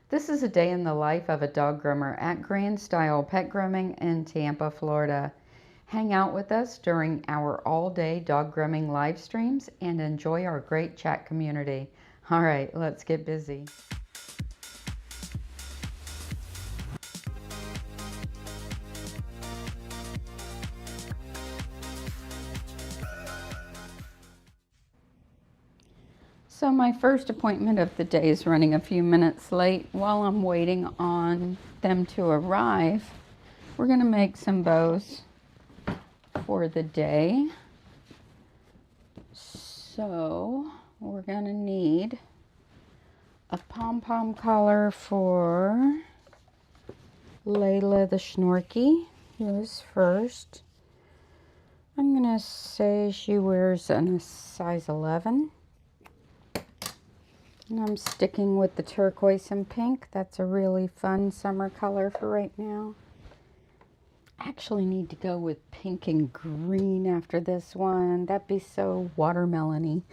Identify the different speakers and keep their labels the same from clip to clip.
Speaker 1: This is a day in the life of a dog groomer at Grand Style Pet Grooming in Tampa, Florida. Hang out with us during our all-day dog grooming live streams and enjoy our great chat community. All right, let's get busy. So my first appointment of the day is running a few minutes late. While I'm waiting on them to arrive, we're going to make some bows for the day. So we're going to need a pom-pom collar for Layla the Schnorky, who is first. I'm going to say she wears a size 11. And I'm sticking with the turquoise and pink. That's a really fun summer color for right now. I actually need to go with pink and green after this one. That'd be so watermelon-y.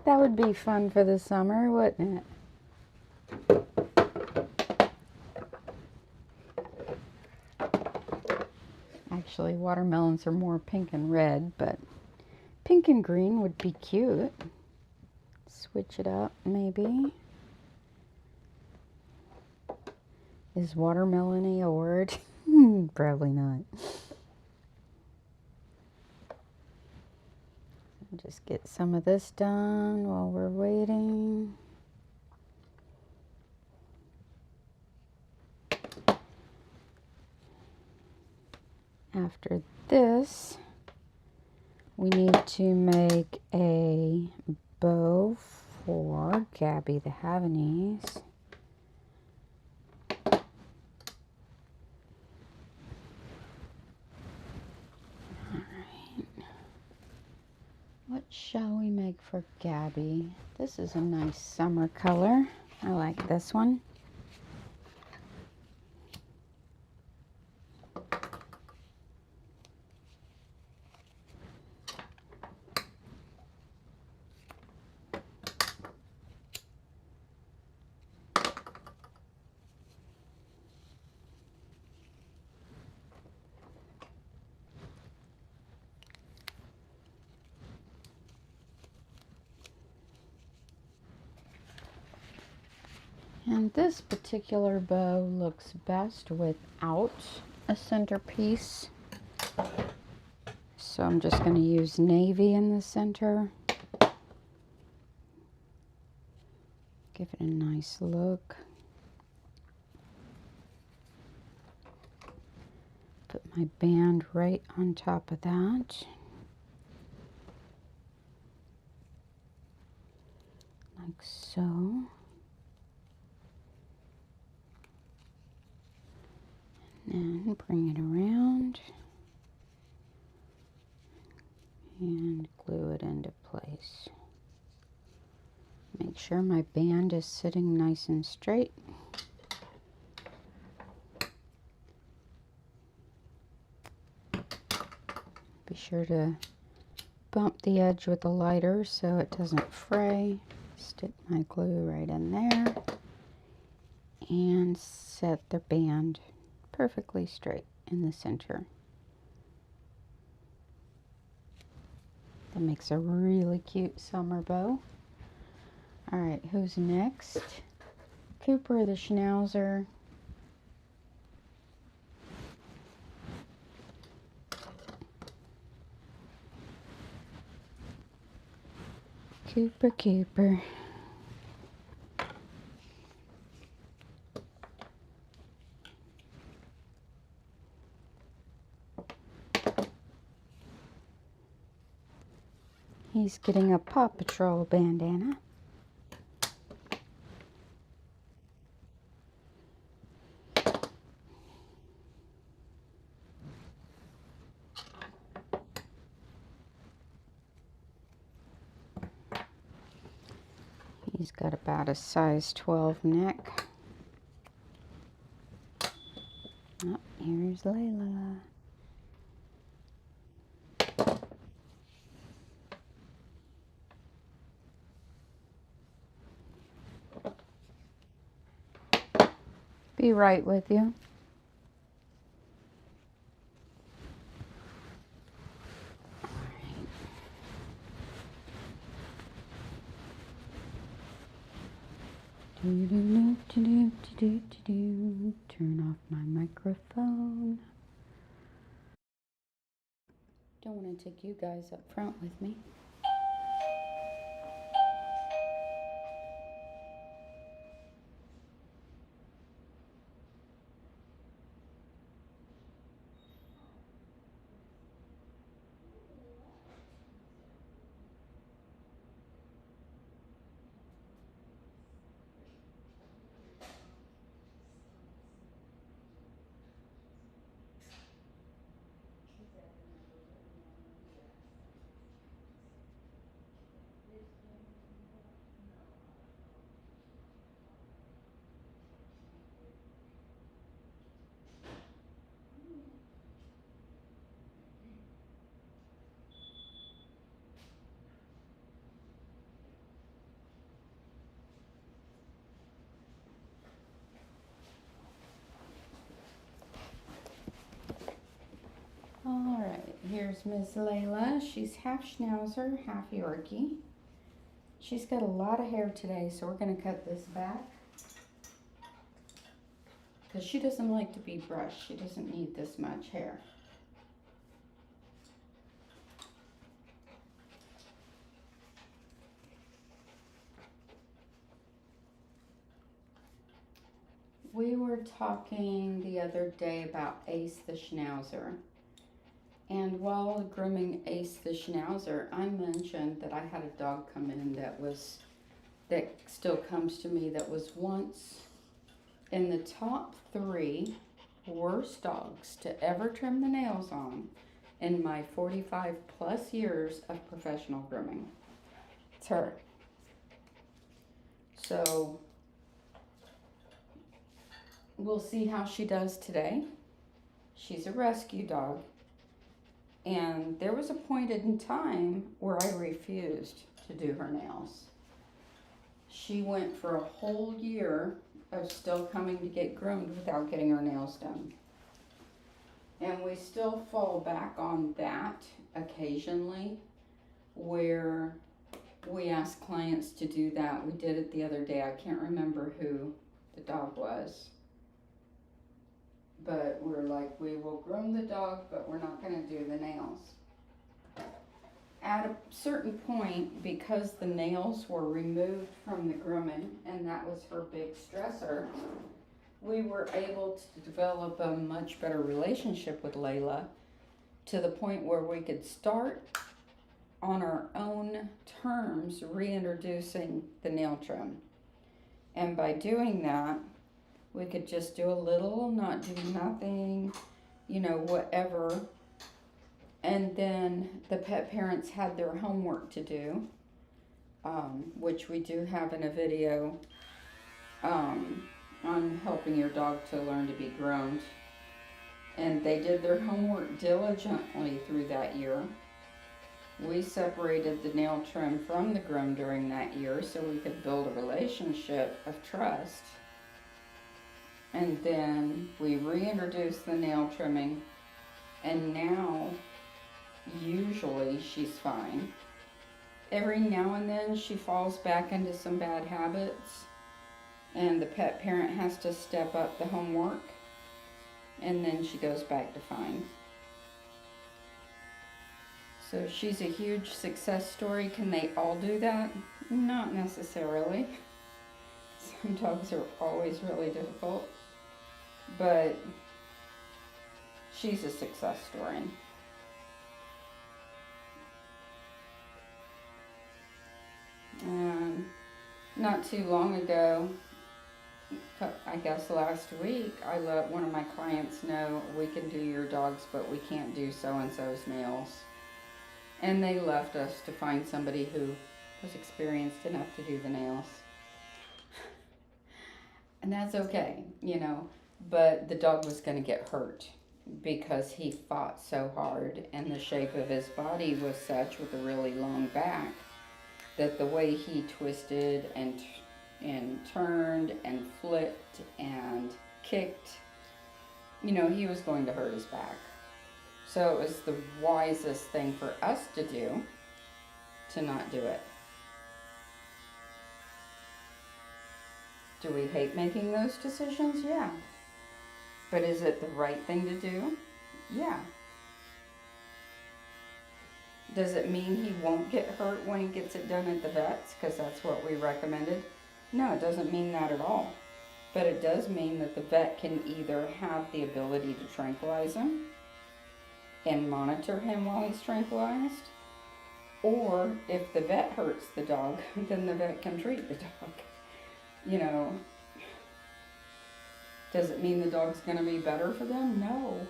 Speaker 1: That would be fun for the summer, wouldn't it? Actually, watermelons are more pink and red, but pink and green would be cute. Switch it up, maybe. Is watermelon-y a word? Probably not. Just get some of this done while we're waiting. After this, we need to make a bow for Gabby the Havanese. Alright. What shall we make for Gabby? This is a nice summer color. I like this one. And this particular bow looks best without a centerpiece. So I'm just going to use navy in the center. Give it a nice look. Put my band right on top of that. Like so. And bring it around and glue it into place. Make sure my band is sitting nice and straight. Be sure to bump the edge with a lighter so it doesn't fray. Stick my glue right in there and set the band perfectly straight in the center. That makes a really cute summer bow. Alright, who's next? Cooper the Schnauzer. Cooper. He's getting a Paw Patrol bandana. He's got about a size 12 neck. Oh, here's Layla. be right with you. Turn off my microphone. Don't want to take you guys up front with me. Alright, here's Miss Layla. She's half Schnauzer, half Yorkie. She's got a lot of hair today, so we're going to cut this back. Because she doesn't like to be brushed. She doesn't need this much hair. We were talking the other day about Ace the Schnauzer. And while grooming Ace the Schnauzer, I mentioned that I had a dog come in that still comes to me, that was once in the top 3 worst dogs to ever trim the nails on in my 45 plus years of professional grooming. It's her. So we'll see how she does today. She's a rescue dog. And there was a point in time where I refused to do her nails. She went for a whole year of still coming to get groomed without getting her nails done. And we still fall back on that occasionally, where we ask clients to do that. We did it the other day. I can't remember who the dog was. But we're like, we will groom the dog, but we're not going to do the nails. At a certain point, because the nails were removed from the grooming, and that was her big stressor, we were able to develop a much better relationship with Layla, to the point where we could start on our own terms reintroducing the nail trim. And by doing that, we could just do a little, not do nothing, you know, whatever. And then the pet parents had their homework to do, which we do have in a video on helping your dog to learn to be groomed. And they did their homework diligently through that year. We separated the nail trim from the groom during that year so we could build a relationship of trust. And then we reintroduced the nail trimming, and now usually she's fine. Every now and then she falls back into some bad habits, and the pet parent has to step up the homework, and then she goes back to fine. So she's a huge success story. Can they all do that? Not necessarily. Some dogs are always really difficult. But she's a success story. And not too long ago, I guess last week, I let one of my clients know, we can do your dogs, but we can't do so-and-so's nails. And they left us to find somebody who was experienced enough to do the nails. And that's okay, you know. But the dog was going to get hurt because he fought so hard, and the shape of his body was such, with a really long back, that the way he twisted and turned and flipped and kicked, you know, he was going to hurt his back. So it was the wisest thing for us to do to not do it. Do we hate making those decisions? Yeah. But is it the right thing to do? Yeah. Does it mean he won't get hurt when he gets it done at the vet's because that's what we recommended? No, it doesn't mean that at all. But it does mean that the vet can either have the ability to tranquilize him and monitor him while he's tranquilized, or if the vet hurts the dog, then the vet can treat the dog. You know, does it mean the dog's going to be better for them? No.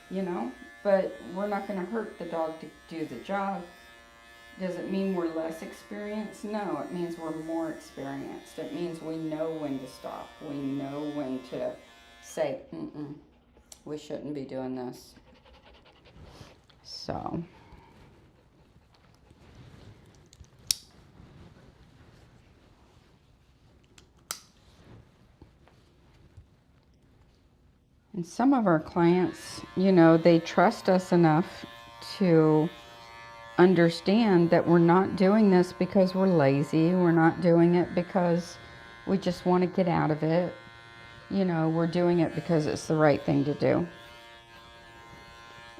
Speaker 1: You know, but we're not going to hurt the dog to do the job. Does it mean we're less experienced? No, it means we're more experienced. It means we know when to stop. We know when to say, we shouldn't be doing this. So, and some of our clients, you know, they trust us enough to understand that we're not doing this because we're lazy. We're not doing it because we just want to get out of it. You know, we're doing it because it's the right thing to do.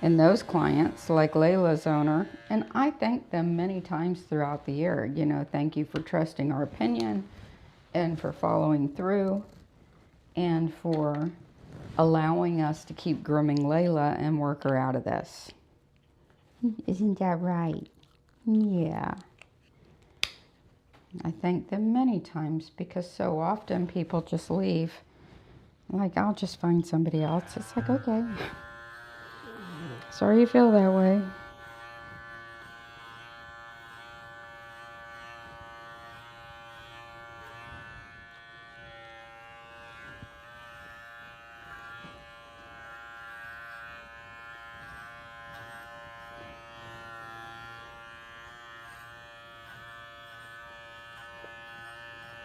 Speaker 1: And those clients, like Layla's owner, and I thank them many times throughout the year, you know, thank you for trusting our opinion and for following through and for allowing us to keep grooming Layla and work her out of this. Isn't that right? Yeah. I thank them many times because so often people just leave. Like, I'll just find somebody else. It's like, okay. Sorry you feel that way.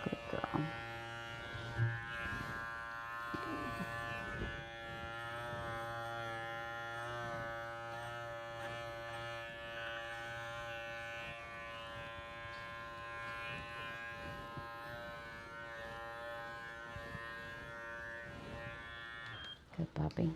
Speaker 1: Good girl. Good puppy.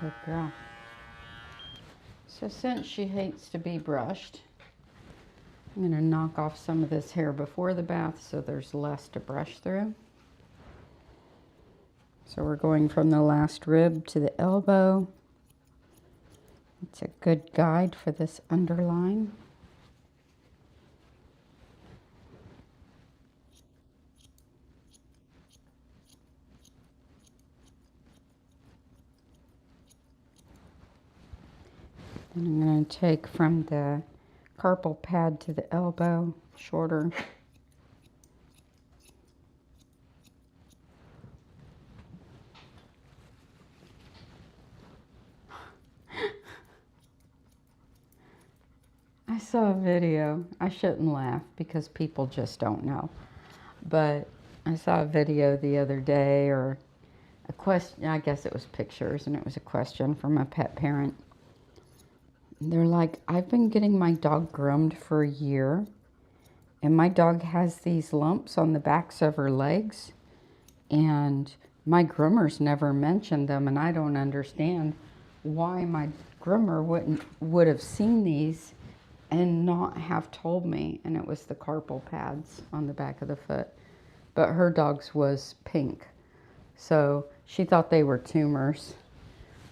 Speaker 1: Good girl. So since she hates to be brushed, I'm going to knock off some of this hair before the bath so there's less to brush through. So we're going from the last rib to the elbow. It's a good guide for this underline. Then I'm going to take from the carpal pad to the elbow, shorter. I saw a video. I shouldn't laugh because people just don't know. But I saw a video the other day, or a question, I guess it was pictures, and it was a question from a pet parent. They're like, I've been getting my dog groomed for a year, and my dog has these lumps on the backs of her legs, and my groomers never mentioned them, and I don't understand why my groomer would have seen these and not have told me. And it was the carpal pads on the back of the foot, but her dog's was pink, so she thought they were tumors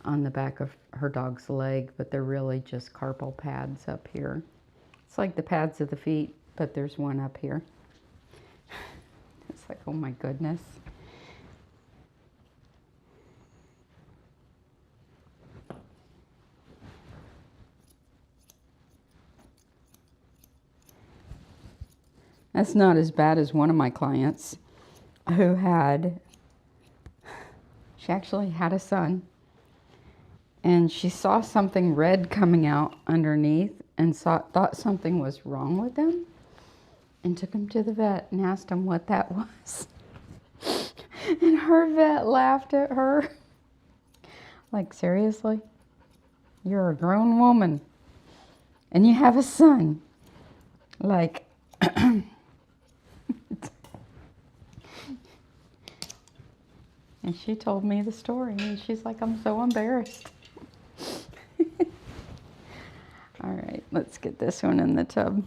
Speaker 1: on the back of her dog's leg, but they're really just carpal pads up here. It's like the pads of the feet, but there's one up here. It's like, oh my goodness. That's not as bad as one of my clients who she actually had a son, and she saw something red coming out underneath and thought something was wrong with him, and took him to the vet and asked him what that was. And her vet laughed at her. Like, seriously? You're a grown woman and you have a son. Like, and she told me the story, and she's like, I'm so embarrassed. All right, let's get this one in the tub.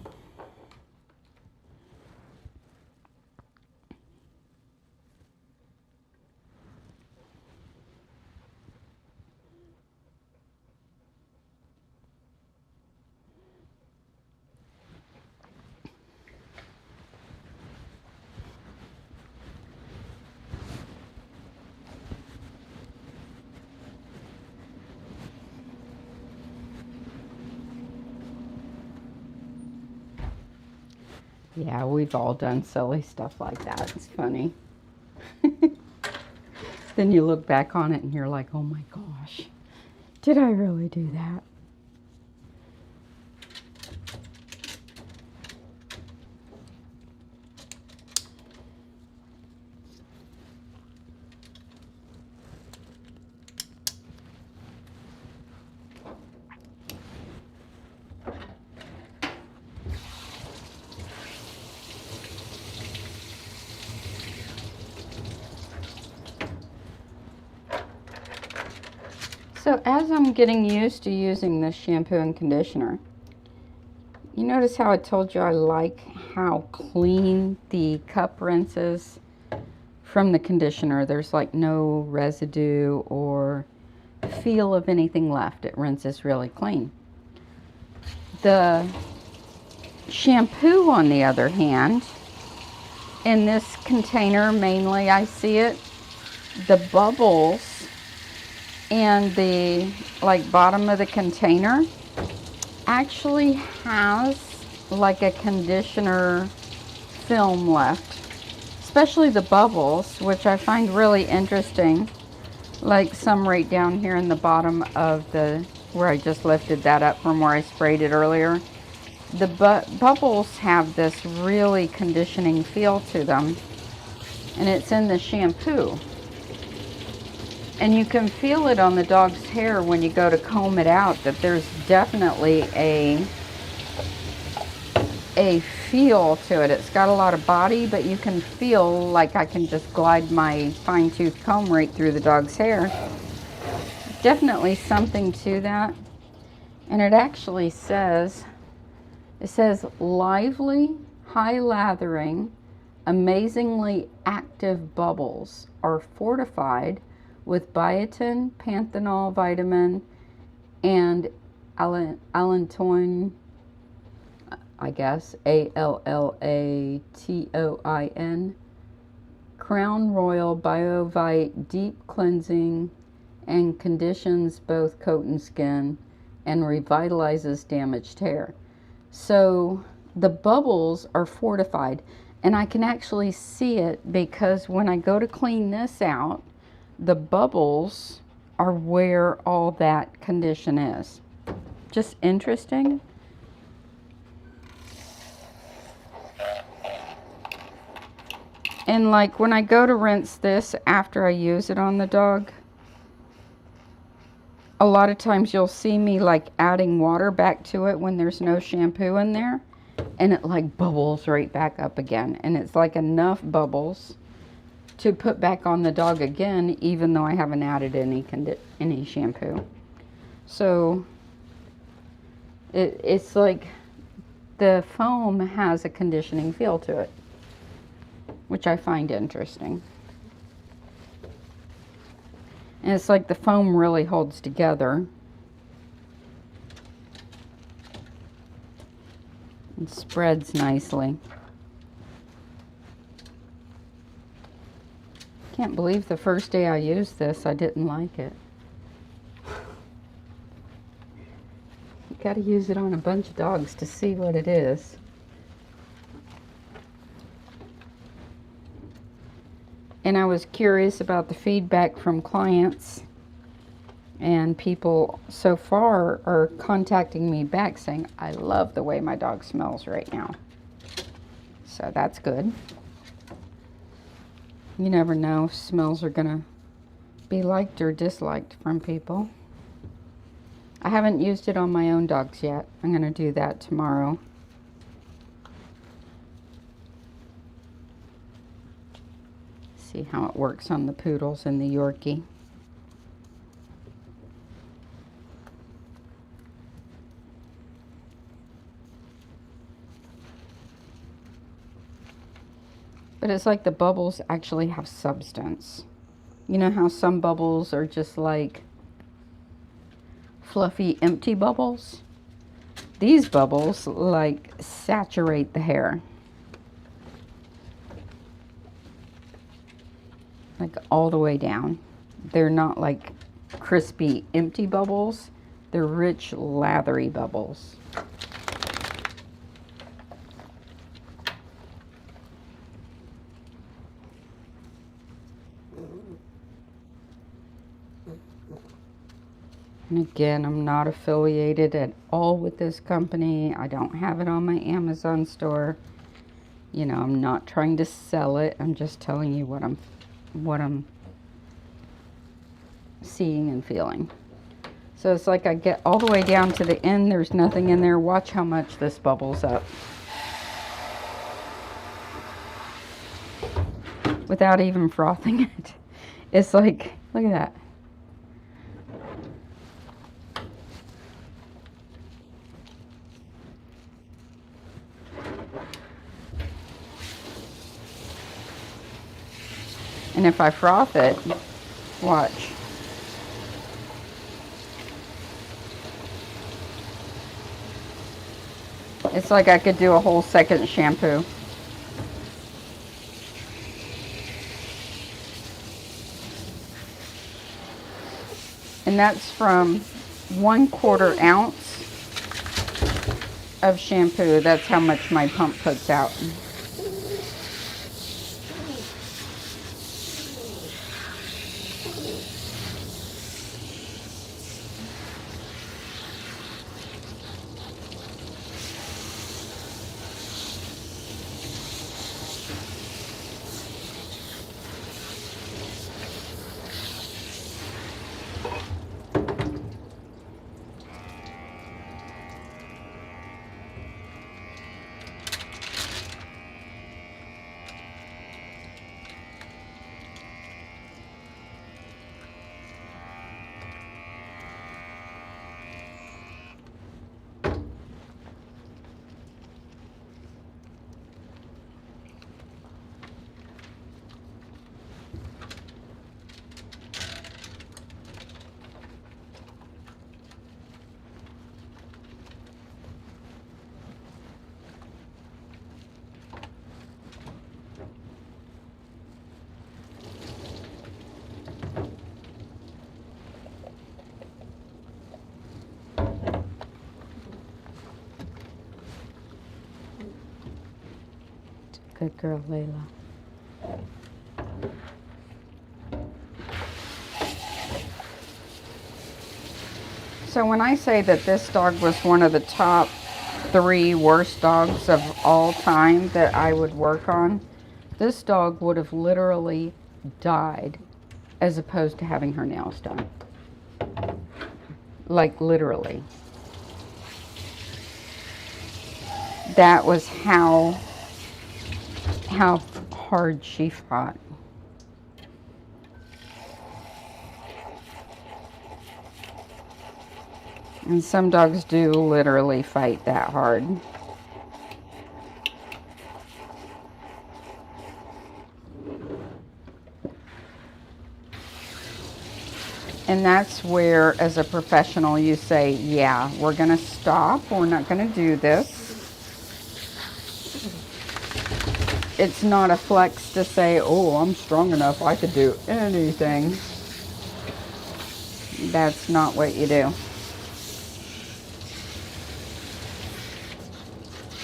Speaker 1: Yeah, we've all done silly stuff like that. It's funny. Then you look back on it and you're like, oh my gosh, did I really do that? So as I'm getting used to using this shampoo and conditioner, you notice how I told you I like how clean the cup rinses from the conditioner. There's like no residue or feel of anything left. It rinses really clean. The shampoo, on the other hand, in this container mainly I see it, the bubbles and the bottom of the container actually has like a conditioner film left, especially the bubbles, which I find really interesting, like some right down here in the bottom of the where I just lifted that up from where I sprayed it earlier. The bubbles have this really conditioning feel to them, and it's in the shampoo. And you can feel it on the dog's hair when you go to comb it out, that there's definitely a feel to it. It's got a lot of body, but you can feel like I can just glide my fine-tooth comb right through the dog's hair. Definitely something to that. And it actually says, lively, high lathering, amazingly active bubbles are fortified with biotin, panthenol vitamin, and allantoin, I guess, ALLATOIN, Crown Royal BioVite deep cleansing, and conditions both coat and skin, and revitalizes damaged hair. So the bubbles are fortified, and I can actually see it because when I go to clean this out, the bubbles are where all that condition is. Just interesting. And like when I go to rinse this after I use it on the dog, a lot of times you'll see me like adding water back to it when there's no shampoo in there, and it like bubbles right back up again. And it's like enough bubbles to put back on the dog again, even though I haven't added any shampoo. So it's like the foam has a conditioning feel to it, which I find interesting. And it's like the foam really holds together. It spreads nicely. Can't believe the first day I used this, I didn't like it. You gotta use it on a bunch of dogs to see what it is. And I was curious about the feedback from clients, and people so far are contacting me back saying, I love the way my dog smells right now. So that's good. You never know if smells are gonna be liked or disliked from people. I haven't used it on my own dogs yet. I'm gonna do that tomorrow. See how it works on the poodles and the Yorkie. But it's like the bubbles actually have substance. You know how some bubbles are just like fluffy, empty bubbles? These bubbles like saturate the hair. Like all the way down. They're not like crispy, empty bubbles. They're rich, lathery bubbles. And again, I'm not affiliated at all with this company. I don't have it on my Amazon store. You know, I'm not trying to sell it. I'm just telling you what I'm seeing and feeling. So it's like I get all the way down to the end. There's nothing in there. Watch how much this bubbles up. Without even frothing it. It's like, look at that. And if I froth it, watch. It's like I could do a whole second shampoo. And that's from 1/4 ounce of shampoo. That's how much my pump puts out. Good girl, Layla. So when I say that this dog was one of the top 3 worst dogs of all time that I would work on, this dog would have literally died as opposed to having her nails done. Like literally. That was how hard she fought. And some dogs do literally fight that hard. And that's where, as a professional, you say, yeah, we're going to stop. We're not going to do this. It's not a flex to say, oh, I'm strong enough, I could do anything. That's not what you do.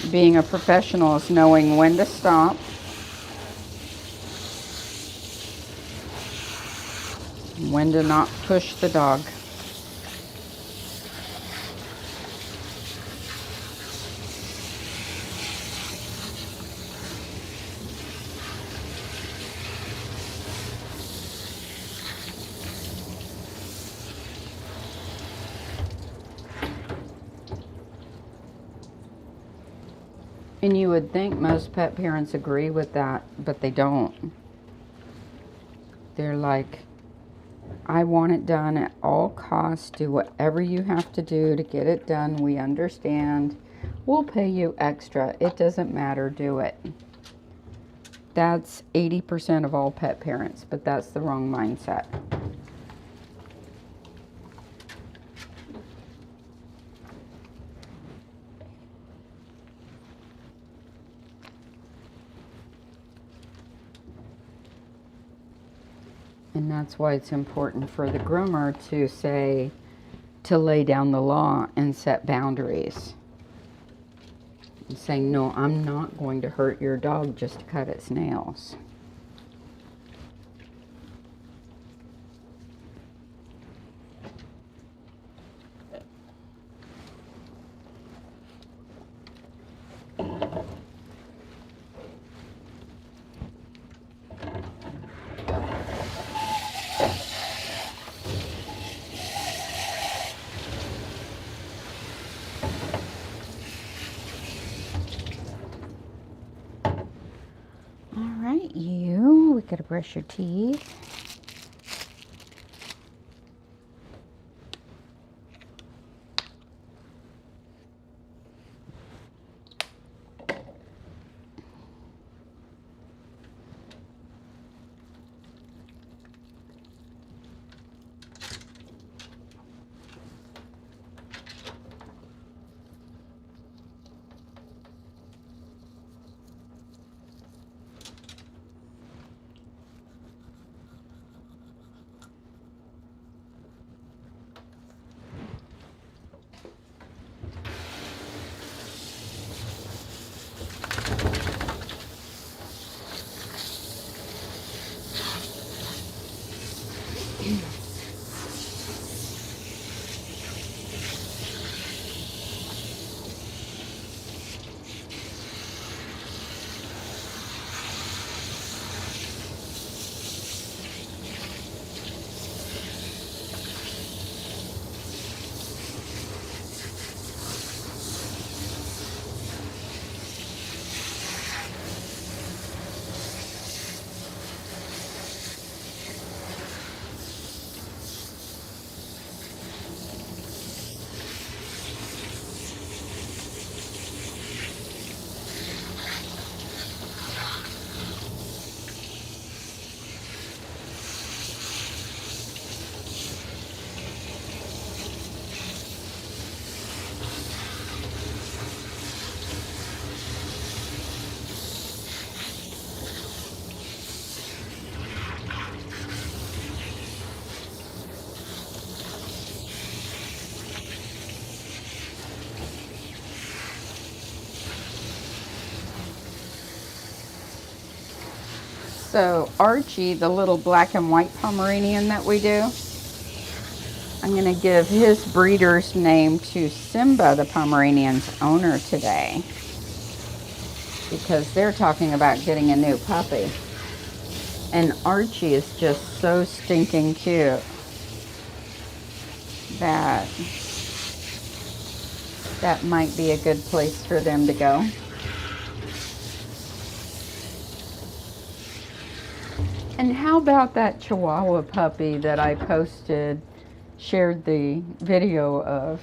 Speaker 1: Being a professional is knowing when to stop, when to not push the dog. And you would think most pet parents agree with that, but they don't. They're like, I want it done at all costs. Do whatever you have to do to get it done. We understand. We'll pay you extra. It doesn't matter. Do it. That's 80% of all pet parents, but that's the wrong mindset. And that's why it's important for the groomer to say, to lay down the law and set boundaries. And saying, no, I'm not going to hurt your dog just to cut its nails. We gotta brush your teeth. So Archie, the little black and white Pomeranian that we do, I'm going to give his breeder's name to Simba, the Pomeranian's owner, today, because they're talking about getting a new puppy. And Archie is just so stinking cute that that might be a good place for them to go. And how about that Chihuahua puppy that I posted, shared the video of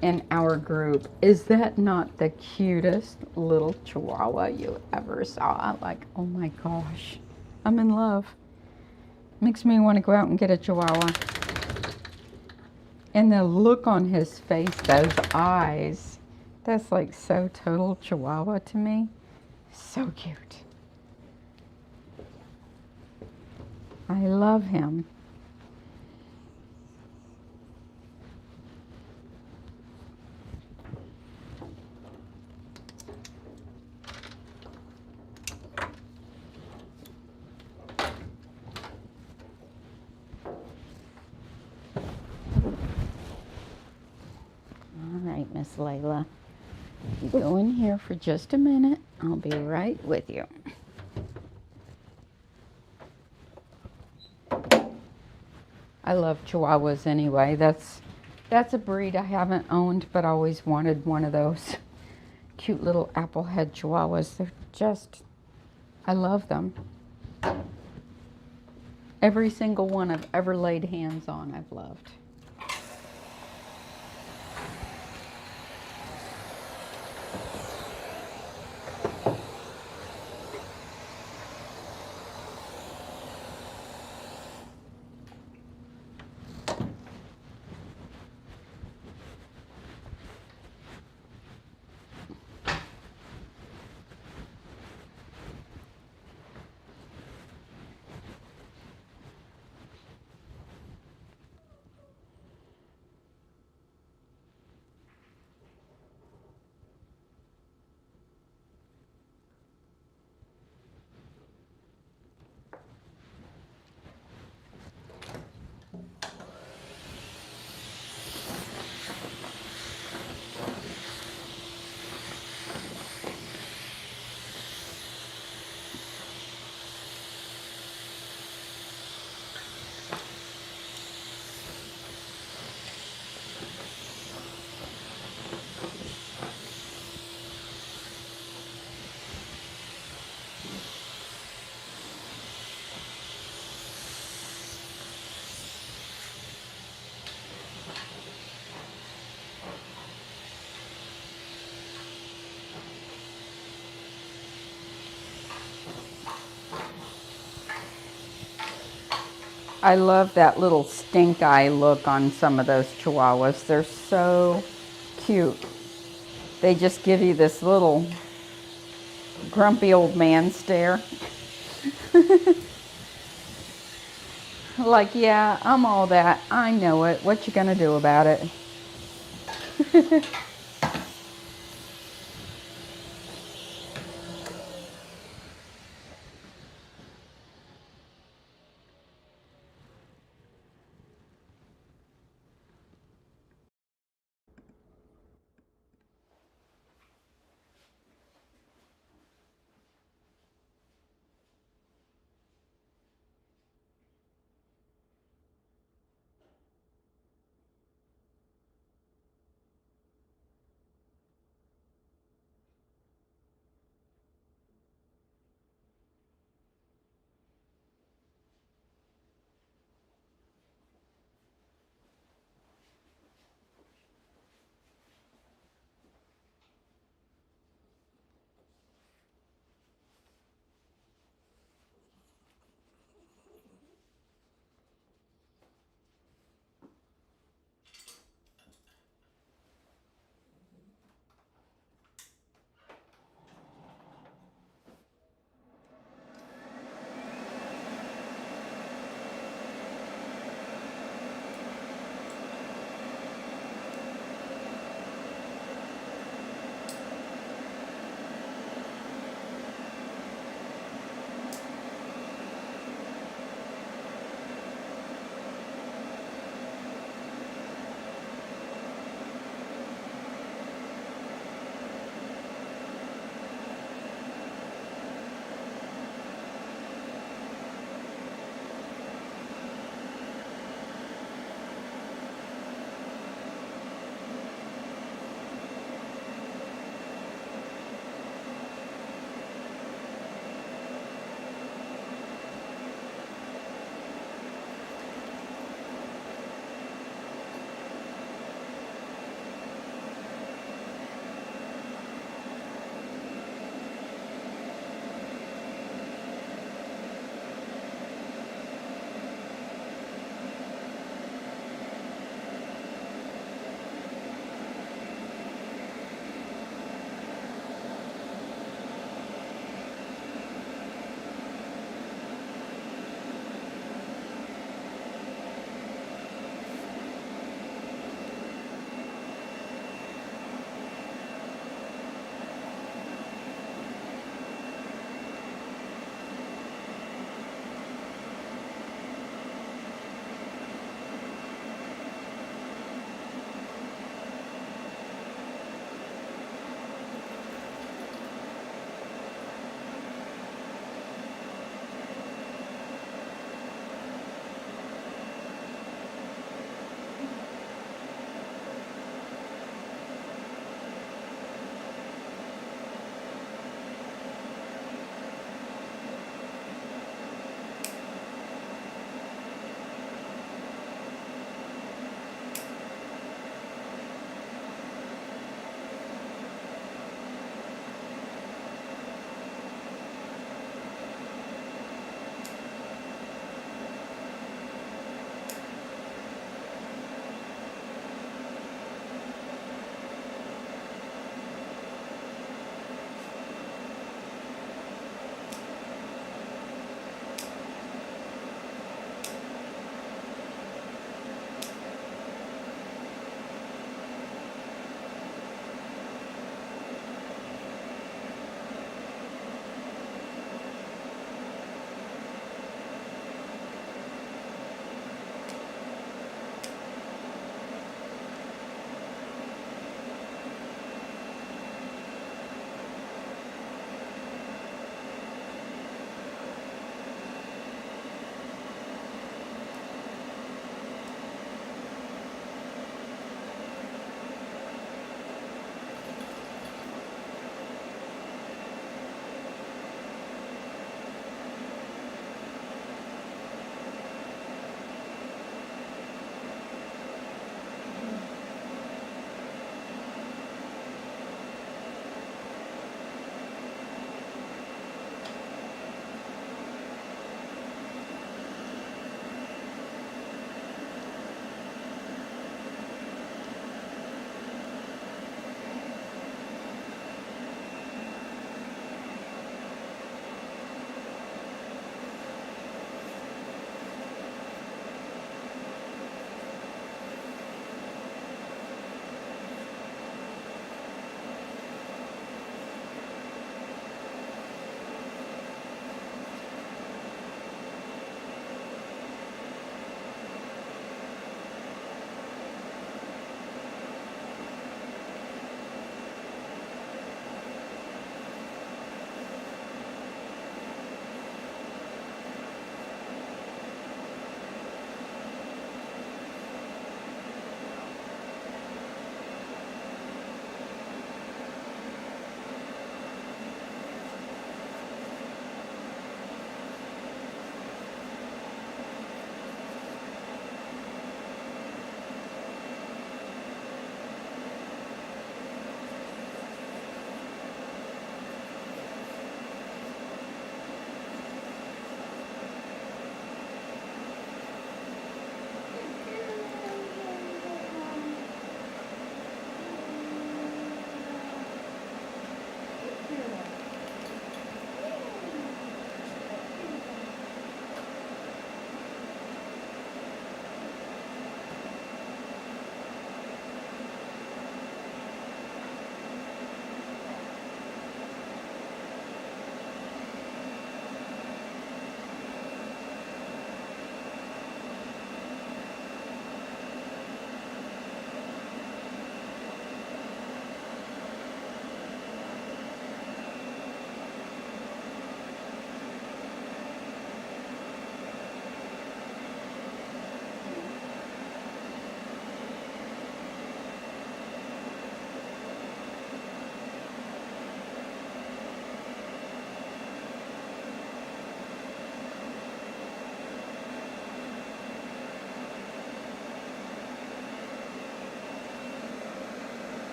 Speaker 1: in our group? Is that not the cutest little Chihuahua you ever saw? Like, oh my gosh, I'm in love. Makes me want to go out and get a Chihuahua. And the look on his face, those eyes, that's like so total Chihuahua to me. So cute. I love him. All right, Miss Layla. You go in here for just a minute. I'll be right with you. I love Chihuahuas anyway. That's a breed I haven't owned, but always wanted one of those cute little applehead Chihuahuas. They're just, I love them. Every single one I've ever laid hands on, I've loved. I love that little stink eye look on some of those Chihuahuas. They're so cute. They just give you this little grumpy old man stare. Like, yeah, I'm all that. I know it. What you gonna do about it?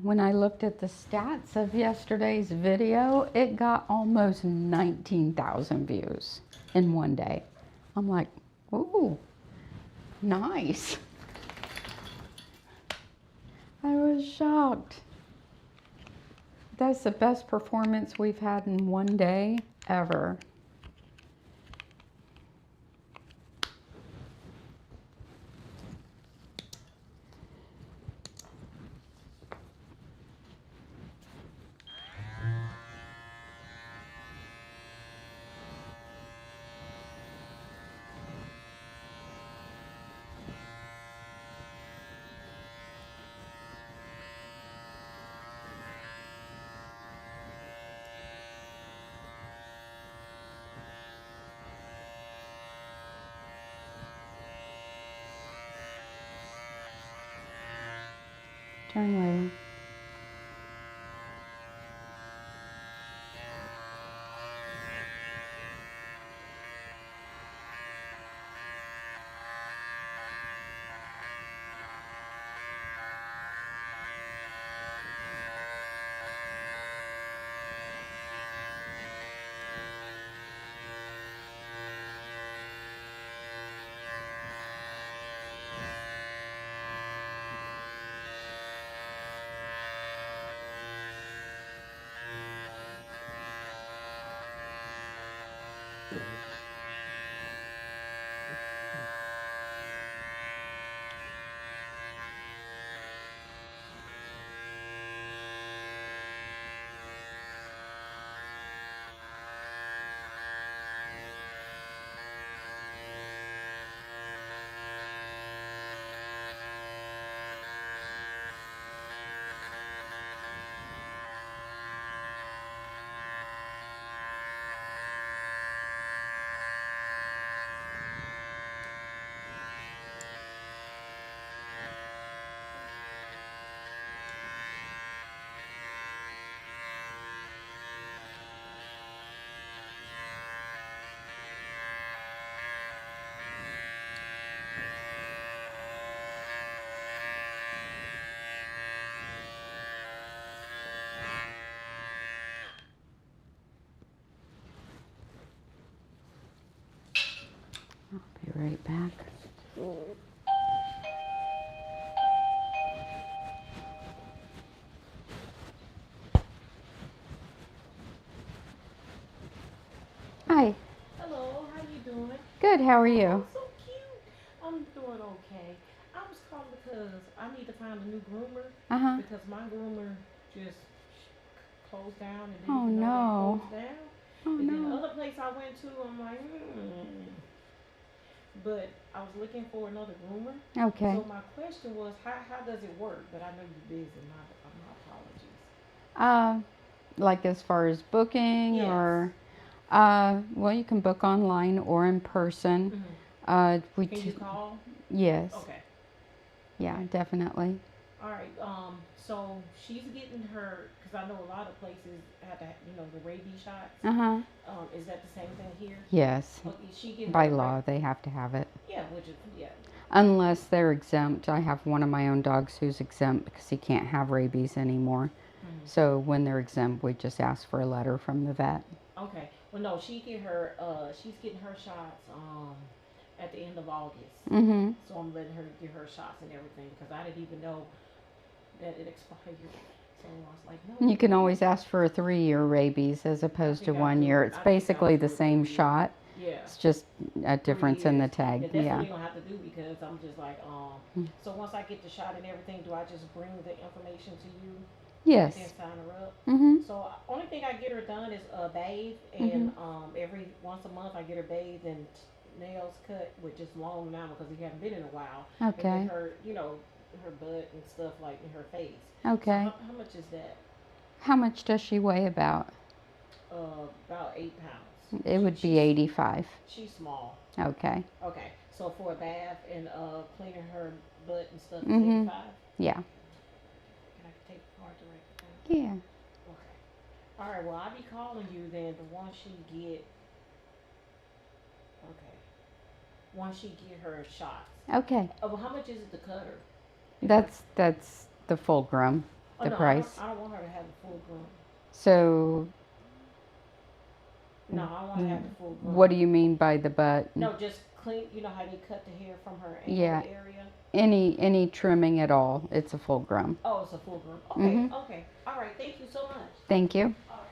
Speaker 1: when I looked at the stats of yesterday's video, it got almost 19,000 views in one day. I'm like, ooh, nice. I was shocked. That's the best performance we've had in one day ever. Turn later. I'll be right back. Hi.
Speaker 2: Hello, how you doing?
Speaker 1: Good, how are
Speaker 2: Oh,
Speaker 1: you?
Speaker 2: so cute. I'm doing okay. I was calling because I need to find a new groomer
Speaker 1: Uh-huh.
Speaker 2: because my groomer just closed down and
Speaker 1: Oh,
Speaker 2: didn't even know they
Speaker 1: no.
Speaker 2: closed down.
Speaker 1: Oh,
Speaker 2: And then the
Speaker 1: no.
Speaker 2: other place I went to, I'm like, But I was looking for another groomer.
Speaker 1: Okay.
Speaker 2: So my question was, how does it work? But I know you're busy. My apologies.
Speaker 1: Like as far as booking
Speaker 2: Yes.
Speaker 1: or, well, you can book online or in person.
Speaker 2: Can you call?
Speaker 1: Yes.
Speaker 2: Okay.
Speaker 1: Yeah,
Speaker 2: Okay.
Speaker 1: definitely.
Speaker 2: All right. So she's getting her because I know a lot of places have to, the rabies shots.
Speaker 1: Uh-huh.
Speaker 2: Is that the same thing here?
Speaker 1: Yes.
Speaker 2: Okay, she getting
Speaker 1: By
Speaker 2: her
Speaker 1: law, they have to have it.
Speaker 2: Yeah, which is yeah.
Speaker 1: Unless they're exempt. I have one of my own dogs who's exempt because he can't have rabies anymore.
Speaker 2: Mm-hmm.
Speaker 1: So when they're exempt, we just ask for a letter from the vet.
Speaker 2: Okay. Well, no, she's getting her shots at the end of August.
Speaker 1: Mm-hmm.
Speaker 2: So I'm letting her get her shots and everything because I didn't even know that it expired. So I was like, no.
Speaker 1: You can always ask for a 3-year rabies as opposed to 1 year. It's basically the same shot.
Speaker 2: Yeah.
Speaker 1: It's just a difference in the tag.
Speaker 2: Yeah, that's
Speaker 1: Yeah.
Speaker 2: what we're gonna have to do because I'm just like, So once I get the shot and everything, do I just bring the information to you?
Speaker 1: Yes.
Speaker 2: And sign her up.
Speaker 1: Mm-hmm.
Speaker 2: So only thing I get her done is bathe,
Speaker 1: Mm-hmm.
Speaker 2: and every once a month I get her bathed and nails cut with just long now because he hadn't been in a while.
Speaker 1: Okay.
Speaker 2: And then her, her butt and stuff like in her face.
Speaker 1: Okay.
Speaker 2: So how much is that?
Speaker 1: How much does she weigh about?
Speaker 2: About 8 pounds.
Speaker 1: It would be 85.
Speaker 2: She's small.
Speaker 1: Okay.
Speaker 2: Okay. So for a bath and cleaning her butt and stuff is
Speaker 1: Mm-hmm.
Speaker 2: 85.
Speaker 1: Yeah.
Speaker 2: Can I take the card directly?
Speaker 1: Yeah.
Speaker 2: Okay. All right. Well, I'll be calling you then. The one she get. Okay. Once she get her shots.
Speaker 1: Okay.
Speaker 2: Oh, well, how much is it to cut her?
Speaker 1: That's the full groom.
Speaker 2: Oh,
Speaker 1: the
Speaker 2: no,
Speaker 1: price.
Speaker 2: I don't want her to have the full groom.
Speaker 1: So
Speaker 2: No, I want to have the full groom.
Speaker 1: what do you mean by the butt?
Speaker 2: No, just clean. You know how they cut the hair from her ankle
Speaker 1: Yeah,
Speaker 2: area?
Speaker 1: any trimming at all, it's a full groom.
Speaker 2: Oh, it's a full groom. Okay,
Speaker 1: Mm-hmm.
Speaker 2: okay. All right. Thank you so much.
Speaker 1: Thank you.
Speaker 2: All right.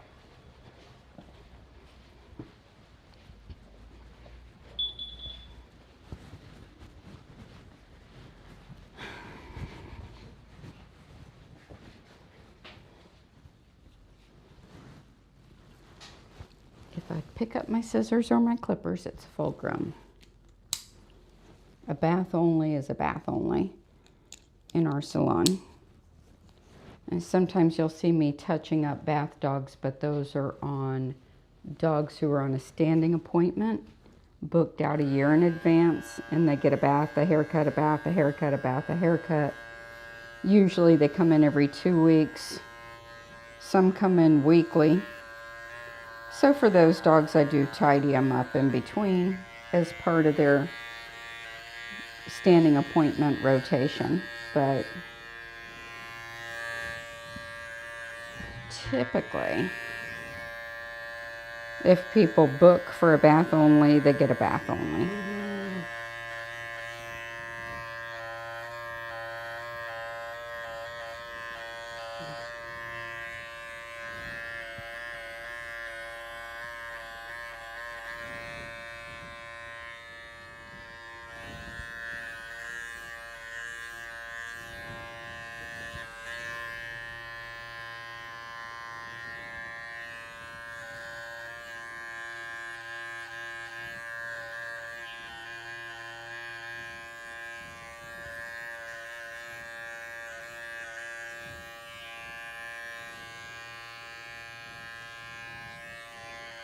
Speaker 1: If I pick up my scissors or my clippers, it's a full groom. A bath only is a bath only in our salon. And sometimes you'll see me touching up bath dogs, but those are on dogs who are on a standing appointment, booked out a year in advance, and they get a bath, a haircut, a bath, a haircut, a bath, a haircut. Usually they come in every 2 weeks. Some come in weekly. So for those dogs, I do tidy them up in between as part of their standing appointment rotation. But typically, if people book for a bath only, they get a bath only.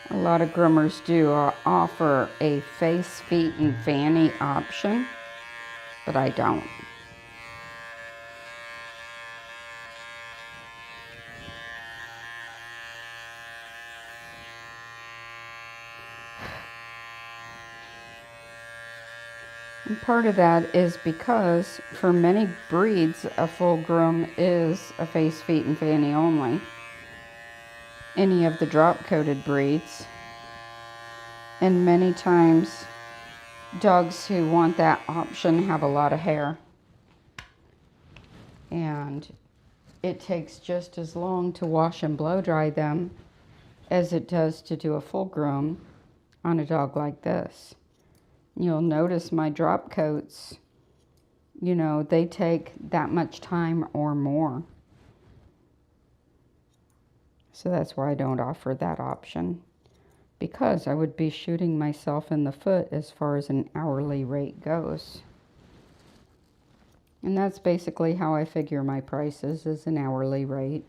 Speaker 1: A lot of groomers do offer a face, feet, and fanny option, but I don't. And part of that is because for many breeds, a full groom is a face, feet, and fanny only. Any of the drop-coated breeds. And many times, dogs who want that option have a lot of hair. And it takes just as long to wash and blow dry them as it does to do a full groom on a dog like this. You'll notice my drop coats, you know, they take that much time or more. So that's why I don't offer that option, because I would be shooting myself in the foot as far as an hourly rate goes. And that's basically how I figure my prices, is an hourly rate.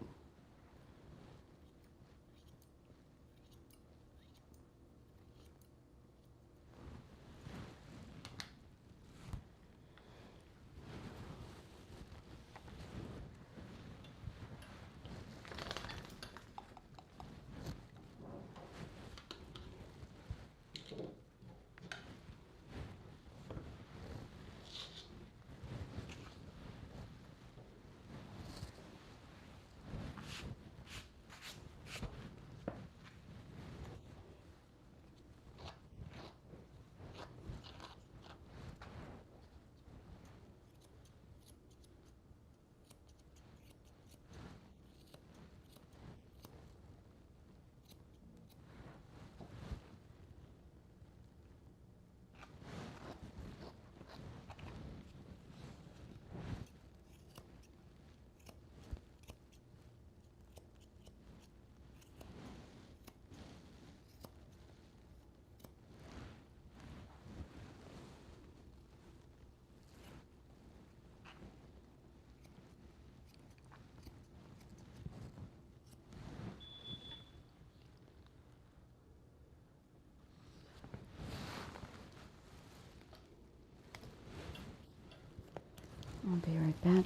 Speaker 1: I'll be right back.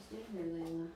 Speaker 1: Stay here, Layla.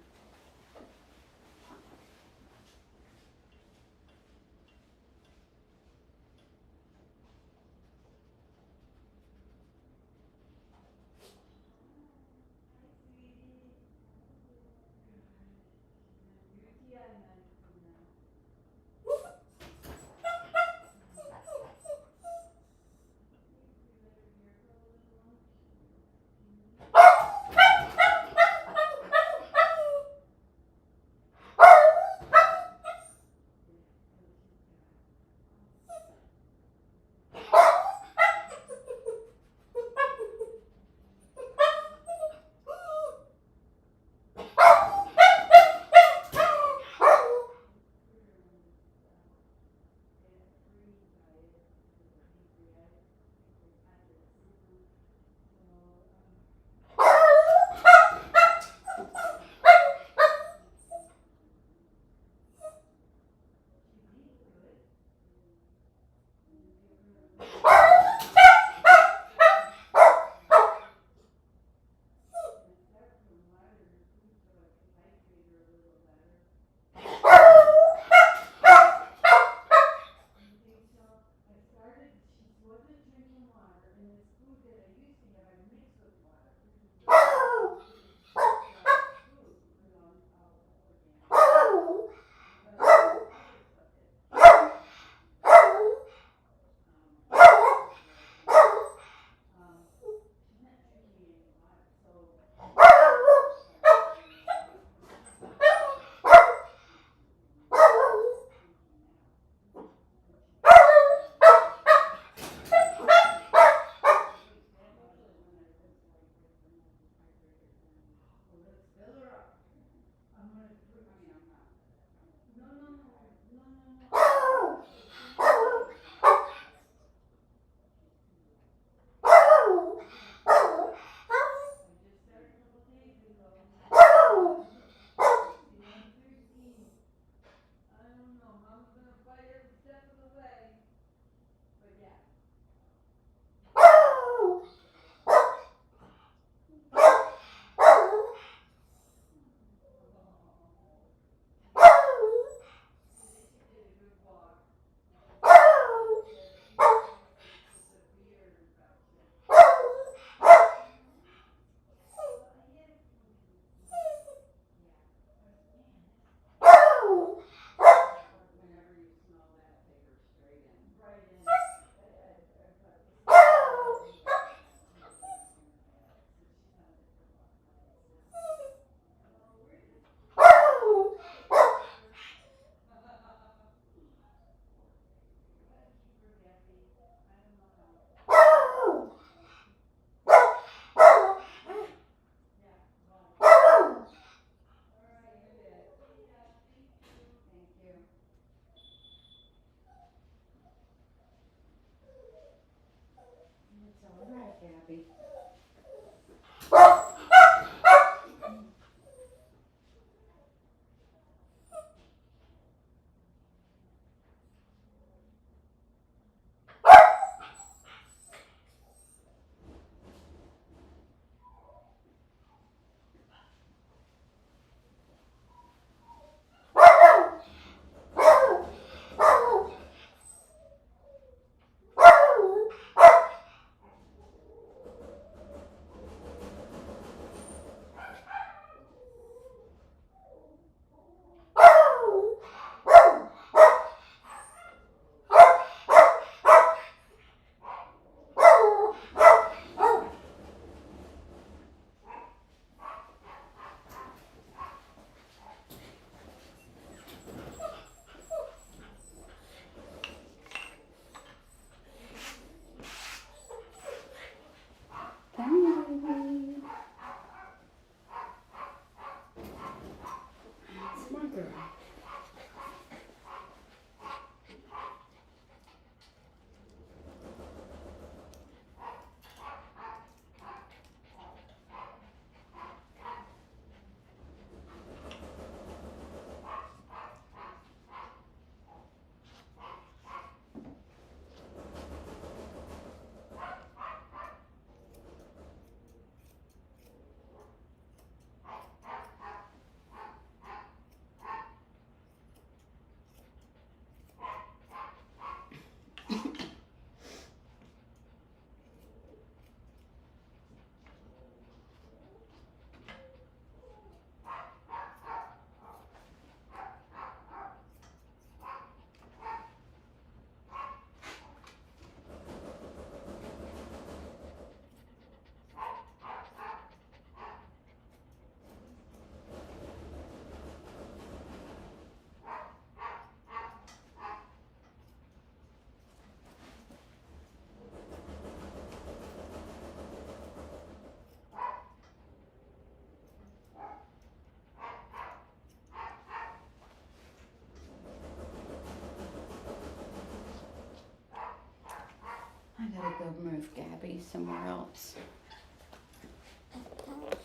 Speaker 1: go move Gabby somewhere else.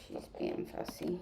Speaker 1: She's being fussy.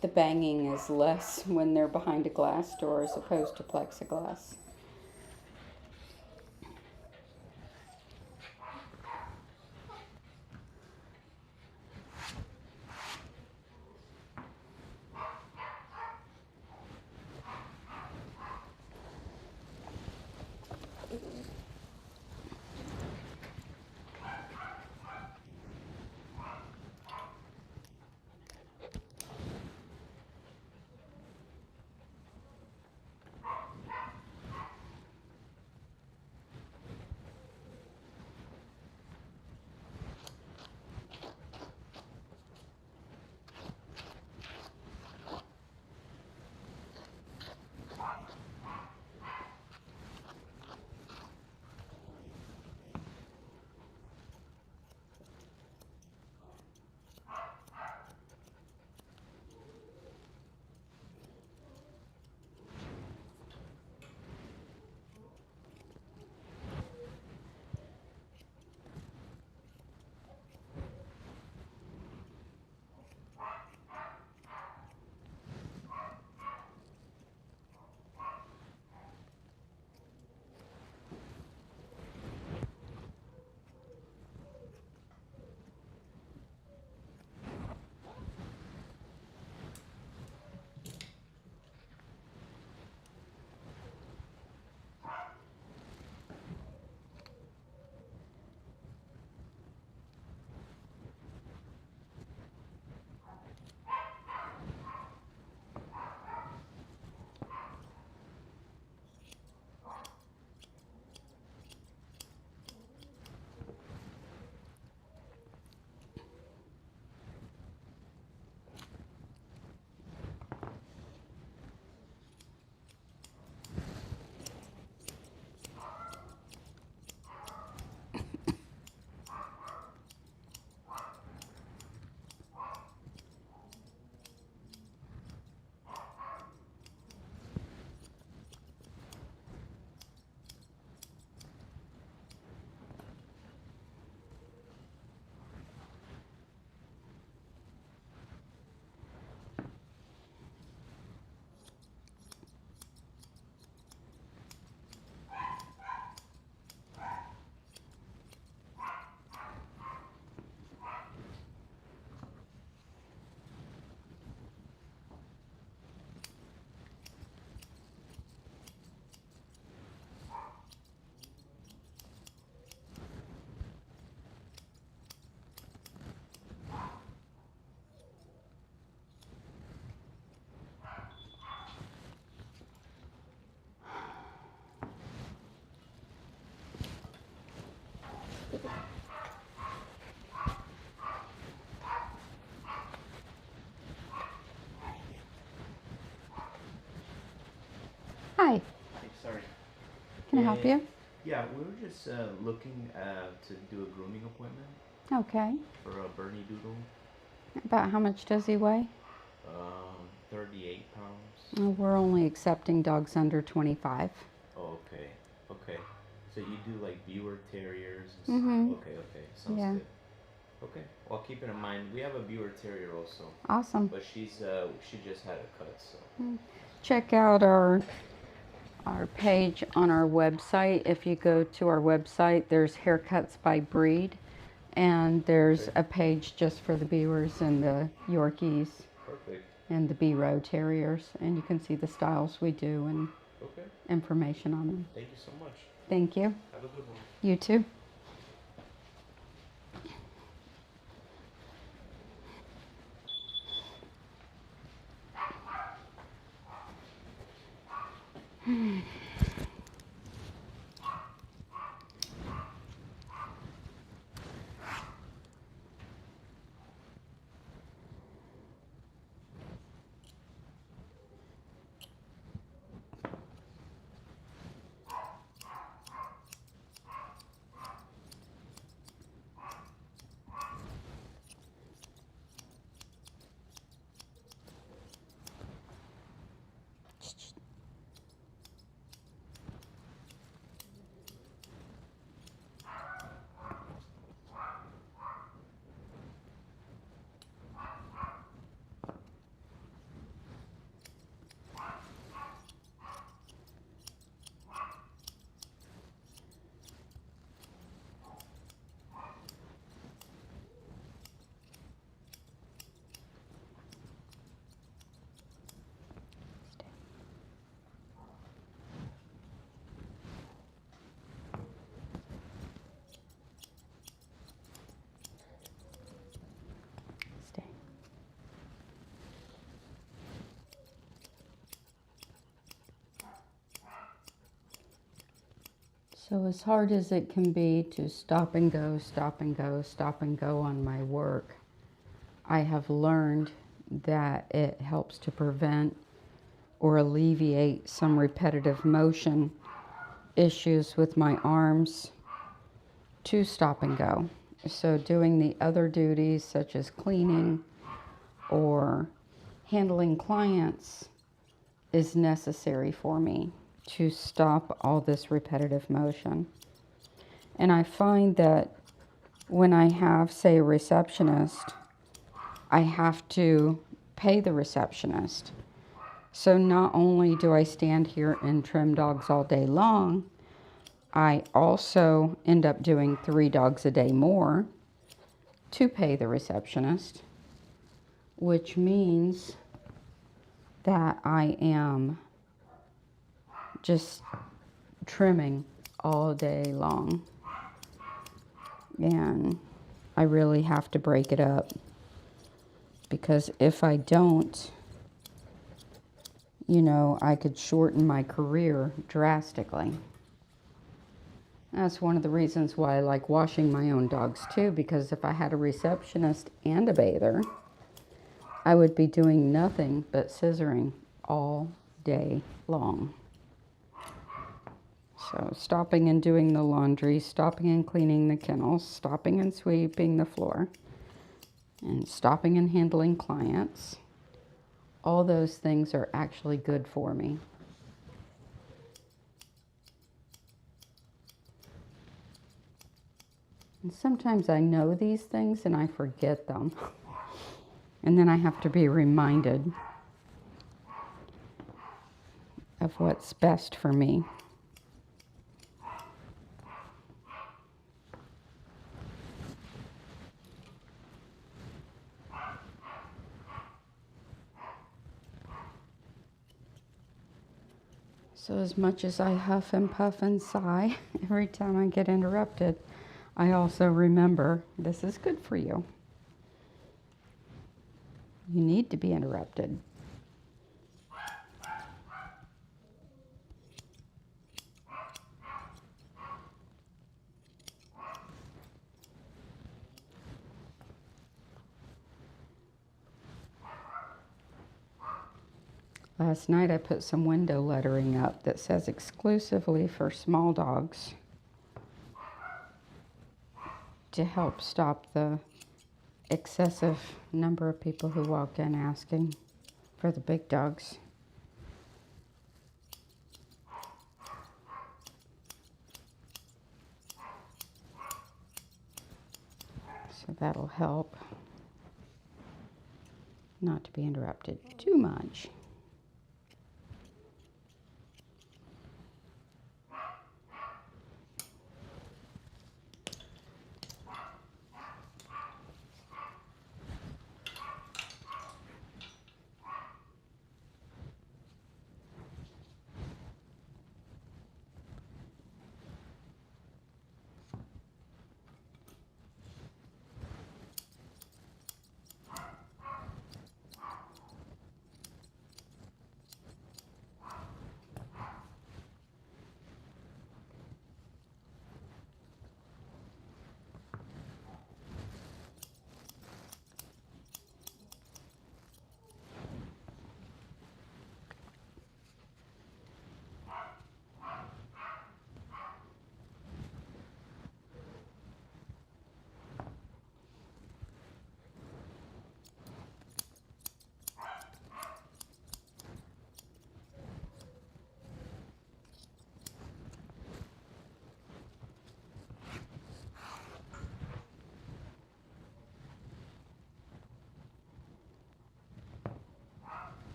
Speaker 1: The banging is less when they're behind a glass door as opposed to plexiglass. Hi,
Speaker 3: Hey, sorry.
Speaker 1: can I help you?
Speaker 3: Yeah, we were just looking to do a grooming appointment
Speaker 1: Okay.
Speaker 3: for a Bernie Doodle.
Speaker 1: About how much does he weigh?
Speaker 3: 38 pounds.
Speaker 1: We're only accepting dogs under 25.
Speaker 3: Oh, okay. Okay. So you do like Buer Terriers and
Speaker 1: Mm-hmm.
Speaker 3: Okay, okay. Sounds
Speaker 1: Yeah.
Speaker 3: good. Okay. Well, keep it in mind. We have a Buer Terrier also,
Speaker 1: Awesome.
Speaker 3: but she just had a cut, so.
Speaker 1: Check out our page on our website. If you go to our website, there's haircuts by breed, and there's
Speaker 3: Okay.
Speaker 1: a page just for the Bewers and the Yorkies
Speaker 3: Perfect.
Speaker 1: and the B-Row Terriers, and you can see the styles we do and
Speaker 3: Okay.
Speaker 1: information on them.
Speaker 3: Thank you so much.
Speaker 1: Thank you.
Speaker 3: Have a good one.
Speaker 1: You too. So as hard as it can be to stop and go, stop and go, stop and go on my work, I have learned that it helps to prevent or alleviate some repetitive motion issues with my arms to stop and go. So doing the other duties such as cleaning or handling clients is necessary for me to stop all this repetitive motion. And I find that when I have, say, a receptionist, I have to pay the receptionist. So not only do I stand here and trim dogs all day long, I also end up doing 3 dogs a day more to pay the receptionist, which means that I am just trimming all day long. And I really have to break it up, because if I don't, you know, I could shorten my career drastically. That's one of the reasons why I like washing my own dogs too, because if I had a receptionist and a bather, I would be doing nothing but scissoring all day long. So stopping and doing the laundry, stopping and cleaning the kennels, stopping and sweeping the floor, and stopping and handling clients, all those things are actually good for me. And sometimes I know these things and I forget them. And then I have to be reminded of what's best for me. So as much as I huff and puff and sigh every time I get interrupted, I also remember this is good for you. You need to be interrupted. Last night I put some window lettering up that says exclusively for small dogs to help stop the excessive number of people who walk in asking for the big dogs. So that'll help not to be interrupted too much.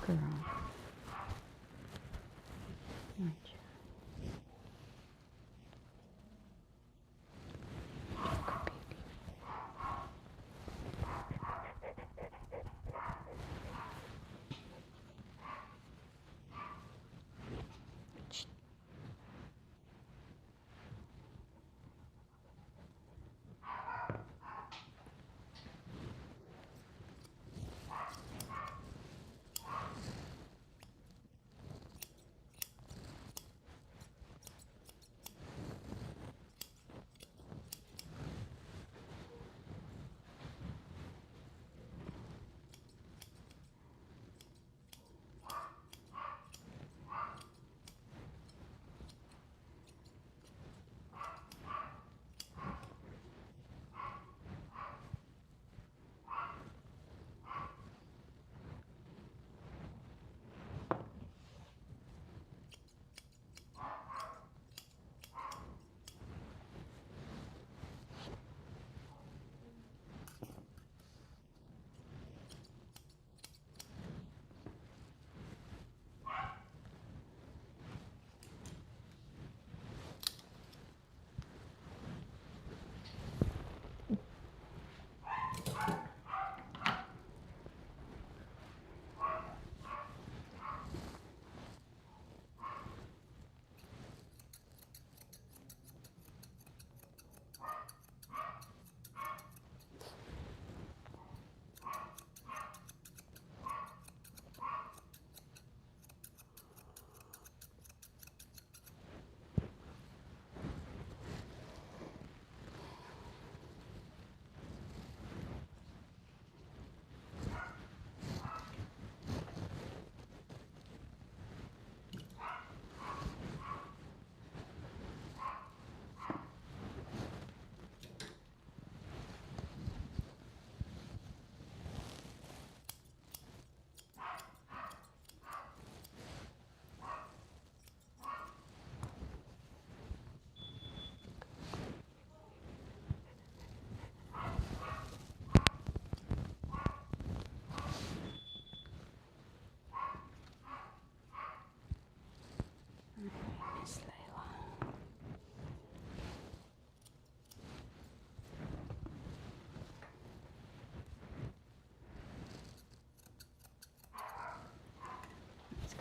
Speaker 1: Good girl. Right.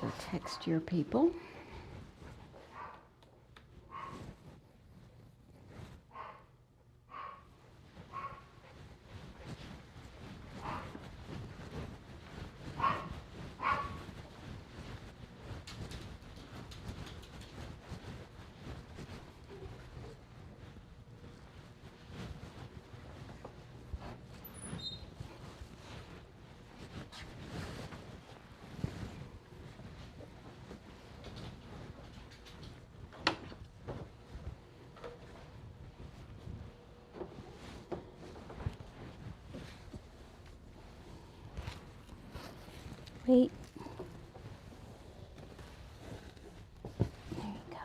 Speaker 1: the texture people. Wait. There you go.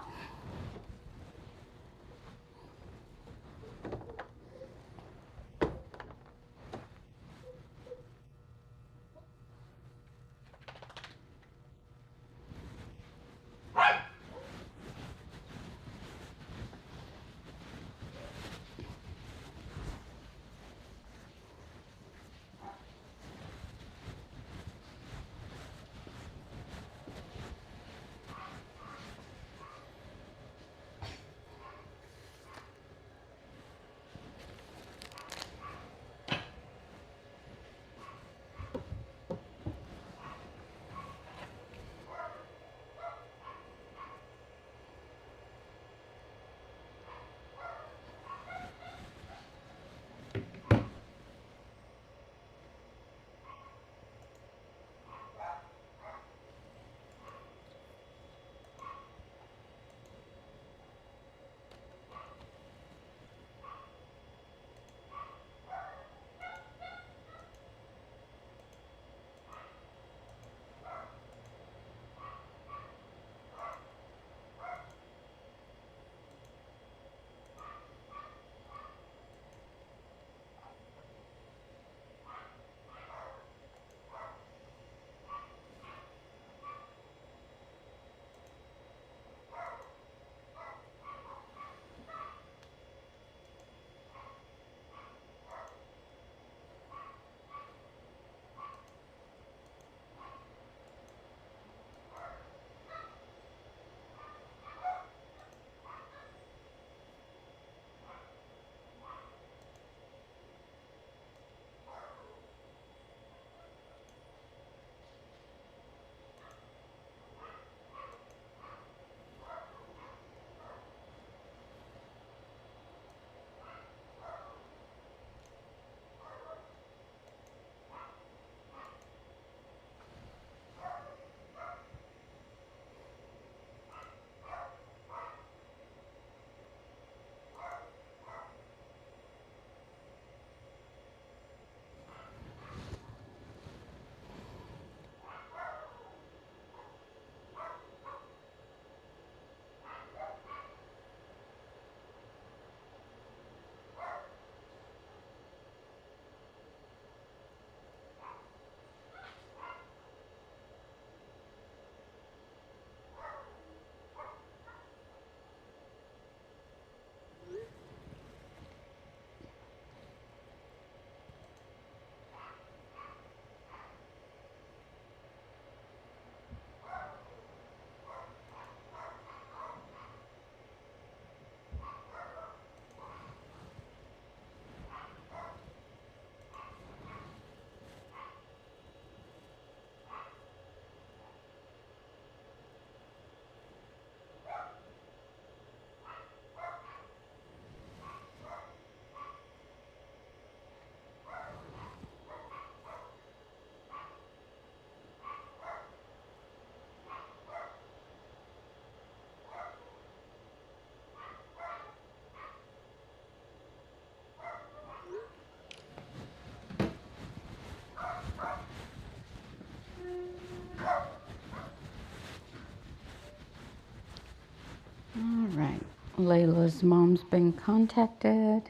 Speaker 1: All right, Layla's mom's been contacted.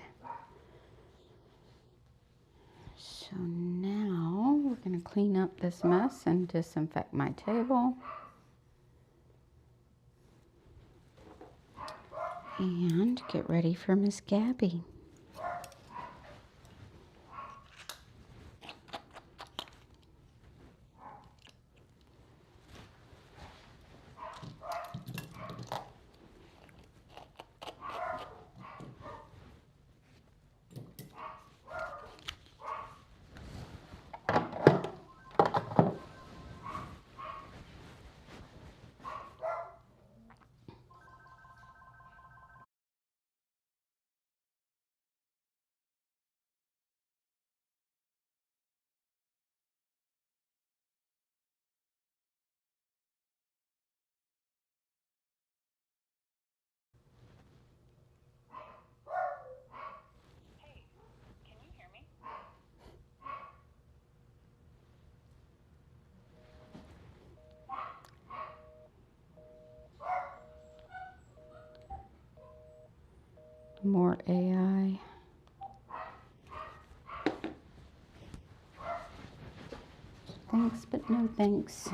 Speaker 1: So now we're going to clean up this mess and disinfect my table. And get ready for Miss Gabby. some more AI. Thanks, but no thanks.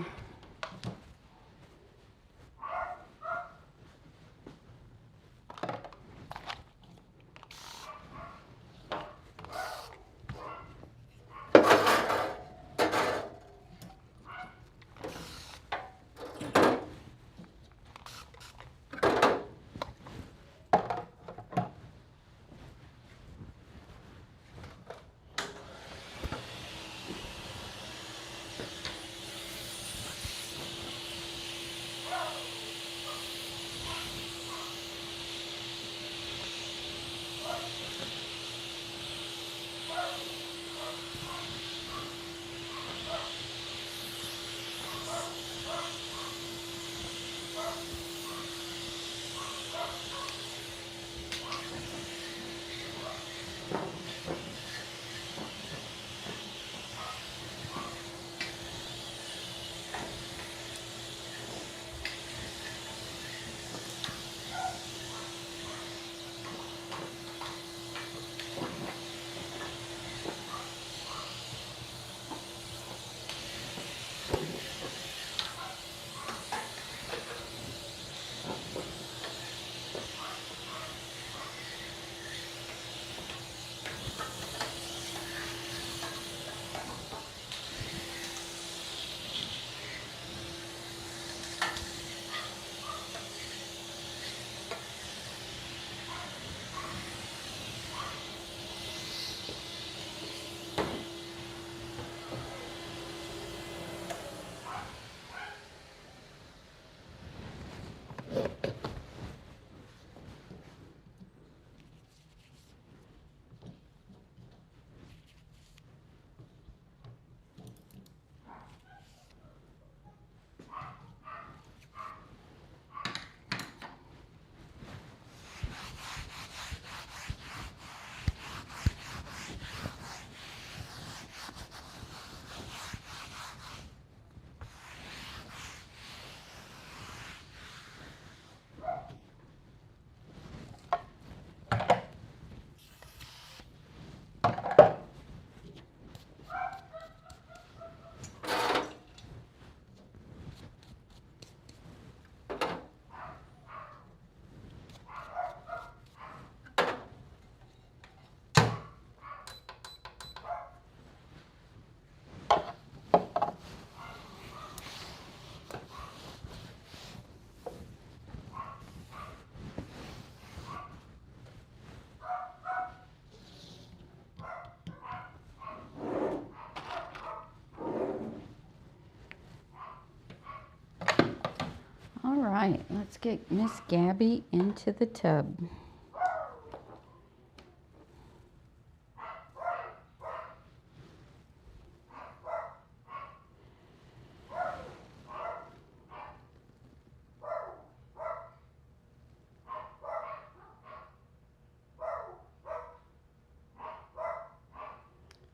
Speaker 1: All right, let's get Miss Gabby into the tub.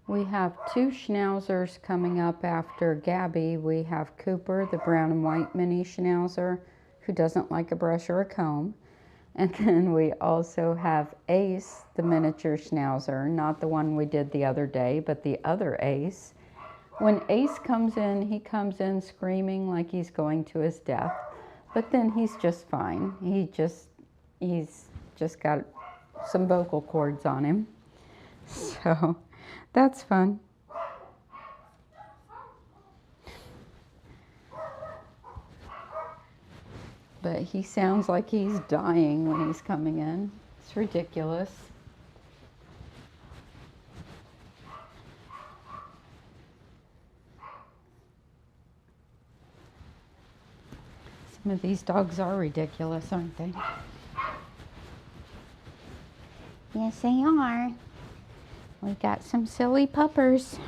Speaker 1: We have two schnauzers coming up after Gabby. We have Cooper, the brown and white mini schnauzer, who doesn't like a brush or a comb. And then we also have Ace, the miniature schnauzer, not the one we did the other day, but the other Ace. When Ace comes in, he comes in screaming like he's going to his death, but then he's just fine. He's just got some vocal cords on him. So that's fun. But he sounds like he's dying when he's coming in. It's ridiculous. Some of these dogs are ridiculous, aren't they? Yes, they are. We got some silly puppers.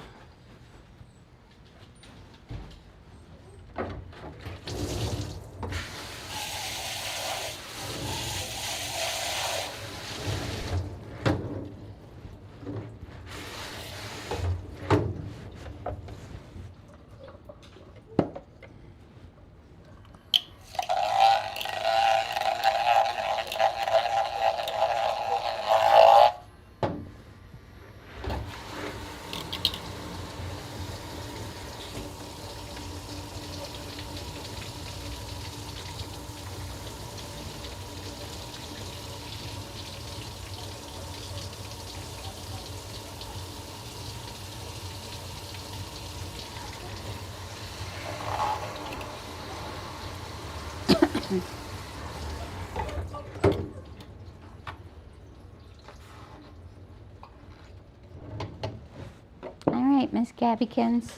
Speaker 1: All right, Miss Gabbykins,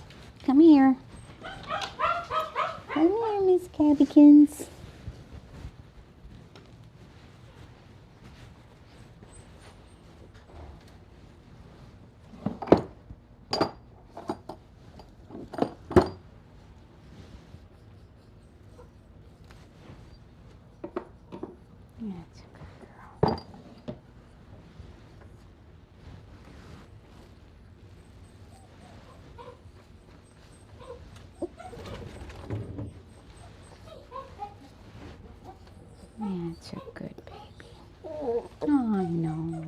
Speaker 1: come here. Come here, Miss Gabbykins. That's a good girl. That's a good baby. I know.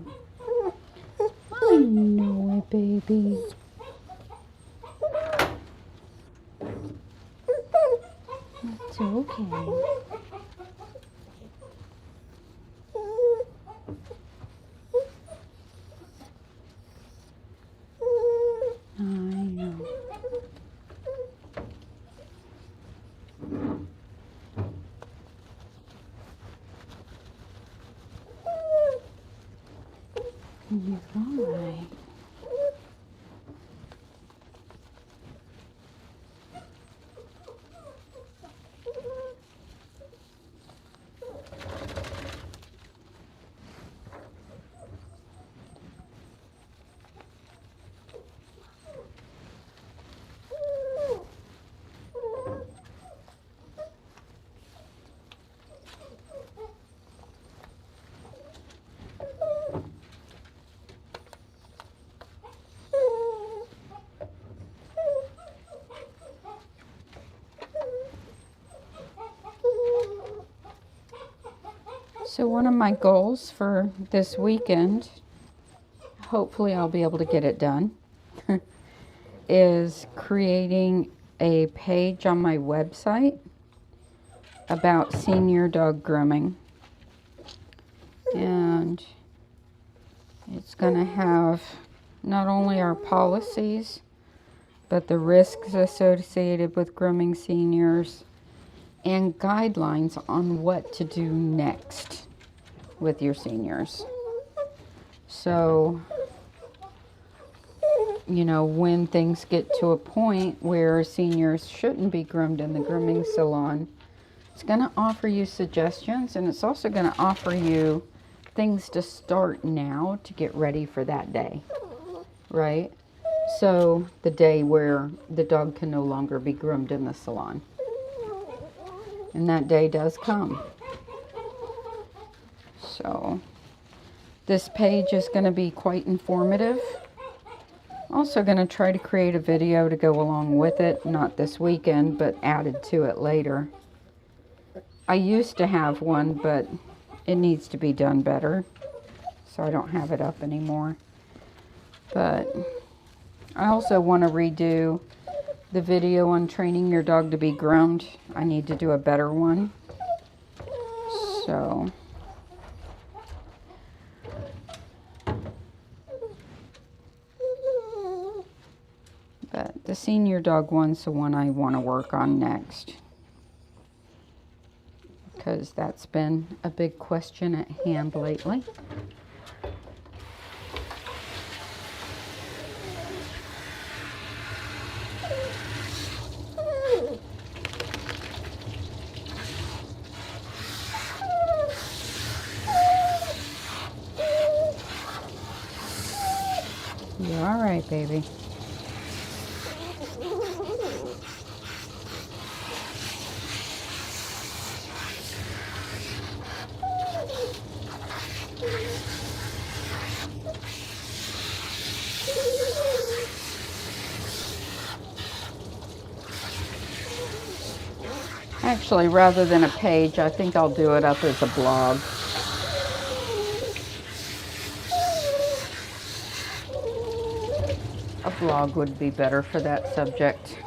Speaker 1: I know it, baby. It's okay. I know. You're all right. So one of my goals for this weekend, hopefully I'll be able to get it done, is creating a page on my website about senior dog grooming. And it's going to have not only our policies, but the risks associated with grooming seniors and guidelines on what to do next with your seniors. So, you know, when things get to a point where seniors shouldn't be groomed in the grooming salon, it's going to offer you suggestions, and it's also going to offer you things to start now to get ready for that day, right? So the day where the dog can no longer be groomed in the salon. And that day does come. So this page is going to be quite informative. Also going to try to create a video to go along with it, not this weekend, but added to it later. I used to have one, but it needs to be done better, so I don't have it up anymore. But I also want to redo the video on training your dog to be groomed. I need to do a better one. So but the senior dog one's the one I want to work on next, because that's been a big question at hand lately. You all right, baby? Actually, rather than a page, I think I'll do it up as a blog. A blog would be better for that subject.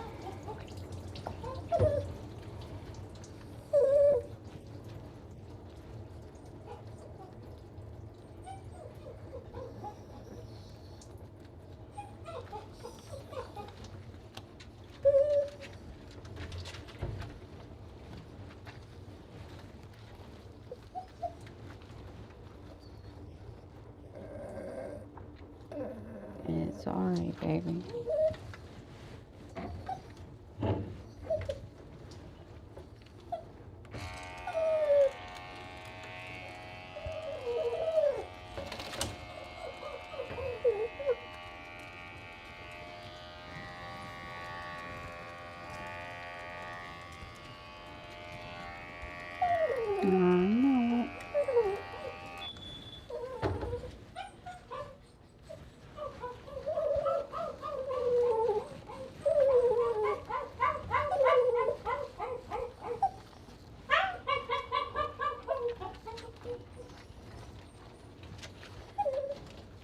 Speaker 1: Sorry, baby. I know it.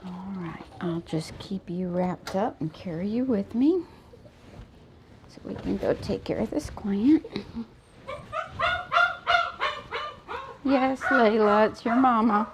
Speaker 1: Alright, I'll just keep you wrapped up and carry you with me so we can go take care of this client. Yes, Layla, it's your mama.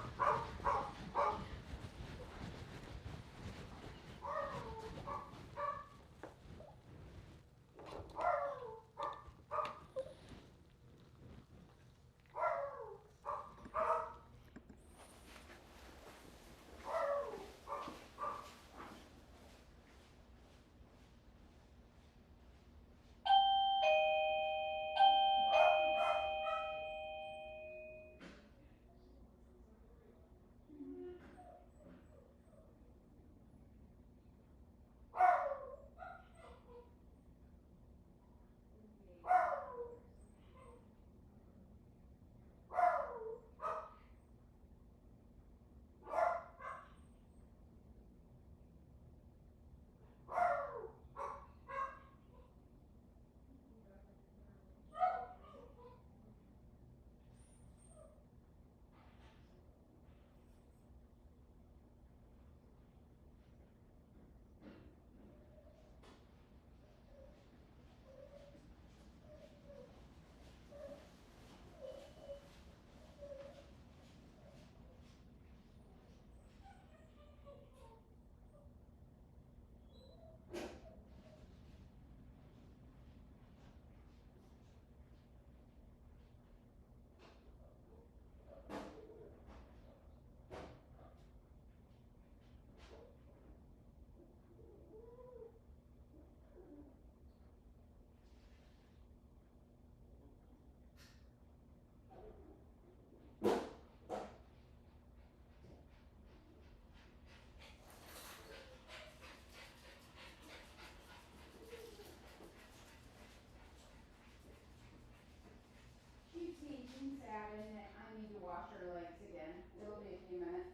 Speaker 1: I need to wash her legs again. It'll be a few minutes.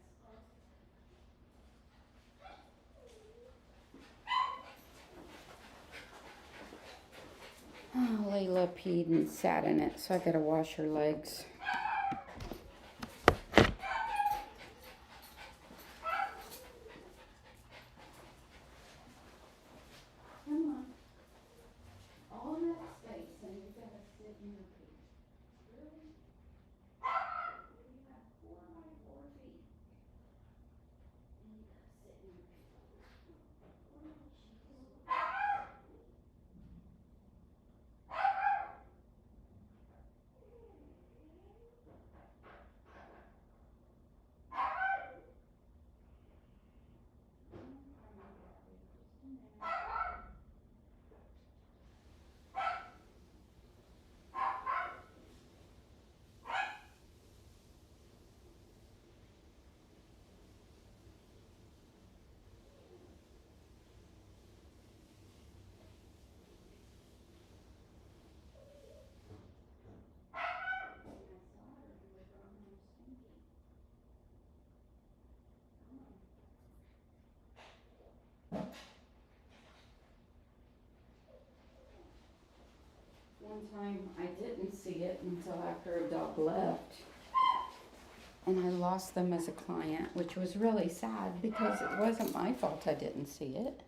Speaker 1: Oh, Layla peed and sat in it, so I gotta wash her legs. Come on. All that space, and you gotta sit in your pee. Really? You have 4x4 feet. And you gotta sit in your pee. Oh, jeez. One time I didn't see it until after a dog left, and I lost them as a client, which was really sad because it wasn't my fault I didn't see it.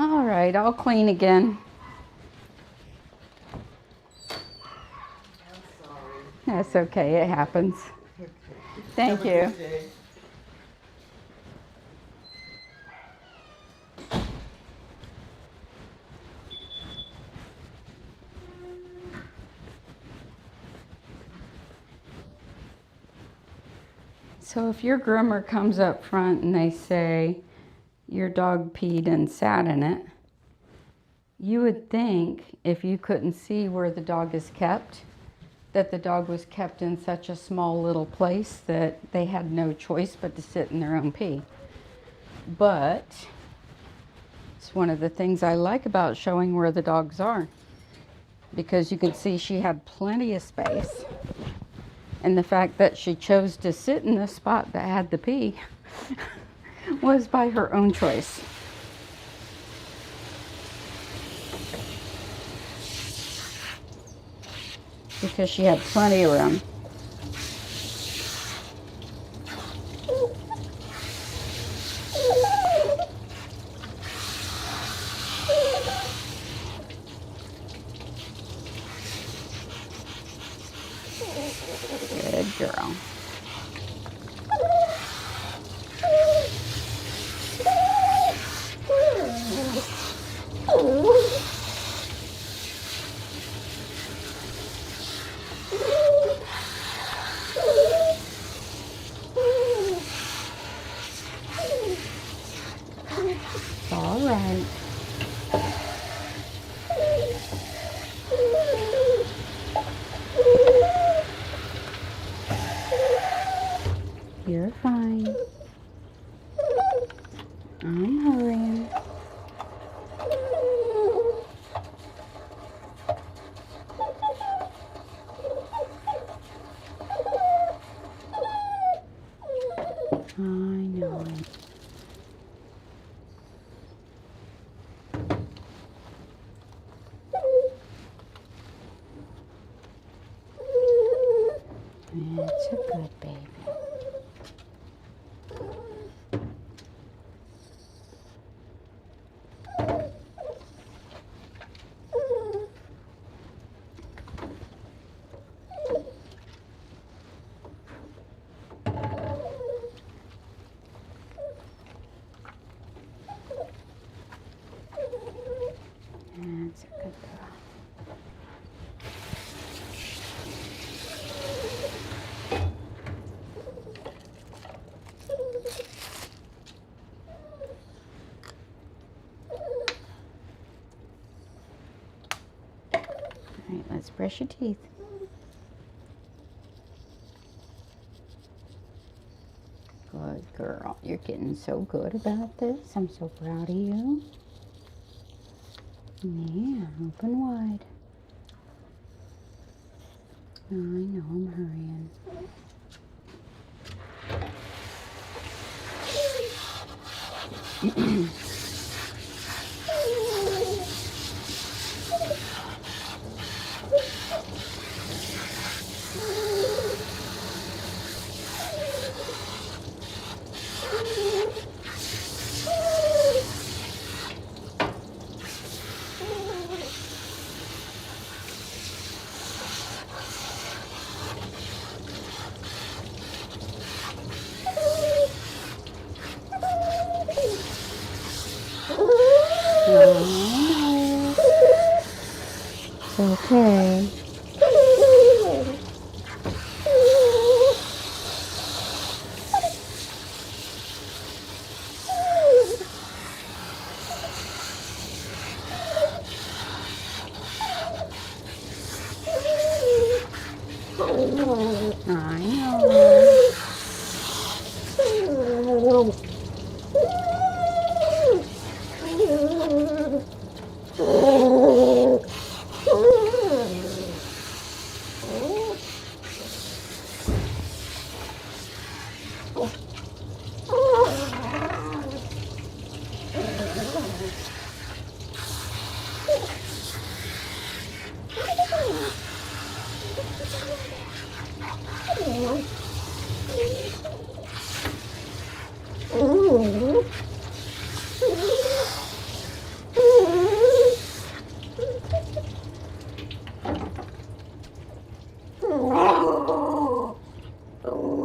Speaker 1: All right, I'll clean again.
Speaker 3: I'm sorry.
Speaker 1: That's okay, it happens.
Speaker 3: Okay.
Speaker 1: Thank
Speaker 3: Have a
Speaker 1: you.
Speaker 3: good day.
Speaker 1: So if your groomer comes up front and they say your dog peed and sat in it, you would think if you couldn't see where the dog is kept, that the dog was kept in such a small little place that they had no choice but to sit in their own pee. But it's one of the things I like about showing where the dogs are, because you can see she had plenty of space. And the fact that she chose to sit in the spot that had the pee was by her own choice. Because she had plenty of room. Good girl. It's all right. You're fine. I'm hurrying. I know it. It's a good baby. That's a good girl. All right, let's brush your teeth. Good girl. You're getting so good about this. I'm so proud of you. Yeah, open wide. I know, I'm hurrying. Oh, it's okay. I know.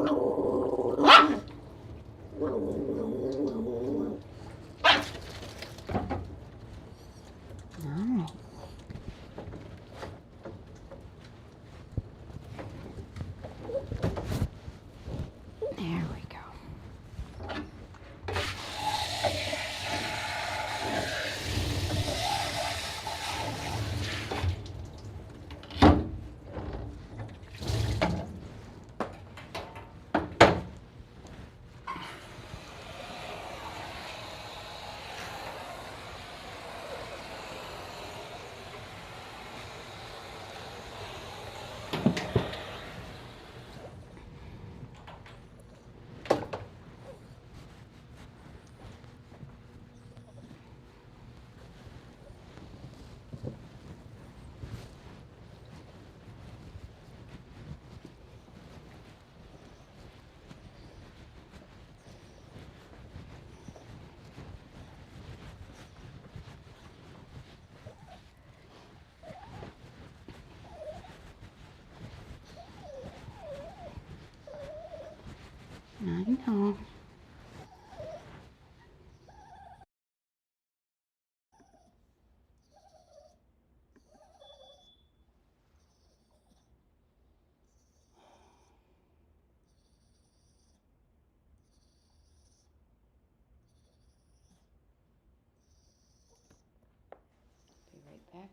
Speaker 1: Alright. There we go. I know. Be right back.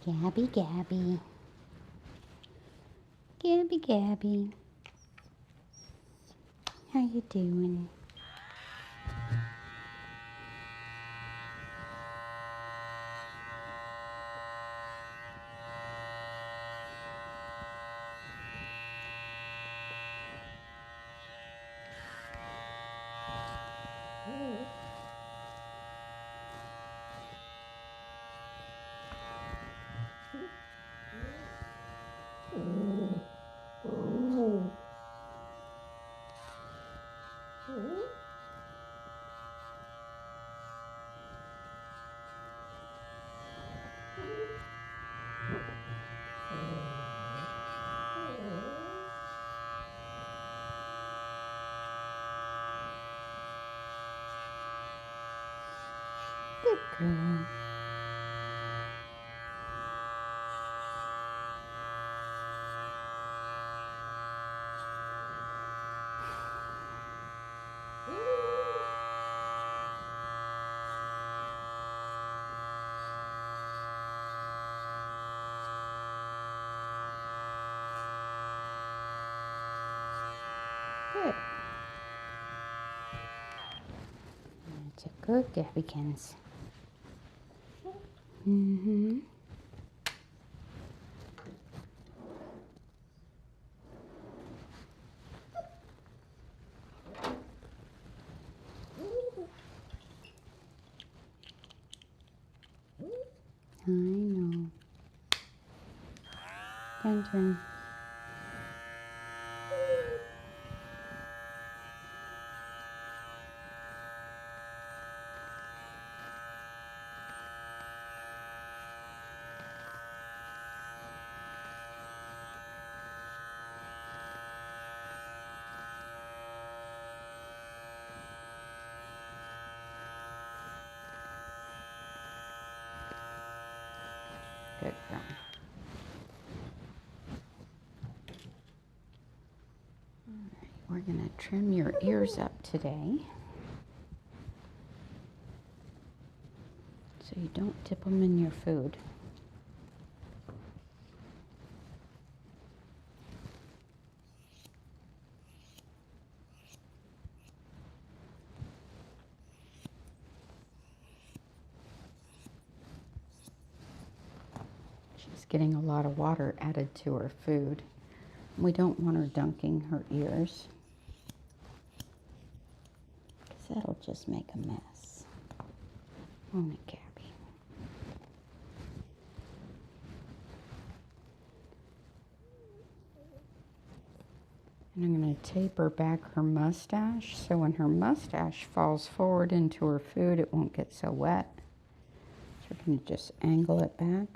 Speaker 1: Gabby, Gabby. Gabby, Gabby. How you doing? Good girl. Good. That's a good Gabbykins. Mm-hmm. I know. Turn. Good girl. Alright, we're going to trim your ears up today so you don't dip them in your food. She's getting a lot of water added to her food. We don't want her dunking her ears, because that'll just make a mess. Won't it, Gabby? And I'm going to taper back her mustache, so when her mustache falls forward into her food, it won't get so wet. So we're going to just angle it back.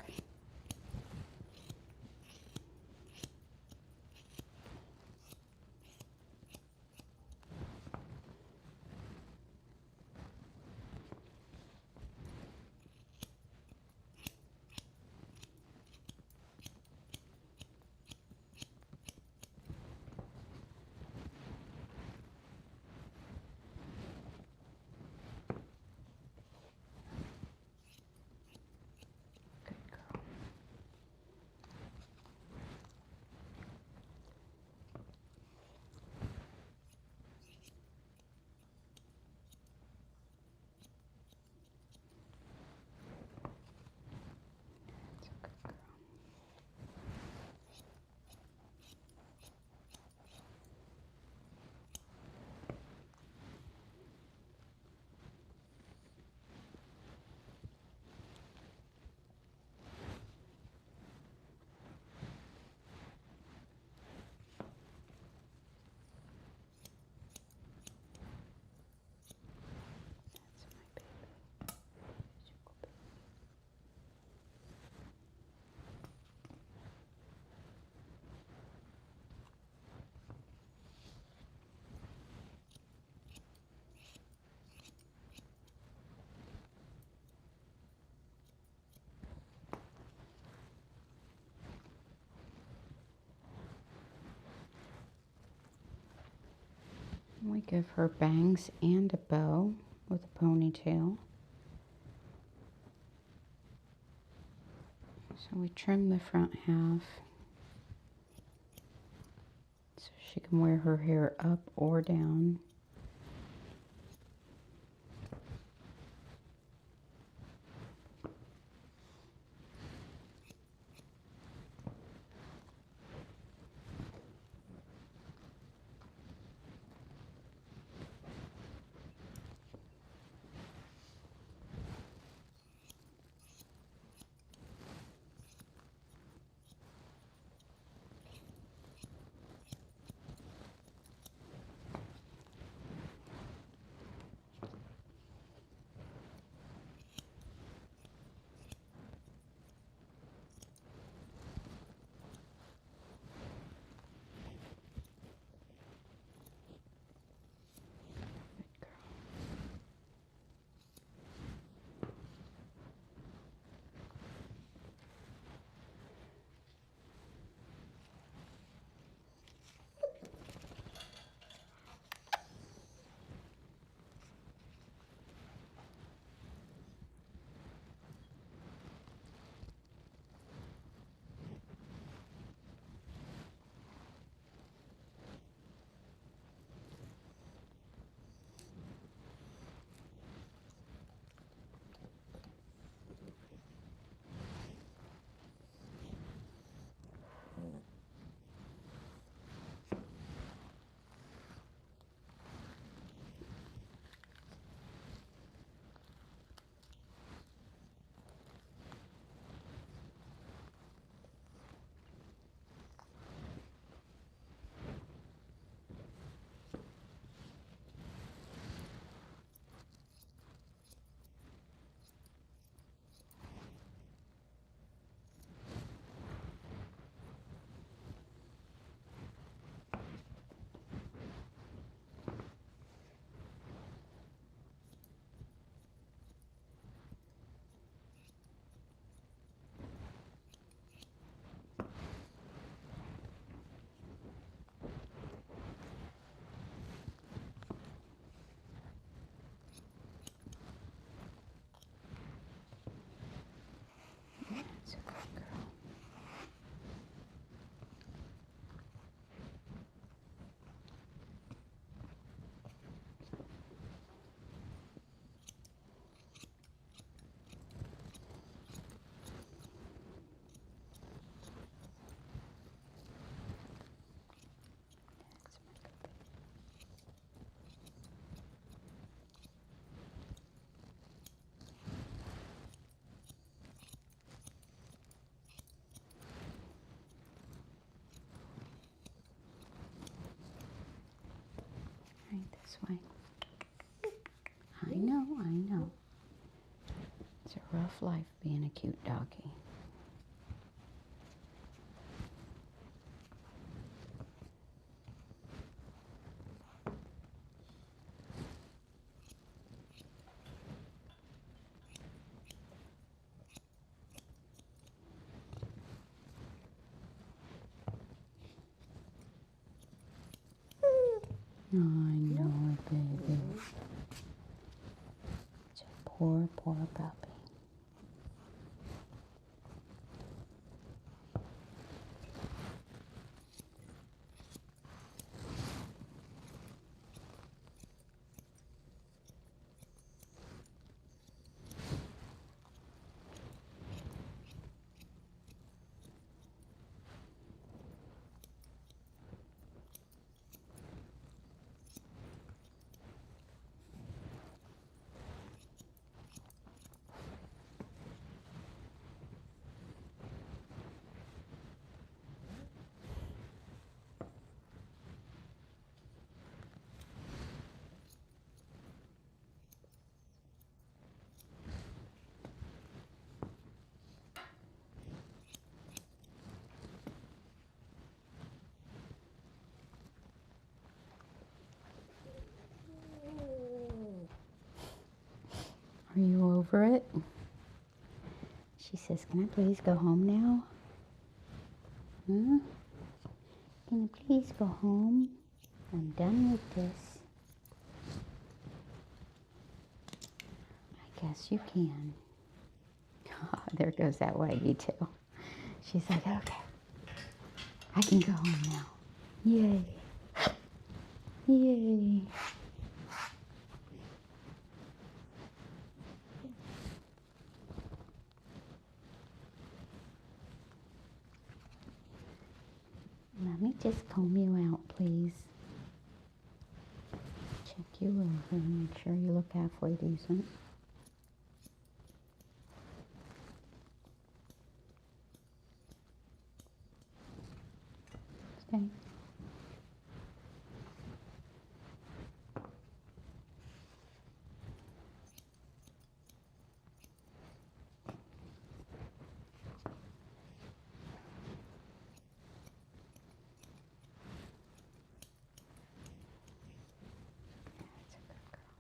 Speaker 1: We give her bangs and a bow with a ponytail. So we trim the front half so she can wear her hair up or down. That's a good girl. Right this way. I know. It's a rough life being a cute doggy. I know, baby. It's a poor puppy. Are you over it? She says, can I please go home now? Huh? Can you please go home? I'm done with this. I guess you can. There goes that waggy tail. She's like, okay, I can go home now. Yay. Yay. Let me just comb you out, please. Check you over and make sure you look halfway decent. Okay. That's a good girl.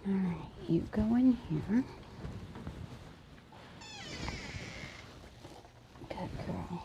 Speaker 1: All right, you go in here. Good girl.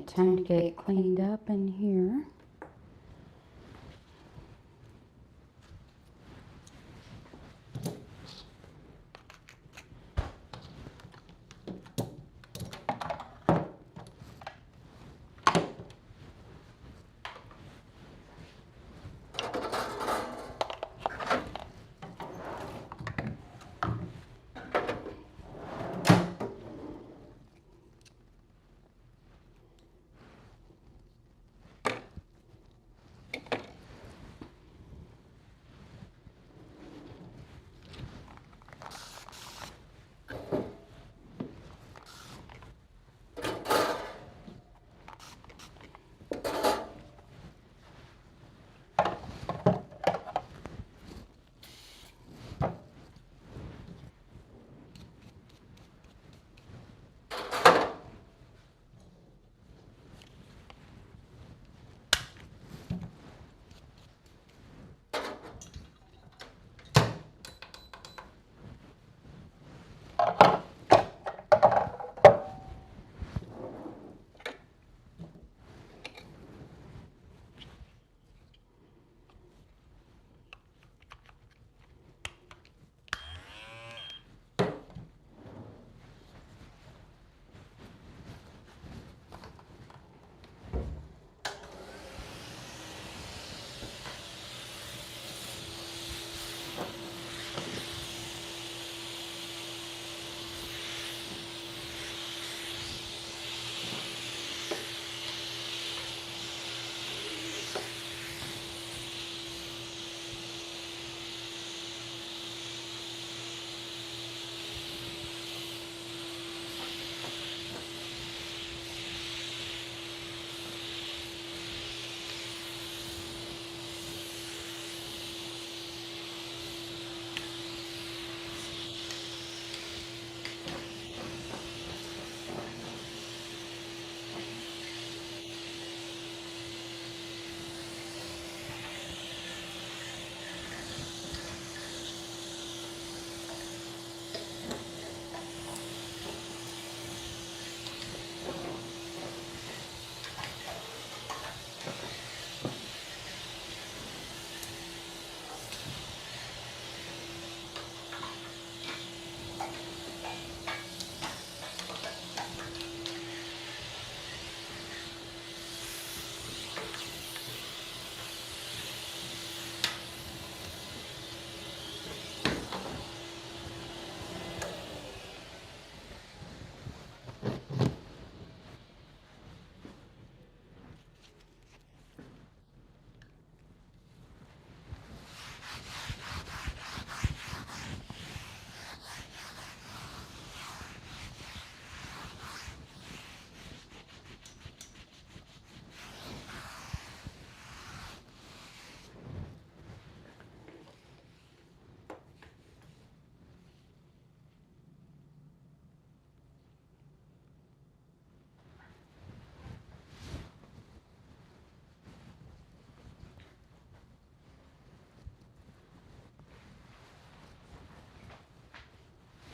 Speaker 1: Time to get cleaned up in here.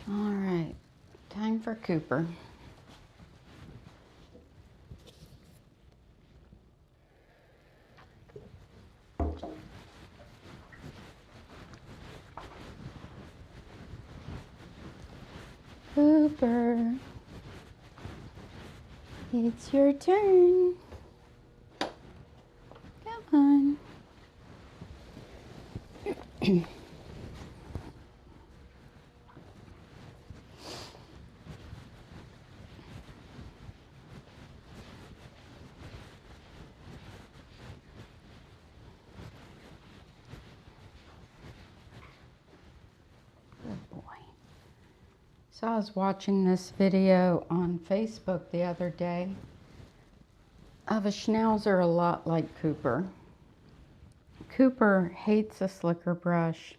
Speaker 1: All right, time for Cooper. Cooper, it's your turn. Come on. So I was watching this video on Facebook the other day of a Schnauzer a lot like Cooper. Cooper hates a slicker brush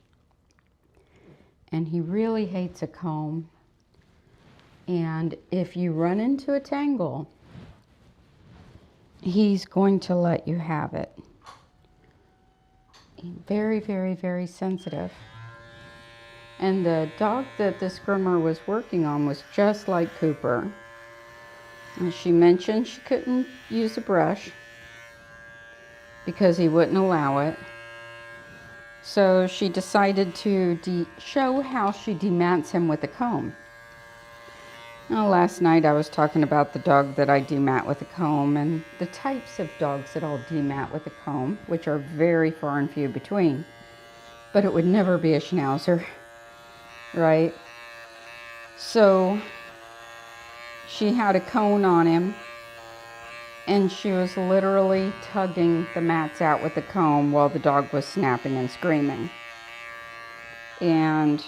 Speaker 1: and he really hates a comb. And if you run into a tangle, he's going to let you have it. Very, very, very sensitive. And the dog that this groomer was working on was just like Cooper. And she mentioned she couldn't use a brush because he wouldn't allow it. So she decided to show how she demats him with a comb. Now, last night I was talking about the dog that I demat with a comb and the types of dogs that I'll demat with a comb, which are very far and few between. But it would never be a Schnauzer, right? So she had a cone on him and she was literally tugging the mats out with the comb while the dog was snapping and screaming. And,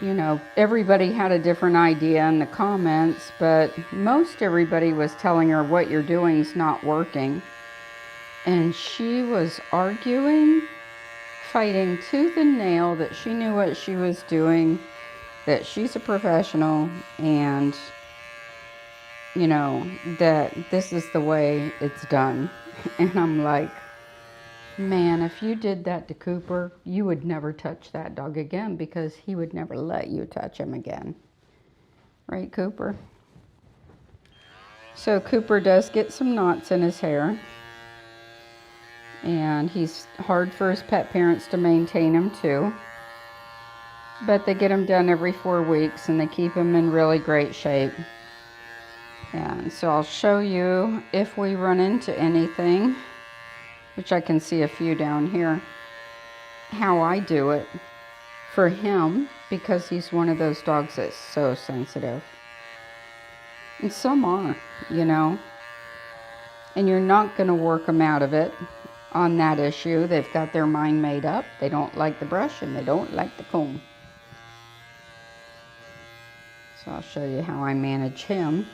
Speaker 1: you know, everybody had a different idea in the comments, but most everybody was telling her what you're doing is not working. And she was arguing, fighting tooth and nail that she knew what she was doing, that she's a professional, and you know, that this is the way it's done. And I'm like, man, if you did that to Cooper, you would never touch that dog again because he would never let you touch him again. Right, Cooper? So Cooper does get some knots in his hair. And he's hard for his pet parents to maintain him too. But they get him done every 4 weeks and they keep him in really great shape. And so I'll show you if we run into anything, which I can see a few down here, how I do it for him, because he's one of those dogs that's so sensitive. And some are, you know. And you're not going to work them out of it on that issue. They've got their mind made up. They don't like the brush and they don't like the comb. So I'll show you how I manage him.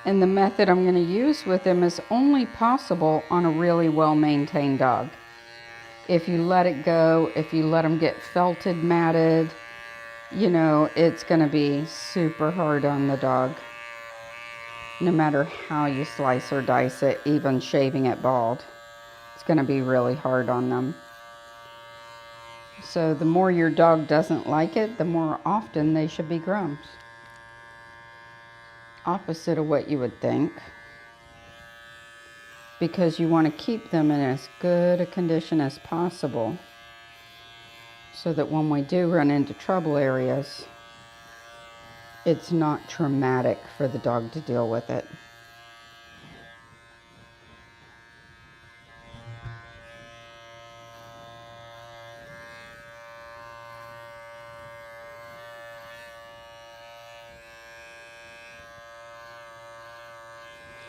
Speaker 1: And the method I'm going to use with him is only possible on a really well-maintained dog. If you let it go, if you let him get felted, matted, you know, it's going to be super hard on the dog. No matter how you slice or dice it, even shaving it bald, it's going to be really hard on them. So the more your dog doesn't like it, the more often they should be groomed. Opposite of what you would think, because you want to keep them in as good a condition as possible so that when we do run into trouble areas, it's not traumatic for the dog to deal with it.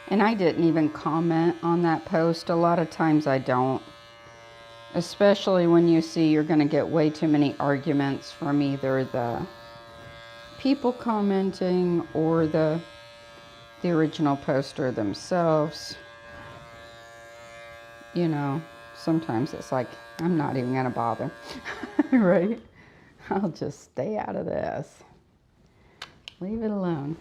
Speaker 1: And I didn't even comment on that post. A lot of times I don't. Especially when you see you're going to get way too many arguments from either the people commenting or the original poster themselves. You know, sometimes it's like, I'm not even going to bother. Right? I'll just stay out of this. Leave it alone.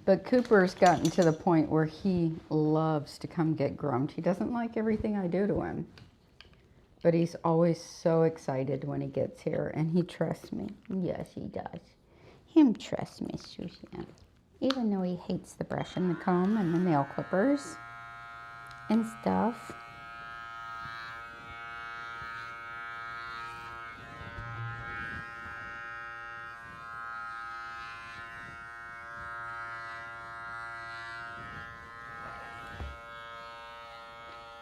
Speaker 1: But Cooper's gotten to the point where he loves to come get groomed. He doesn't like everything I do to him. But he's always so excited when he gets here. And he trusts me. Yes, he does. Him trust me, Susan. Even though he hates the brush and the comb and the nail clippers and stuff.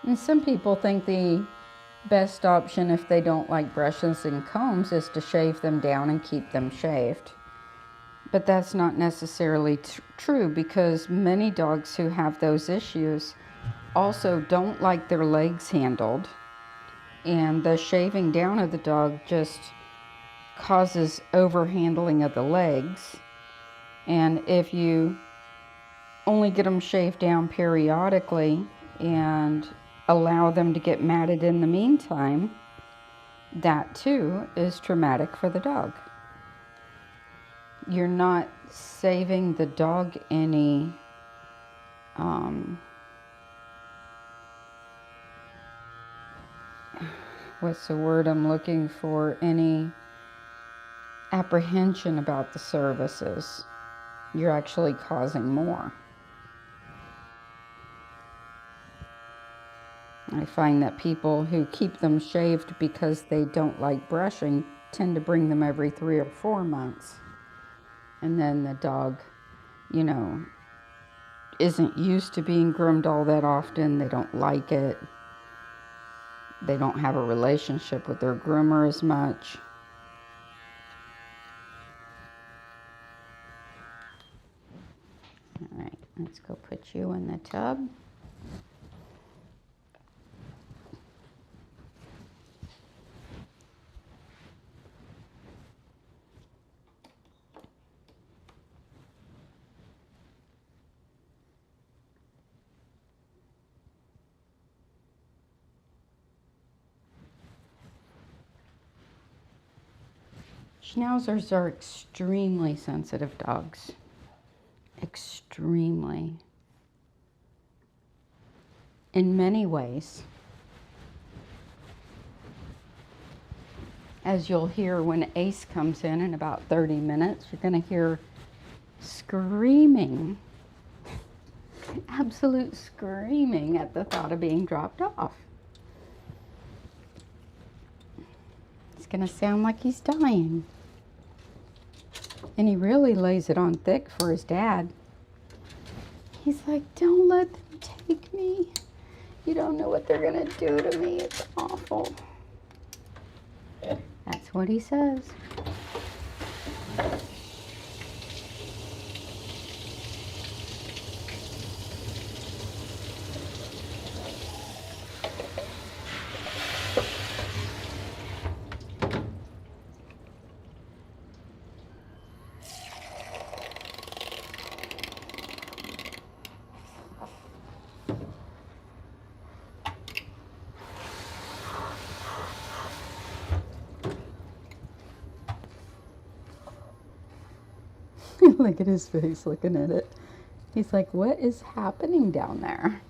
Speaker 1: And some people think the best option if they don't like brushes and combs is to shave them down and keep them shaved. But that's not necessarily true, because many dogs who have those issues also don't like their legs handled. And the shaving down of the dog just causes overhandling of the legs. And if you only get them shaved down periodically and allow them to get matted in the meantime, that too is traumatic for the dog. You're not saving the dog any what's the word I'm looking for? Any apprehension about the services, you're actually causing more. I find that people who keep them shaved because they don't like brushing tend to bring them every 3 or 4 months. And then the dog, you know, isn't used to being groomed all that often. They don't like it. They don't have a relationship with their groomer as much. All right, let's go put you in the tub. Schnauzers are extremely sensitive dogs. Extremely. In many ways. As you'll hear when Ace comes in about 30 minutes, you're going to hear screaming. Absolute screaming at the thought of being dropped off. It's going to sound like he's dying. And he really lays it on thick for his dad. He's like, don't let them take me. You don't know what they're going to do to me. It's awful. That's what he says. Look at his face looking at it. He's like, what is happening down there?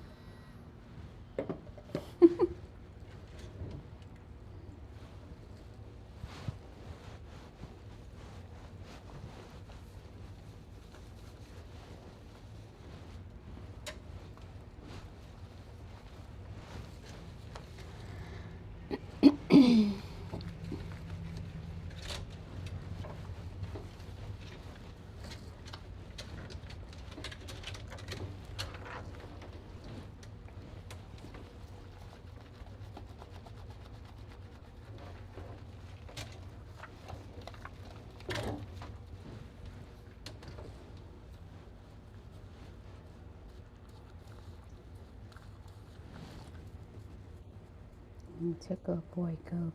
Speaker 1: It's a good boy, Goop.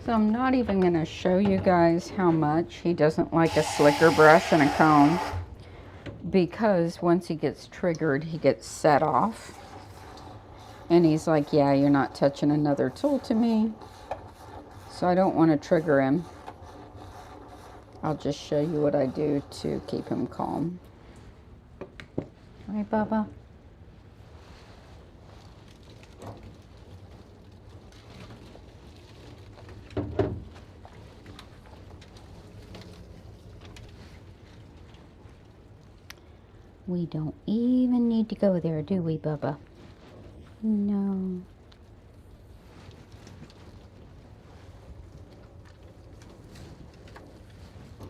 Speaker 1: So I'm not even going to show you guys how much he doesn't like a slicker brush and a comb, because once he gets triggered, he gets set off. And he's like, yeah, you're not touching another tool to me. So I don't want to trigger him. I'll just show you what I do to keep him calm. Right, Bubba? We don't even need to go there, do we, Bubba? No.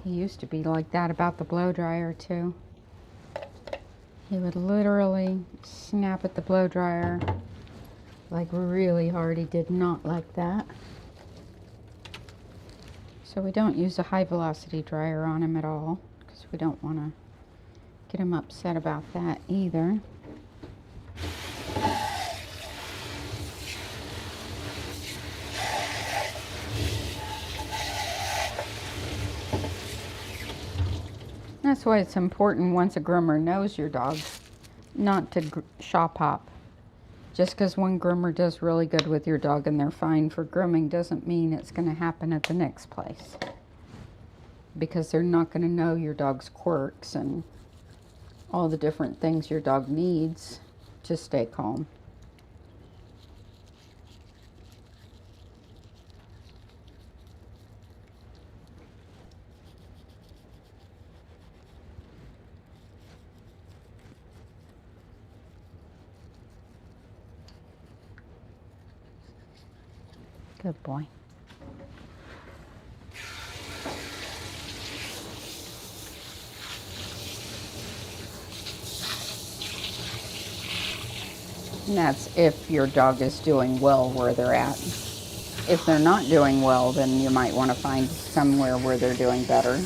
Speaker 1: He used to be like that about the blow dryer too. He would literally snap at the blow dryer like really hard. He did not like that. So we don't use a high velocity dryer on him at all, because we don't want to get him upset about that either. That's why it's important, once a groomer knows your dog, not to shop hop. Just because one groomer does really good with your dog and they're fine for grooming doesn't mean it's going to happen at the next place. Because they're not going to know your dog's quirks and all the different things your dog needs to stay calm. Good boy. And that's if your dog is doing well where they're at. If they're not doing well, then you might want to find somewhere where they're doing better.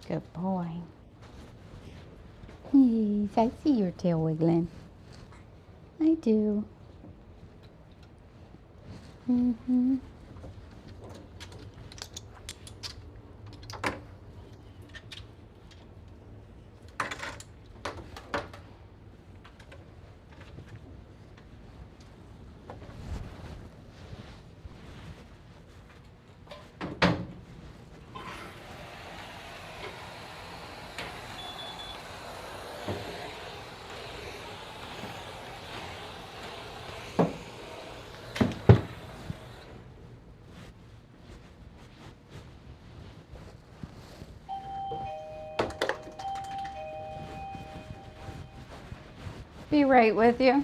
Speaker 1: Good boy. Yes, I see your tail wiggling. I do. Mm-hmm. Be right with you.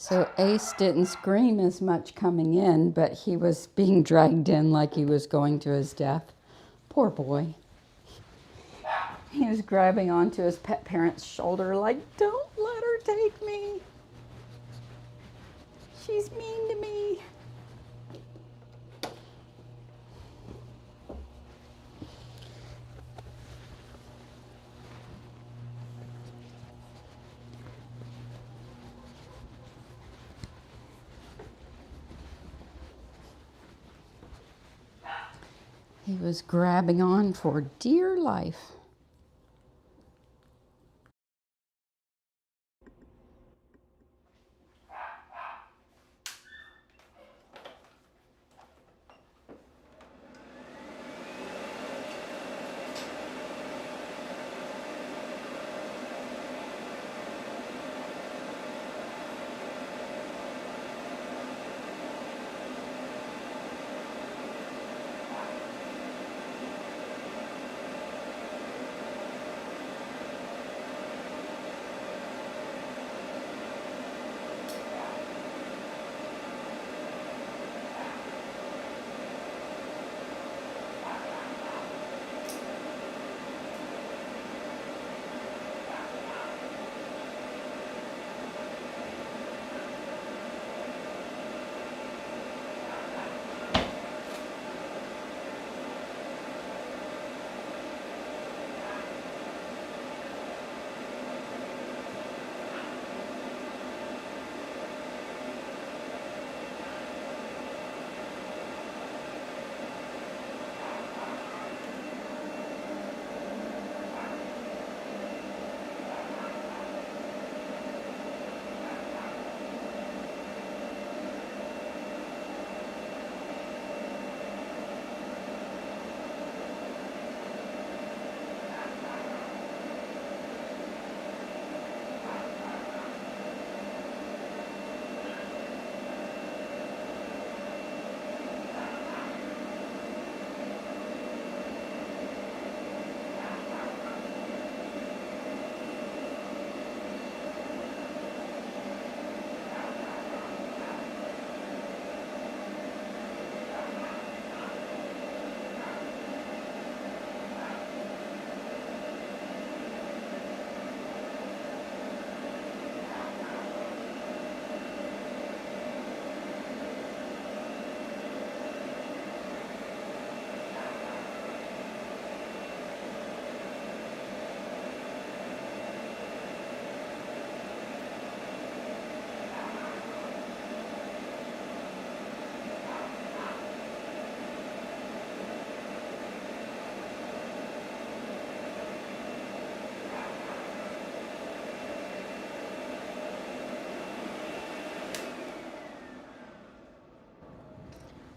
Speaker 1: So Ace didn't scream as much coming in, but he was being dragged in like he was going to his death. Poor boy. He was grabbing onto his pet parent's shoulder like, don't let her take me. She's mean to me. He was grabbing on for dear life.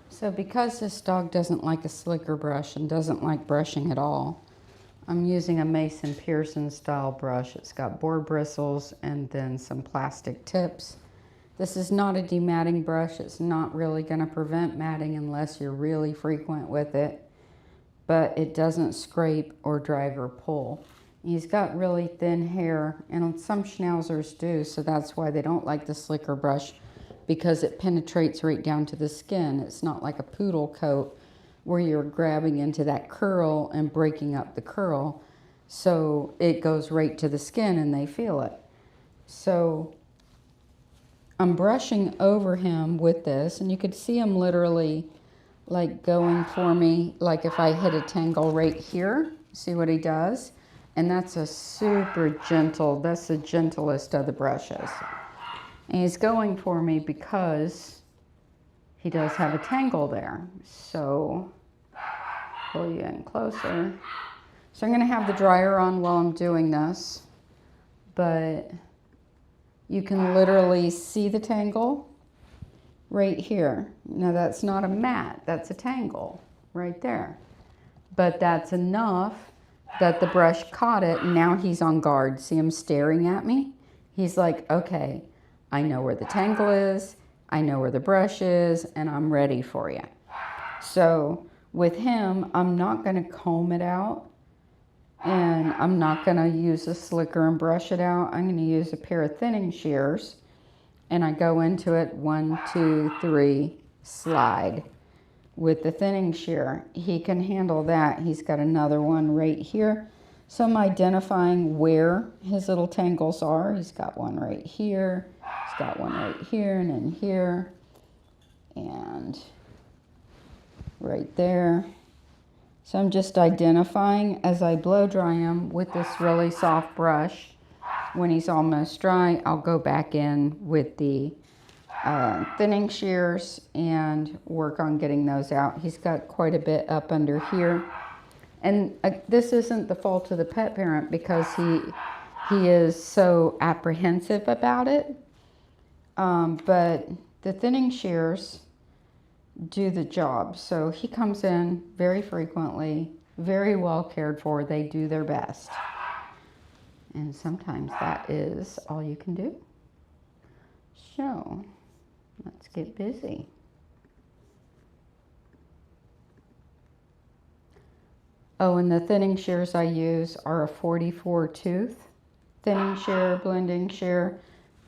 Speaker 1: So because this dog doesn't like a slicker brush and doesn't like brushing at all, I'm using a Mason Pearson style brush. It's got boar bristles and then some plastic tips. This is not a dematting brush. It's not really going to prevent matting unless you're really frequent with it, but it doesn't scrape or drag or pull. He's got really thin hair, and some schnauzers do, so that's why they don't like the slicker brush, because it penetrates right down to the skin. It's not like a poodle coat where you're grabbing into that curl and breaking up the curl. So it goes right to the skin and they feel it. So I'm brushing over him with this, and you could see him literally like going for me, like if I hit a tangle right here, see what he does? And that's a super gentle, that's the gentlest of the brushes. And he's going for me because he does have a tangle there. So, pull you in closer. So I'm gonna have the dryer on while I'm doing this, but you can literally see the tangle right here. Now that's not a mat, that's a tangle right there. But that's enough that the brush caught it, and now he's on guard. See him staring at me? He's like, okay, I know where the tangle is, I know where the brush is, and I'm ready for you. So with him, I'm not gonna comb it out, and I'm not gonna use a slicker and brush it out. I'm gonna use a pair of thinning shears, and I go into it 1, 2, 3, slide. With the thinning shear, he can handle that. He's got another one right here. So I'm identifying where his little tangles are. He's got one right here. He's got one right here and in here. And right there. So I'm just identifying as I blow dry him with this really soft brush. When he's almost dry, I'll go back in with the thinning shears and work on getting those out. He's got quite a bit up under here. And this isn't the fault of the pet parent because he is so apprehensive about it. But the thinning shears do the job. So he comes in very frequently, very well cared for. They do their best. And sometimes that is all you can do. So let's get busy. Oh, and the thinning shears I use are a 44 tooth thinning shear, blending shear.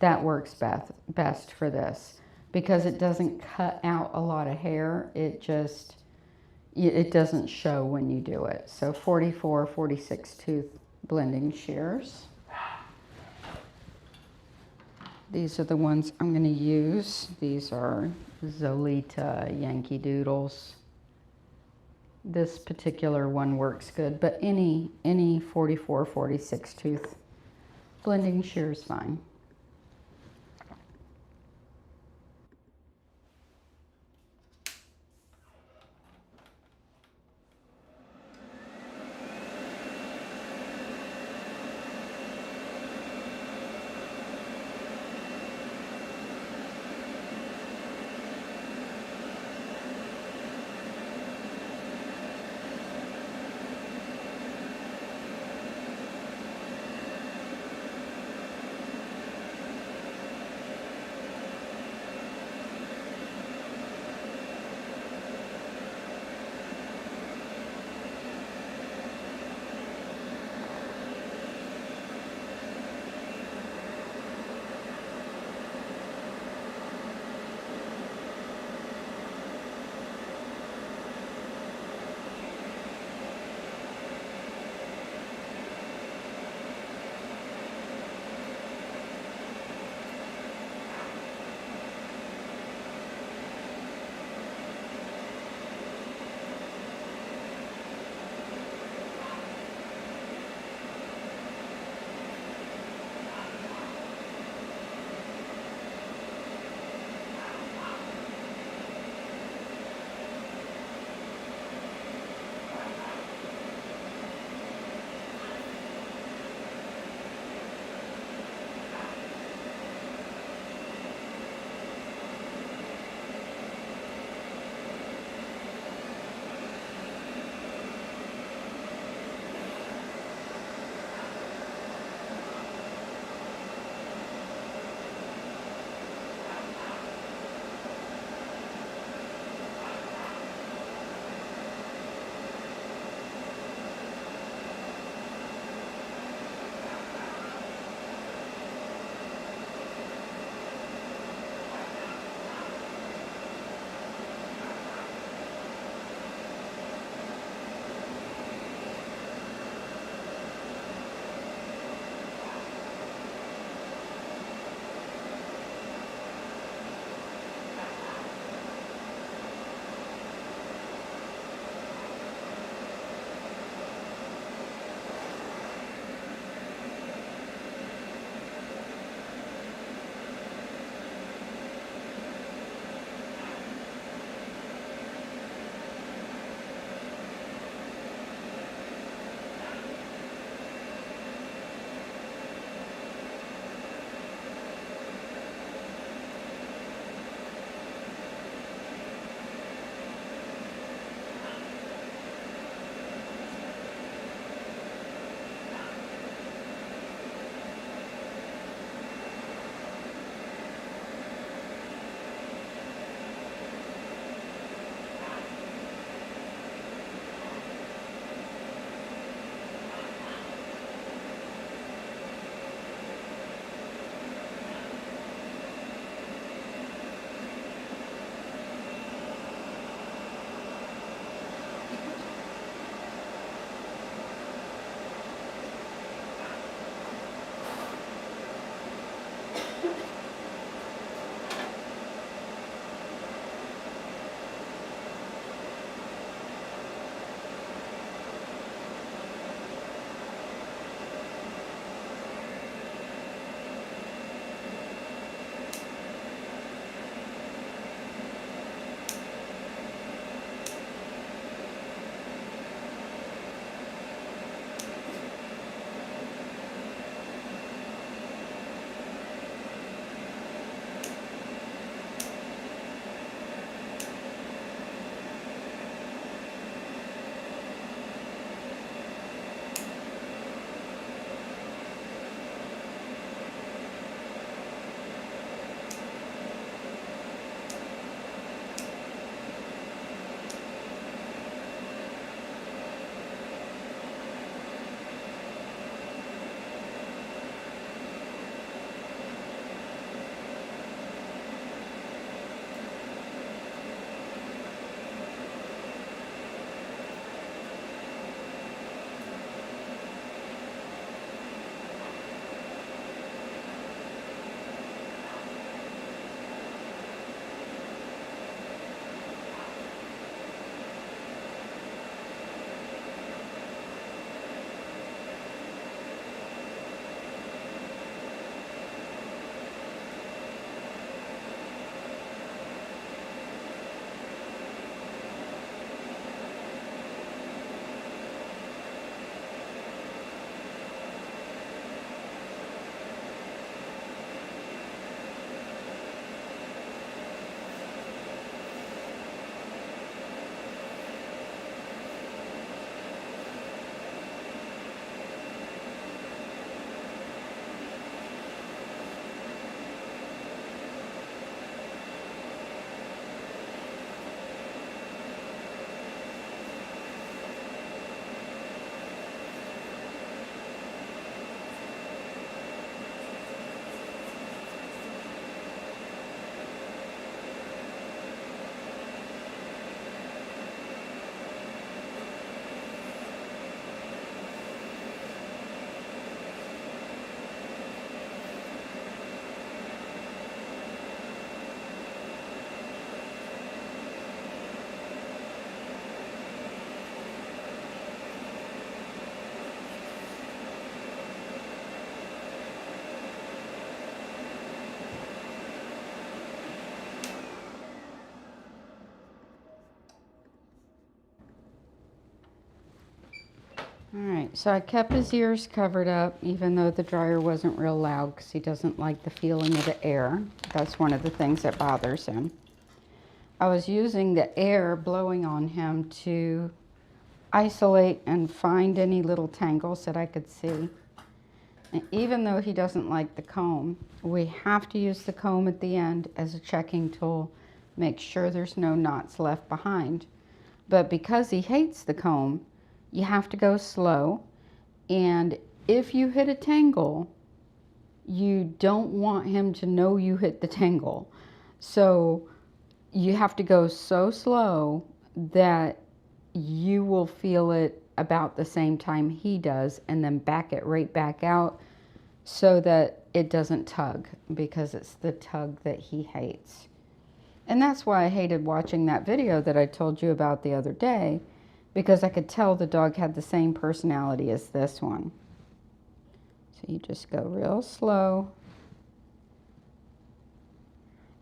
Speaker 1: That works best for this because it doesn't cut out a lot of hair. It doesn't show when you do it. So 44, 46 tooth blending shears. These are the ones I'm going to use. These are Zolita Yankee Doodles. This particular one works good, but any 44, 46 tooth blending shear is fine. Alright, so I kept his ears covered up even though the dryer wasn't real loud because he doesn't like the feeling of the air. That's one of the things that bothers him. I was using the air blowing on him to isolate and find any little tangles that I could see. And even though he doesn't like the comb, we have to use the comb at the end as a checking tool. Make sure there's no knots left behind. But because he hates the comb, you have to go slow, and if you hit a tangle, you don't want him to know you hit the tangle. So you have to go so slow that you will feel it about the same time he does, and then back it right back out so that it doesn't tug, because it's the tug that he hates. And that's why I hated watching that video that I told you about the other day, because I could tell the dog had the same personality as this one. So you just go real slow.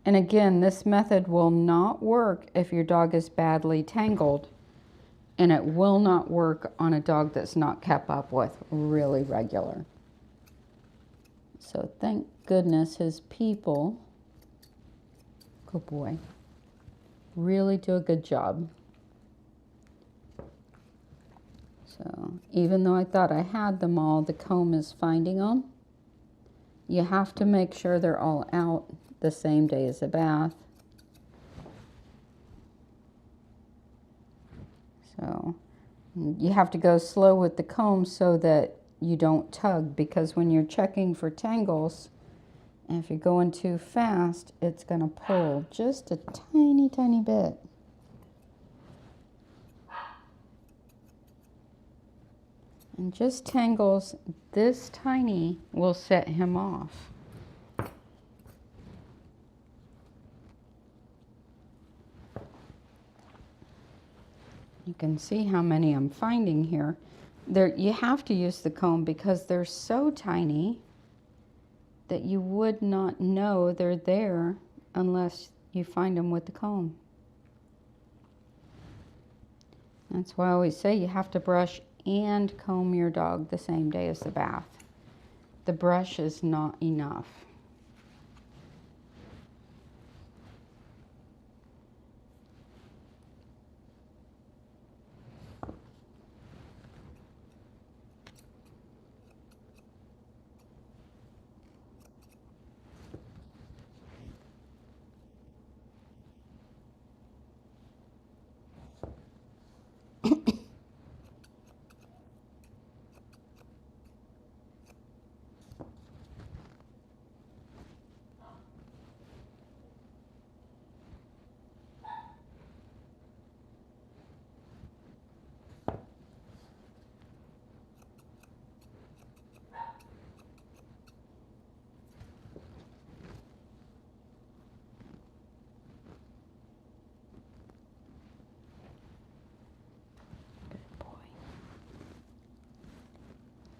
Speaker 1: And again, this method will not work if your dog is badly tangled, and it will not work on a dog that's not kept up with really regular. So thank goodness his people, good boy, really do a good job. So even though I thought I had them all, the comb is finding them. You have to make sure they're all out the same day as the bath. So you have to go slow with the comb so that you don't tug, because when you're checking for tangles, and if you're going too fast, it's going to pull just a tiny, tiny bit. And just tangles this tiny will set him off. You can see how many I'm finding here. You have to use the comb because they're so tiny that you would not know they're there unless you find them with the comb. That's why I always say you have to brush and comb your dog the same day as the bath. The brush is not enough.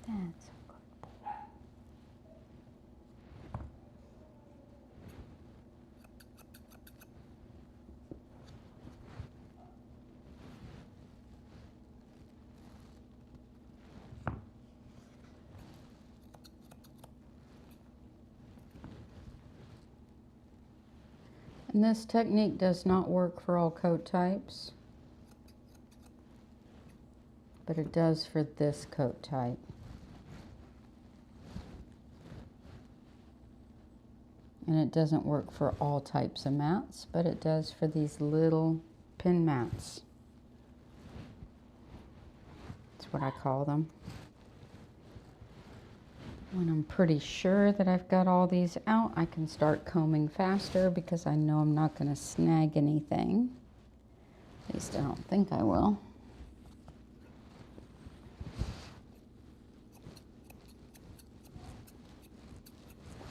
Speaker 1: That's a good boy. And this technique does not work for all coat types, but it does for this coat type. And it doesn't work for all types of mats, but it does for these little pin mats. That's what I call them. When I'm pretty sure that I've got all these out, I can start combing faster because I know I'm not going to snag anything. At least I don't think I will.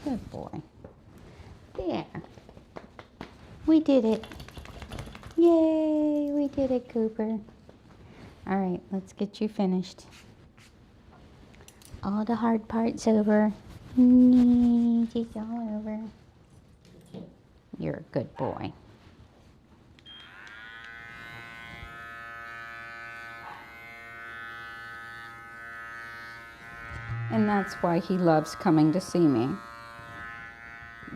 Speaker 1: Good boy. There. We did it. Yay, we did it, Cooper. All right, let's get you finished. All the hard parts over. It's all over. You're a good boy. And that's why he loves coming to see me,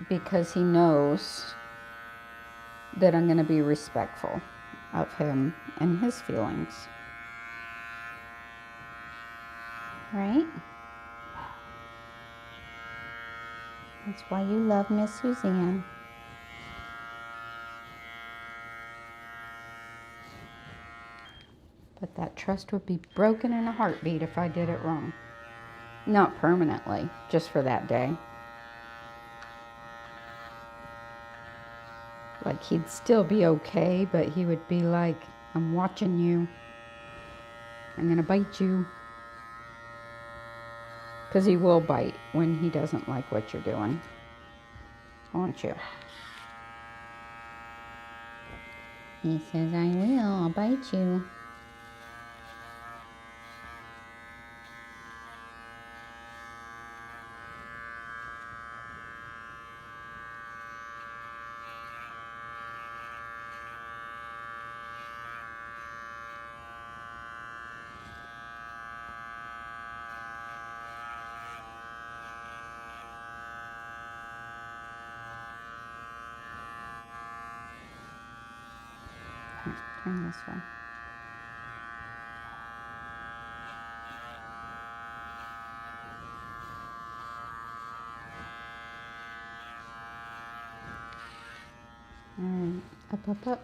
Speaker 1: because he knows that I'm going to be respectful of him and his feelings. Right? That's why you love Miss Suzanne. But that trust would be broken in a heartbeat if I did it wrong. Not permanently, just for that day. Like, he'd still be okay, but he would be like, I'm watching you. I'm gonna bite you. Because he will bite when he doesn't like what you're doing. Won't you? He says, I will, I'll bite you. Here, turn this way. All right, up, up, up.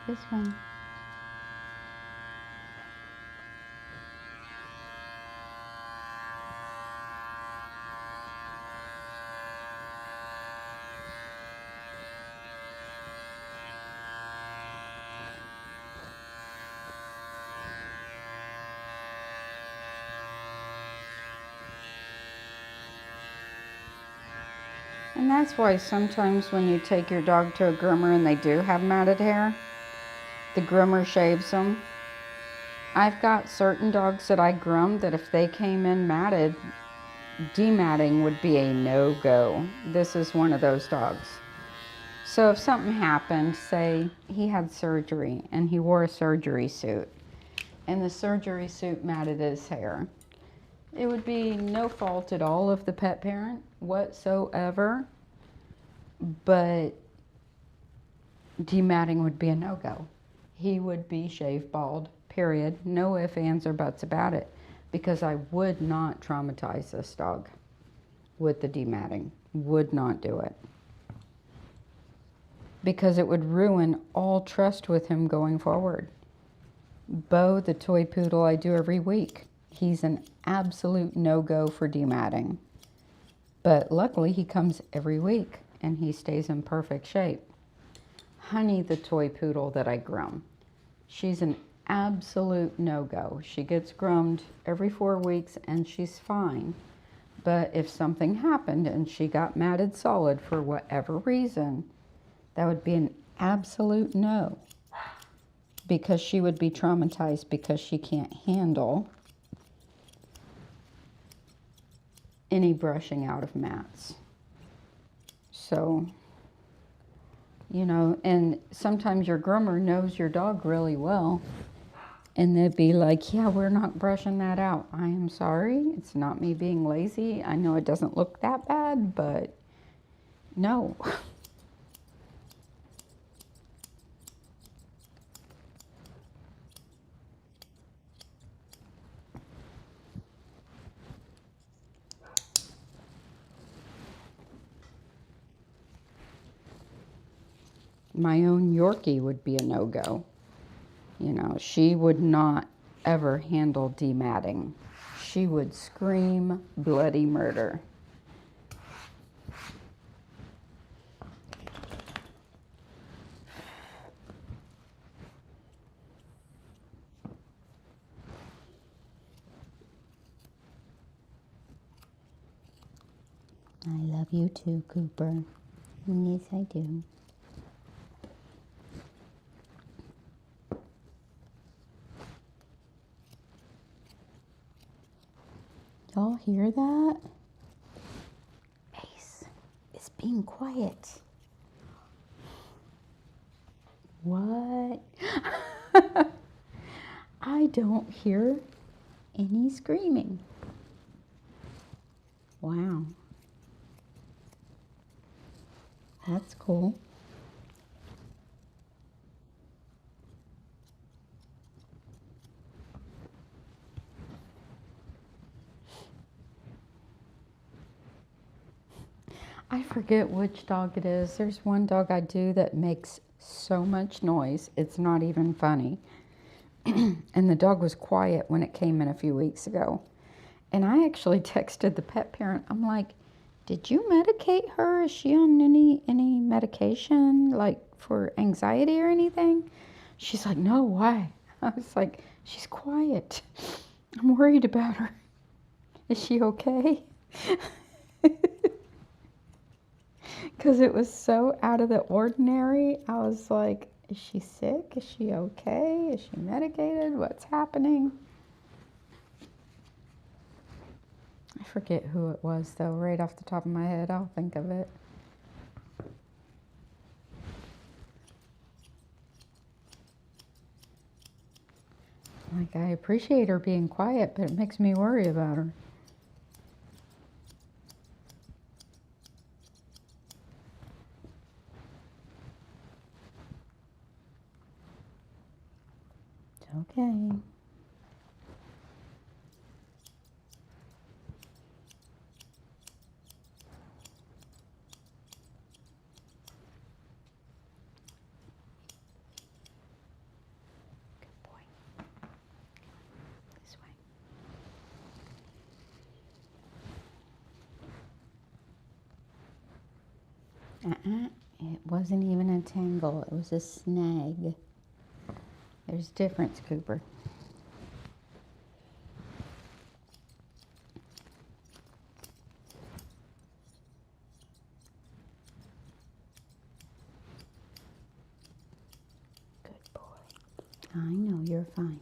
Speaker 1: This one. And that's why sometimes when you take your dog to a groomer and they do have matted hair, the groomer shaves them. I've got certain dogs that I groom that if they came in matted, dematting would be a no-go. This is one of those dogs. So if something happened, say he had surgery and he wore a surgery suit and the surgery suit matted his hair, it would be no fault at all of the pet parent whatsoever, but dematting would be a no-go. He would be shaved bald, period. No ifs, ands, or buts about it, because I would not traumatize this dog with the dematting. Would not do it. Because it would ruin all trust with him going forward. Bo, the toy poodle, I do every week. He's an absolute no-go for dematting. But luckily he comes every week and he stays in perfect shape. Honey, the toy poodle that I groom, she's an absolute no-go. She gets groomed every 4 weeks and she's fine. But if something happened and she got matted solid for whatever reason, that would be an absolute no. Because she would be traumatized because she can't handle any brushing out of mats. So, you know, and sometimes your groomer knows your dog really well. And they'd be like, yeah, we're not brushing that out. I am sorry. It's not me being lazy. I know it doesn't look that bad, but no. My own Yorkie would be a no-go. You know, she would not ever handle dematting. She would scream bloody murder. I love you too, Cooper. Yes, I do. Y'all hear that? Ace is being quiet. What? I don't hear any screaming. Wow. That's cool. I forget which dog it is. There's one dog I do that makes so much noise. It's not even funny. And the dog was quiet when it came in a few weeks ago. And I actually texted the pet parent. I'm like, did you medicate her? Is she on any medication, like for anxiety or anything? She's like, no, why? I was like, she's quiet. I'm worried about her. Is she okay? Because it was so out of the ordinary. I was like, is she sick? Is she okay? Is she medicated? What's happening? I forget who it was, though. Right off the top of my head, I'll think of it. Like, I appreciate her being quiet, but it makes me worry about her. It's okay. Good boy. This way. It wasn't even a tangle. It was a snag. There's a difference, Cooper. Good boy. I know you're fine.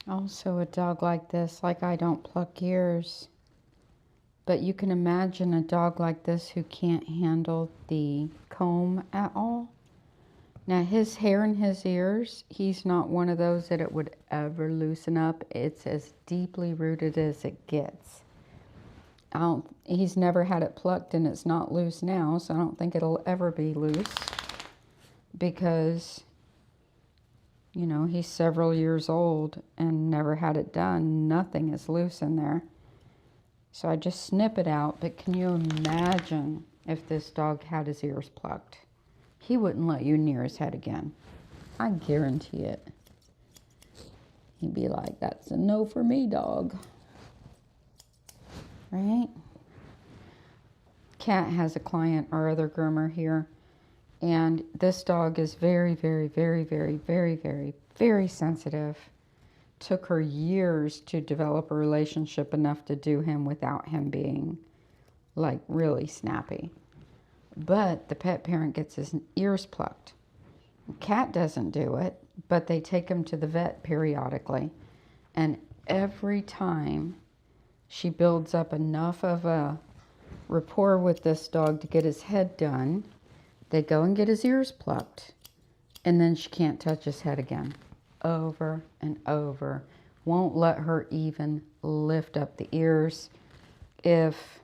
Speaker 1: Also, a dog like this, like I don't pluck ears, but you can imagine a dog like this who can't handle the comb at all. Now, his hair in his ears, he's not one of those that it would ever loosen up. It's as deeply rooted as it gets. He's never had it plucked and it's not loose now, so I don't think it'll ever be loose because, you know, he's several years old and never had it done. Nothing is loose in there. So I just snip it out, but can you imagine if this dog had his ears plucked? He wouldn't let you near his head again. I guarantee it. He'd be like, that's a no for me, dog. Right? Kat has a client, our other groomer here, and this dog is very, very, very, very, very, very, very sensitive. Took her years to develop a relationship enough to do him without him being like really snappy. But the pet parent gets his ears plucked. Cat doesn't do it, but they take him to the vet periodically. And every time she builds up enough of a rapport with this dog to get his head done, they go and get his ears plucked. And then she can't touch his head again. Over and over. Won't let her even lift up the ears. If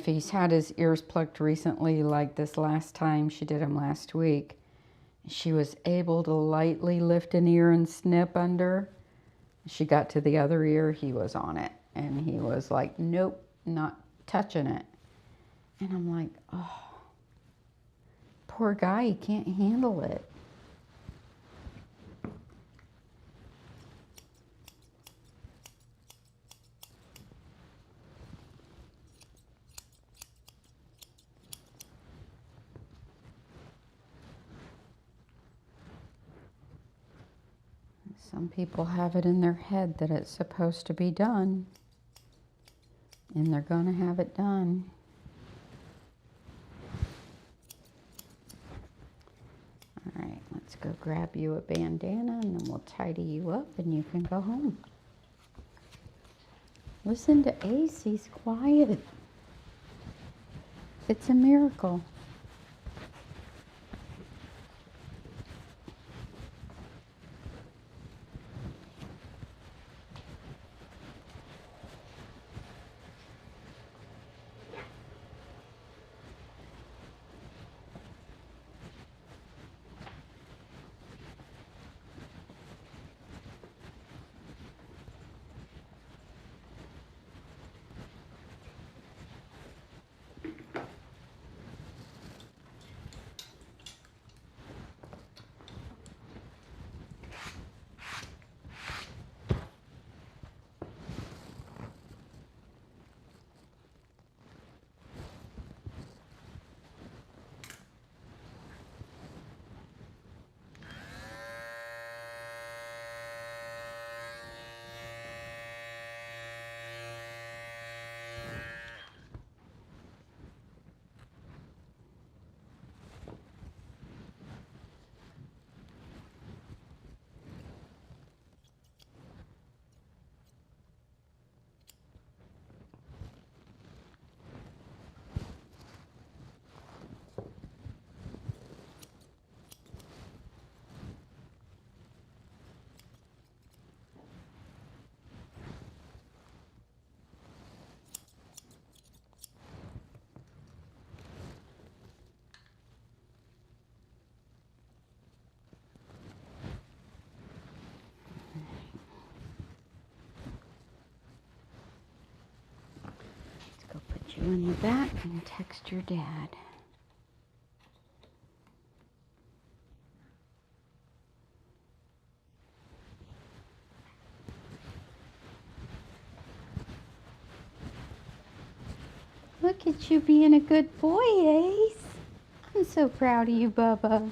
Speaker 1: he's had his ears plucked recently, like this last time she did him last week, she was able to lightly lift an ear and snip under. She got to the other ear, he was on it. And he was like, nope, not touching it. And I'm like, oh, poor guy, he can't handle it. Some people have it in their head that it's supposed to be done, and they're going to have it done. All right, let's go grab you a bandana, and then we'll tidy you up, and you can go home. Listen to Ace, he's quiet. It's a miracle. Put you in the back and text your dad. Look at you being a good boy, Ace. I'm so proud of you, Bubba.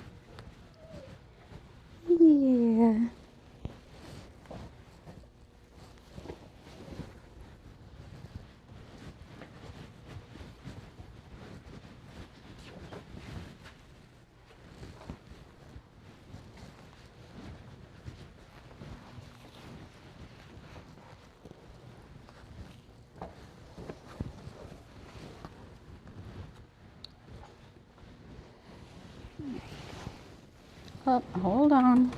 Speaker 1: Yeah. Oh, hold on.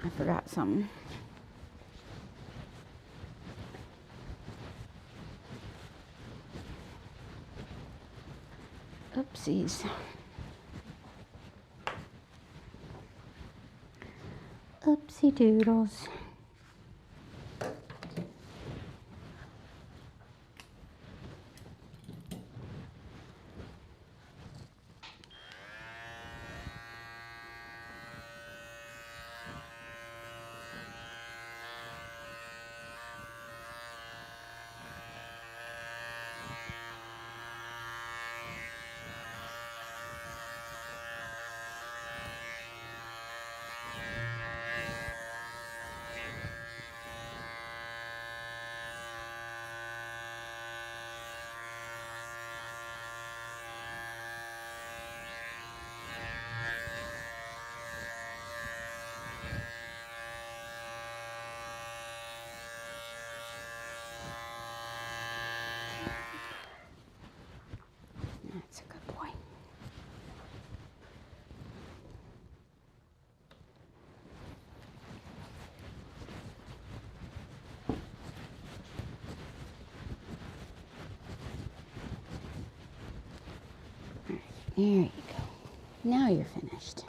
Speaker 1: I forgot something. Oopsies. Oopsie doodles. That's a good boy. There you go. Now you're finished.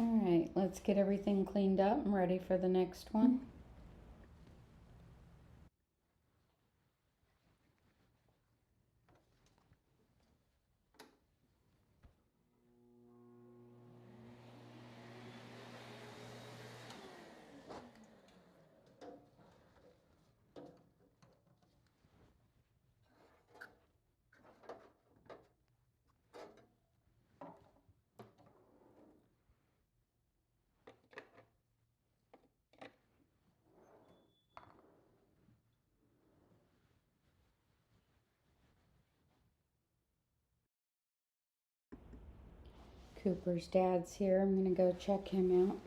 Speaker 1: All right, let's get everything cleaned up and ready for the next one. Cooper's dad's here. I'm gonna go check him out.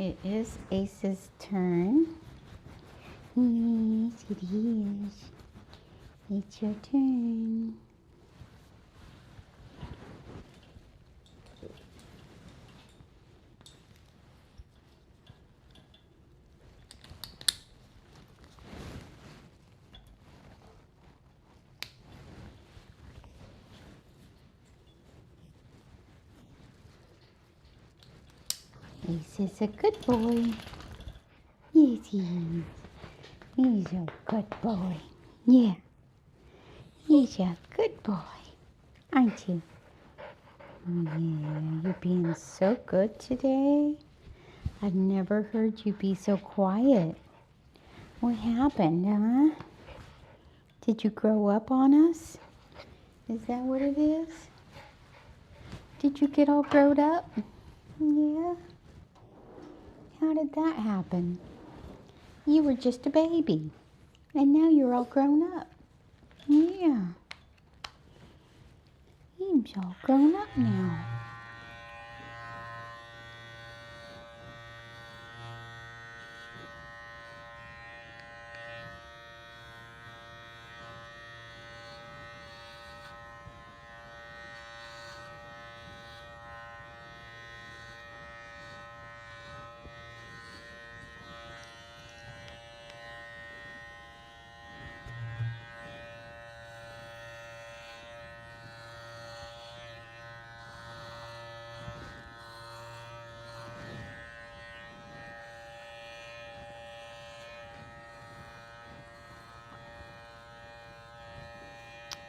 Speaker 1: It is Ace's turn. Yes, it is. It's your turn. Ace is a good boy. Yes, he is. He's a good boy. Yeah. He's a good boy. Aren't you? Oh, yeah. You're being so good today. I've never heard you be so quiet. What happened, huh? Did you grow up on us? Is that what it is? Did you get all grown up? Yeah. How did that happen? You were just a baby, and now you're all grown up. Yeah. He's all grown up now.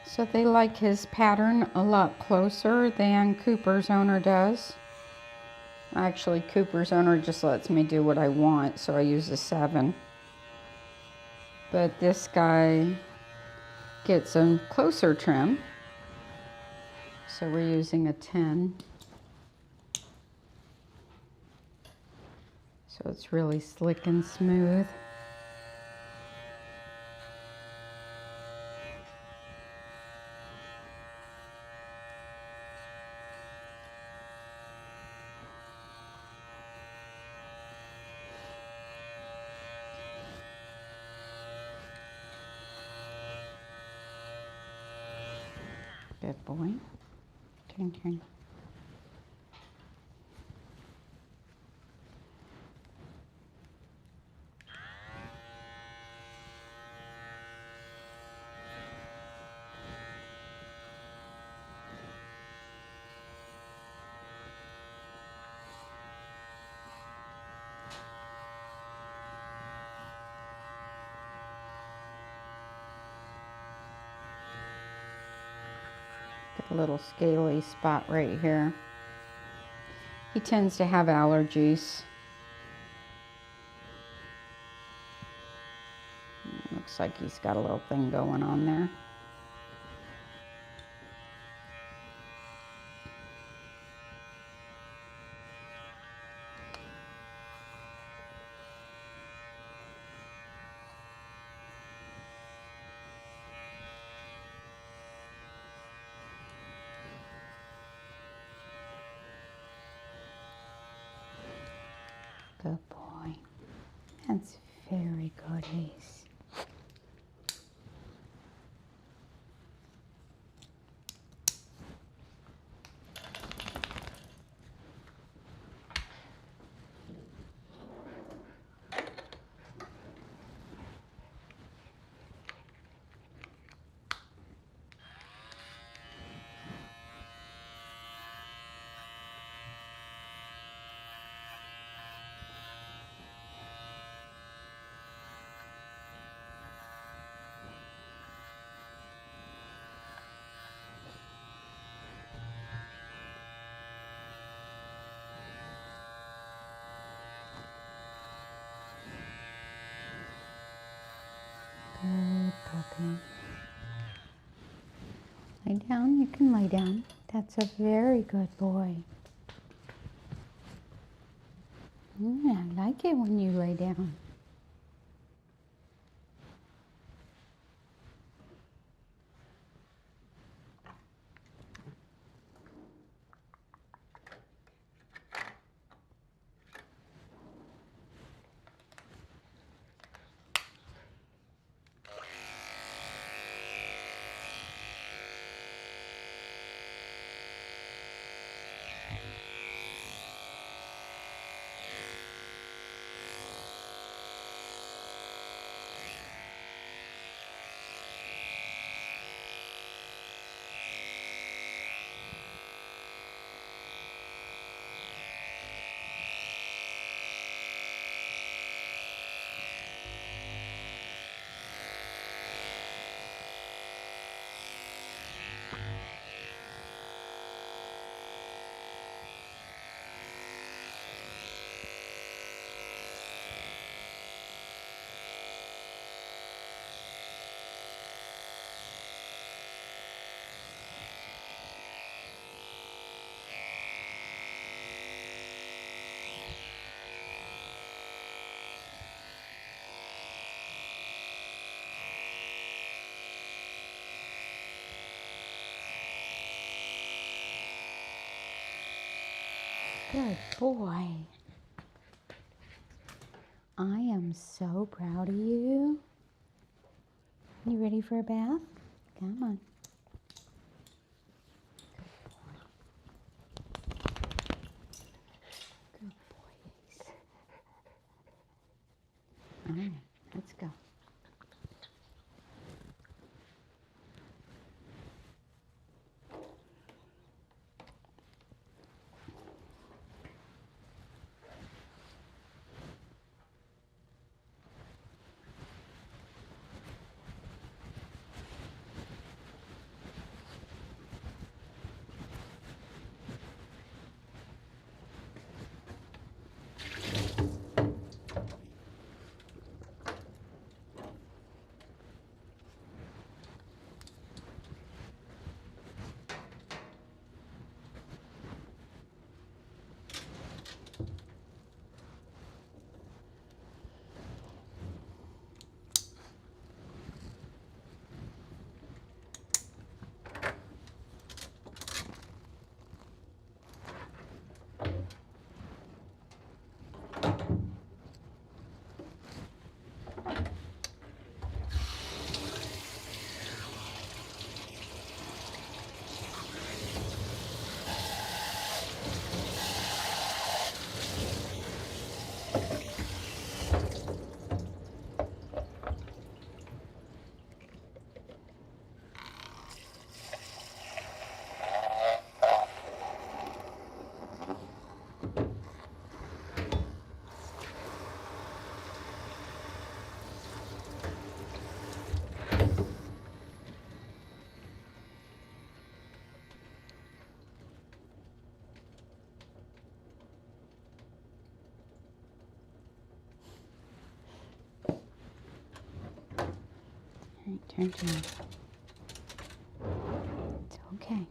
Speaker 1: So they like his pattern a lot closer than Cooper's owner does. Actually, Cooper's owner just lets me do what I want, so I use a 7. But this guy gets a closer trim, so we're using a 10. So it's really slick and smooth. Good boy. Turn. Got a little scaly spot right here. He tends to have allergies. Looks like he's got a little thing going on there. Good boy. That's very good, Ace. Good puppy. Lay down, you can lay down. That's a very good boy. I like it when you lay down. Good boy. I am so proud of you. You ready for a bath? Come on. Good boys. All right, let's go. All right, turn. It's okay.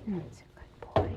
Speaker 1: That's a good boy.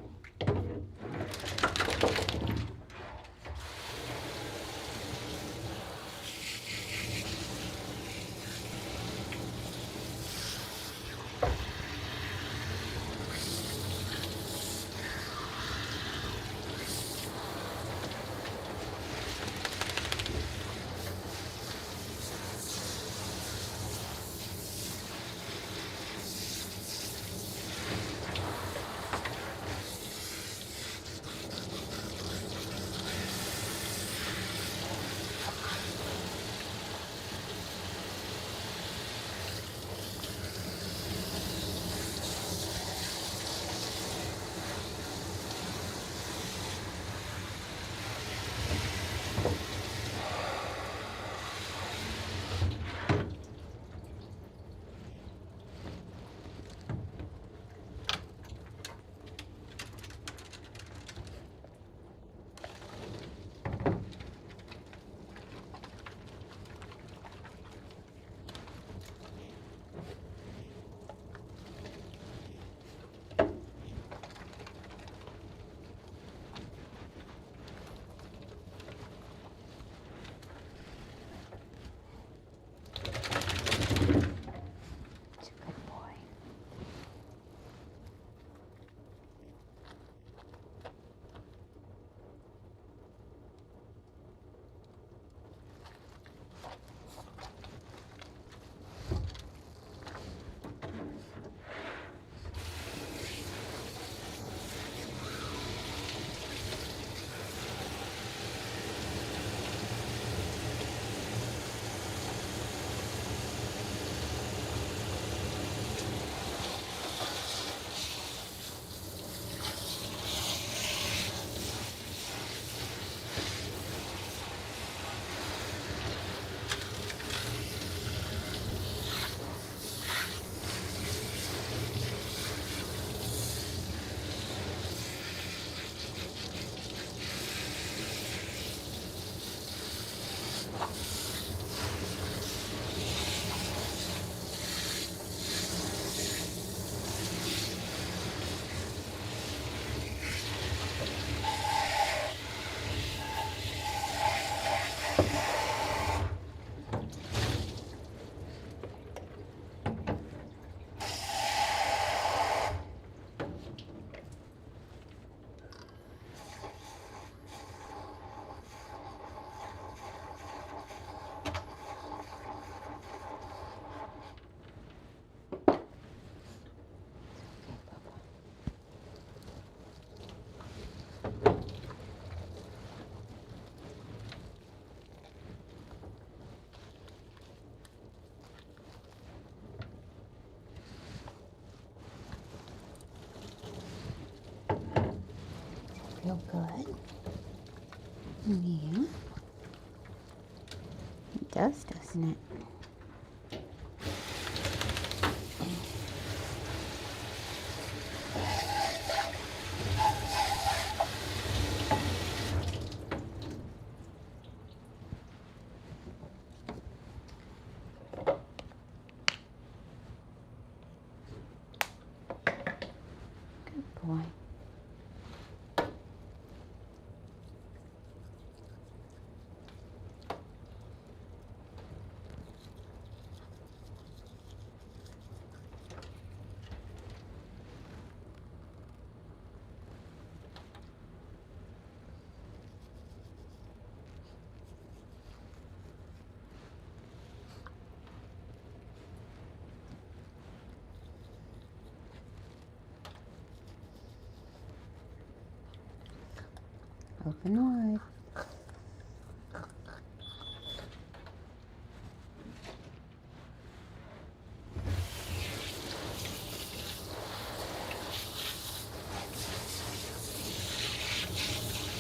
Speaker 1: feel good. Yeah. It does, doesn't it? Good boy. Open wide.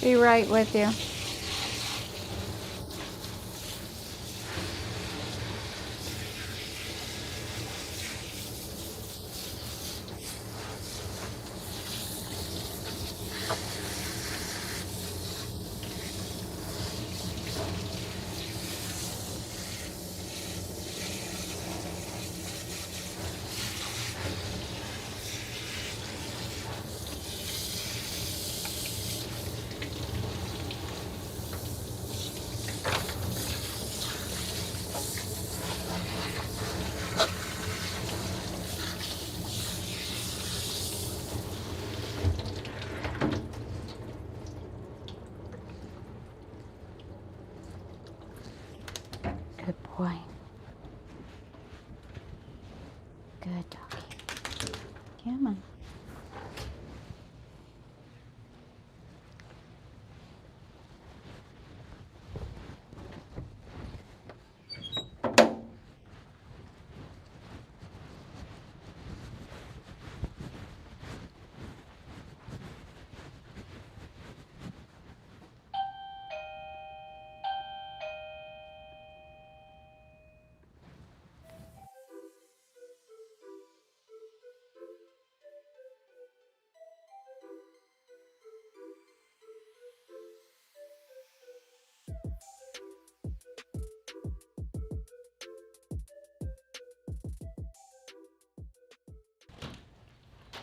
Speaker 1: Be right with you. Good boy. Good doggy. Come on.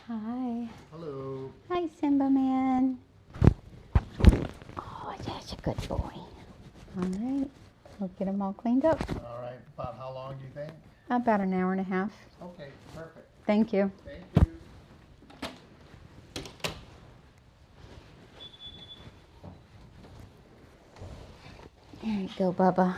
Speaker 1: Hi.
Speaker 4: Hello.
Speaker 1: Hi, Simba Man. Oh, that's a good boy. All right. We'll get him all cleaned up.
Speaker 4: All right. About how long do you think?
Speaker 1: About an hour and a half.
Speaker 4: Okay, perfect.
Speaker 1: Thank you.
Speaker 4: Thank you.
Speaker 1: There you go, Bubba.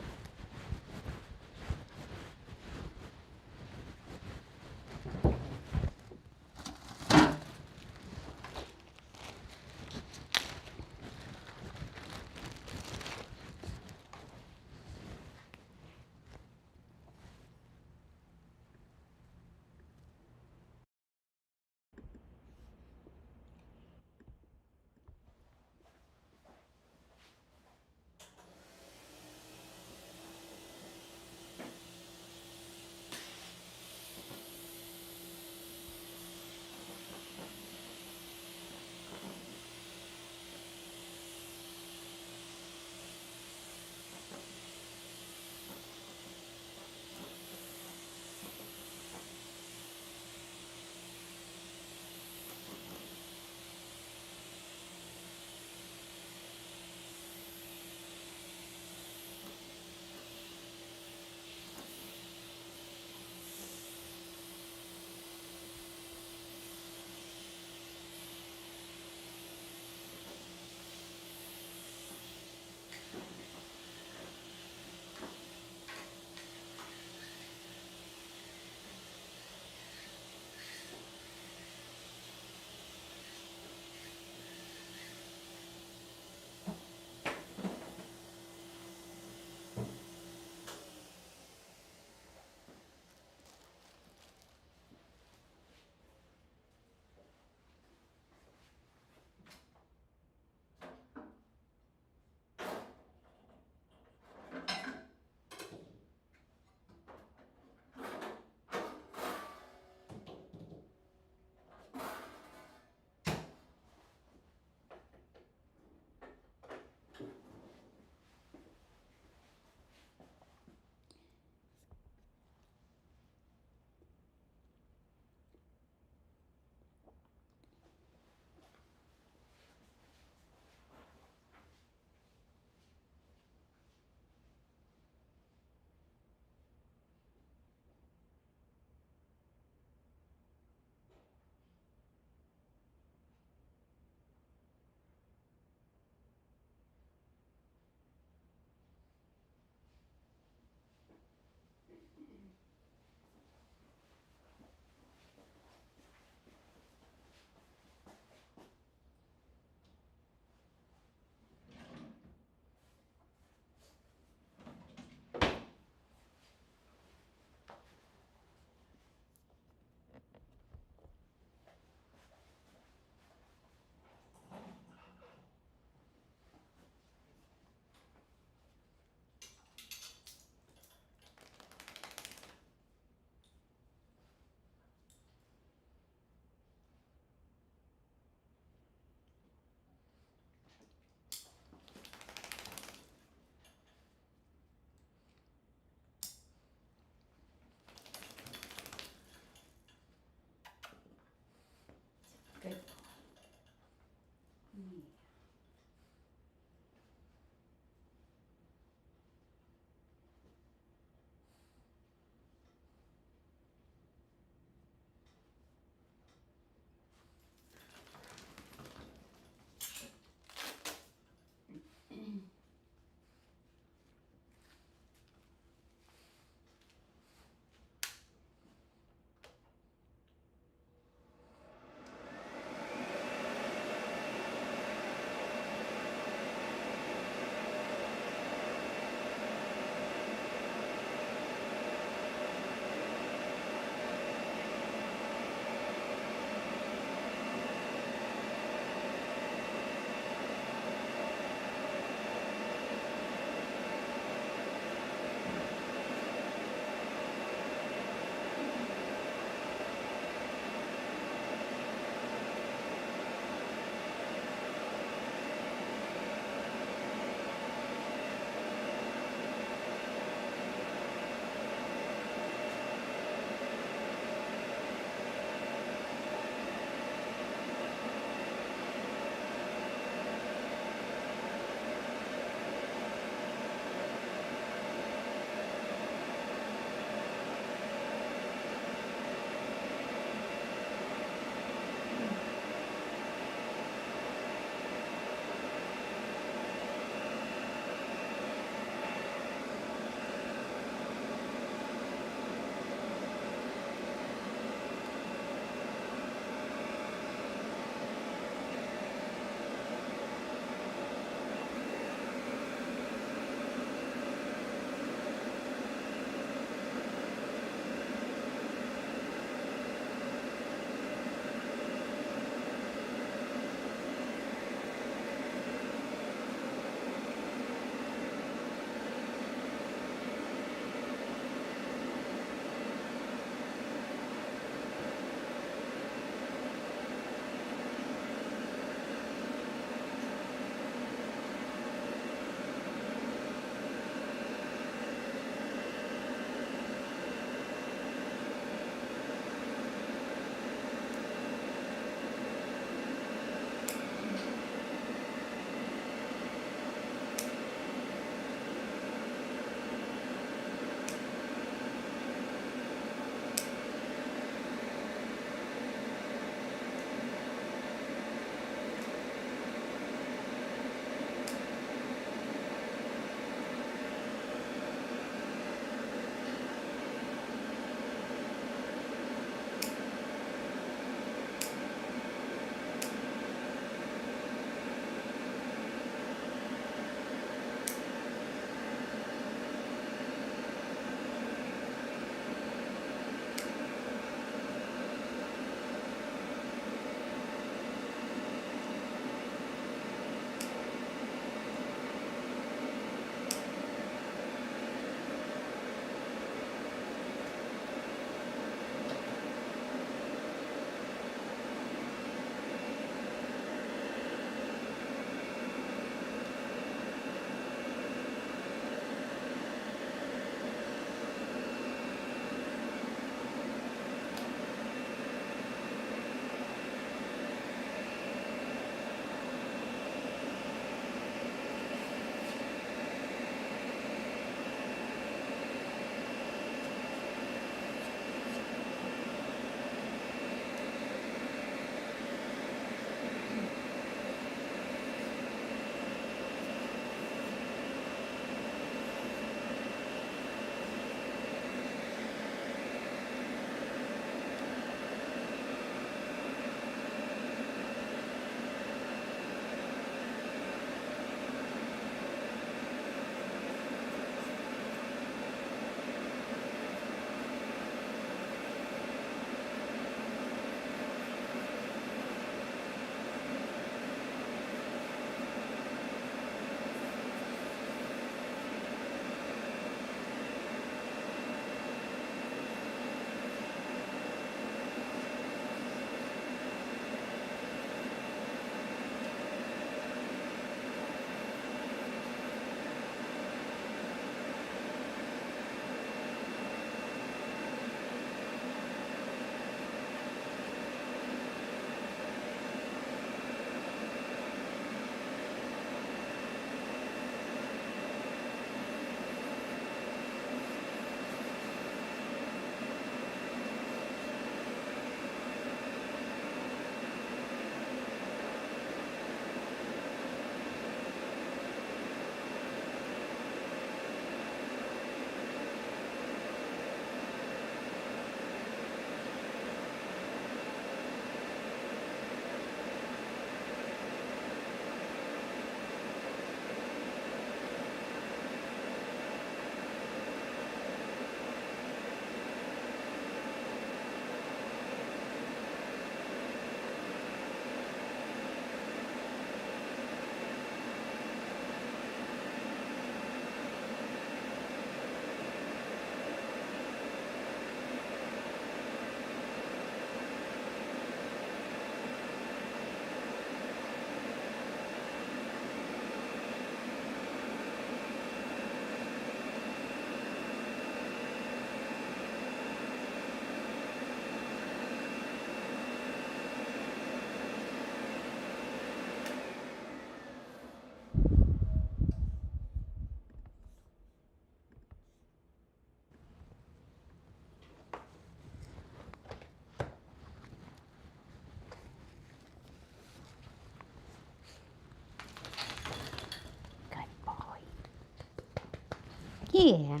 Speaker 1: Yeah.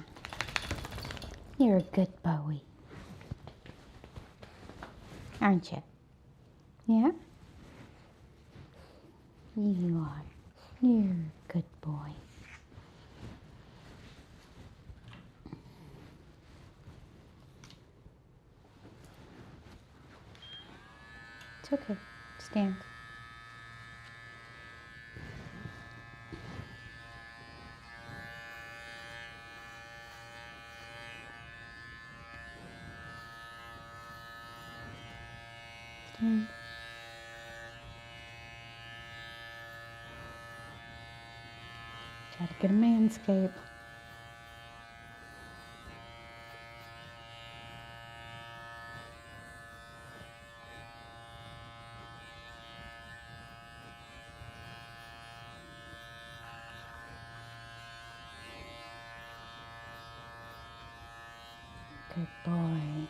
Speaker 1: You're a good boy. Aren't you? Yeah? You are. You're a good boy. It's okay. Stand. Stand. Try to get a manscape. Good boy.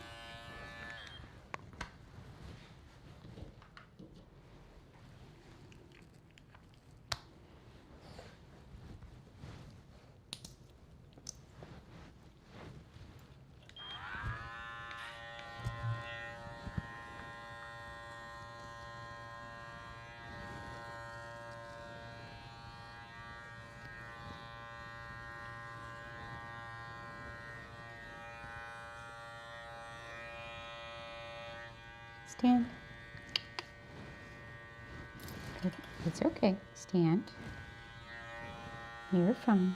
Speaker 1: Stand. Good. It's okay. Stand. You're fine.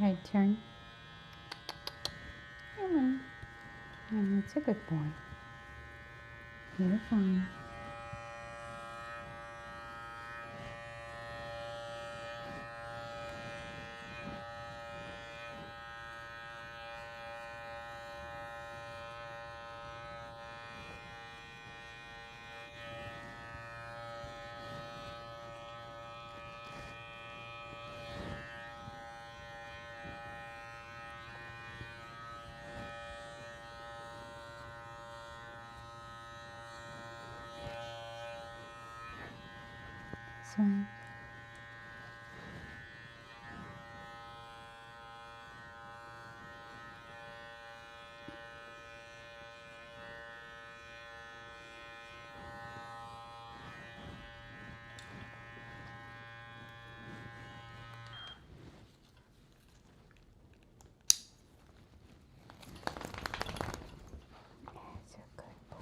Speaker 1: All right, turn. It's a good boy. You're fine. Swing. That's a good boy.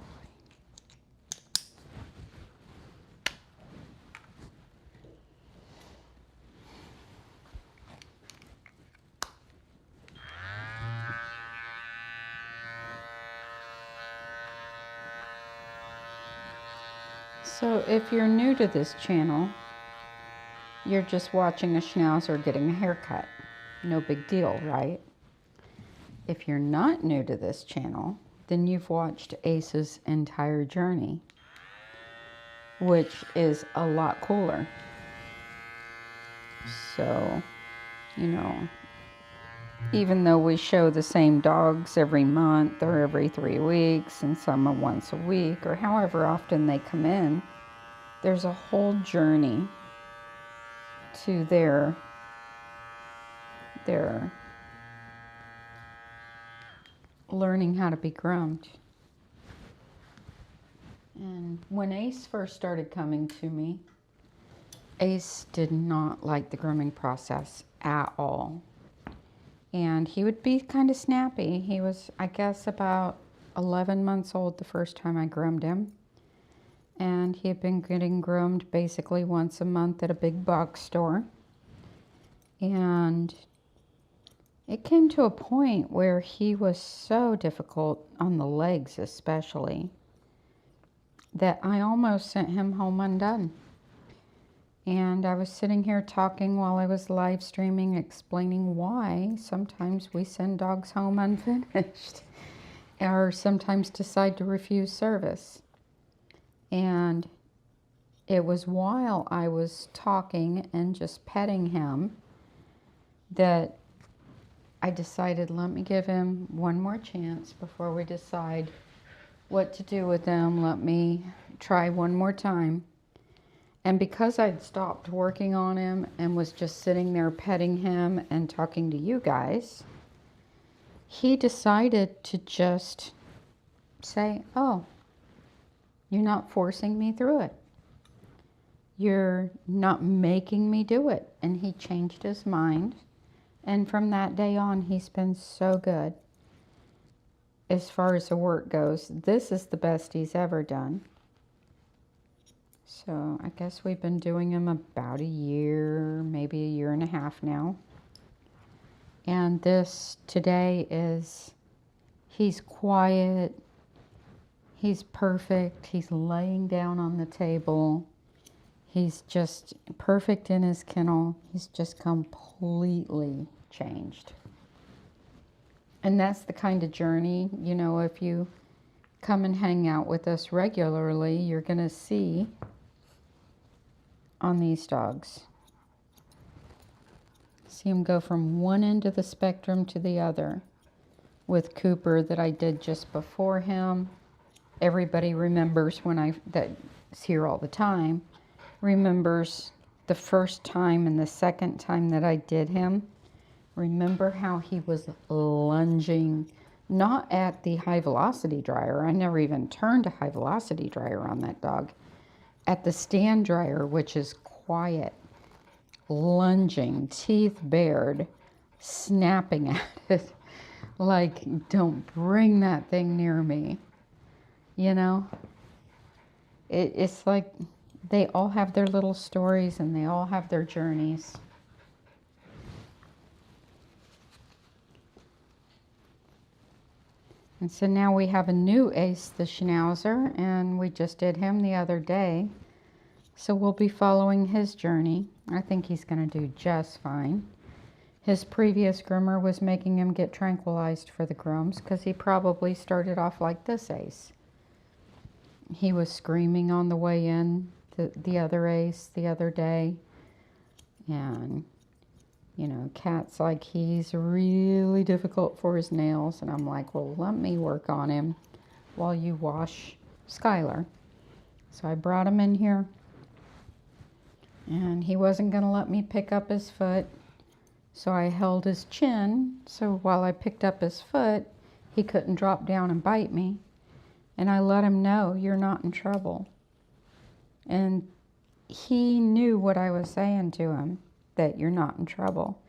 Speaker 1: So if you're new to this channel, you're just watching a schnauzer getting a haircut. No big deal, right? If you're not new to this channel, then you've watched Ace's entire journey, which is a lot cooler. So, you know, even though we show the same dogs every month or every 3 weeks and some are once a week or however often they come in, there's a whole journey to their learning how to be groomed. And when Ace first started coming to me, Ace did not like the grooming process at all. And he would be kind of snappy. He was, I guess, about 11 months old the first time I groomed him. And he had been getting groomed basically once a month at a big box store. And it came to a point where he was so difficult on the legs especially that I almost sent him home undone. And I was sitting here talking while I was live streaming, explaining why sometimes we send dogs home unfinished or sometimes decide to refuse service. And it was while I was talking and just petting him that I decided, let me give him one more chance before we decide what to do with him. Let me try one more time. And because I'd stopped working on him and was just sitting there petting him and talking to you guys, he decided to just say, oh, you're not forcing me through it. You're not making me do it. And he changed his mind. And from that day on, he's been so good. As far as the work goes, this is the best he's ever done. So I guess we've been doing him about a year, maybe a year and a half now. And this today is, he's quiet, he's perfect, he's laying down on the table. He's just perfect in his kennel. He's just completely changed. And that's the kind of journey, you know, if you come and hang out with us regularly, you're going to see on these dogs. See him go from one end of the spectrum to the other. With Cooper that I did just before him. Everybody remembers that's here all the time, remembers the first time and the second time that I did him. Remember how he was lunging, not at the high velocity dryer. I never even turned a high velocity dryer on that dog. At the stand dryer, which is quiet, lunging, teeth bared, snapping at it. Like, don't bring that thing near me. You know? It's like they all have their little stories and they all have their journeys. And so now we have a new ace, the Schnauzer, and we just did him the other day. So we'll be following his journey. I think he's going to do just fine. His previous groomer was making him get tranquilized for the grooms because he probably started off like this ace. He was screaming on the way in, the other ace, the other day. And, you know, Cat's like, he's really difficult for his nails. And I'm like, well, let me work on him while you wash Skylar. So I brought him in here. And he wasn't going to let me pick up his foot. So I held his chin. So while I picked up his foot, he couldn't drop down and bite me. And I let him know, you're not in trouble. And he knew what I was saying to him, that you're not in trouble.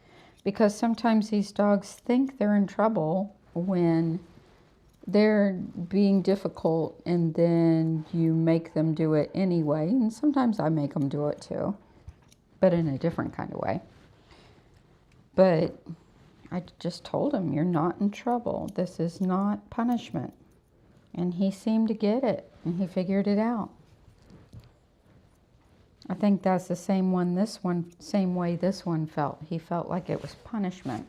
Speaker 1: Because sometimes these dogs think they're in trouble when they're being difficult and then you make them do it anyway. And sometimes I make them do it too, but in a different kind of way. But I just told him, you're not in trouble. This is not punishment. And he seemed to get it, and he figured it out. I think that's the same way this one felt. He felt like it was punishment.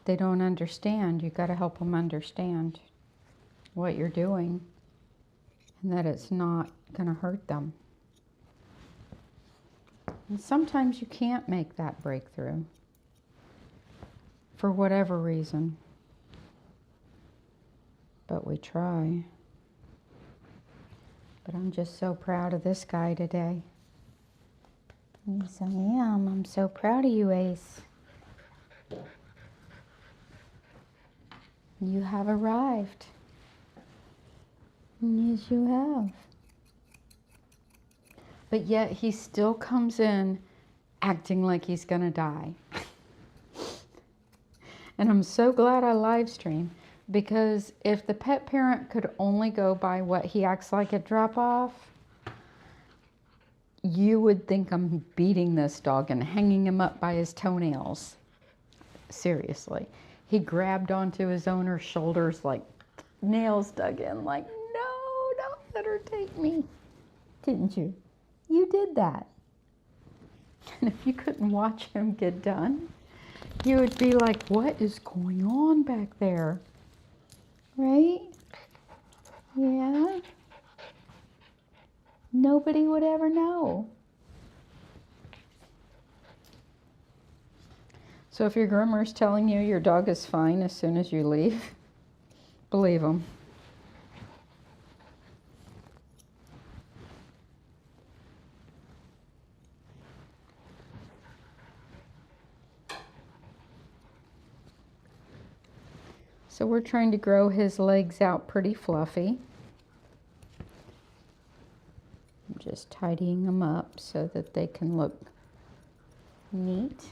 Speaker 1: They don't understand. You got to help them understand what you're doing and that it's not going to hurt them. And sometimes you can't make that breakthrough for whatever reason. But we try. But I'm just so proud of this guy today. Yes, I am. I'm so proud of you, Ace. You have arrived. Yes, you have. But yet he still comes in acting like he's going to die. And I'm so glad I live stream, because if the pet parent could only go by what he acts like at drop off, you would think I'm beating this dog and hanging him up by his toenails. Seriously. He grabbed onto his owner's shoulders like nails dug in, like, no, don't let her take me. Didn't you? You did that. And if you couldn't watch him get done, you would be like, what is going on back there? Right? Yeah. Nobody would ever know. So if your groomer's telling you your dog is fine as soon as you leave, believe them. So we're trying to grow his legs out pretty fluffy. I'm just tidying them up so that they can look neat.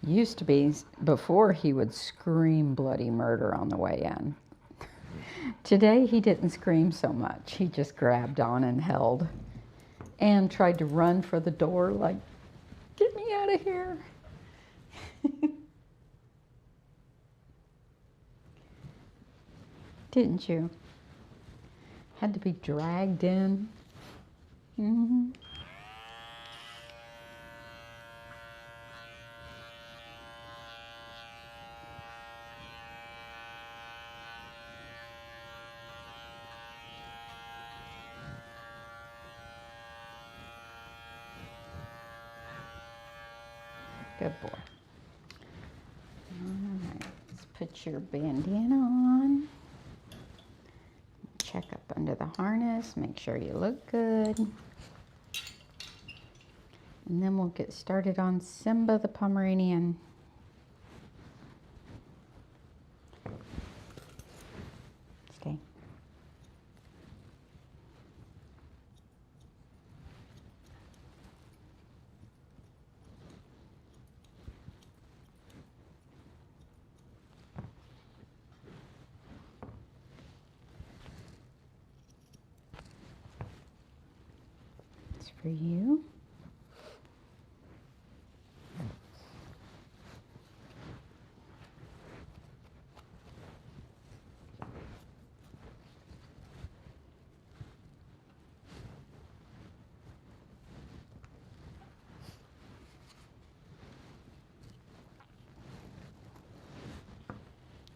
Speaker 1: Used to be, before he would scream bloody murder on the way in. Today he didn't scream so much. He just grabbed on and held and tried to run for the door like, get me out of here. Didn't you? Had to be dragged in. Mm-hmm. Good boy. All right, let's put your bandana on. Check up under the harness, make sure you look good. And then we'll get started on Simba the Pomeranian. Stay. It's for you.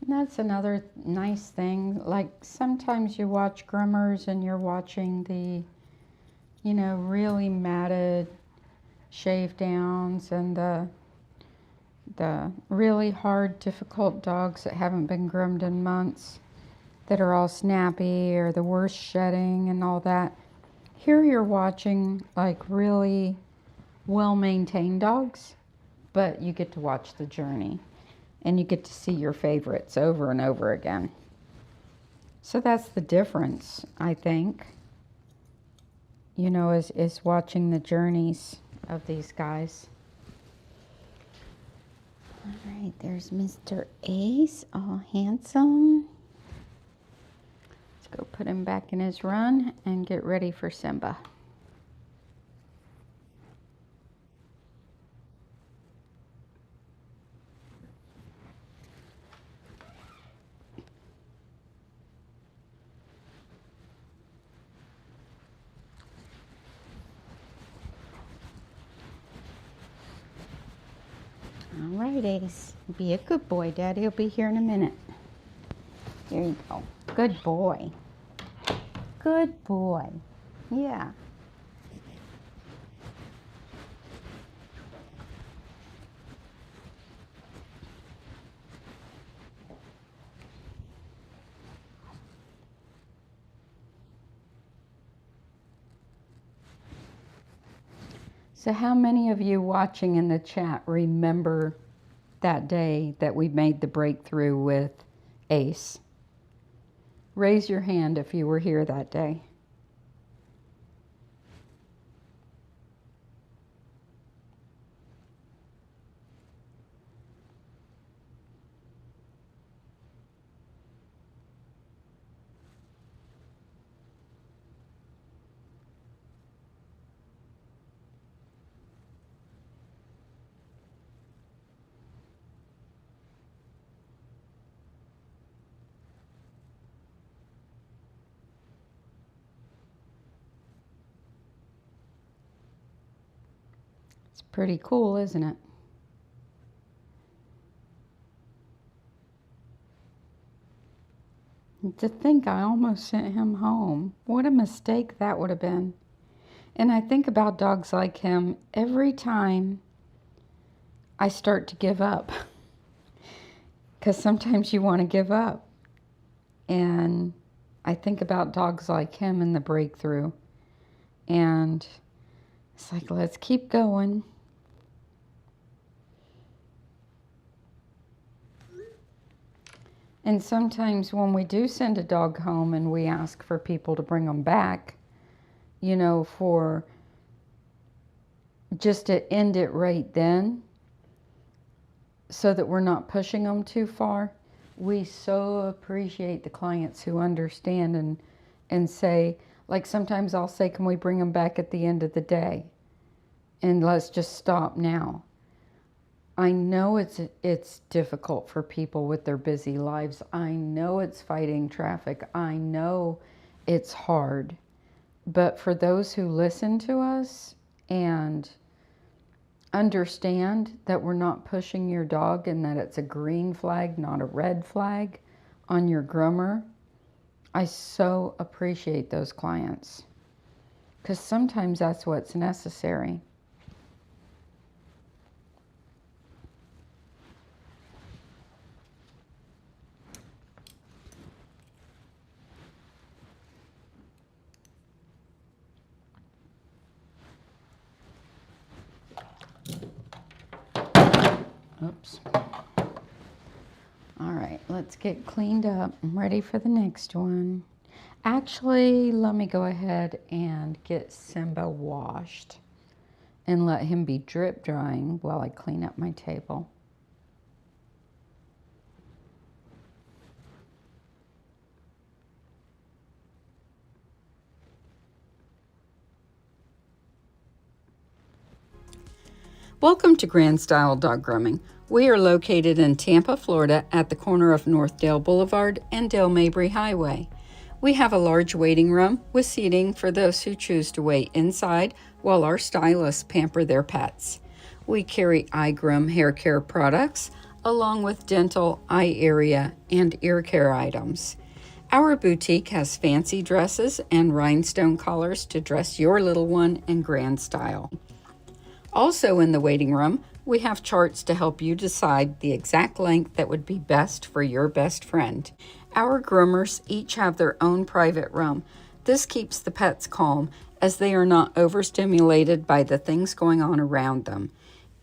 Speaker 1: And that's another nice thing. Like sometimes you watch groomers and you're watching the, you know, really matted shave downs and the really hard, difficult dogs that haven't been groomed in months, that are all snappy or the worst shedding and all that. Here you're watching like really well-maintained dogs, but you get to watch the journey and you get to see your favorites over and over again. So that's the difference, I think, you know, is watching the journeys of these guys. All right, there's Mr. Ace, all handsome. Let's go put him back in his run and get ready for Simba. All right, Ace. Be a good boy. Daddy will be here in a minute. There you go. Good boy. Good boy. Yeah. So how many of you watching in the chat remember that day that we made the breakthrough with Ace? Raise your hand if you were here that day. It's pretty cool, isn't it? To think I almost sent him home. What a mistake that would have been. And I think about dogs like him every time I start to give up. Because sometimes you want to give up. And I think about dogs like him in the breakthrough. And it's like, let's keep going. And sometimes when we do send a dog home and we ask for people to bring them back, you know, for just to end it right then, so that we're not pushing them too far, we so appreciate the clients who understand and say, like sometimes I'll say, can we bring them back at the end of the day? And let's just stop now. I know it's difficult for people with their busy lives. I know it's fighting traffic. I know it's hard. But for those who listen to us and understand that we're not pushing your dog and that it's a green flag, not a red flag on your groomer, I so appreciate those clients. Because sometimes that's what's necessary. Oops. All right, let's get cleaned up. I'm ready for the next one. Actually, let me go ahead and get Simba washed and let him be drip drying while I clean up my table. Welcome to Grand Style Dog Grooming. We are located in Tampa, Florida at the corner of Northdale Boulevard and Dale Mabry Highway. We have a large waiting room with seating for those who choose to wait inside while our stylists pamper their pets. We carry iGroom hair care products along with dental, eye area, and ear care items. Our boutique has fancy dresses and rhinestone collars to dress your little one in grand style. Also in the waiting room, we have charts to help you decide the exact length that would be best for your best friend. Our groomers each have their own private room. This keeps the pets calm as they are not overstimulated by the things going on around them.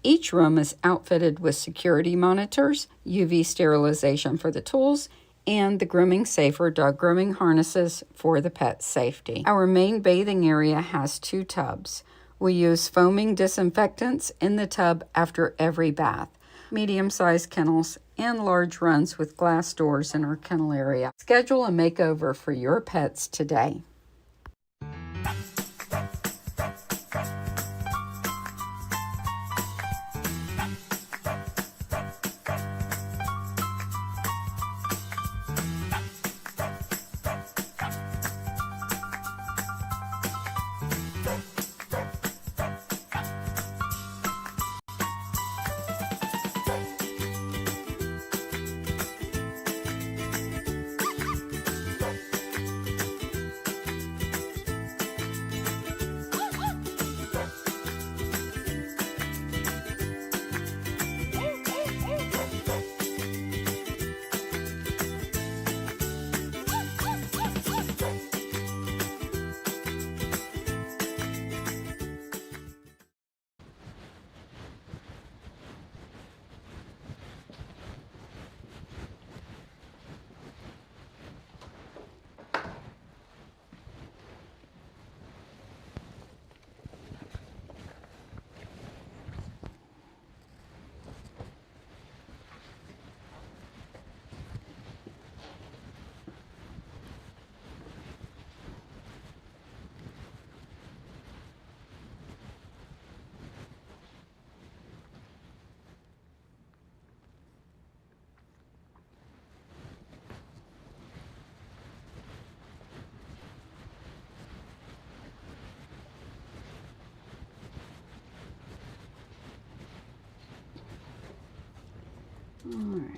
Speaker 1: Each room is outfitted with security monitors, UV sterilization for the tools, and the Grooming Safer dog grooming harnesses for the pet's safety. Our main bathing area has 2 tubs. We use foaming disinfectants in the tub after every bath, medium-sized kennels, and large runs with glass doors in our kennel area. Schedule a makeover for your pets today. Alright.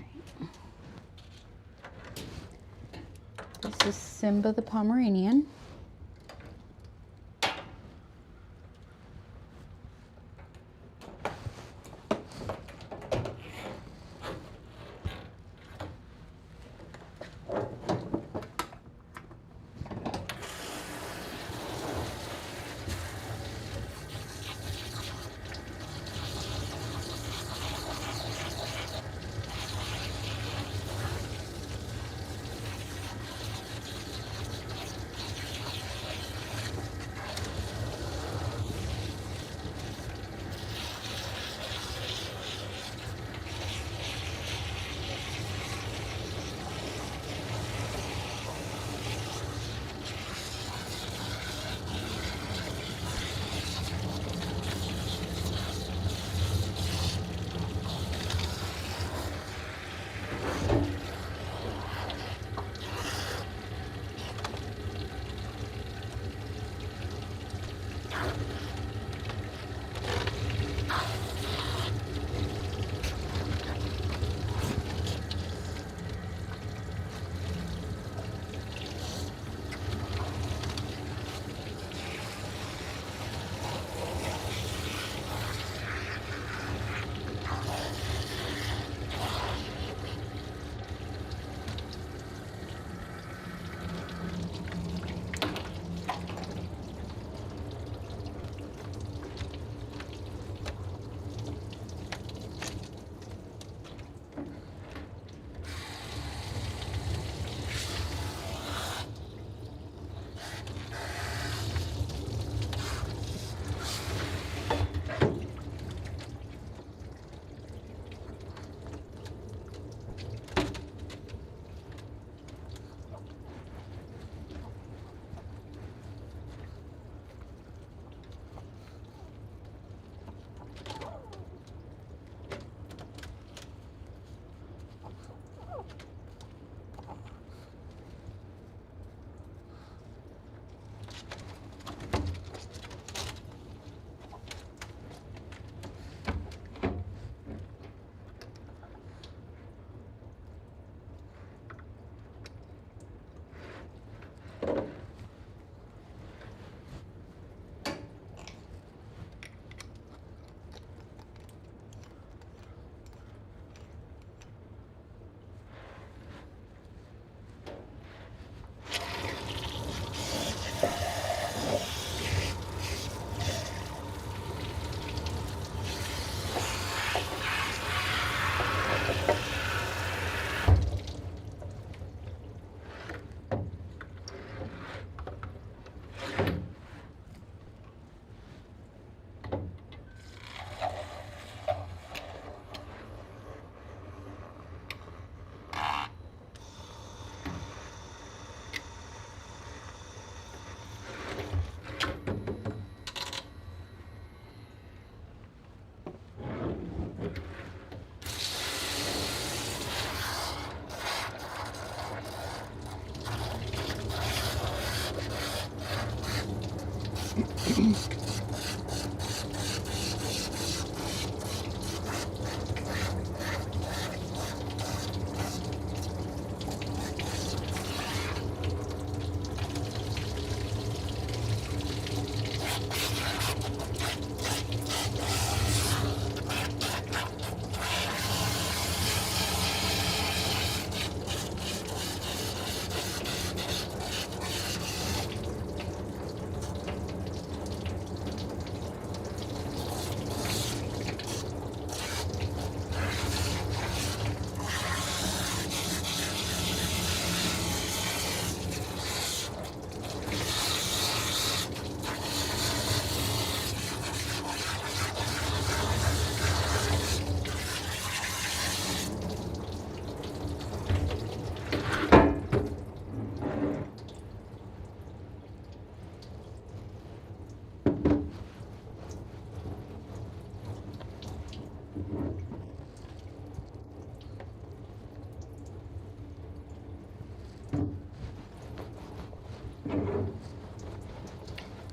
Speaker 1: This is Simba the Pomeranian.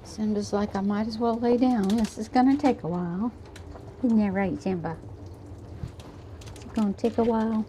Speaker 1: Simba's like, I might as well lay down. This is going to take a while. Isn't that right, Simba? Gonna take a while.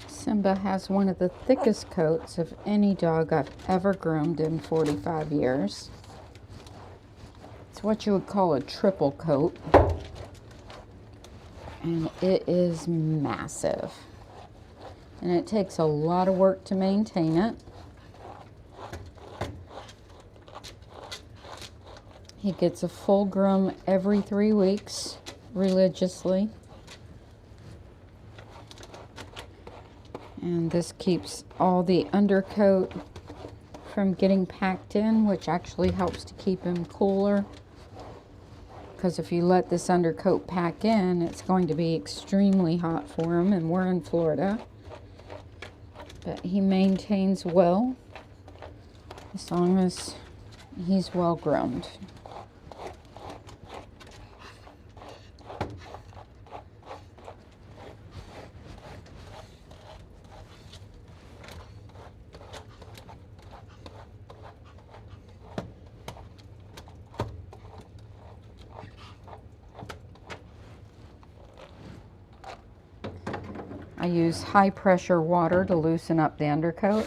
Speaker 1: Simba has one of the thickest coats of any dog I've ever groomed in 45 years. It's what you would call a triple coat. And it is massive. And it takes a lot of work to maintain it. He gets a full groom every 3 weeks, religiously. And this keeps all the undercoat from getting packed in, which actually helps to keep him cooler. Because if you let this undercoat pack in, it's going to be extremely hot for him, and we're in Florida. But he maintains well, as long as he's well groomed. I use high pressure water to loosen up the undercoat.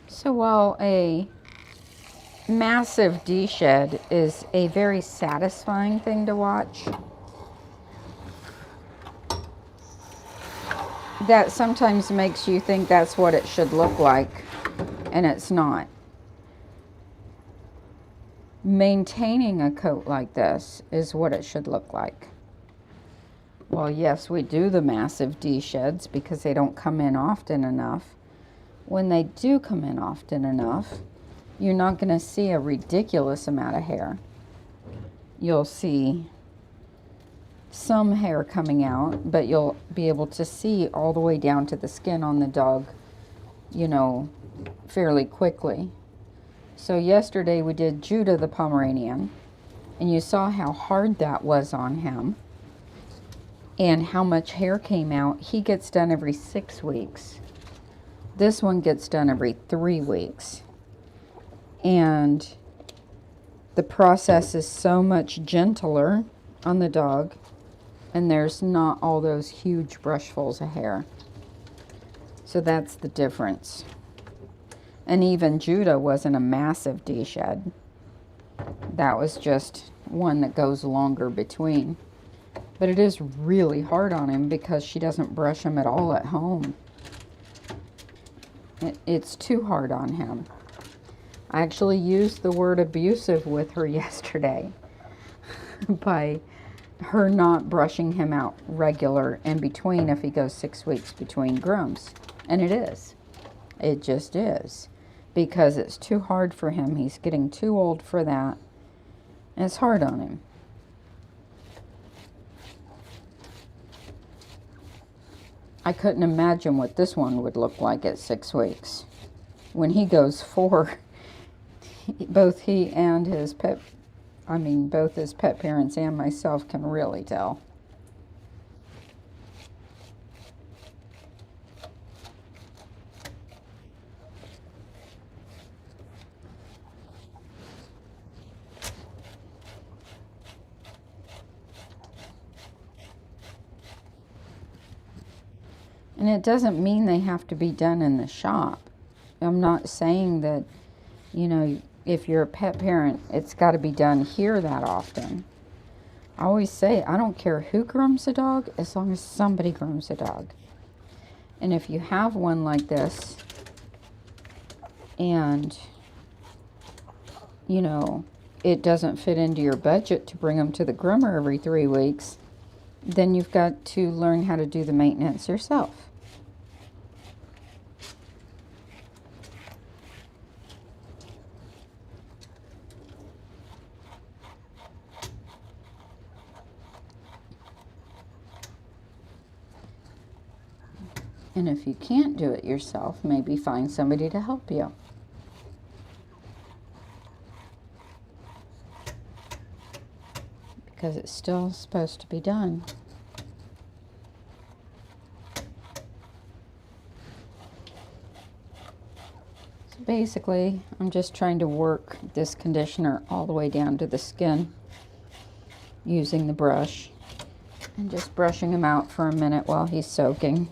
Speaker 1: So while a massive de-shed is a very satisfying thing to watch, that sometimes makes you think that's what it should look like, and it's not. Maintaining a coat like this is what it should look like. Well, yes, we do the massive D-sheds because they don't come in often enough. When they do come in often enough, you're not going to see a ridiculous amount of hair. You'll see some hair coming out, but you'll be able to see all the way down to the skin on the dog, you know, fairly quickly. So yesterday we did Judah the Pomeranian, and you saw how hard that was on him and how much hair came out. He gets done every 6 weeks. This one gets done every 3 weeks. And the process is so much gentler on the dog, and there's not all those huge brushfuls of hair. So that's the difference. And even Judah wasn't a massive D-shed. That was just one that goes longer between. But it is really hard on him because she doesn't brush him at all at home. It's too hard on him. I actually used the word abusive with her yesterday by her not brushing him out regular in between if he goes 6 weeks between grooms. And it is. It just is. Because it's too hard for him. He's getting too old for that. And it's hard on him. I couldn't imagine what this one would look like at 6 weeks. When he goes 4, both he and his pet, both his pet parents and myself can really tell. And it doesn't mean they have to be done in the shop. I'm not saying that, you know, if you're a pet parent, it's got to be done here that often. I always say, I don't care who grooms a dog, as long as somebody grooms a dog. And if you have one like this, and, you know, it doesn't fit into your budget to bring them to the groomer every 3 weeks, then you've got to learn how to do the maintenance yourself. And if you can't do it yourself, maybe find somebody to help you. Because it's still supposed to be done. So basically, I'm just trying to work this conditioner all the way down to the skin using the brush and just brushing him out for a minute while he's soaking.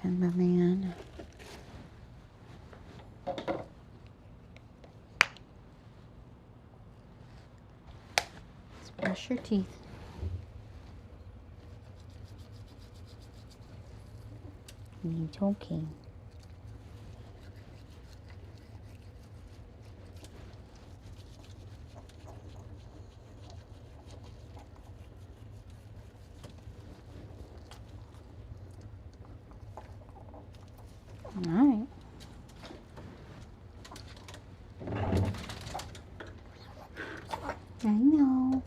Speaker 1: Simba man. Let's brush your teeth. It's okay. All right. I know.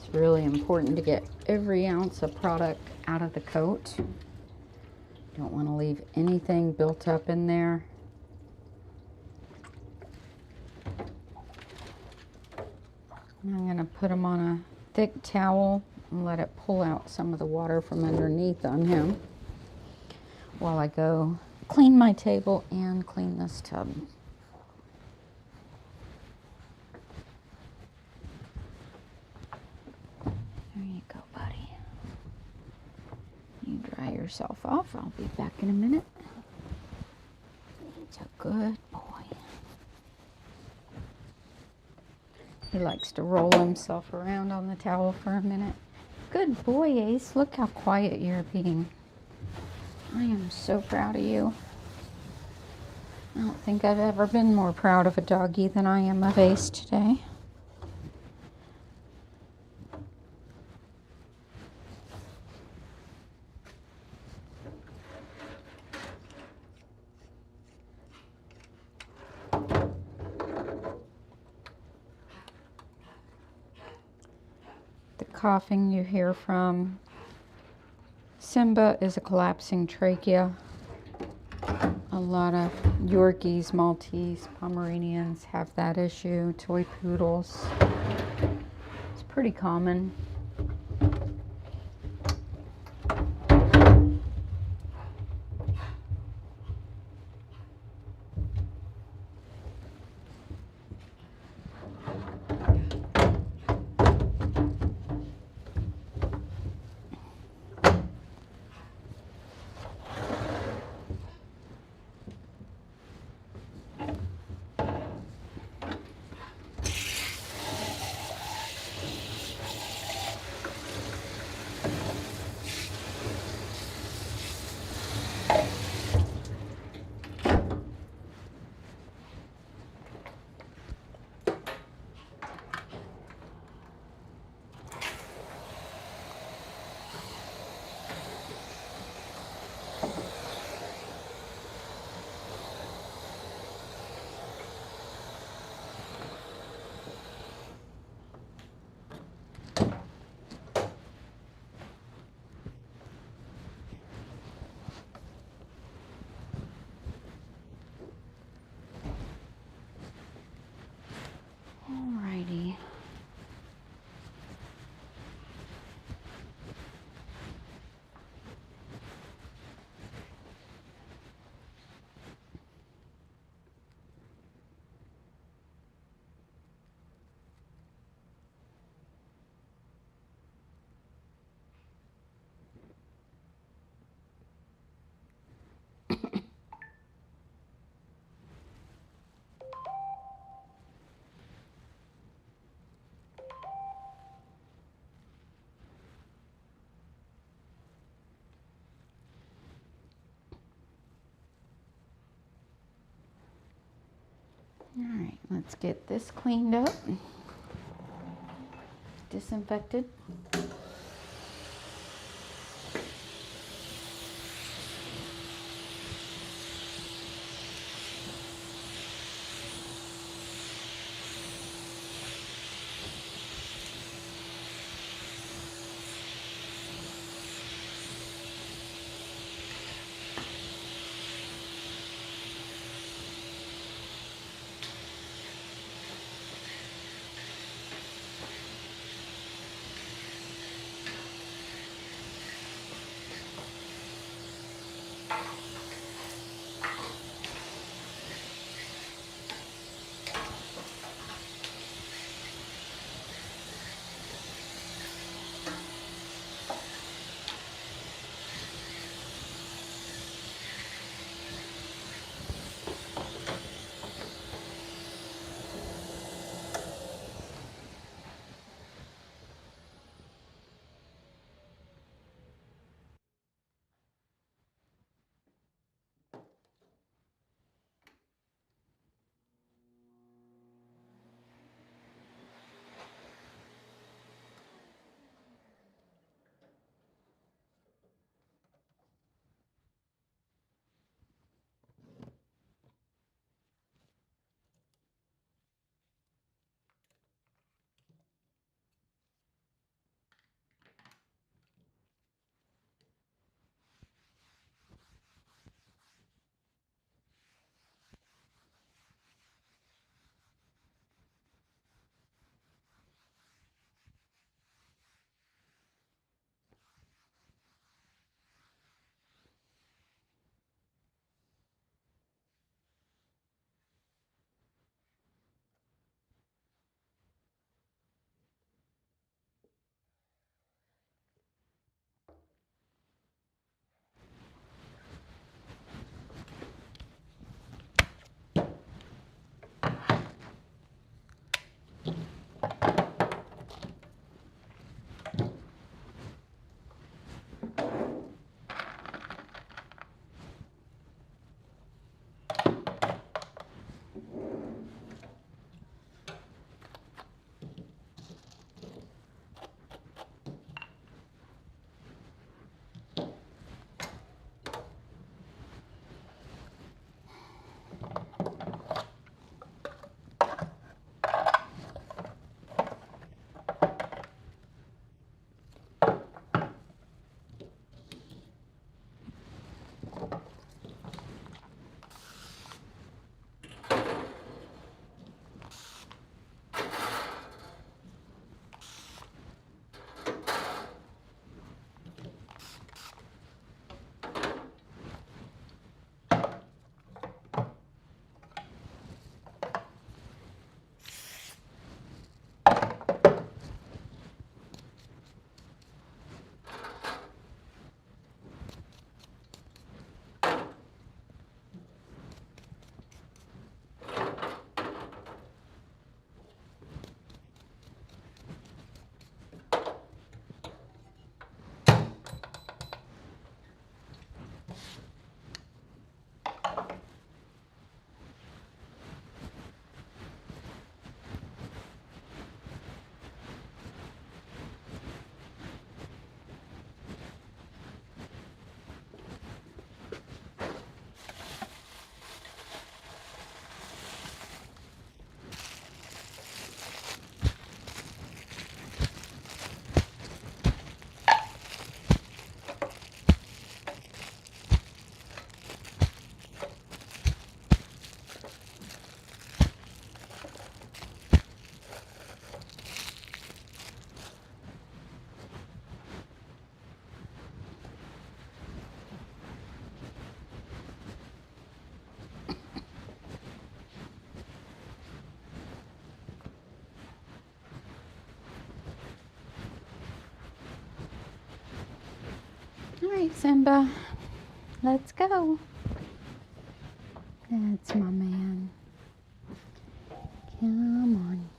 Speaker 1: It's really important to get every ounce of product out of the coat. Don't want to leave anything built up in there. I'm going to put him on a thick towel and let it pull out some of the water from underneath on him while I go clean my table and clean this tub. There you go, buddy. You dry yourself off. I'll be back in a minute. He's a good boy. He likes to roll himself around on the towel for a minute. Good boy, Ace. Look how quiet you're being. I am so proud of you. I don't think I've ever been more proud of a doggy than I am of Ace today. The coughing you hear from Simba is a collapsing trachea. A lot of Yorkies, Maltese, Pomeranians have that issue. Toy poodles. It's pretty common. Alrighty. Alright, let's get this cleaned up. Disinfected. All right, Simba. Let's go. That's my man. Come on.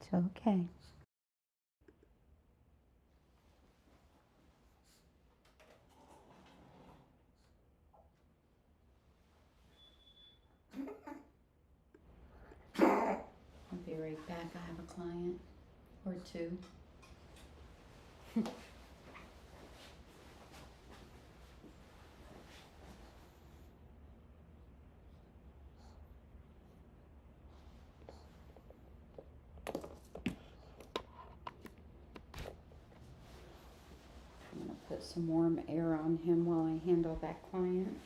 Speaker 1: It's okay. I'll be right back. I have a client or two. I'm going to put some warm air on him while I handle that client.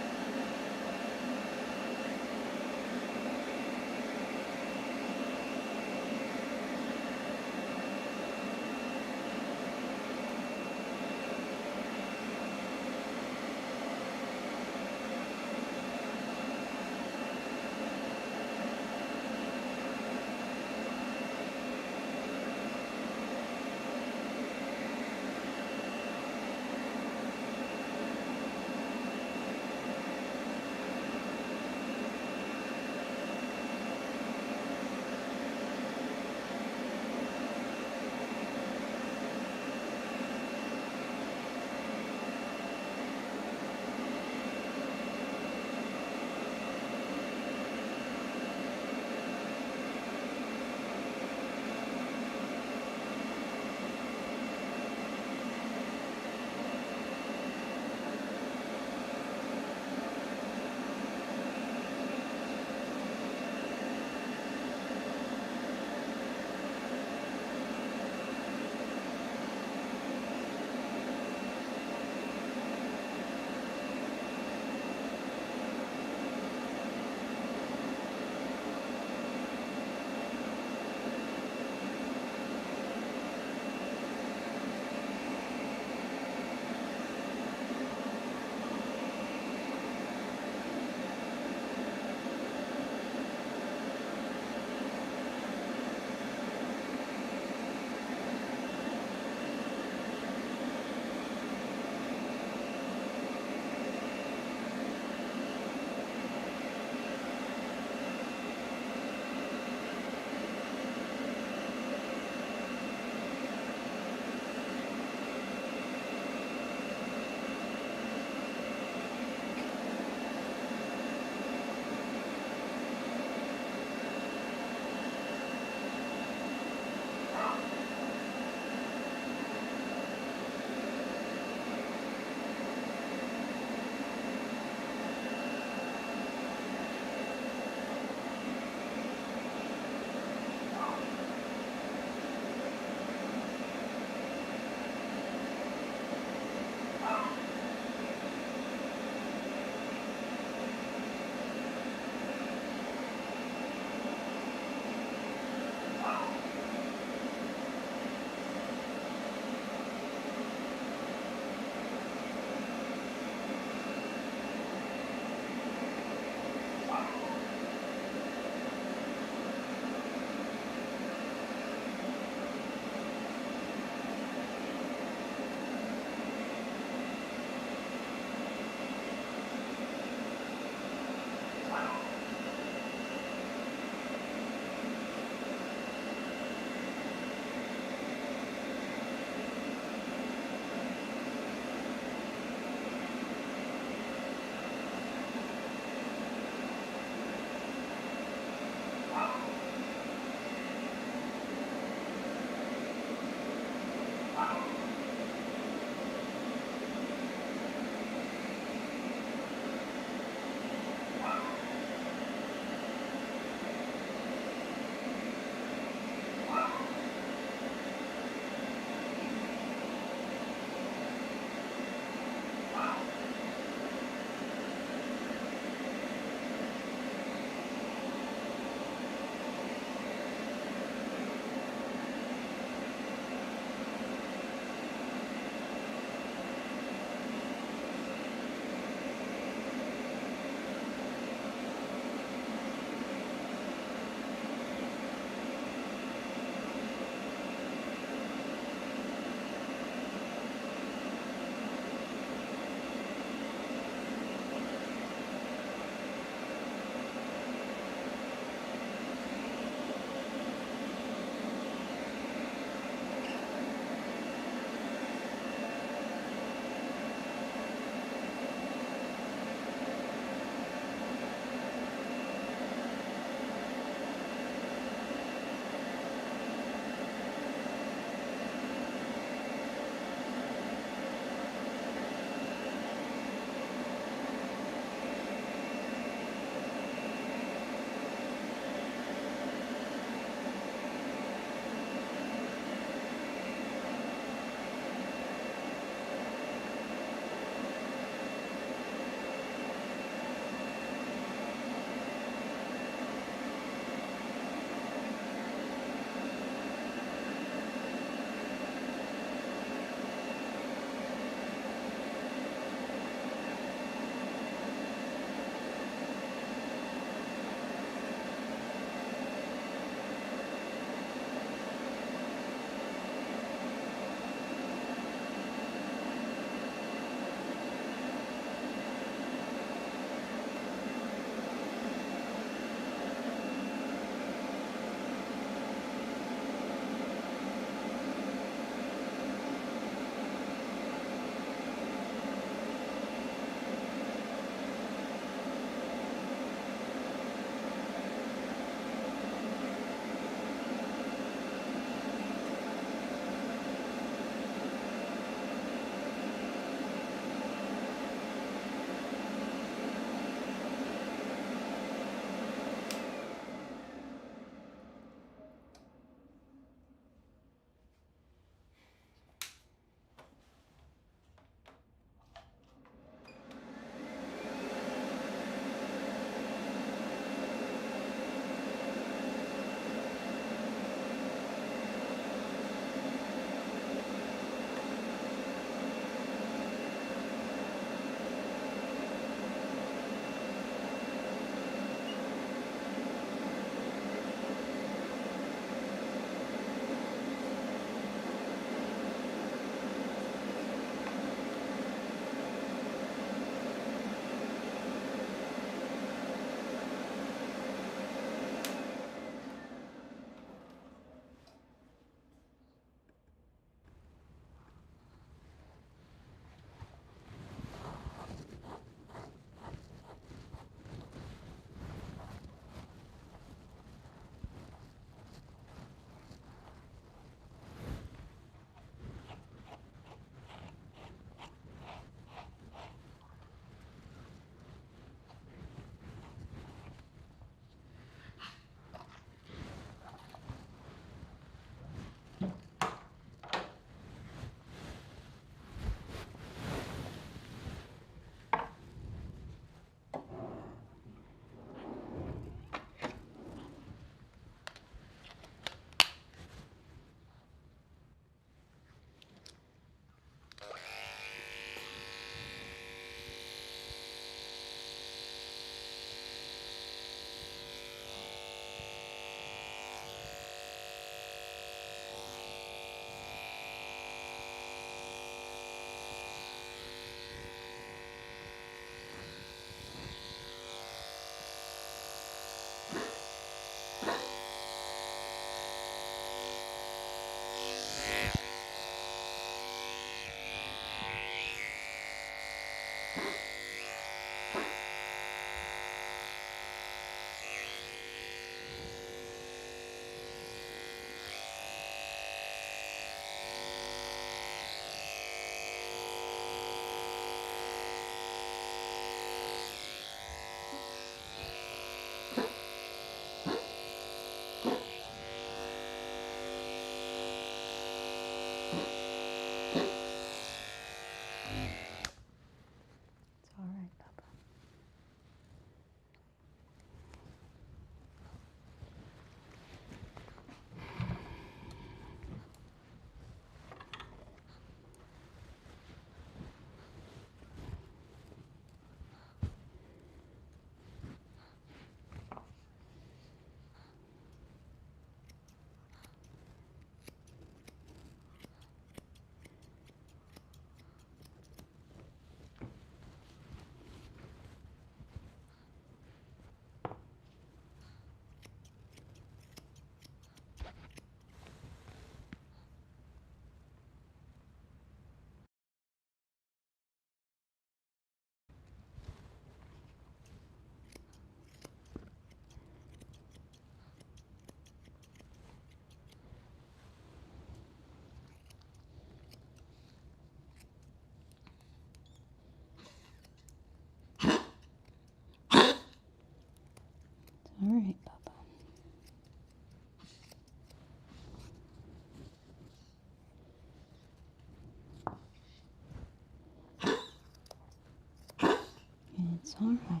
Speaker 1: That's all right.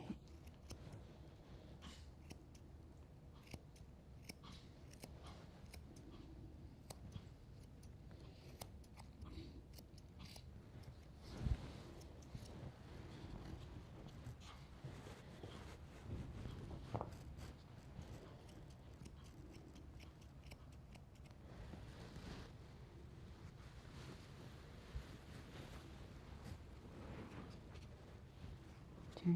Speaker 1: Okay.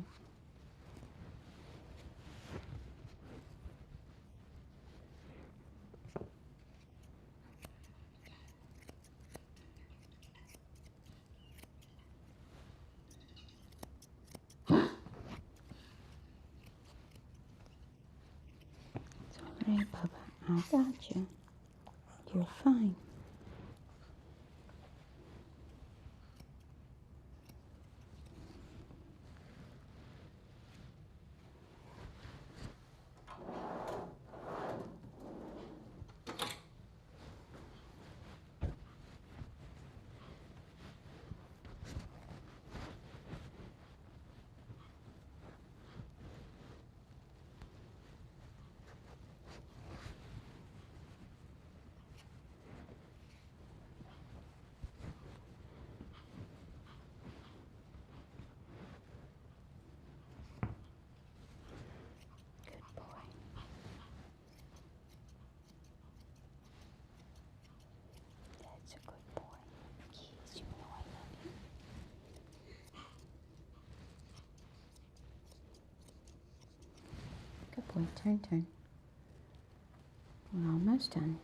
Speaker 1: It's all right, Bubba. I got you. You're fine. Good boy. That's a good boy. Yes, you know I love you. Good boy. Turn. We're almost done.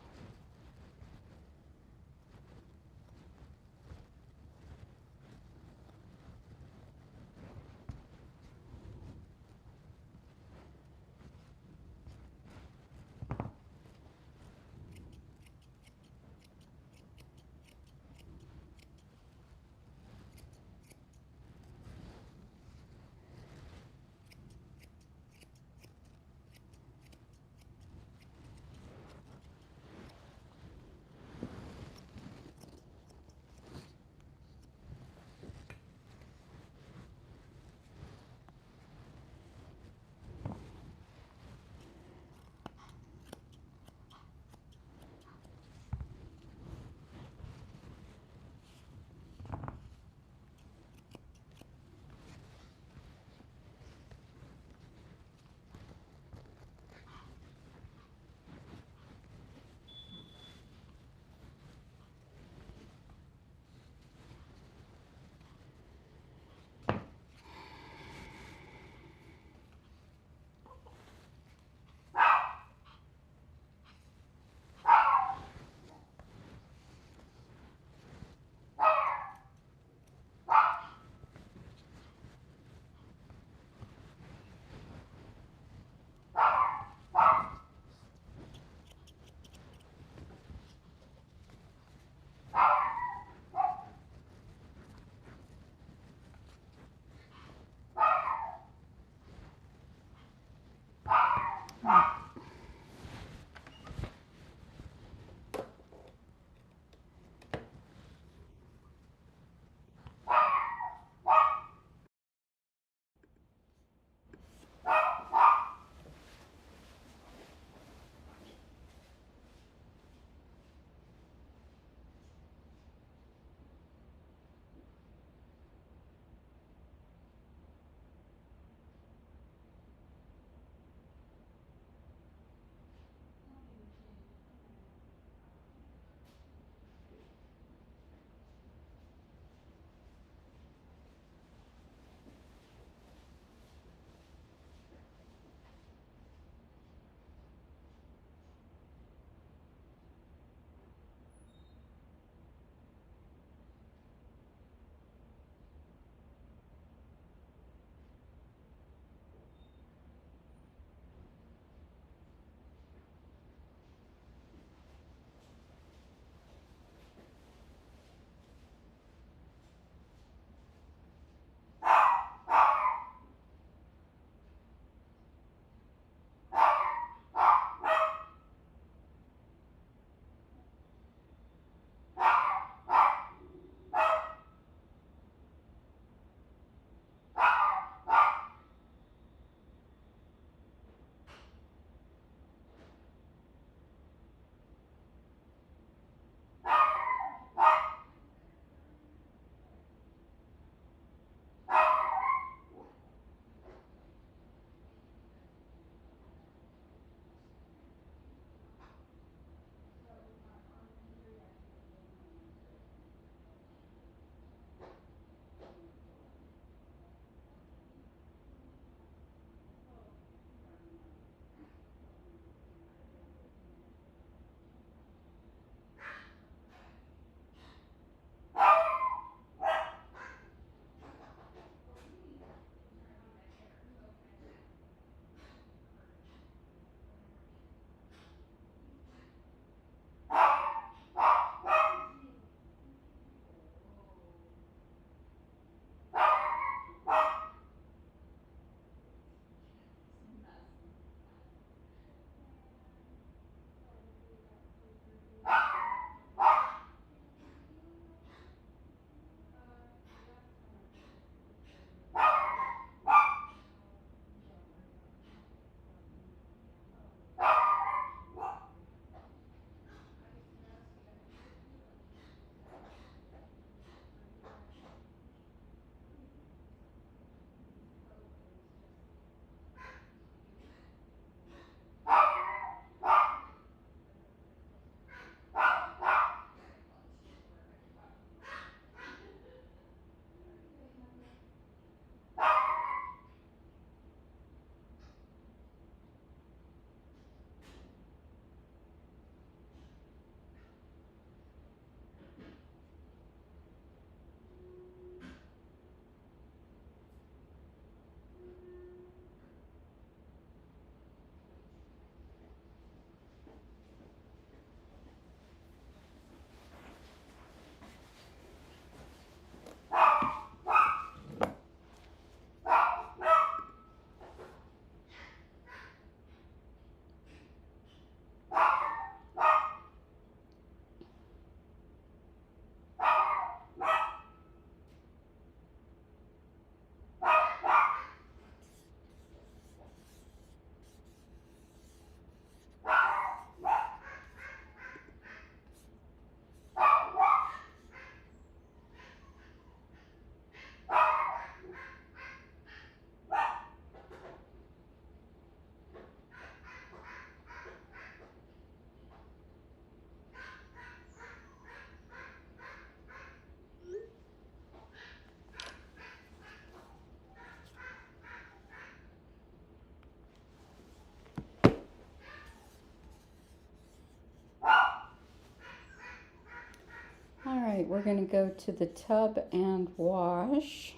Speaker 1: Alright, we're going to go to the tub and wash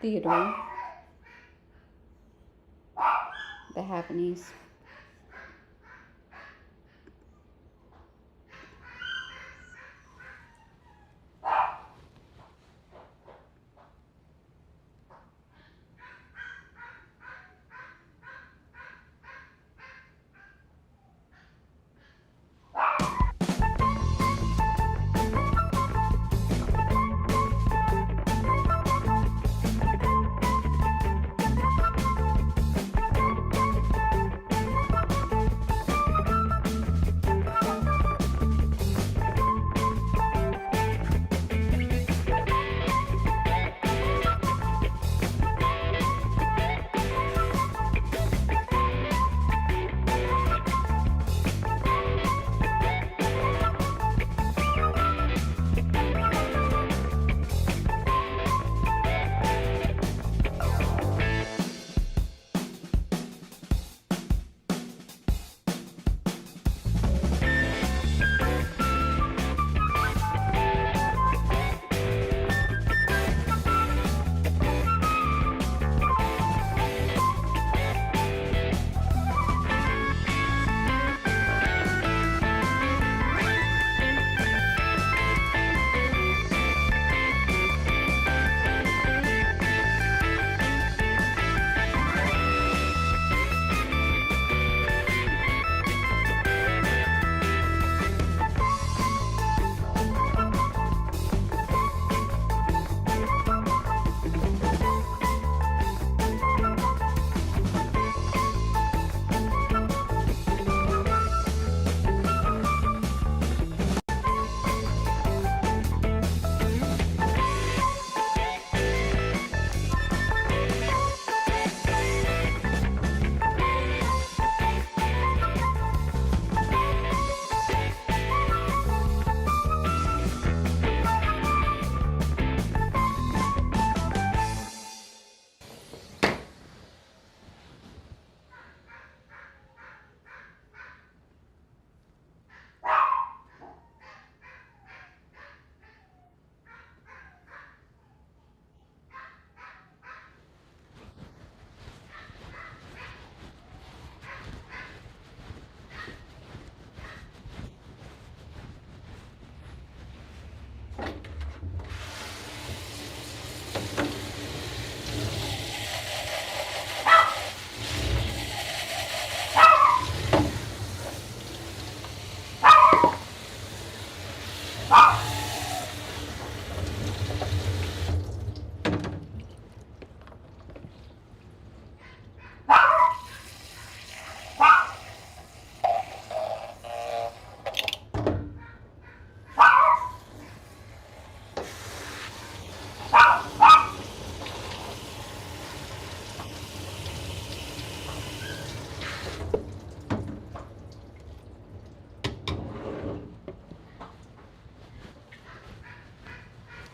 Speaker 1: Theodore, the Havanese.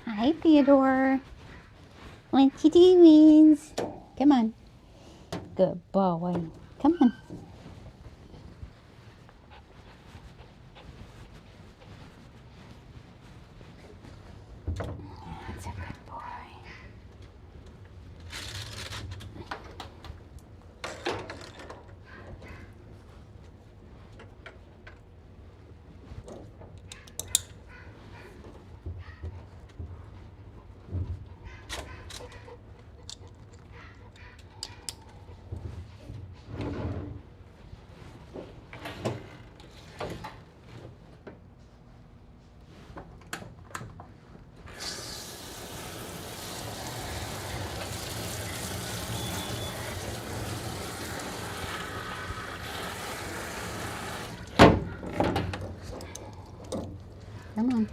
Speaker 1: Hi, Theodore. What you doing? Come on. Good boy. Come on. That's a good boy. Come on.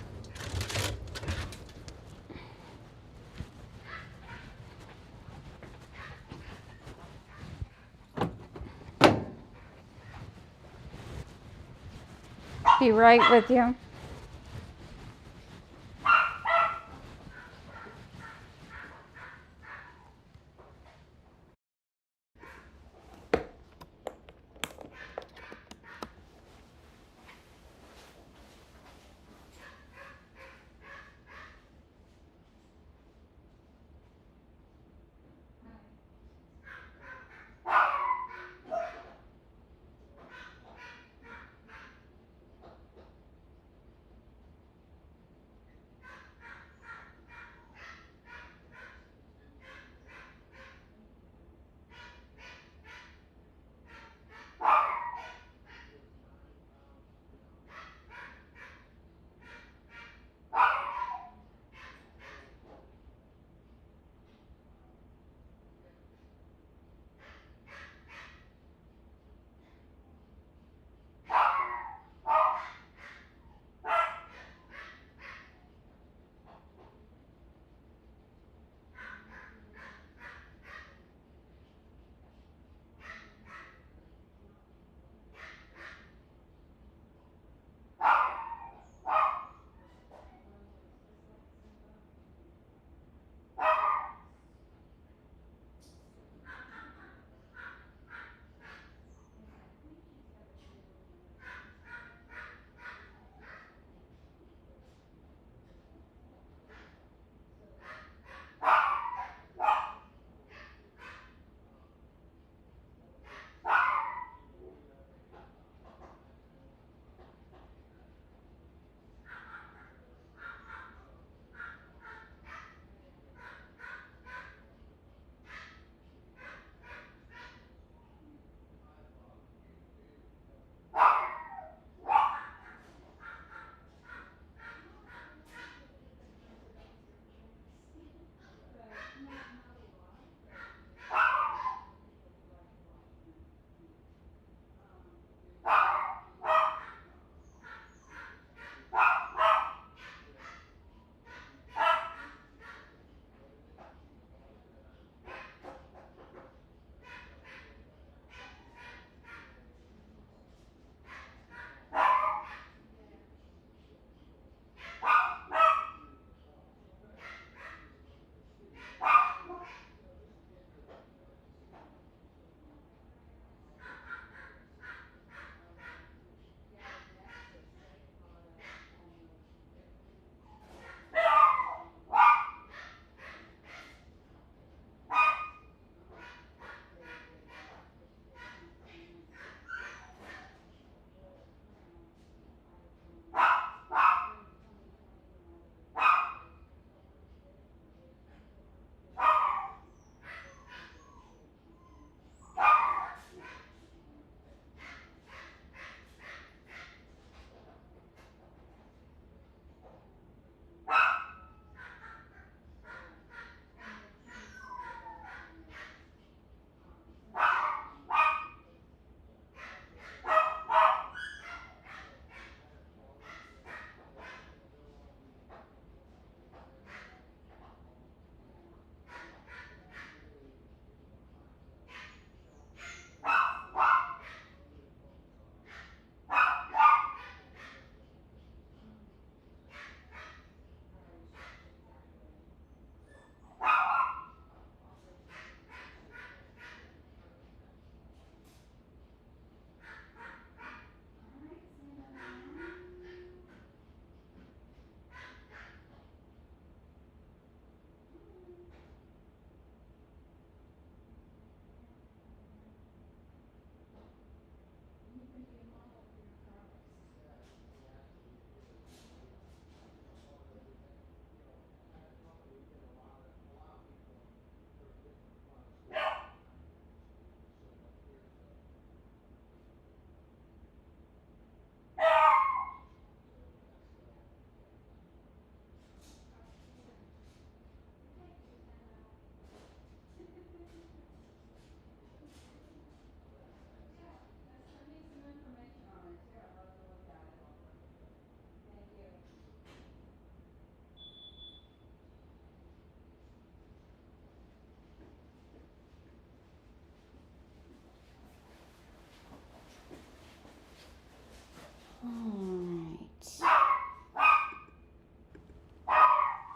Speaker 1: Be right with you.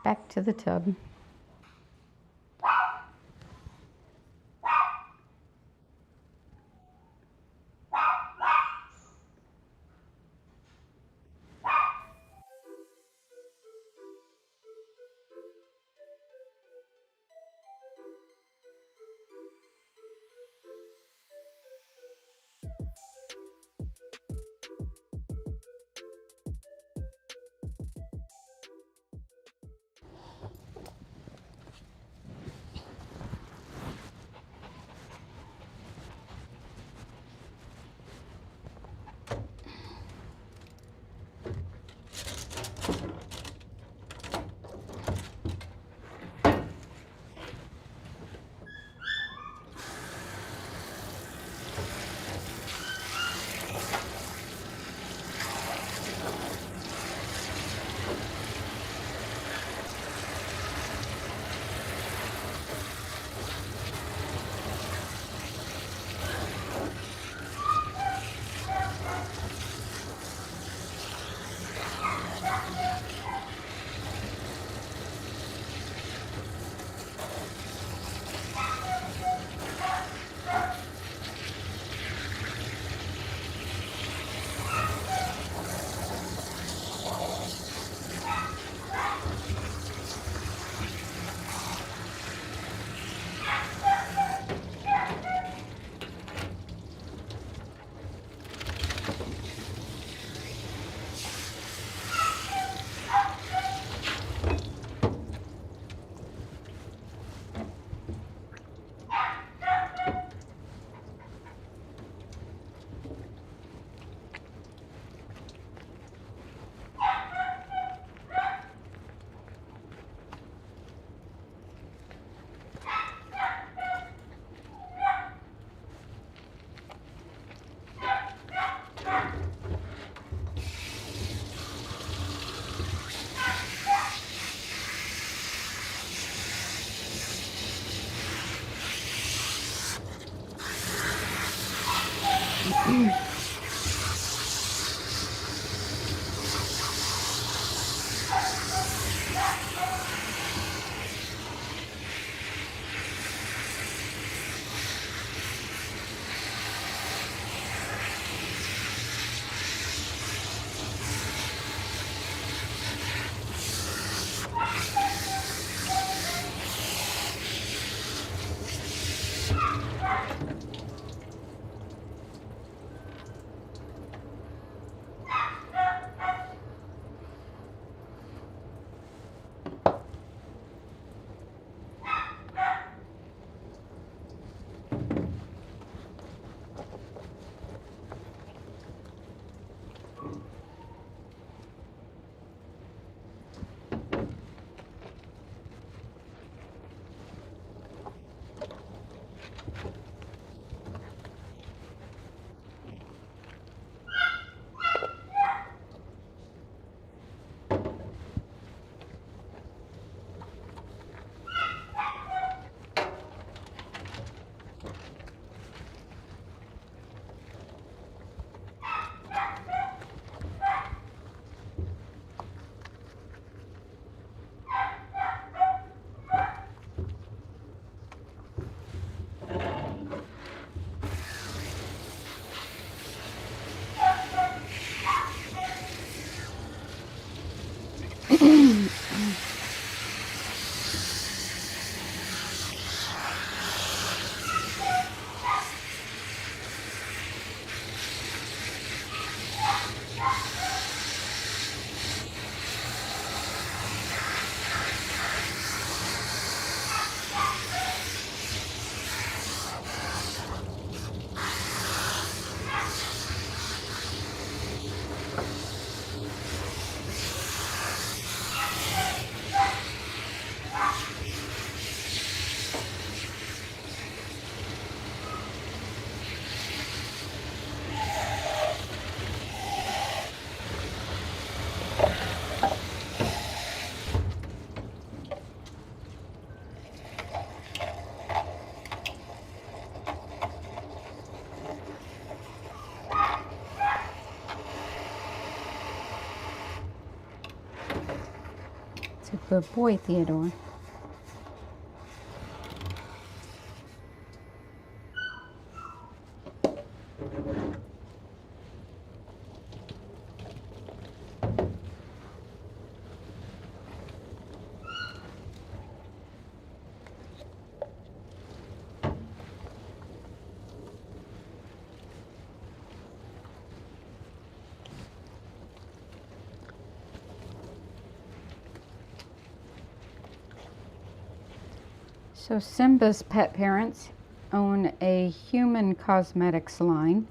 Speaker 1: back to the tub. It's a good boy, Theodore. So Simba's pet parents own a human cosmetics line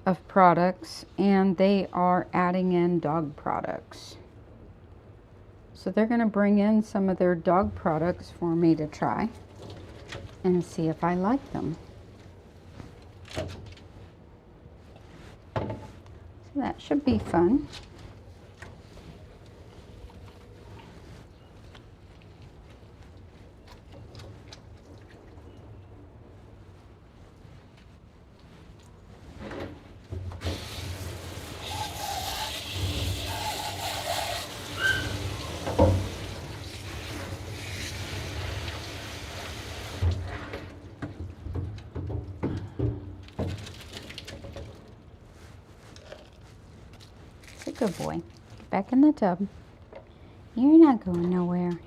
Speaker 1: of products, and they are adding in dog products. So they're going to bring in some of their dog products for me to try and see if I like them. So that should be fun. Good boy. Get back in the tub. You're not going nowhere.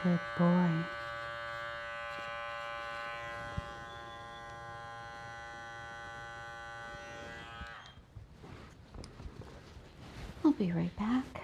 Speaker 1: Good boy. I'll be right back.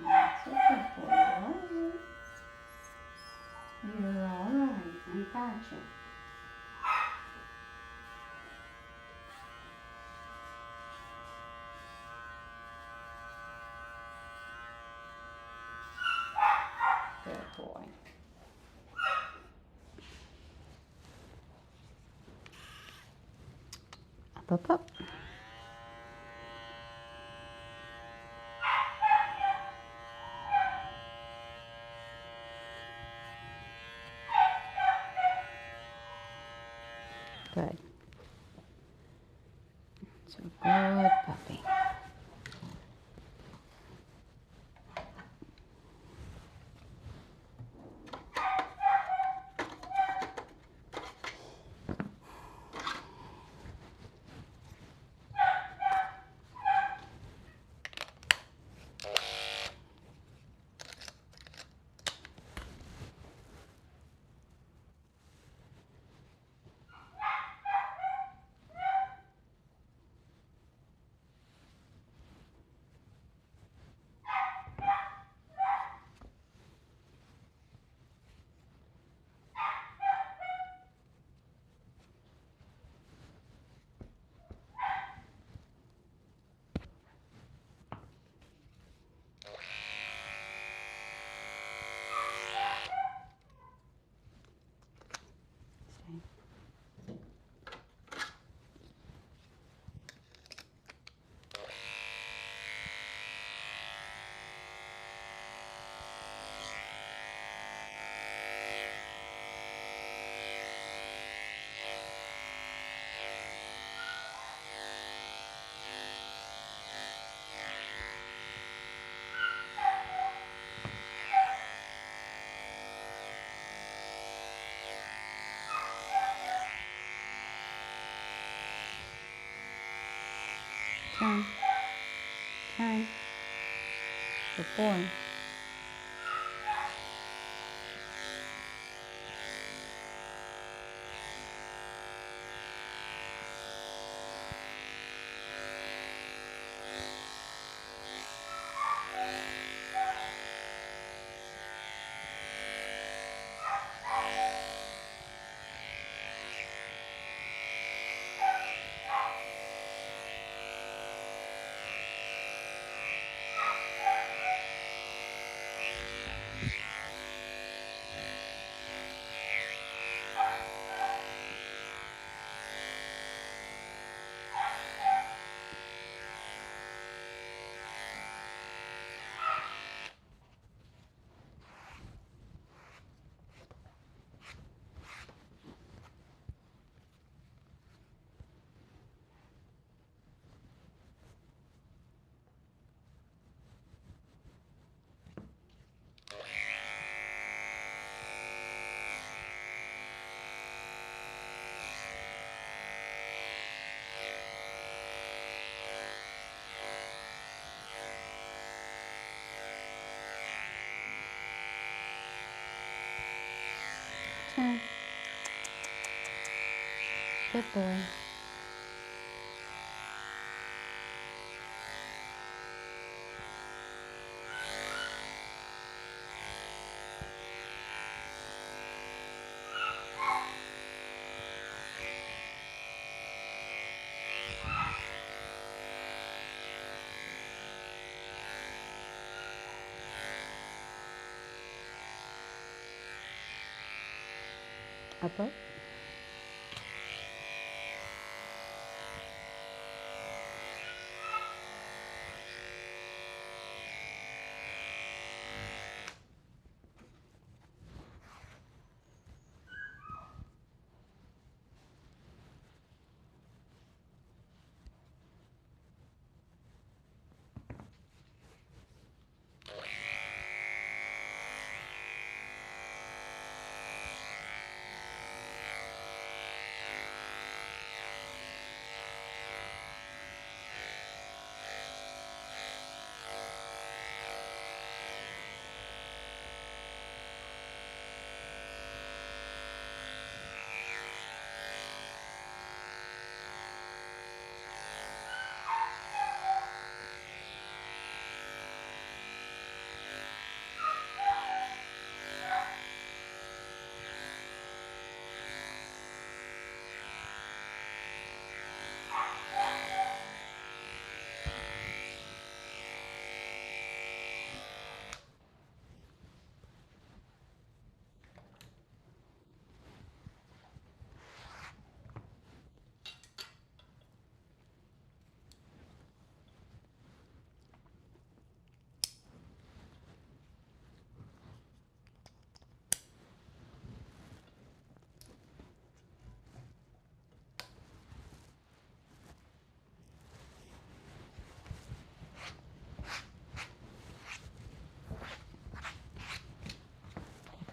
Speaker 1: That's a good boy, right? You're all right. I got you. Good boy. Up, up, up. Good. That's a good puppy. Turn. Turn. Good boy. Turn. Good boy. Up.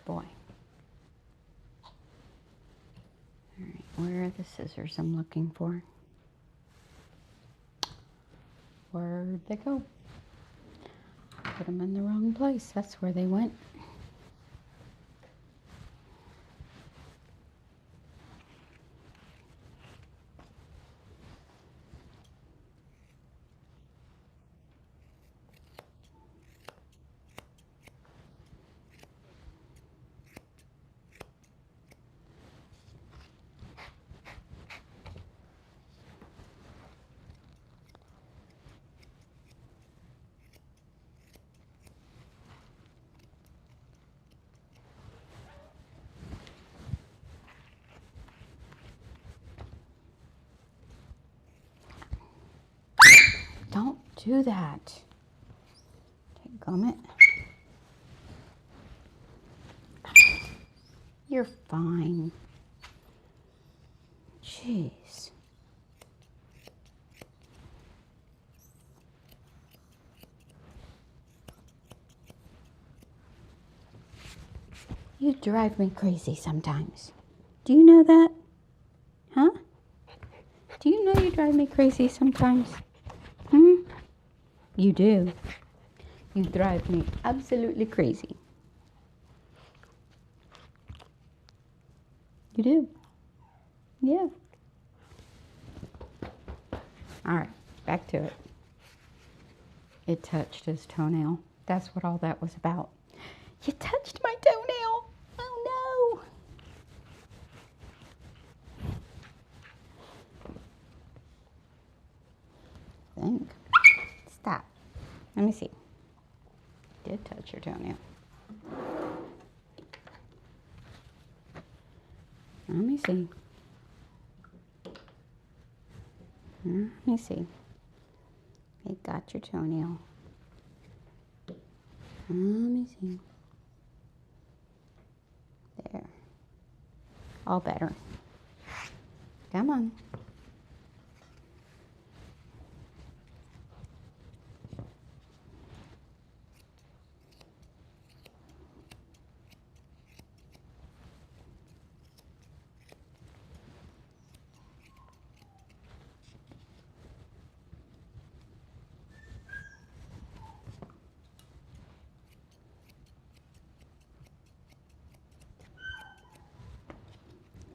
Speaker 1: Boy. Alright, where are the scissors I'm looking for? Where'd they go? Put them in the wrong place. That's where they went. Don't do that. Gummit. You're fine. Jeez. You drive me crazy sometimes. Do you know that? Huh? Do you know you drive me crazy sometimes? You do. You drive me absolutely crazy. You do. Yeah. All right, back to it. It touched his toenail. That's what all that was about. You touched my toenail. Oh no. Think. Stop. Let me see. Did touch your toenail. Let me see. Let me see. It got your toenail. Let me see. There. All better. Come on.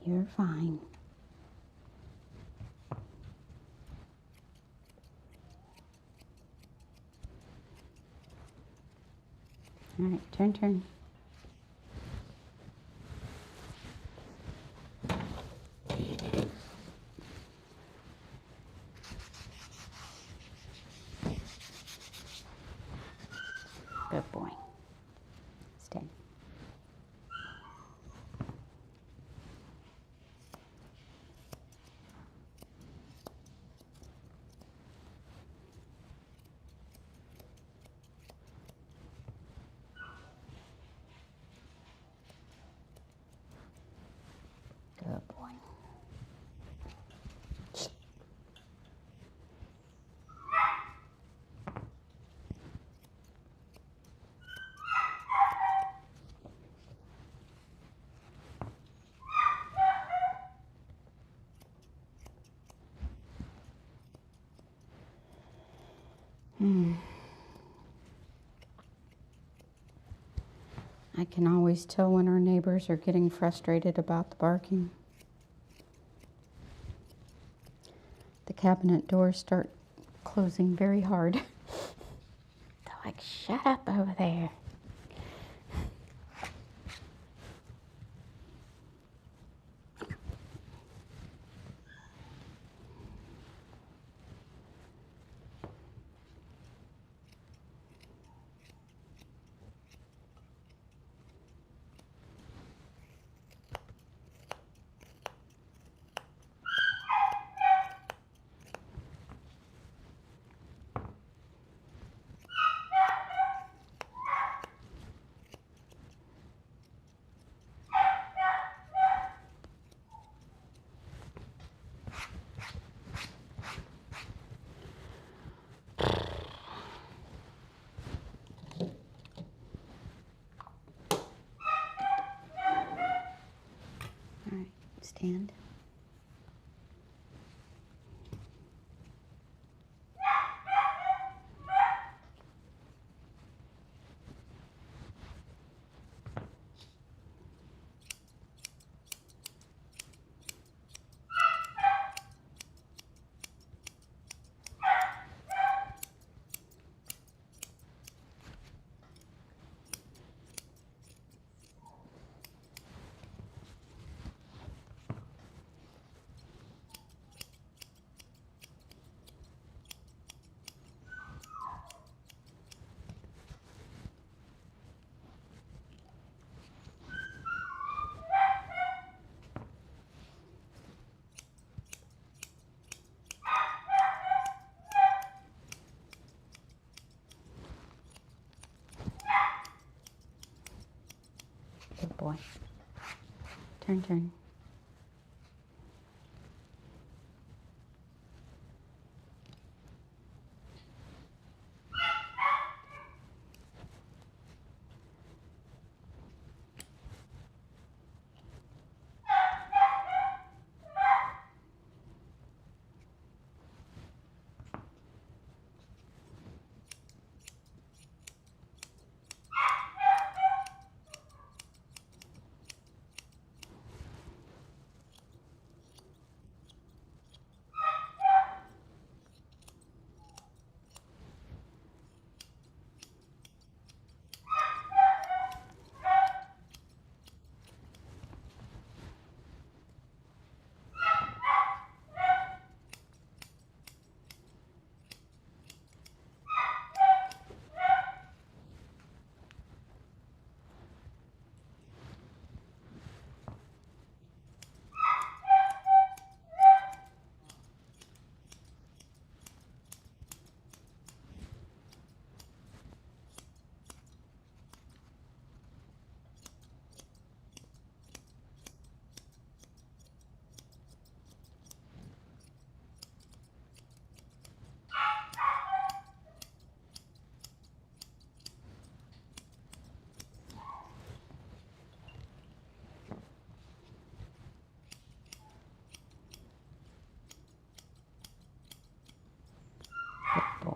Speaker 1: You're fine. All right, turn. Good boy. Stay. Good boy. I can always tell when our neighbors are getting frustrated about the barking. The cabinet doors start closing very hard. They're like, shut up over there. All right, stand. Good boy. Turn.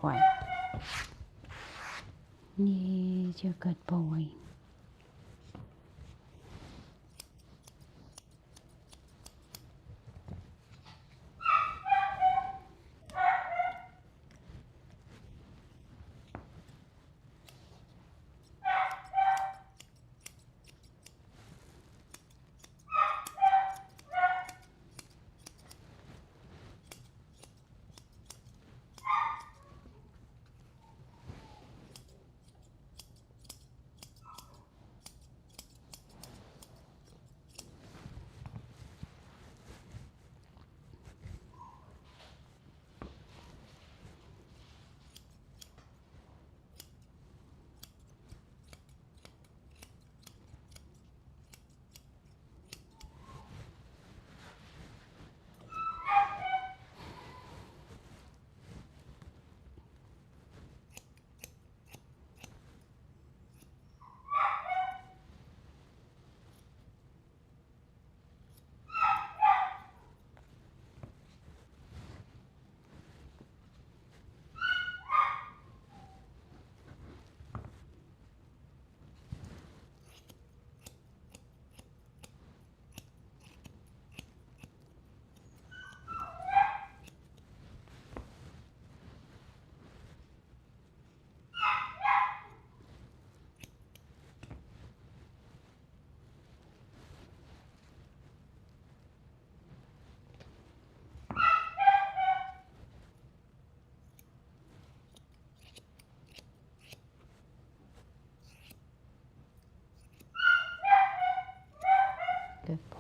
Speaker 1: boy. Yes, you're a good boy. Good boy.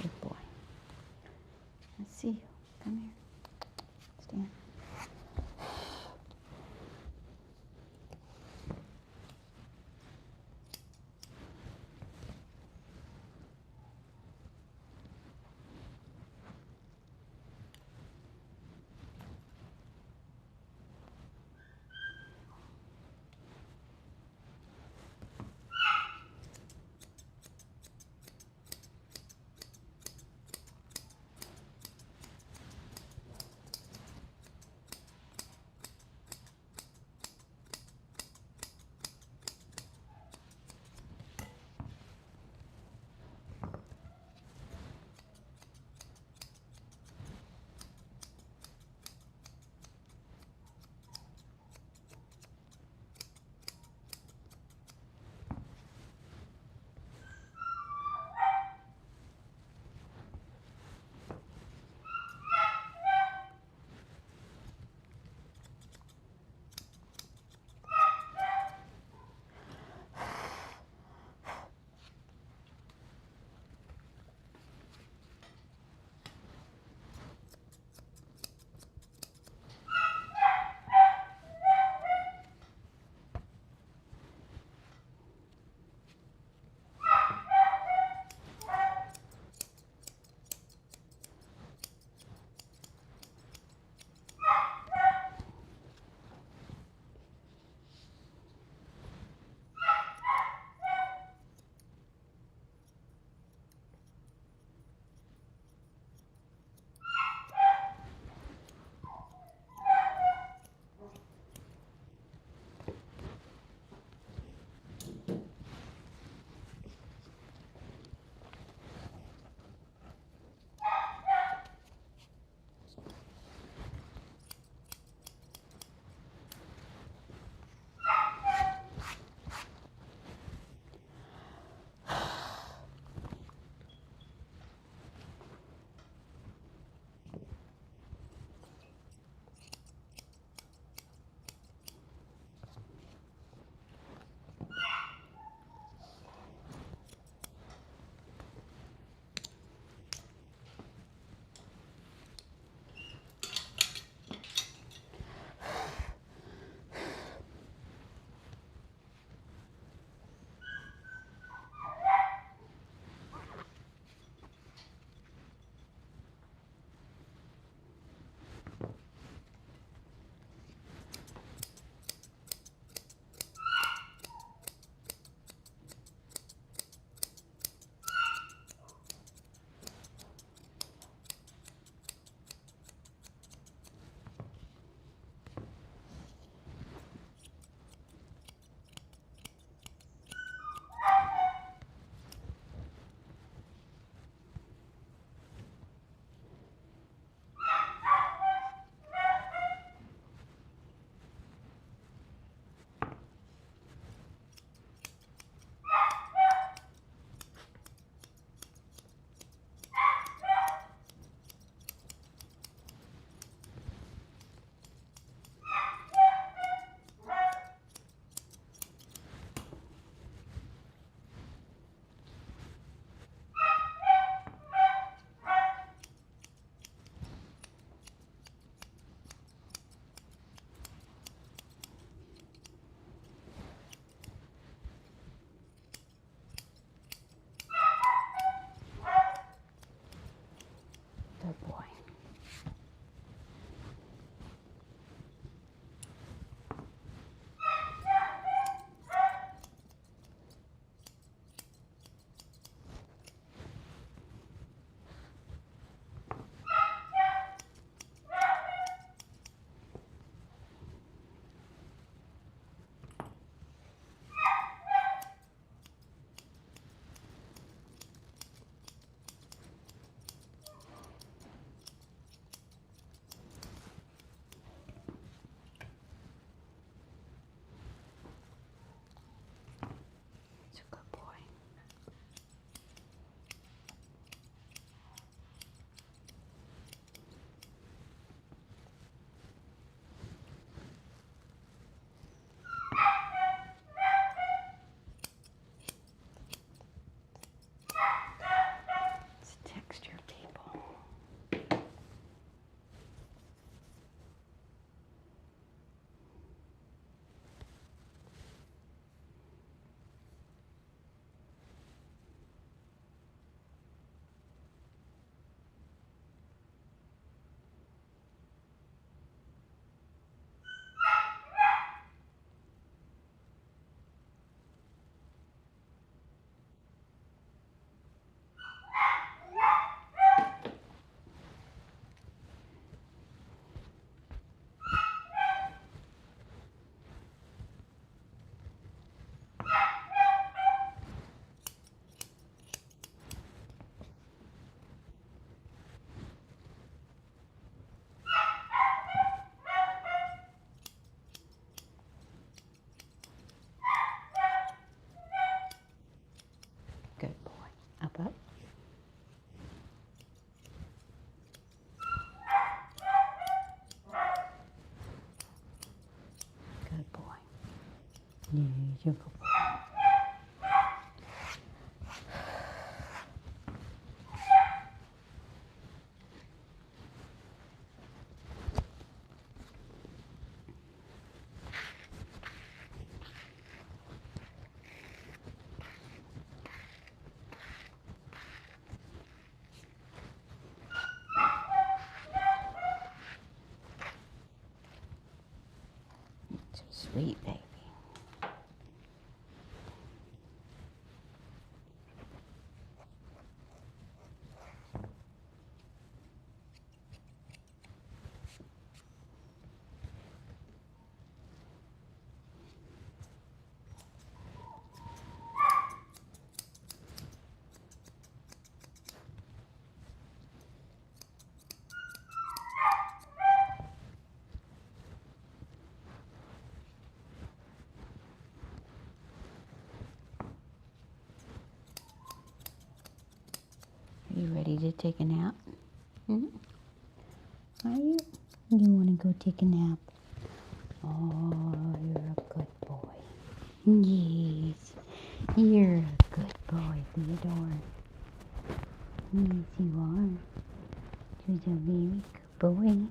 Speaker 1: Good boy. Let's see you. Come here. Stand. You're a good boy. So sweet, baby. Are you ready to take a nap? Hmm? Are you? You want to go take a nap? Oh, you're a good boy. Yes, you're a good boy, Theodore. Yes, you are. You're a very good boy.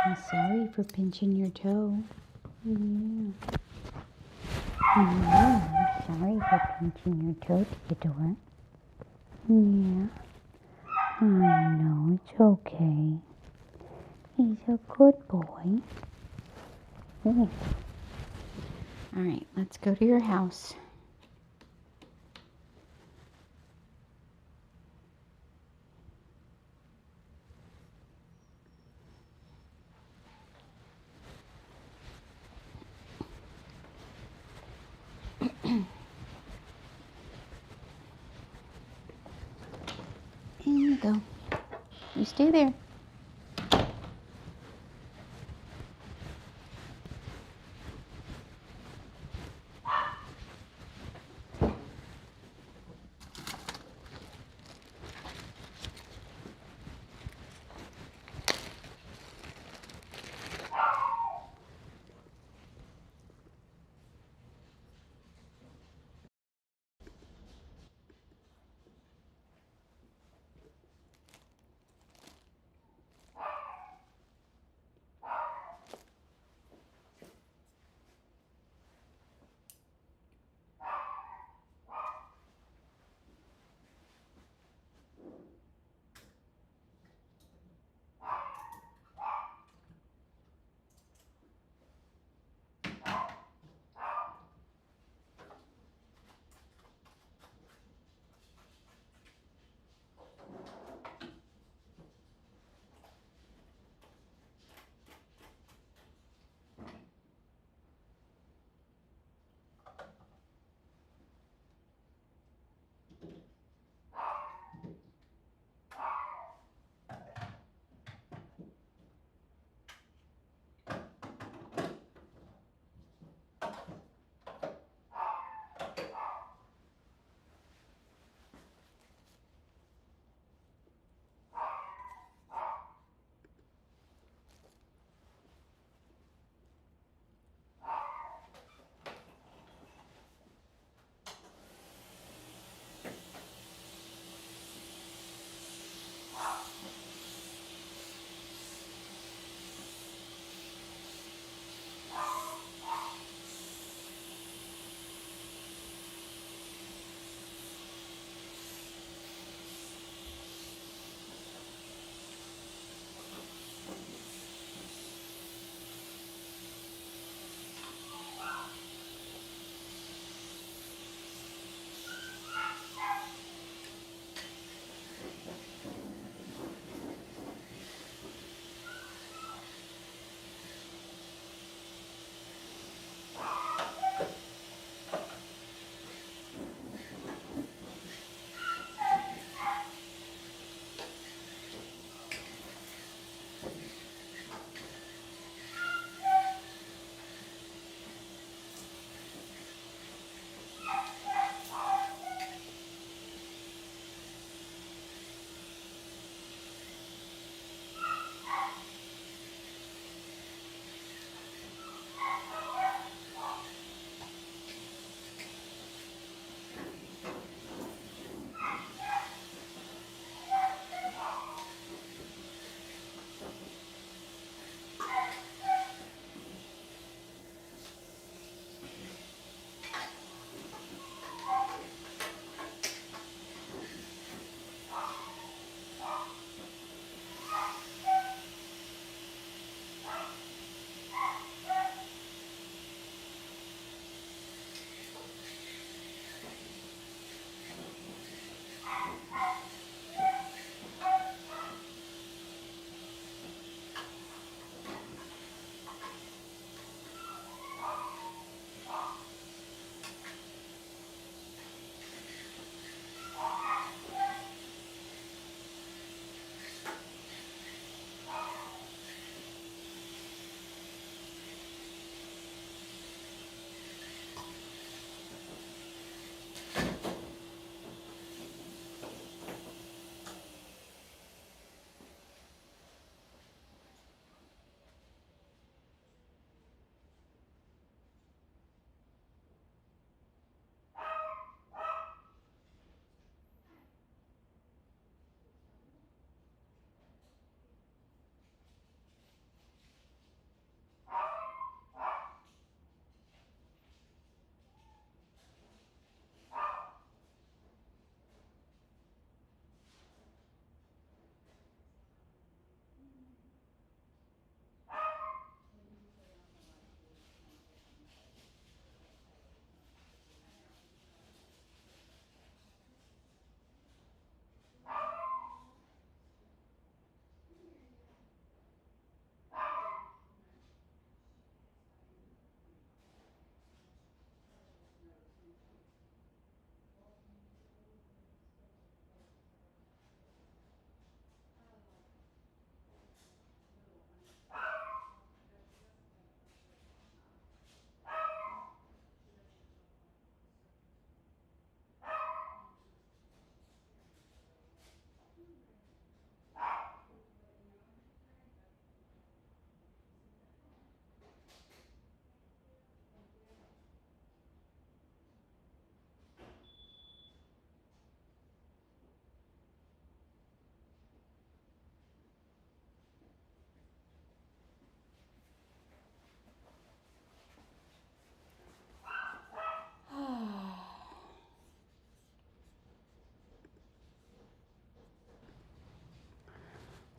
Speaker 1: I'm sorry for pinching your toe. Yeah. I'm sorry for pinching your toe, Theodore. Yeah. I know, it's okay. He's a good boy. Yeah. All right, let's go to your house. Here you go. You stay there.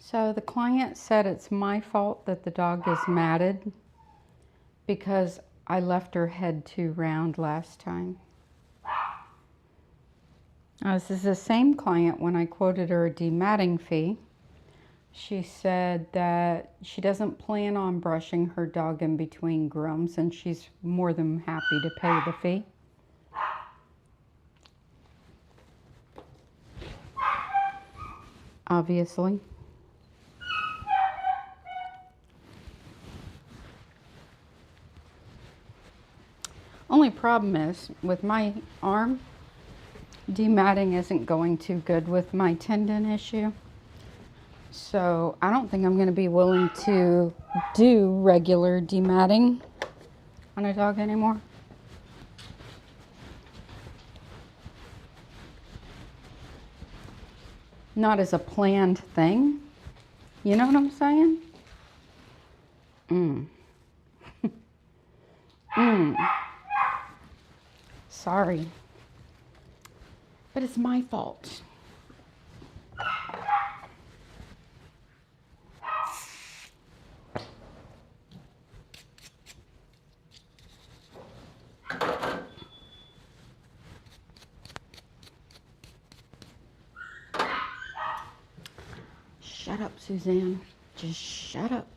Speaker 1: So the client said it's my fault that the dog is matted because I left her head too round last time. Now, this is the same client when I quoted her a dematting fee. She said that she doesn't plan on brushing her dog in between grooms and she's more than happy to pay the fee. Obviously. Only problem is with my arm, dematting isn't going too good with my tendon issue. So I don't think I'm going to be willing to do regular dematting on a dog anymore. Not as a planned thing. You know what I'm saying? Sorry. But it's my fault. Shut up, Suzanne. Just shut up.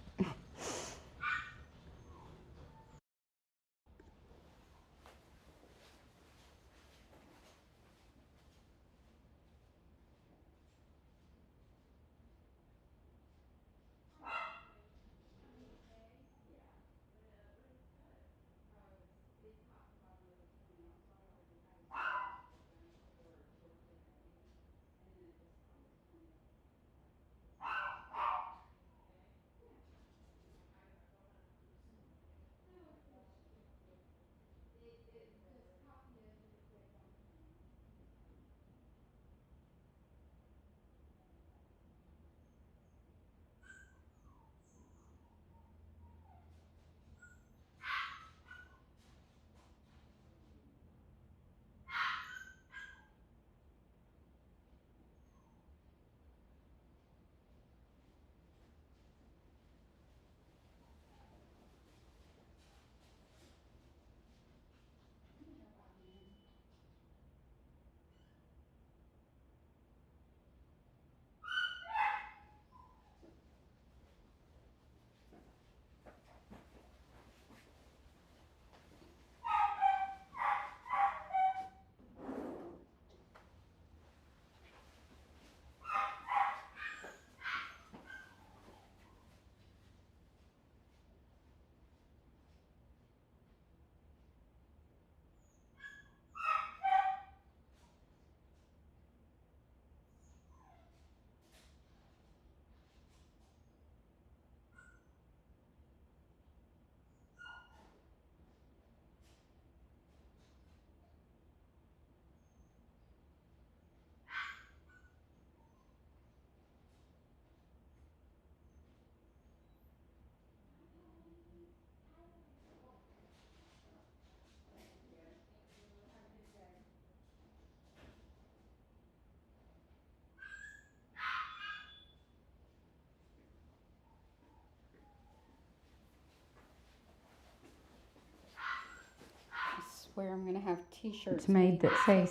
Speaker 1: I swear I'm going to have t-shirts made that say,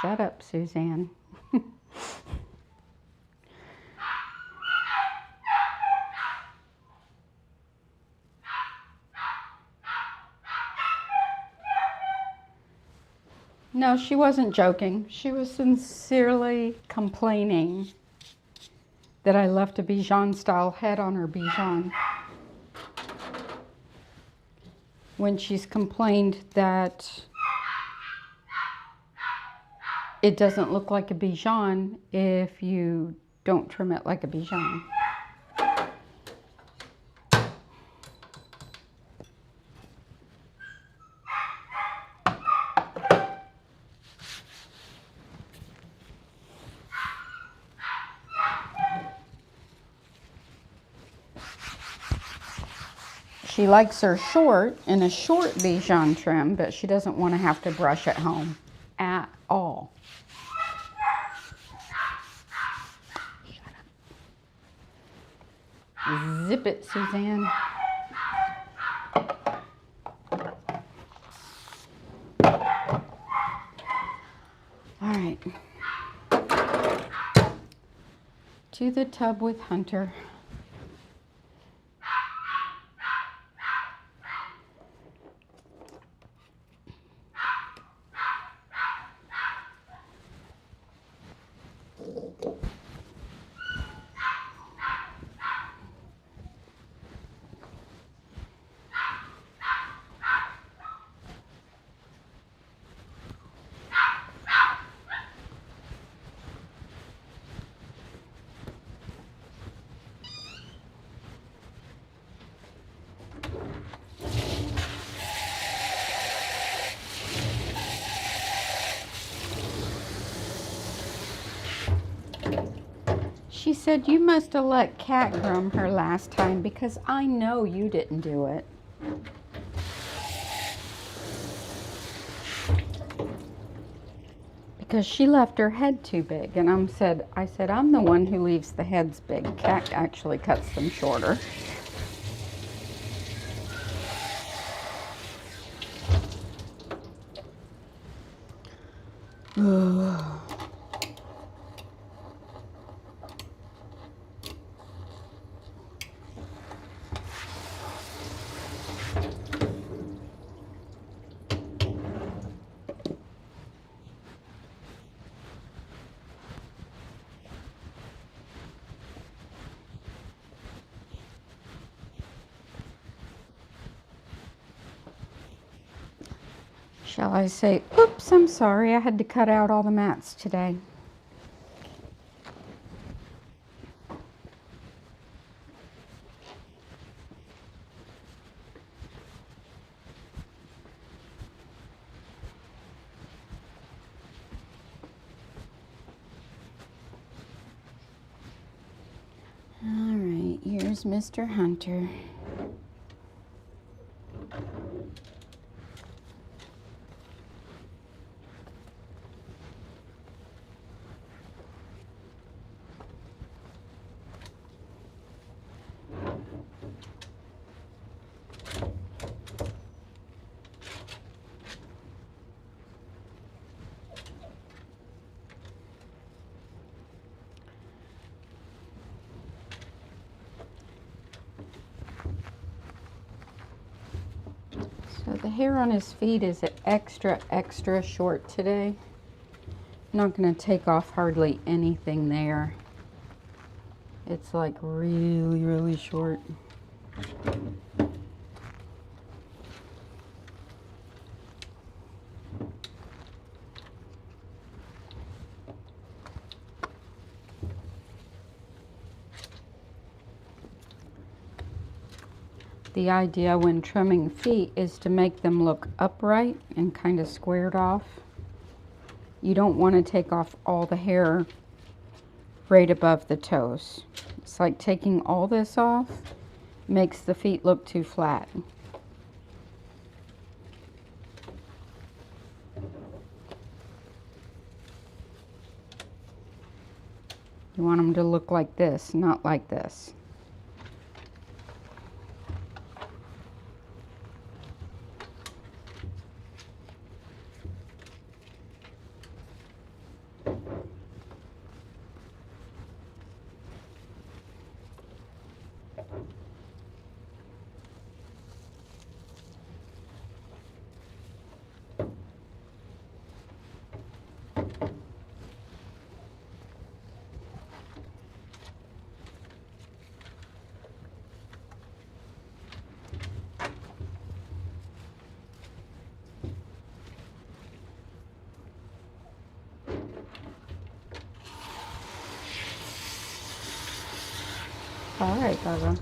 Speaker 1: shut up, Suzanne. No, she wasn't joking. She was sincerely complaining that I left a Bichon style head on her Bichon. When she's complained that it doesn't look like a Bichon if you don't trim it like a Bichon. She likes her short in a short Bichon trim, but she doesn't want to have to brush at home at all. Shut up. Zip it, Suzanne. All right. To the tub with Hunter. She said, you must have let Cat groom her last time because I know you didn't do it. Because she left her head too big. And I said, I'm the one who leaves the heads big. Cat actually cuts them shorter. Shall I say, oops, I'm sorry, I had to cut out all the mats today. All right, here's Mr. Hunter. So the hair on his feet is extra short today. I'm not going to take off hardly anything there. It's like really short. The idea when trimming feet is to make them look upright and kind of squared off. You don't want to take off all the hair right above the toes. It's like taking all this off makes the feet look too flat. You want them to look like this, not like this. All right, Bubba.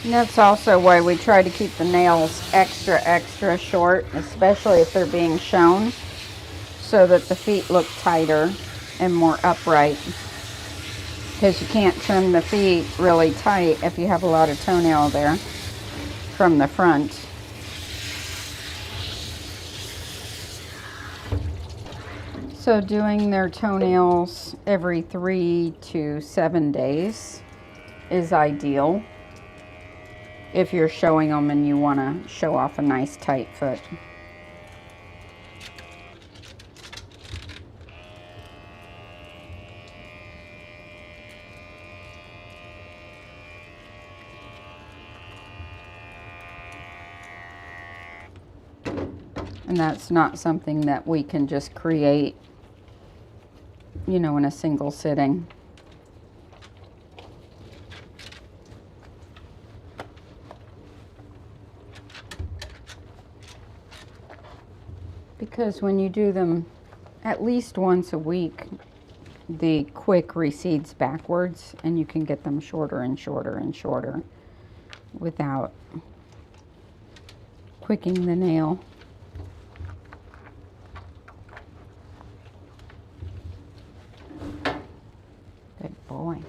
Speaker 1: And that's also why we try to keep the nails extra short, especially if they're being shown, so that the feet look tighter and more upright. Because you can't trim the feet really tight if you have a lot of toenail there from the front. So doing their toenails every 3 to 7 days is ideal if you're showing them and you want to show off a nice tight foot. And that's not something that we can just create, you know, in a single sitting. Because when you do them at least once a week, the quick recedes backwards and you can get them shorter and shorter and shorter without quicking the nail. Good boy.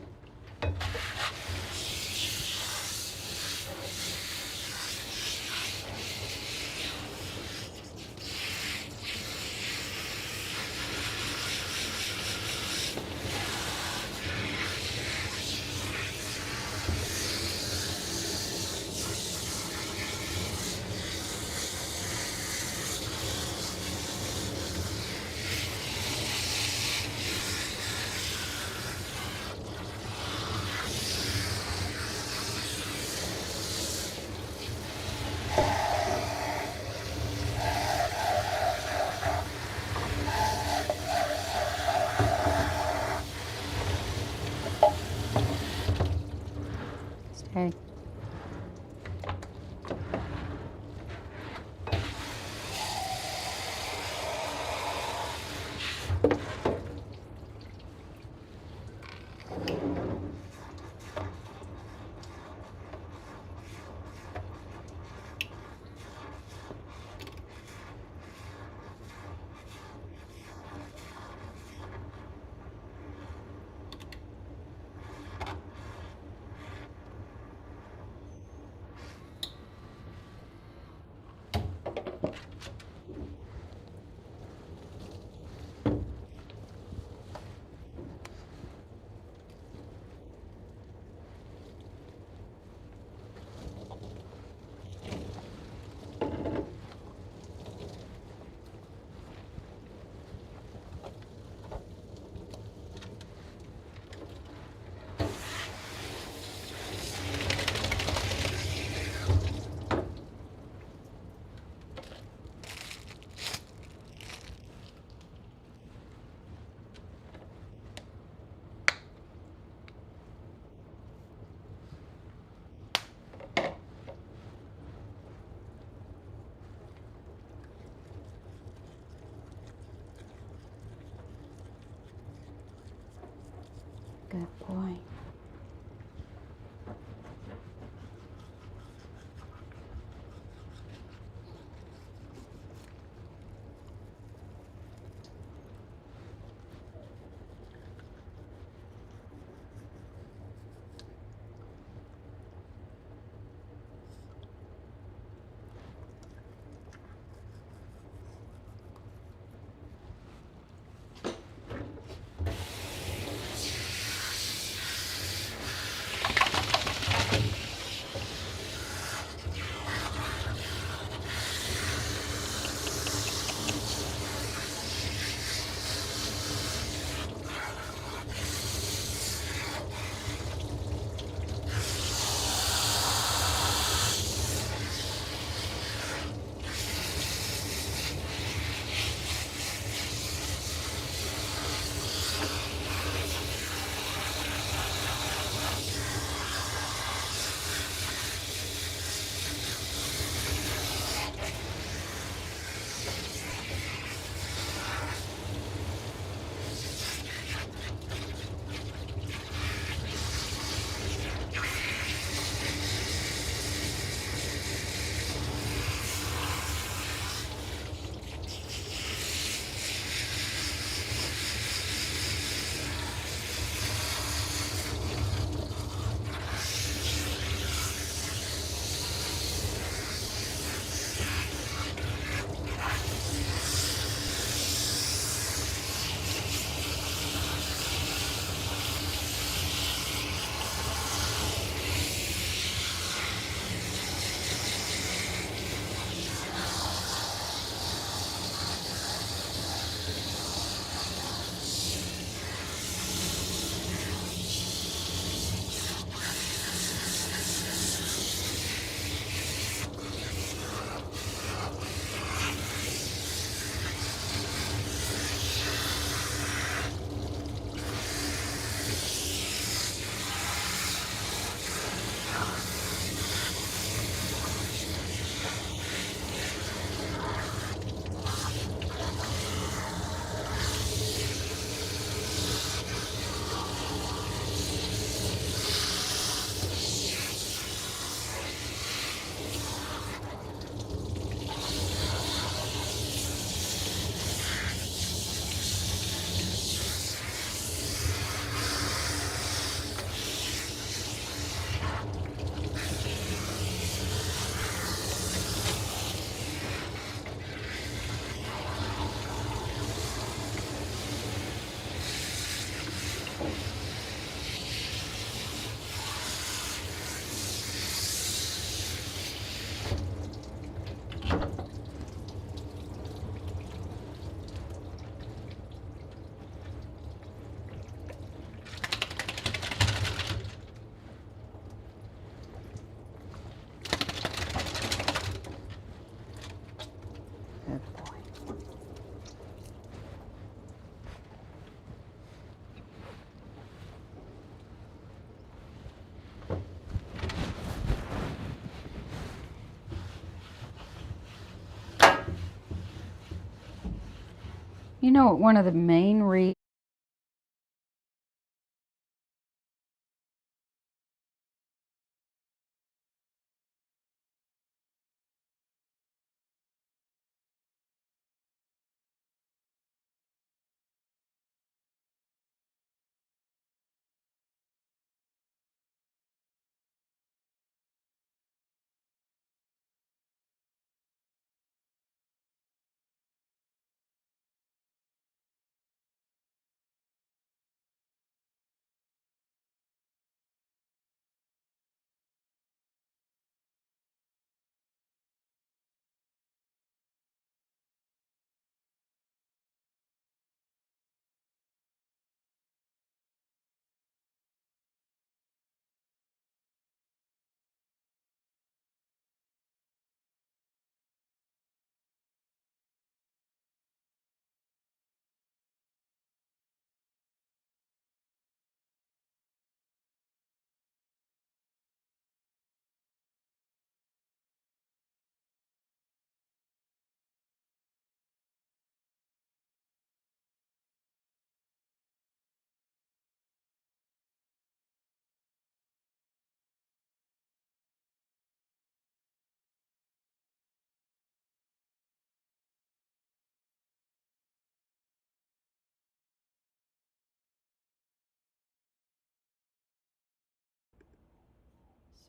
Speaker 1: You know, one of the main reasons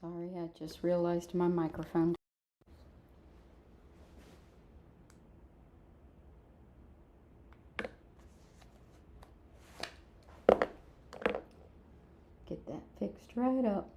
Speaker 1: sorry, I just realized my microphone. Get that fixed right up.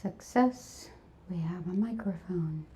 Speaker 1: Success, we have a microphone.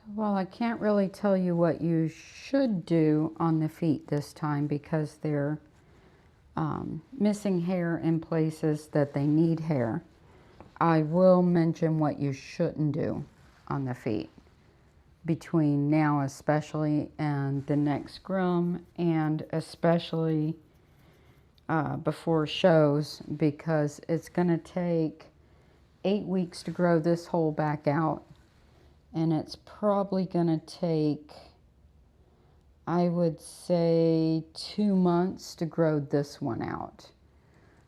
Speaker 1: Well, I can't really tell you what you should do on the feet this time because they're missing hair in places that they need hair. I will mention what you shouldn't do on the feet between now especially and the next groom, and especially before shows, because it's going to take 8 weeks to grow this hole back out, and it's probably going to take, I would say, 2 months to grow this one out.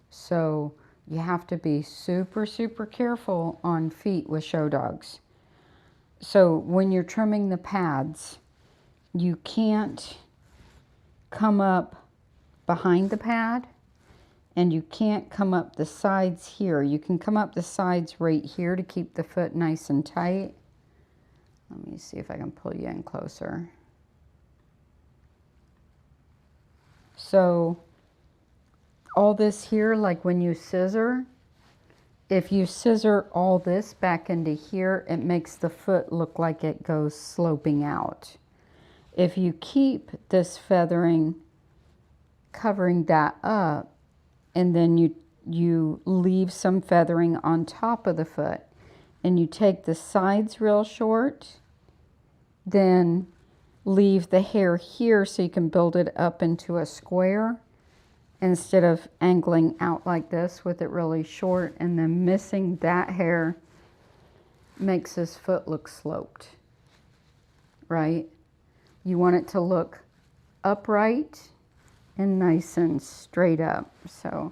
Speaker 1: So you have to be super, super careful on feet with show dogs. So when you're trimming the pads, you can't come up behind the pad, and you can't come up the sides here. You can come up the sides right here to keep the foot nice and tight. Let me see if I can pull you in closer. So all this here, like when you scissor, if you scissor all this back into here, it makes the foot look like it goes sloping out. If you keep this feathering covering that up, and then you leave some feathering on top of the foot, and you take the sides real short, then leave the hair here so you can build it up into a square instead of angling out like this with it really short, and then missing that hair makes his foot look sloped, right? You want it to look upright and nice and straight up. So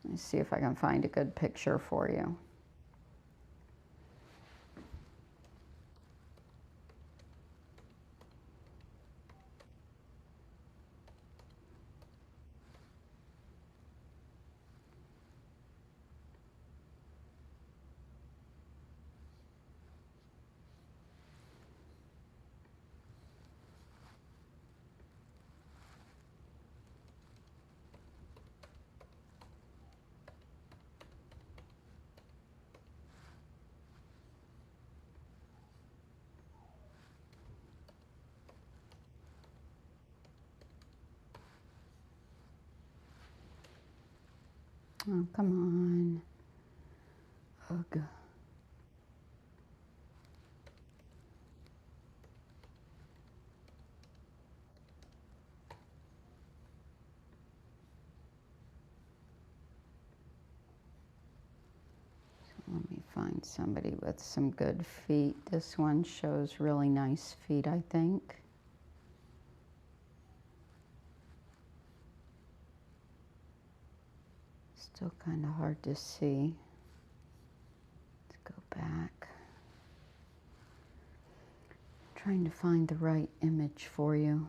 Speaker 1: let's see if I can find a good picture for you. Oh, come on. Ugh. Let me find somebody with some good feet. This one shows really nice feet, I think. Still kind of hard to see. Let's go back. Trying to find the right image for you.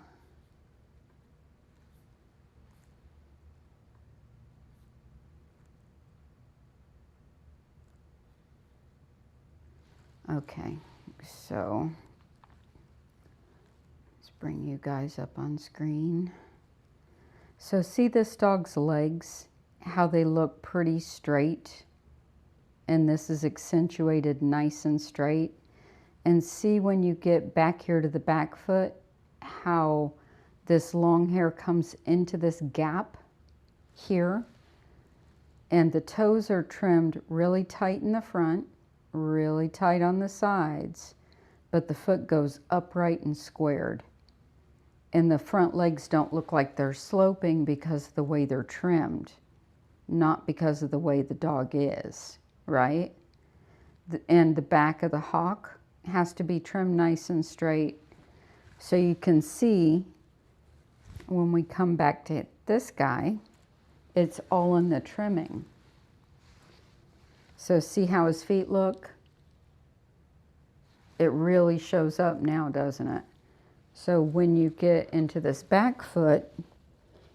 Speaker 1: Okay, so let's bring you guys up on screen. So see this dog's legs, how they look pretty straight, and this is accentuated nice and straight. And see when you get back here to the back foot, how this long hair comes into this gap here, and the toes are trimmed really tight in the front, really tight on the sides, but the foot goes upright and squared. And the front legs don't look like they're sloping because of the way they're trimmed, not because of the way the dog is, right? And the back of the hock has to be trimmed nice and straight. So you can see when we come back to this guy, it's all in the trimming. So see how his feet look? It really shows up now, doesn't it? So when you get into this back foot,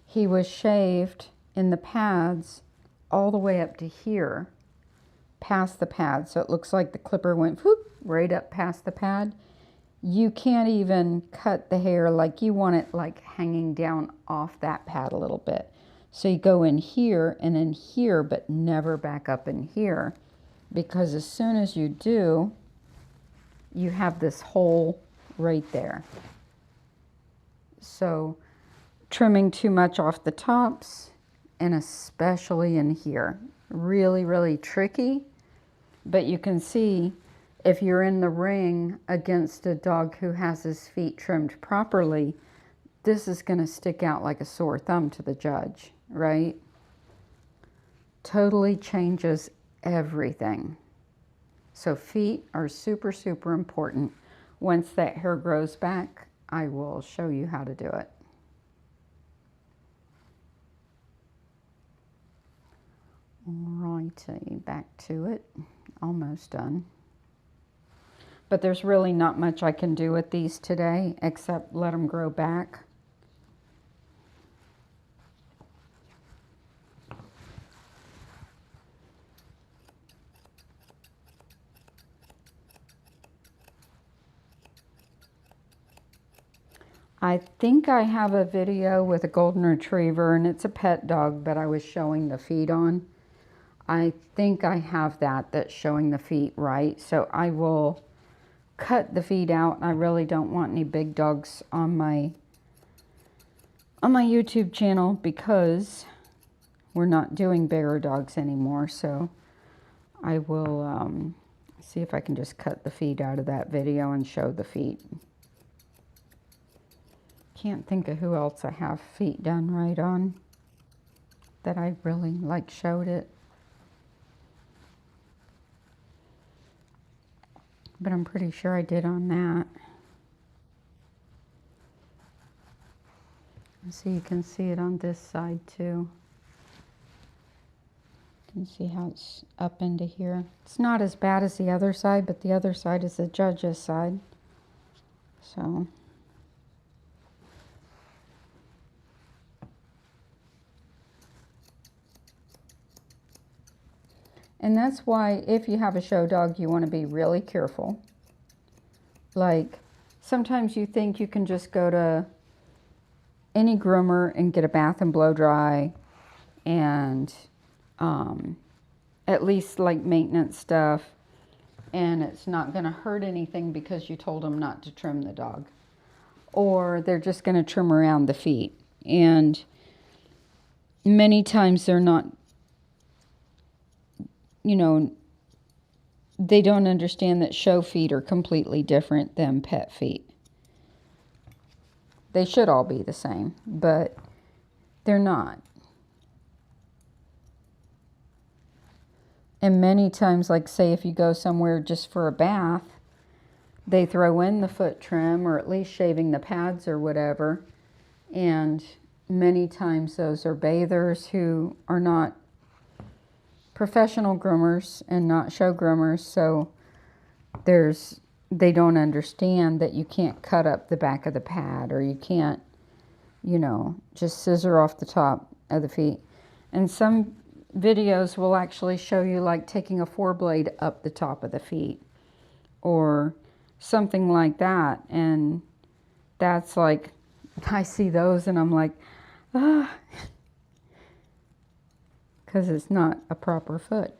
Speaker 1: he was shaved in the pads all the way up to here, past the pad. So it looks like the clipper went whoop, right up past the pad. You can't even cut the hair, like you want it like hanging down off that pad a little bit. So you go in here and in here, but never back up in here, because as soon as you do, you have this hole right there. So trimming too much off the tops, and especially in here, really, really tricky. But you can see if you're in the ring against a dog who has his feet trimmed properly, this is going to stick out like a sore thumb to the judge, right? Totally changes everything. So feet are super, super important. Once that hair grows back, I will show you how to do it. Alrighty, back to it. Almost done. But there's really not much I can do with these today except let them grow back. I think I have a video with a golden retriever, and it's a pet dog, but I was showing the feet on. I think I have that's showing the feet right. So I will cut the feet out. I really don't want any big dogs on my YouTube channel because we're not doing bigger dogs anymore. So I will see if I can just cut the feet out of that video and show the feet. Can't think of who else I have feet done right on that I really like showed it. But I'm pretty sure I did on that. So you can see it on this side too. You can see how it's up into here. It's not as bad as the other side, but the other side is the judge's side. So. And that's why if you have a show dog, you want to be really careful. Like, sometimes you think you can just go to any groomer and get a bath and blow dry and at least like maintenance stuff, and it's not going to hurt anything because you told them not to trim the dog. Or they're just going to trim around the feet. And many times they're not, you know, they don't understand that show feet are completely different than pet feet. They should all be the same, but they're not. And many times, like say if you go somewhere just for a bath, they throw in the foot trim or at least shaving the pads or whatever. And many times those are bathers who are not professional groomers and not show groomers, so they don't understand that you can't cut up the back of the pad, or you can't, you know, just scissor off the top of the feet. And some videos will actually show you like taking a 4-blade up the top of the feet or something like that, and that's like, I see those and I'm like, ah, because it's not a proper foot.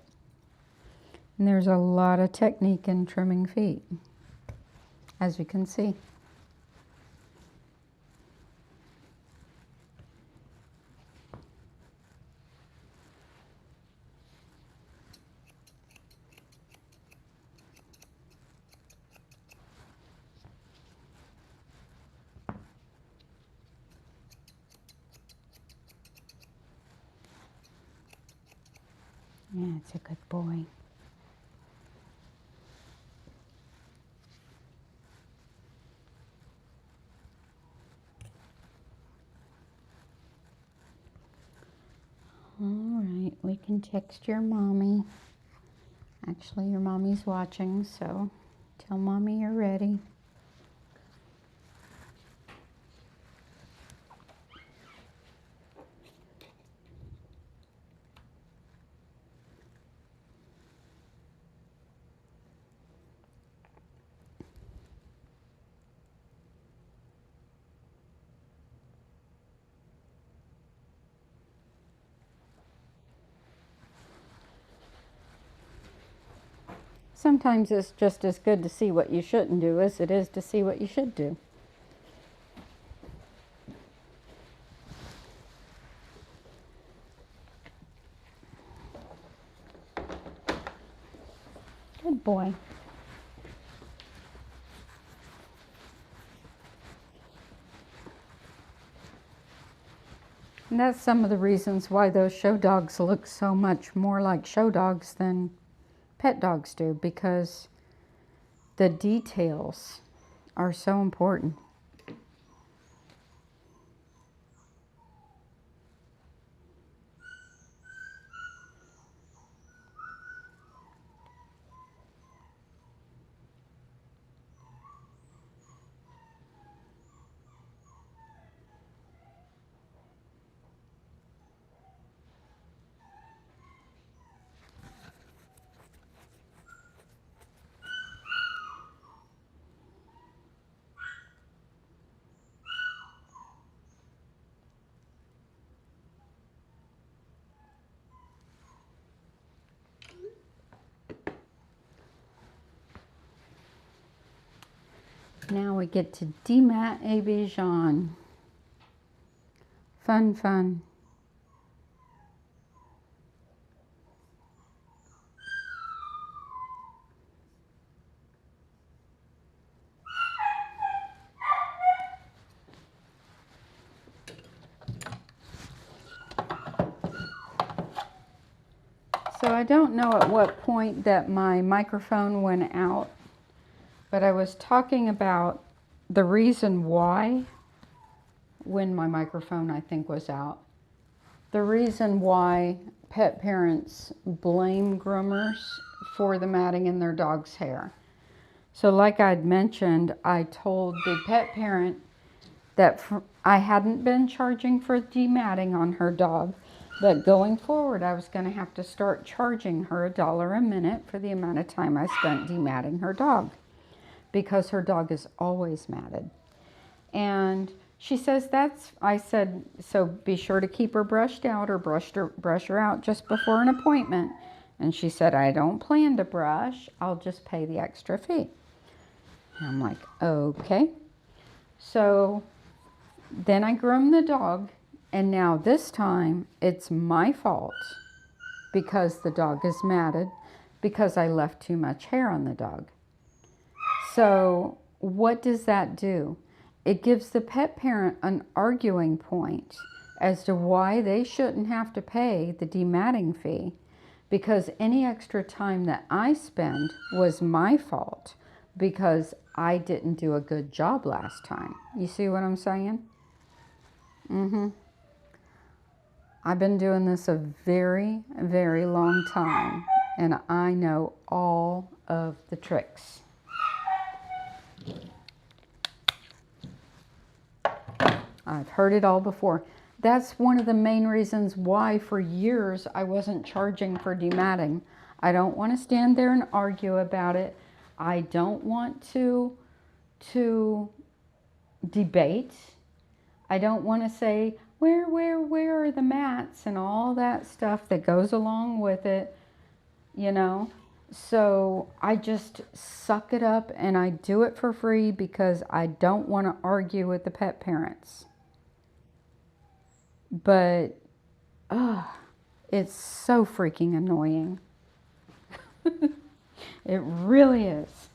Speaker 1: And there's a lot of technique in trimming feet, as you can see. Yeah, it's a good boy. All right, we can text your mommy. Actually, your mommy's watching, so tell mommy you're ready. sometimes it's just as good to see what you shouldn't do as it is to see what you should do. Good boy. And that's some of the reasons why those show dogs look so much more like show dogs than pet dogs do, because the details are so important. Now we get to demat a Bichon. Fun, fun. So I don't know at what point that my microphone went out, but I was talking about the reason why, when my microphone I think was out, the reason why pet parents blame groomers for the matting in their dog's hair. So like I'd mentioned, I told the pet parent that I hadn't been charging for dematting on her dog, but going forward I was going to have to start charging her $1 a minute for the amount of time I spent dematting her dog, because her dog is always matted. And she says I said, so be sure to keep her brushed out, or brush her out just before an appointment. And she said, I don't plan to brush, I'll just pay the extra fee. And I'm like, okay. So then I groomed the dog, and now this time it's my fault because the dog is matted, because I left too much hair on the dog. So what does that do? It gives the pet parent an arguing point as to why they shouldn't have to pay the dematting fee, because any extra time that I spend was my fault because I didn't do a good job last time. You see what I'm saying? I've been doing this a very, very long time, and I know all of the tricks. I've heard it all before. That's one of the main reasons why for years I wasn't charging for dematting. I don't want to stand there and argue about it. I don't want to debate. I don't want to say, where are the mats and all that stuff that goes along with it, you know. So I just suck it up and I do it for free because I don't want to argue with the pet parents. But, it's so freaking annoying. It really is.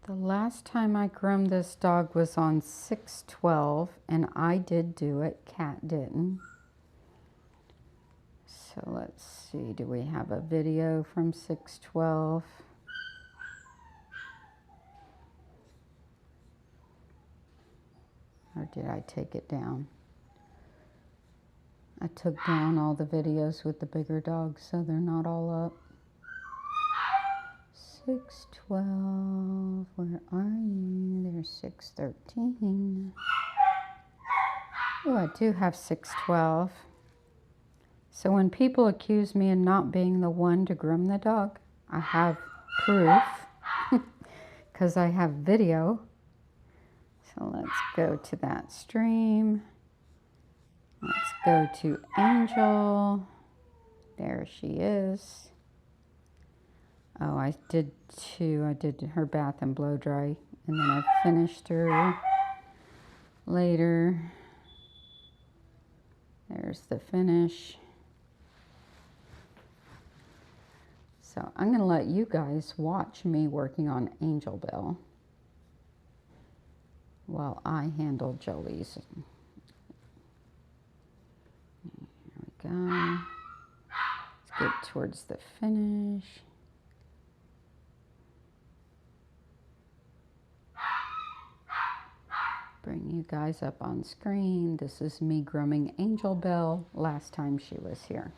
Speaker 1: The last time I groomed this dog was on 6/12, and I did do it. Cat didn't. So let's see, do we have a video from 6/12? Or did I take it down? I took down all the videos with the bigger dogs, so they're not all up. 6/12, where are you? There's 6/13. Oh, I do have 6/12. So when people accuse me of not being the one to groom the dog, I have proof because I have video. So let's go to that stream. Let's go to Angel. There she is. Oh, I did two. I did her bath and blow dry, and then I finished her later. There's the finish. So I'm going to let you guys watch me working on Angel Bell while I handle Jolie's. Here we go. Let's get towards the finish. Bring you guys up on screen. This is me grooming Angel Bell last time she was here.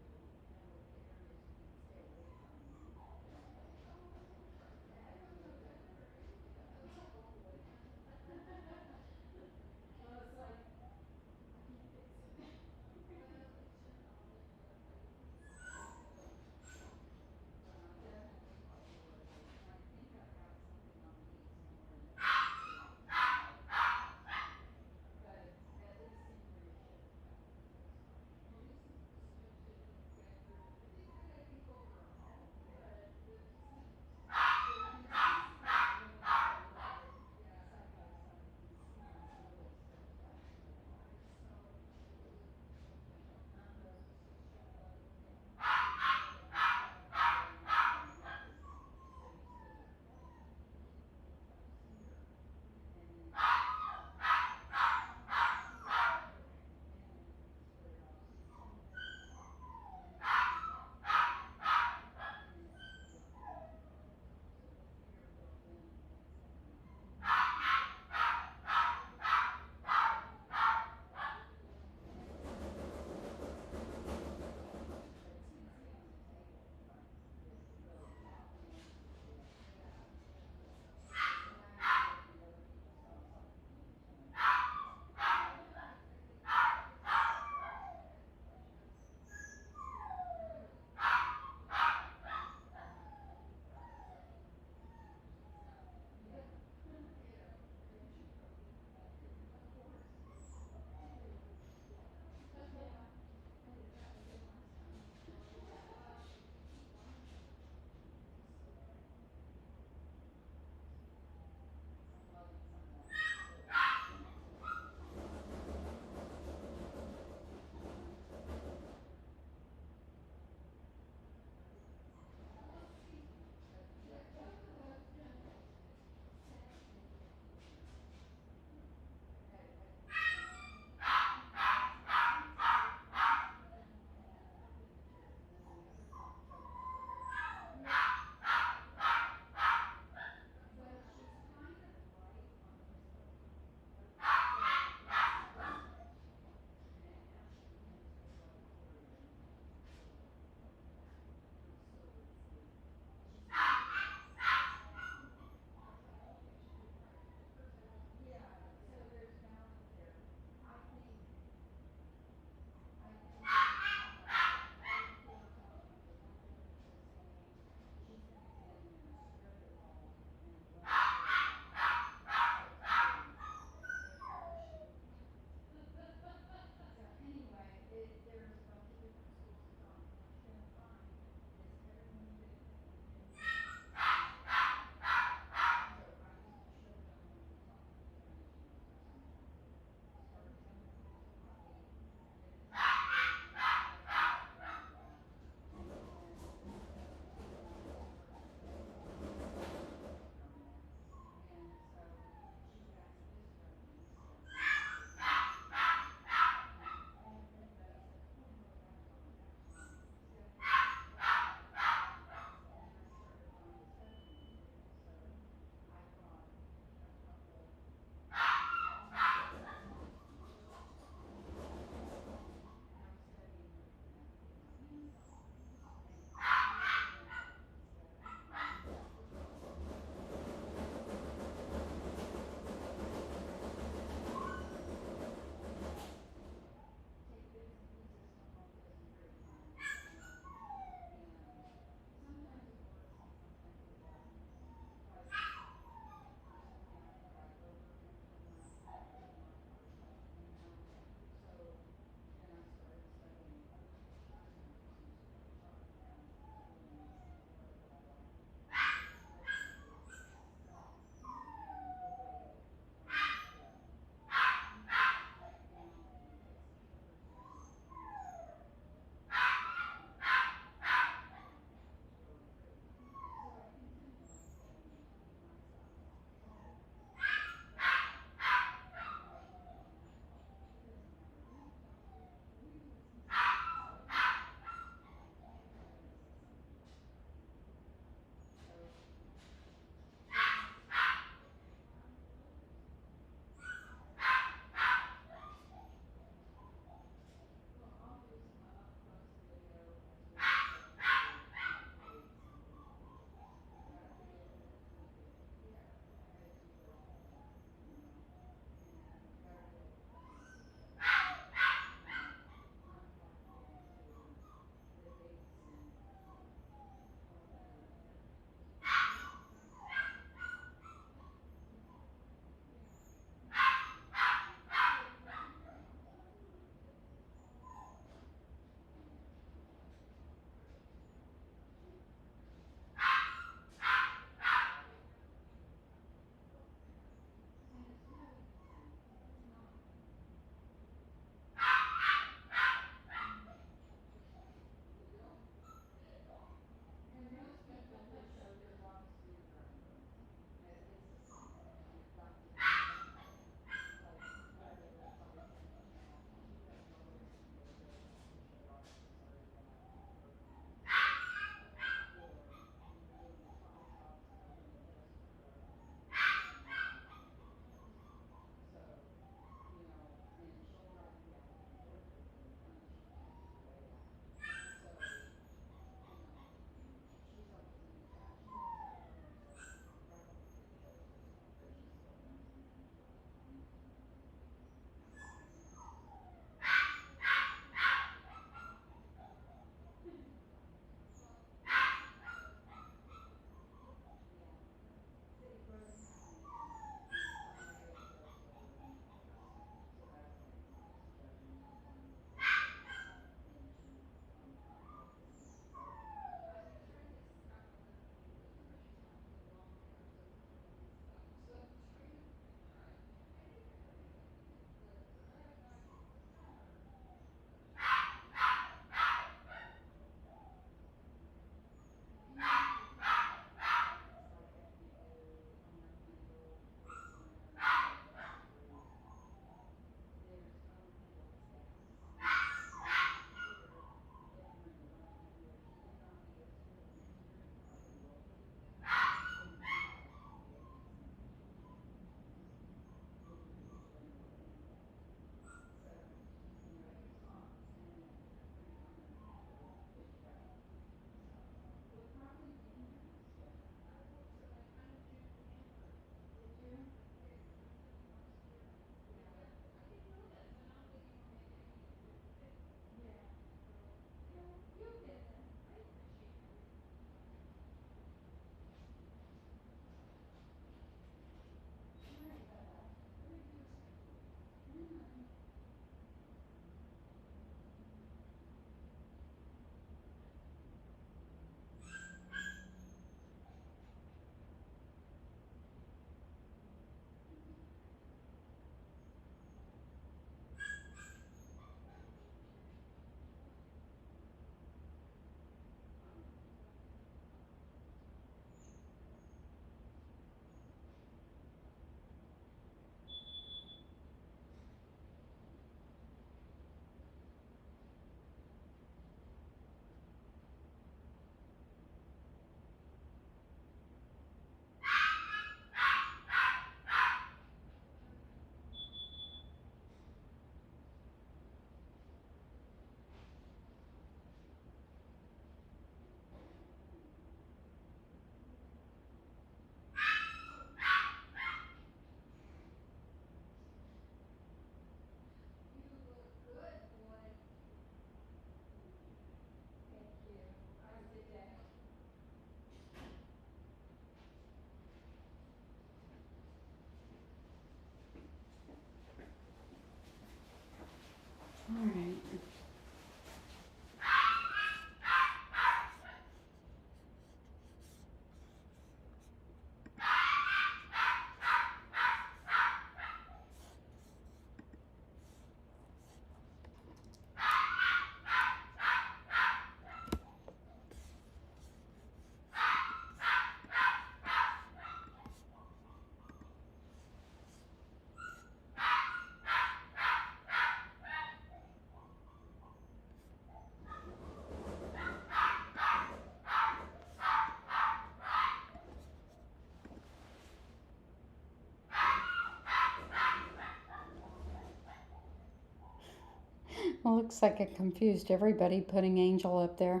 Speaker 1: Well, looks like it confused everybody putting Angel up there.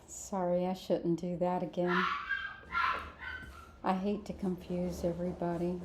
Speaker 1: Sorry, I shouldn't do that again. I hate to confuse everybody.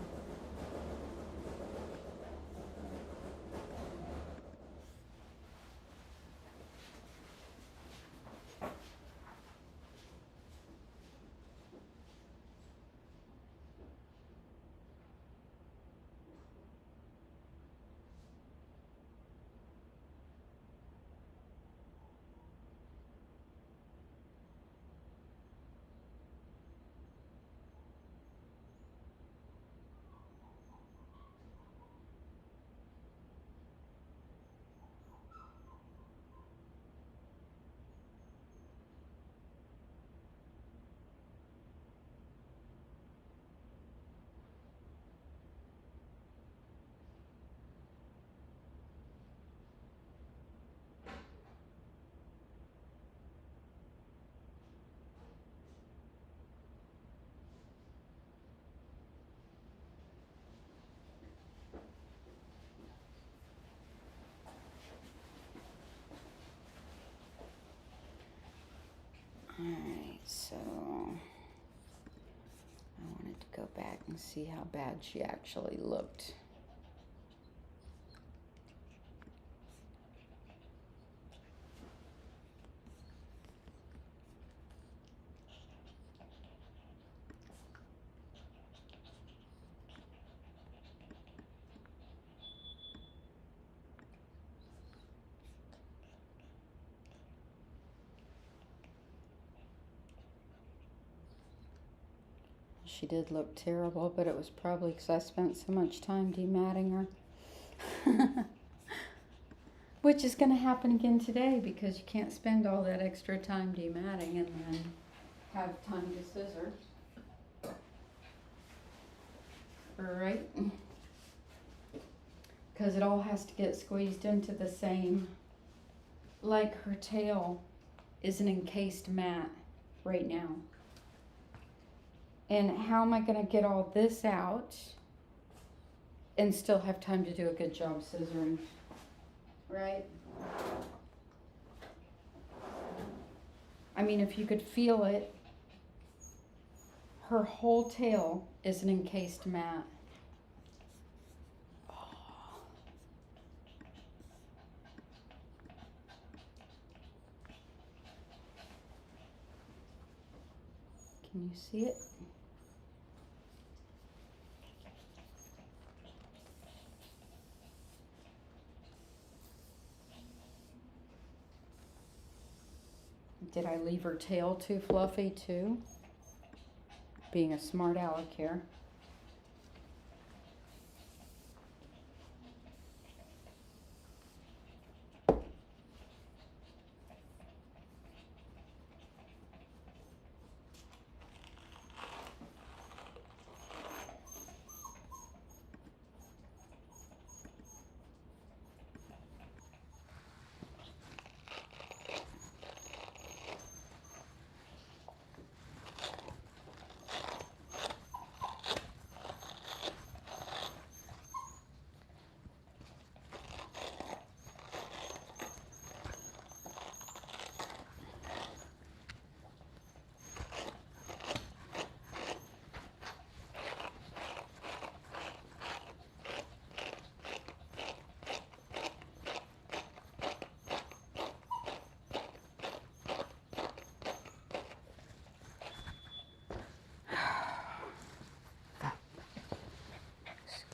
Speaker 1: Alright, so I wanted to go back and see how bad she actually looked. She did look terrible, but it was probably because I spent so much time dematting her. Which is going to happen again today because you can't spend all that extra time dematting and then have time to scissor. Right? Because it all has to get squeezed into the same. Like her tail is an encased mat right now. And how am I going to get all this out and still have time to do a good job scissoring? Right? I mean, if you could feel it, her whole tail is an encased mat. Can you see it? Did I leave her tail too fluffy too? Being a smart aleck here.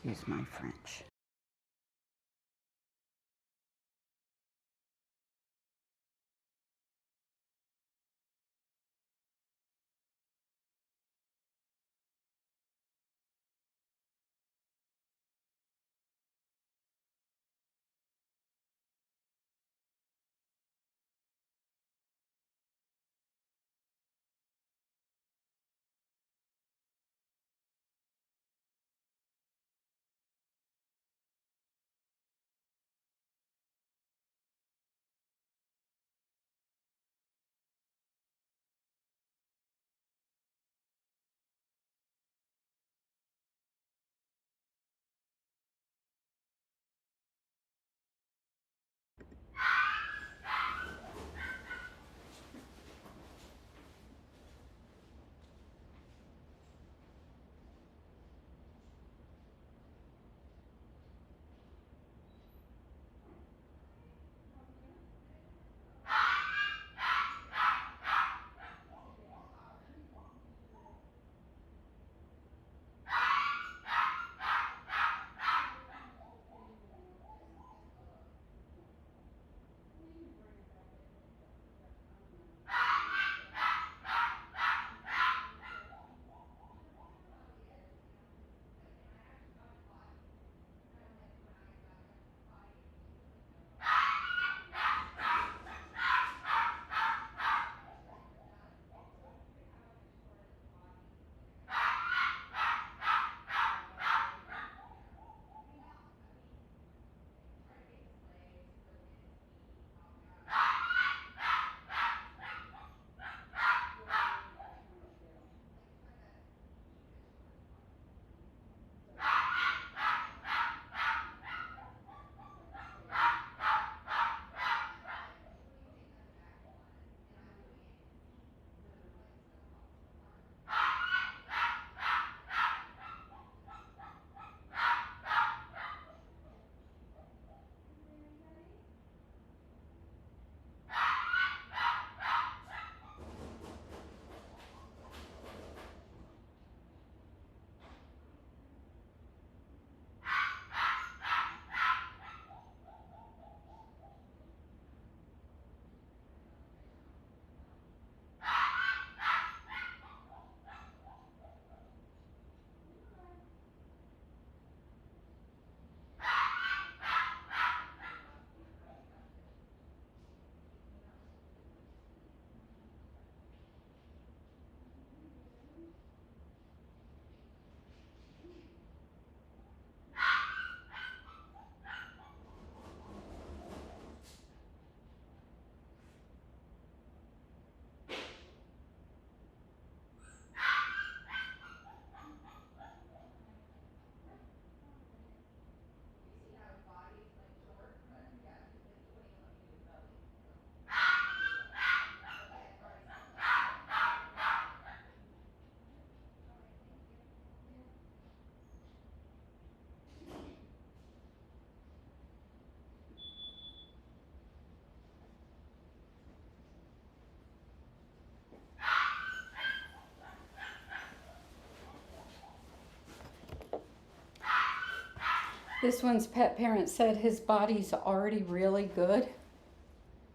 Speaker 1: Excuse my French. This one's pet parent said his body's already really good,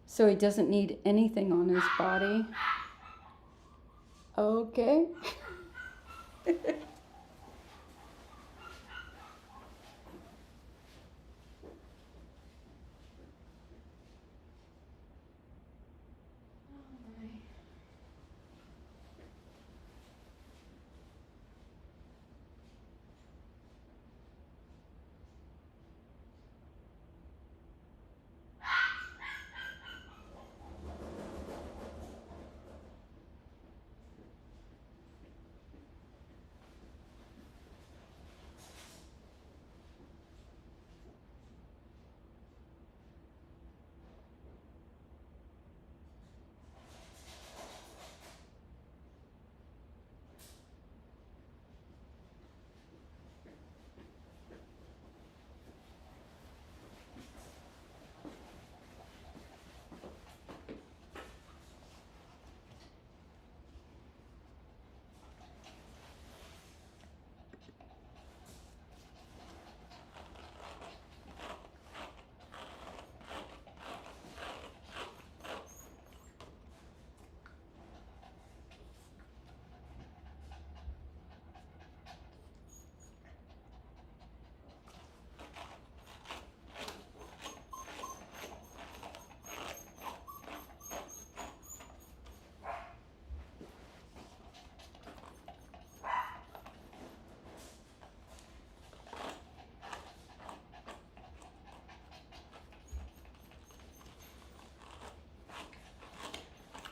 Speaker 1: so he doesn't need anything on his body. Okay.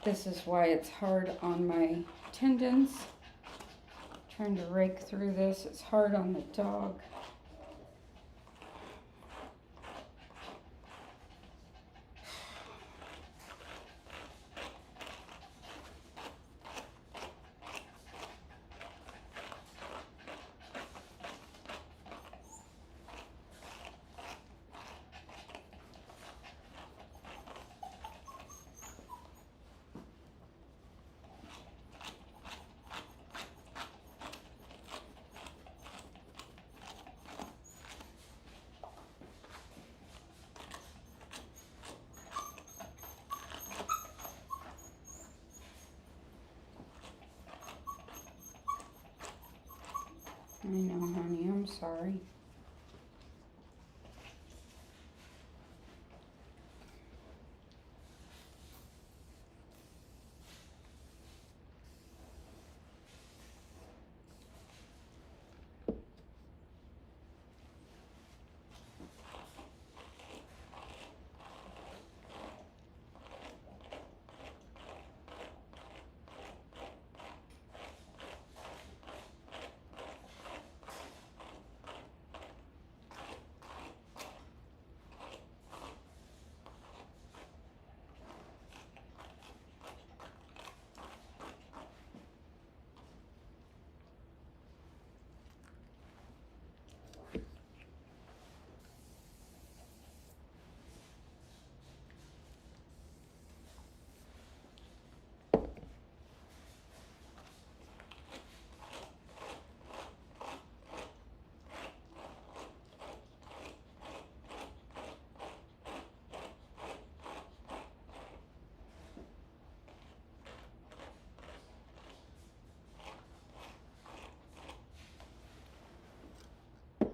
Speaker 1: This is why it's hard on my tendons. Trying to rake through this, it's hard on the dog. I know, honey, I'm sorry.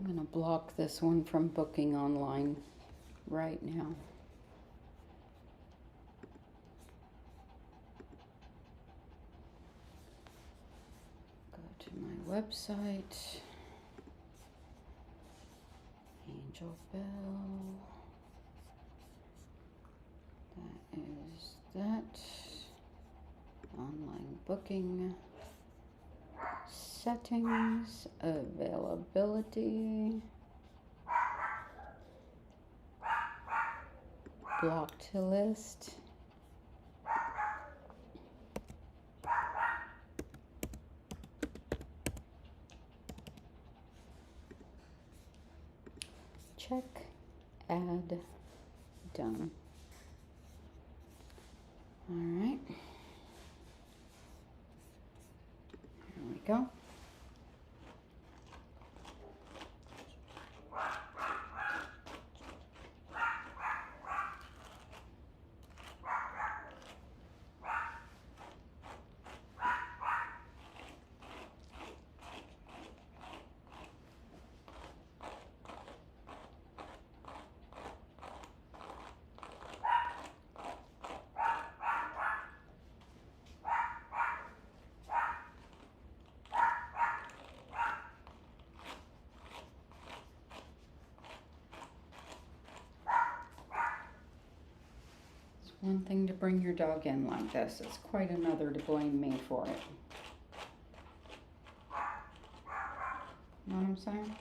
Speaker 1: I'm going to block this one from booking online right now. Go to my website. Angel Bell. That is that. Online booking. Settings, availability, blocked list, check, add, done. All right, here we go. one thing to bring your dog in like this. It's quite another to blame me for it. Know what I'm saying?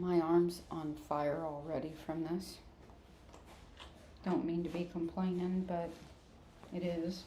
Speaker 1: My arm's on fire already from this. Don't mean to be complaining, but it is.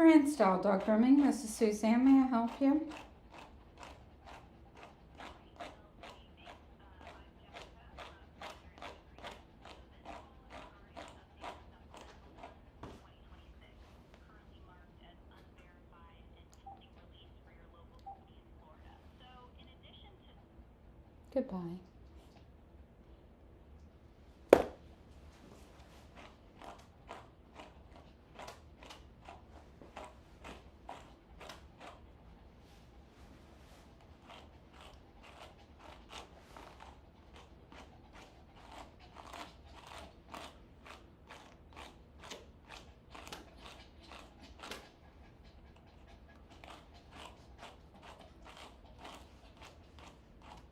Speaker 1: Pre-install dog grooming. This is Suzanne. May I help you? Goodbye.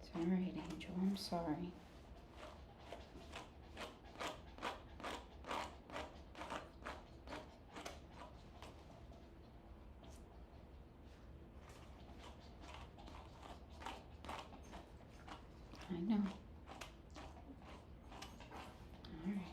Speaker 1: It's all right, Angel. I'm sorry. I know. All right.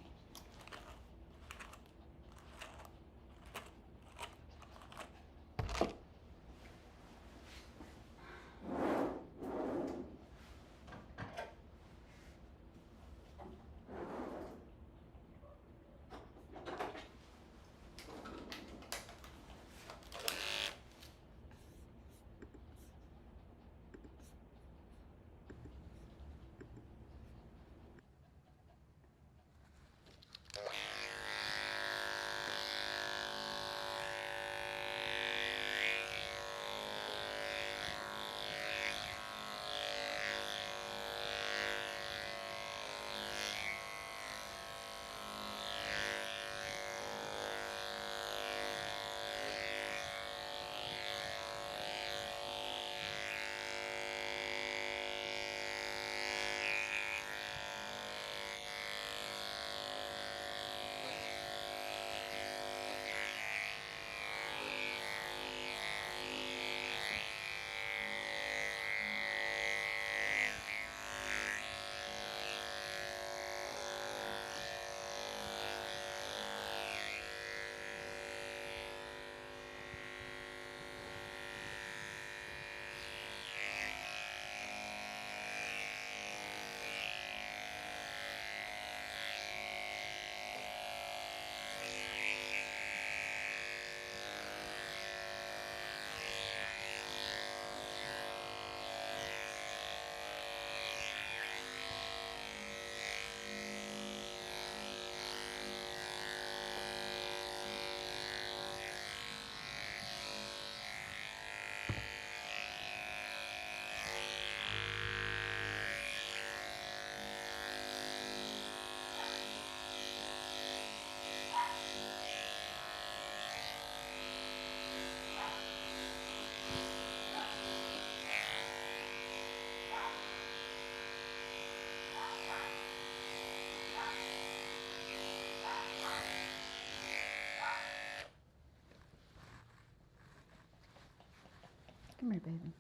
Speaker 1: Come here, baby.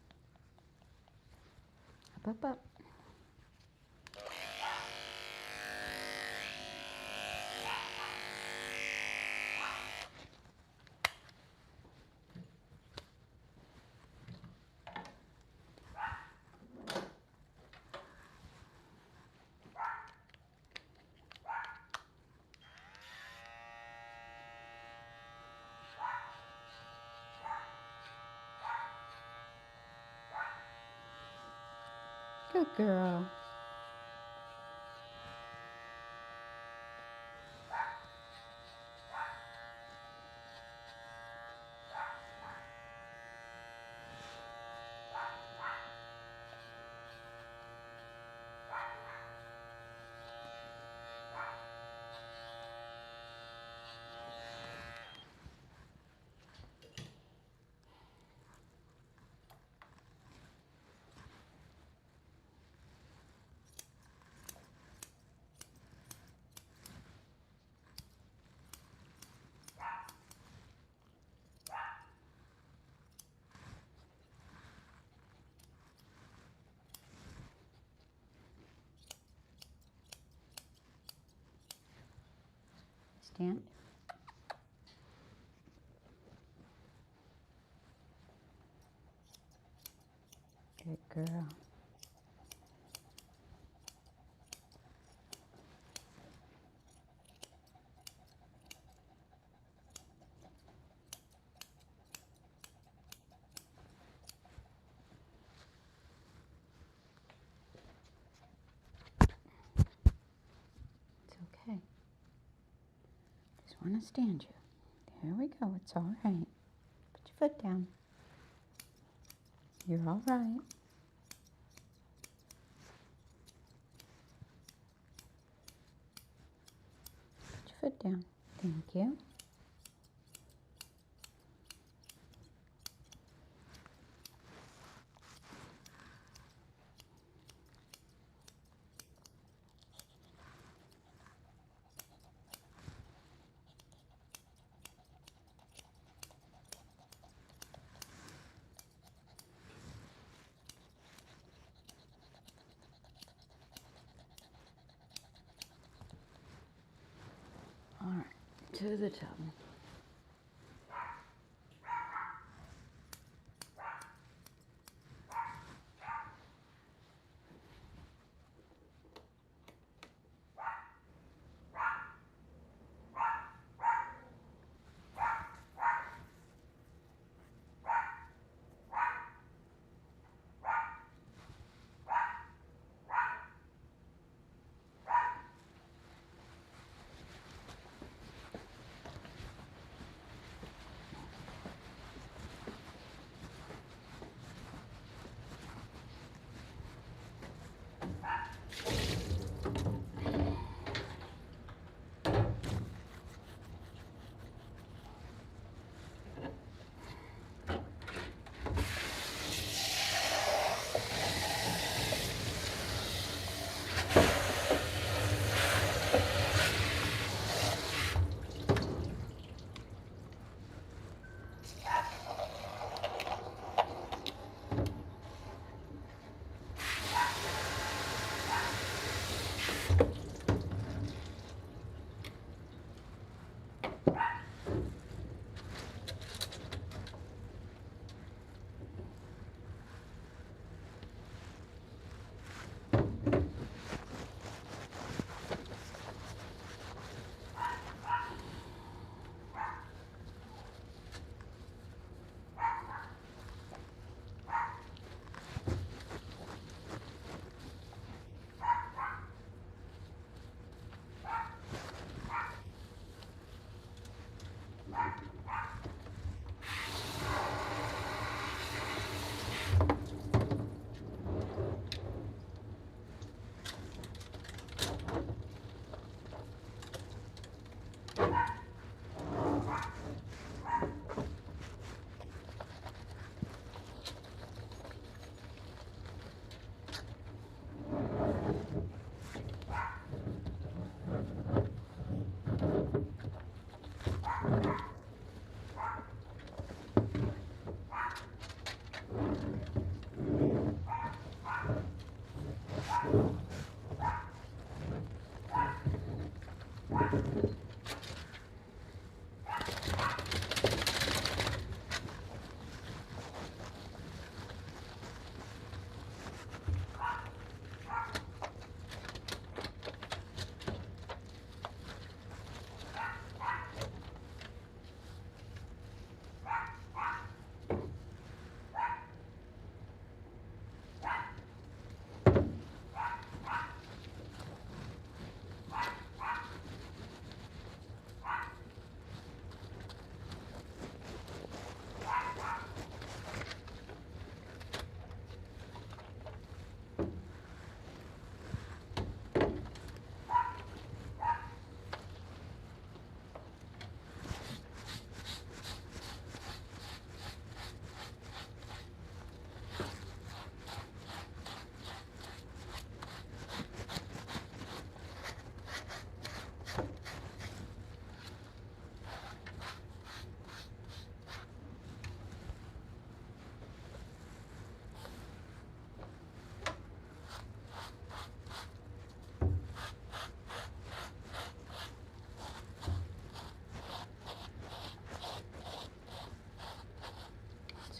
Speaker 1: Up, up, up. Good girl. Stand. girl. It's okay. Just want to stand you. There we go. It's all right. Put your foot down. You're all right. Put your foot down. Thank you. All right, to the tub.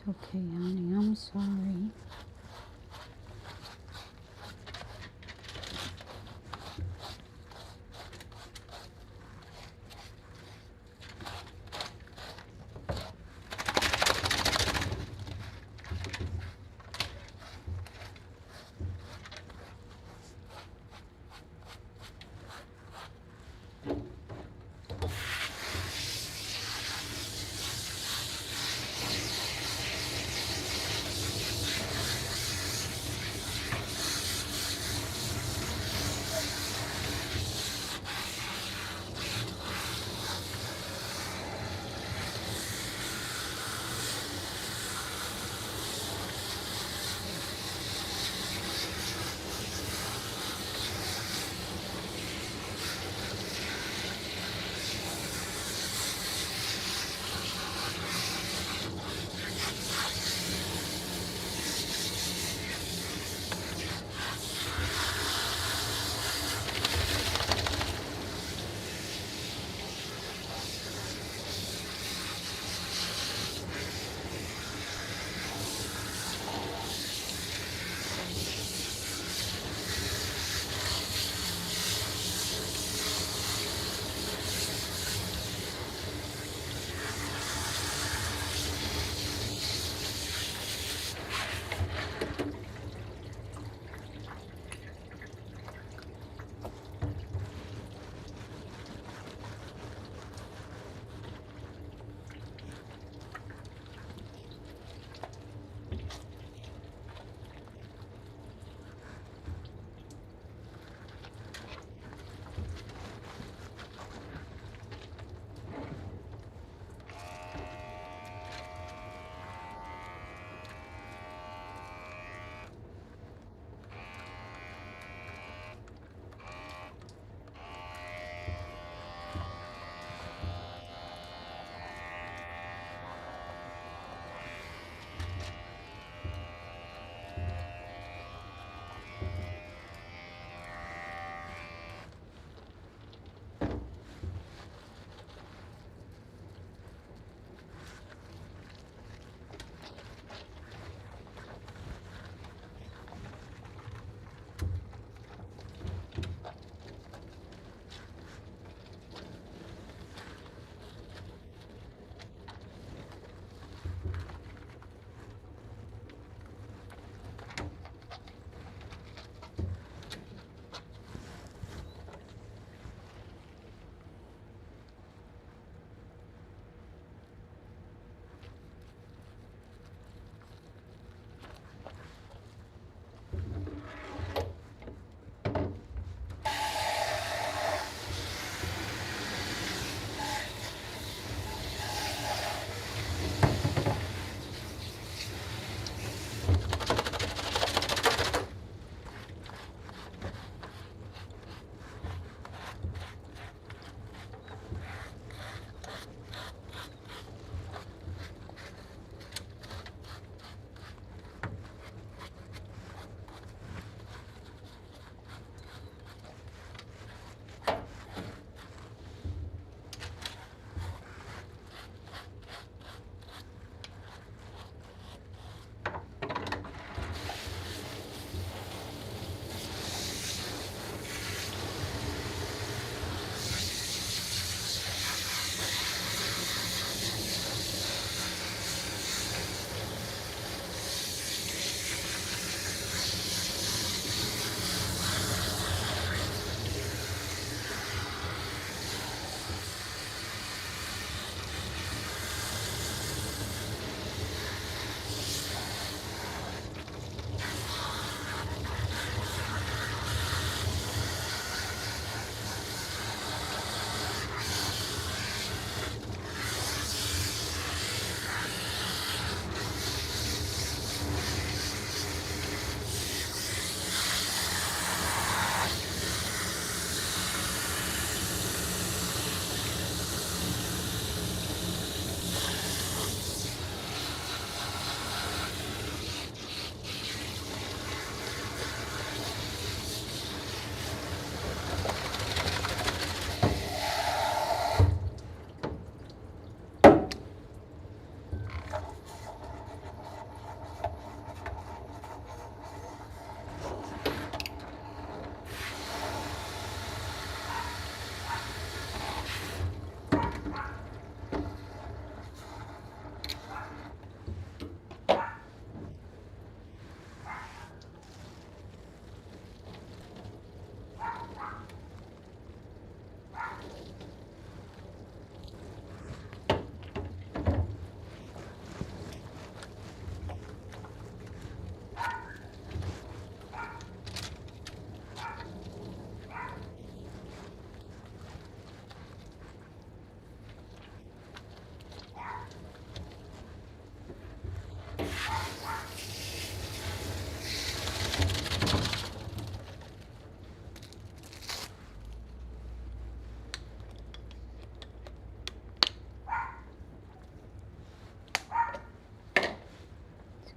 Speaker 1: Okay, honey, I'm sorry.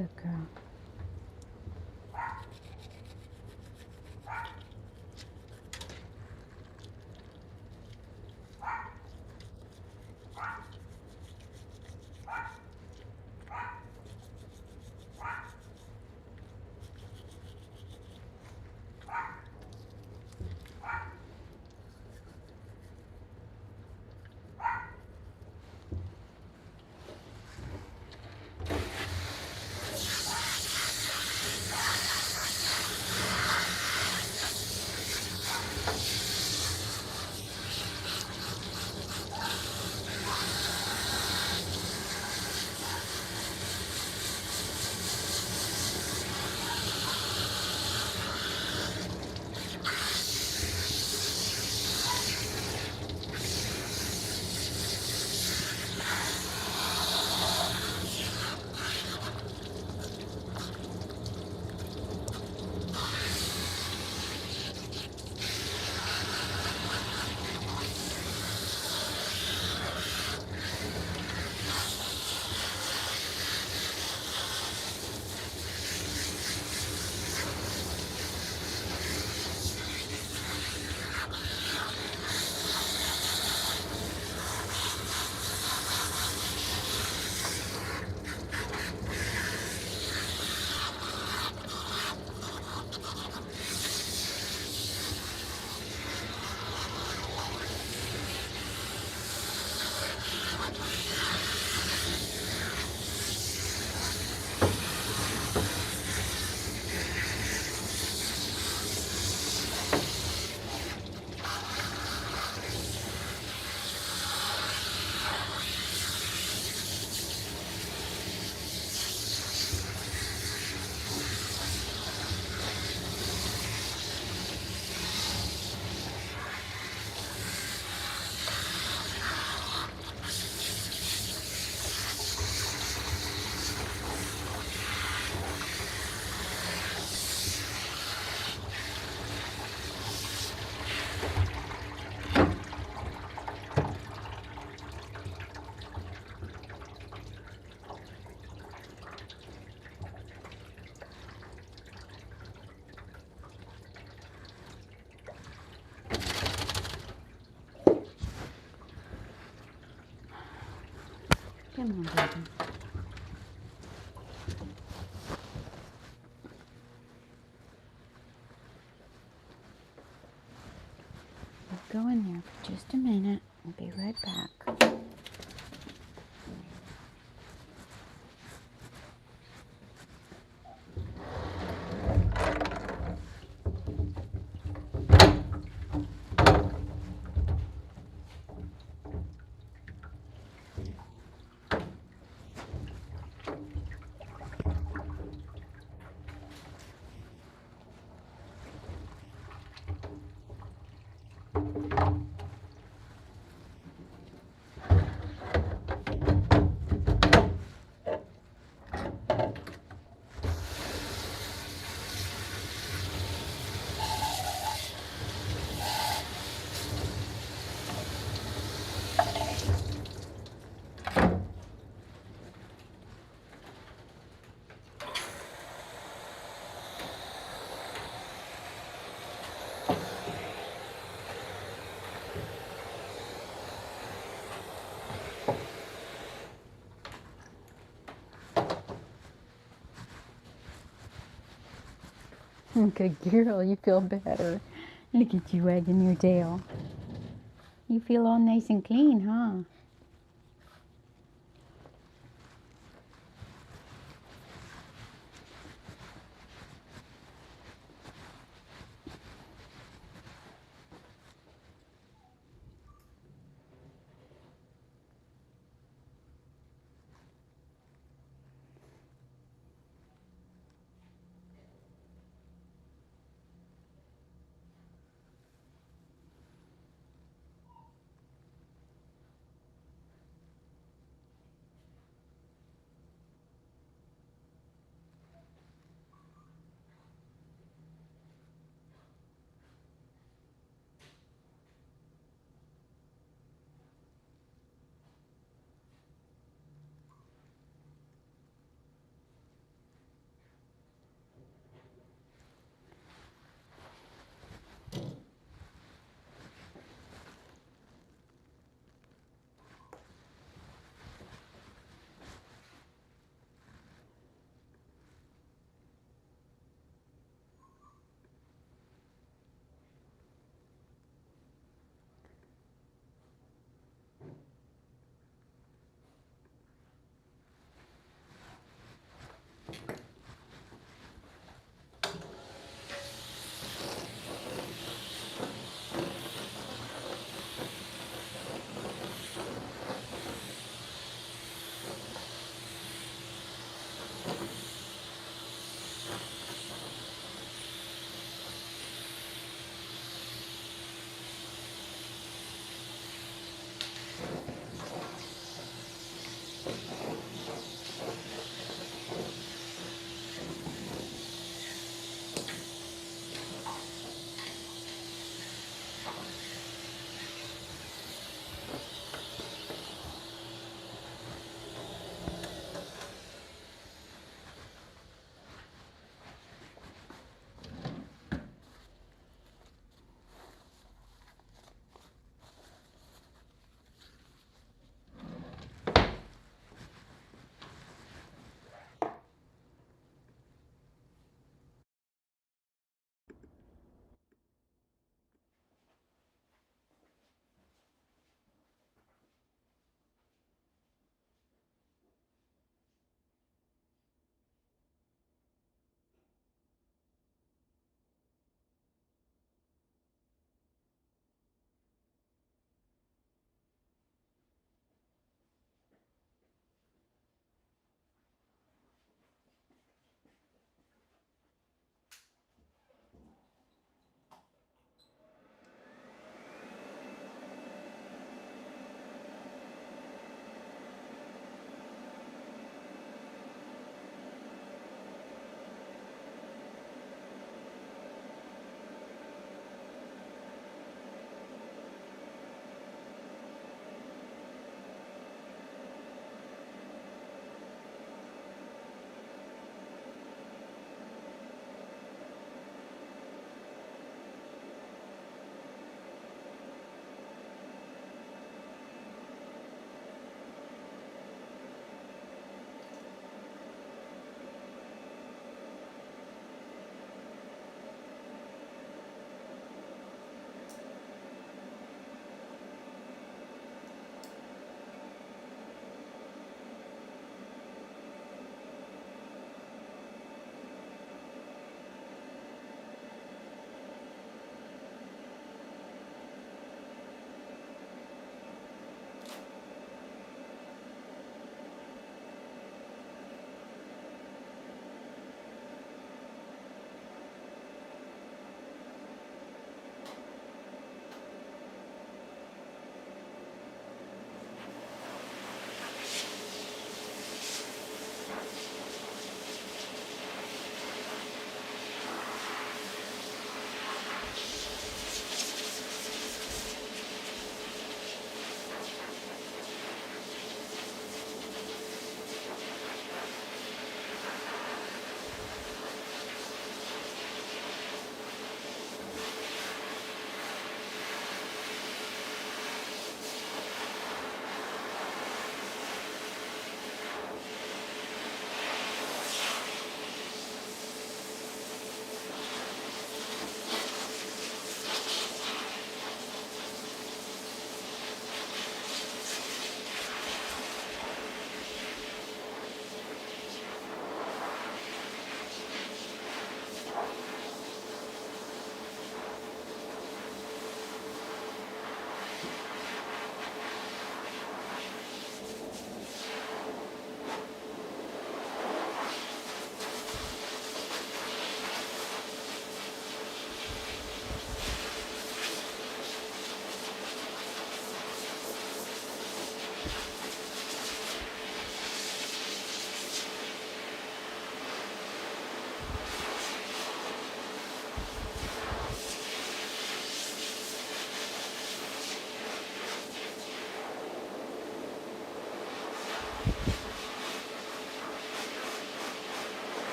Speaker 1: Good girl. Come on, baby. We'll go in there for just a minute. I'll be right back. Good girl, you feel better. Look at you wagging your tail. You feel all nice and clean, huh?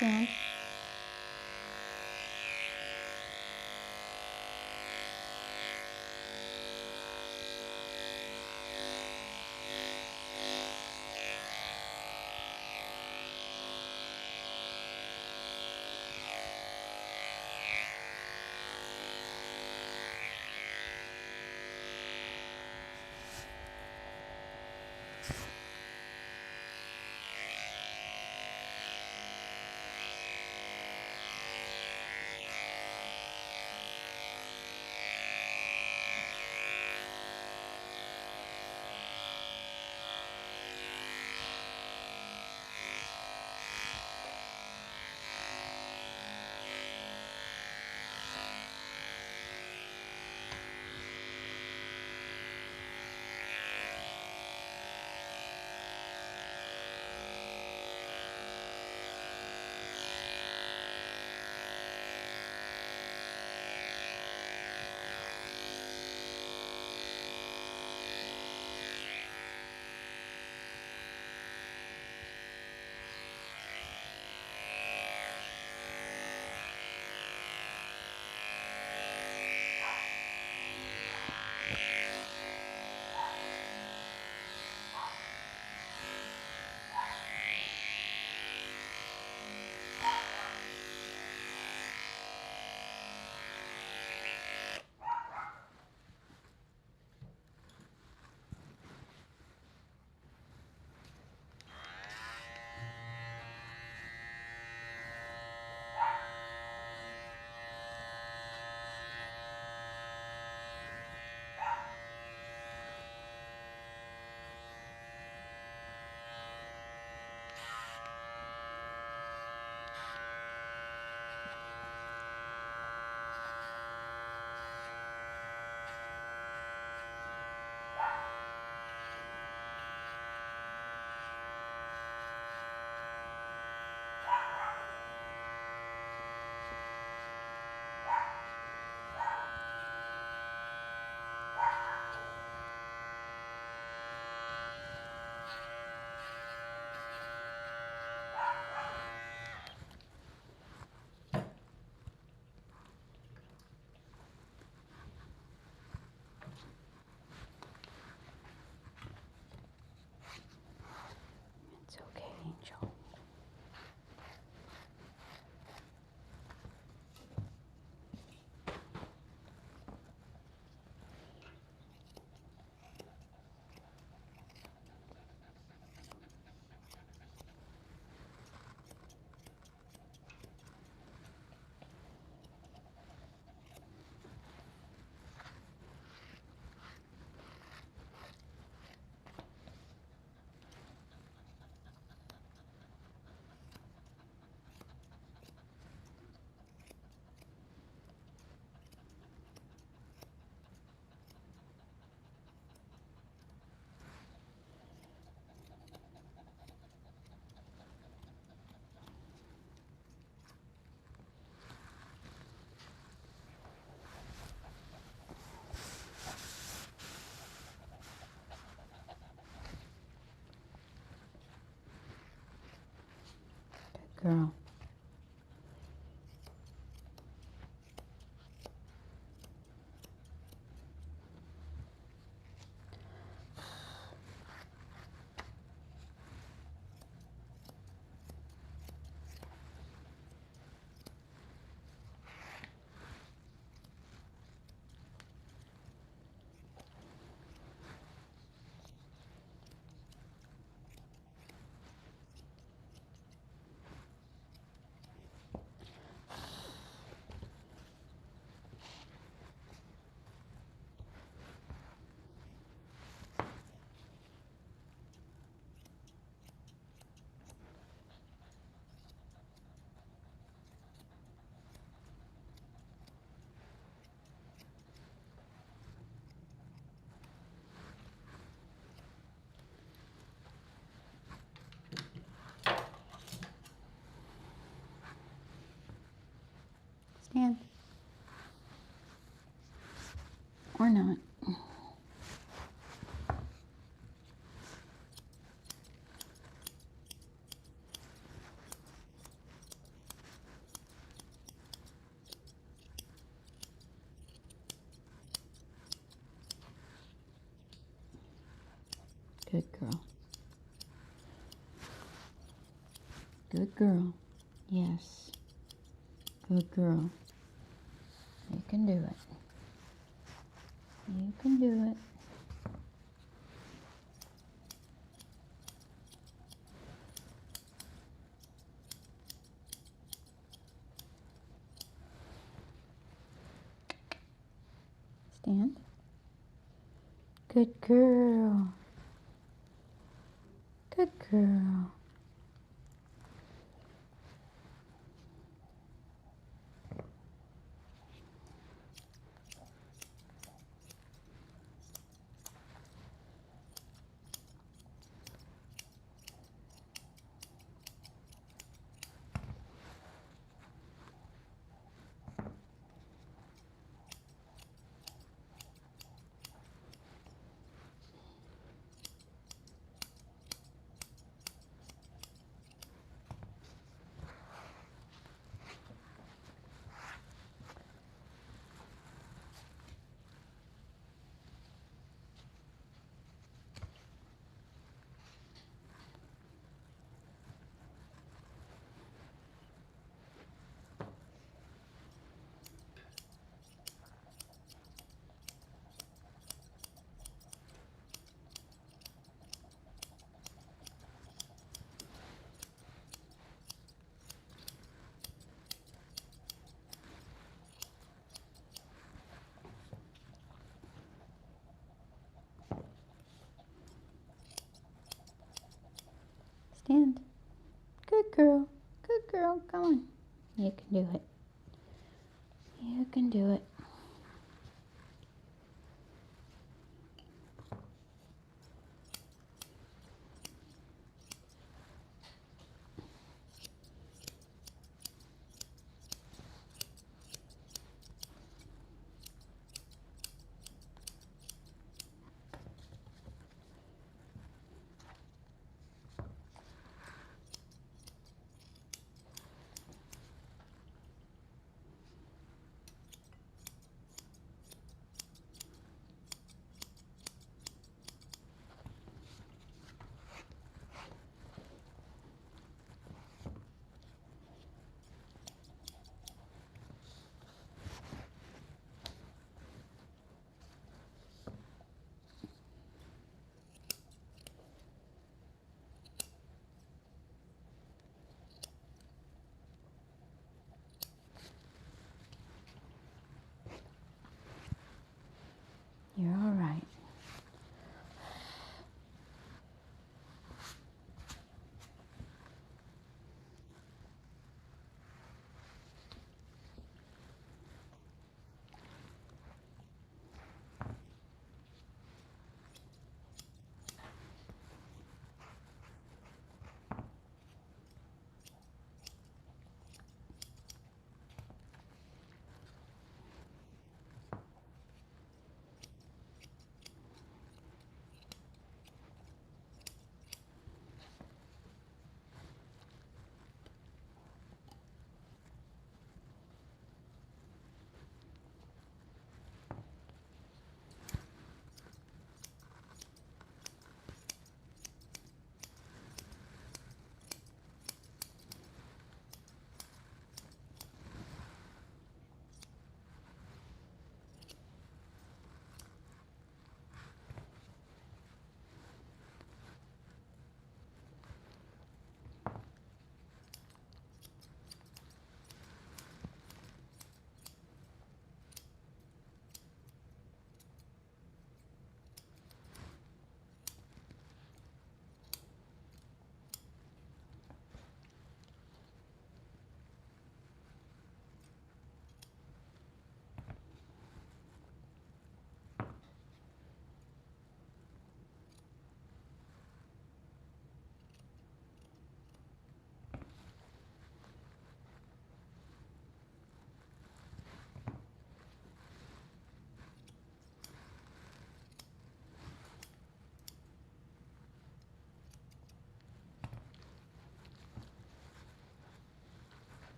Speaker 1: down. It's okay, Angel. Good girl. Good girl. Good girl. Yes. Good girl. You can do it. You can do it. Stand. Good girl. Good girl. Stand. Good girl. Good girl. Come on. You can do it. You can do it.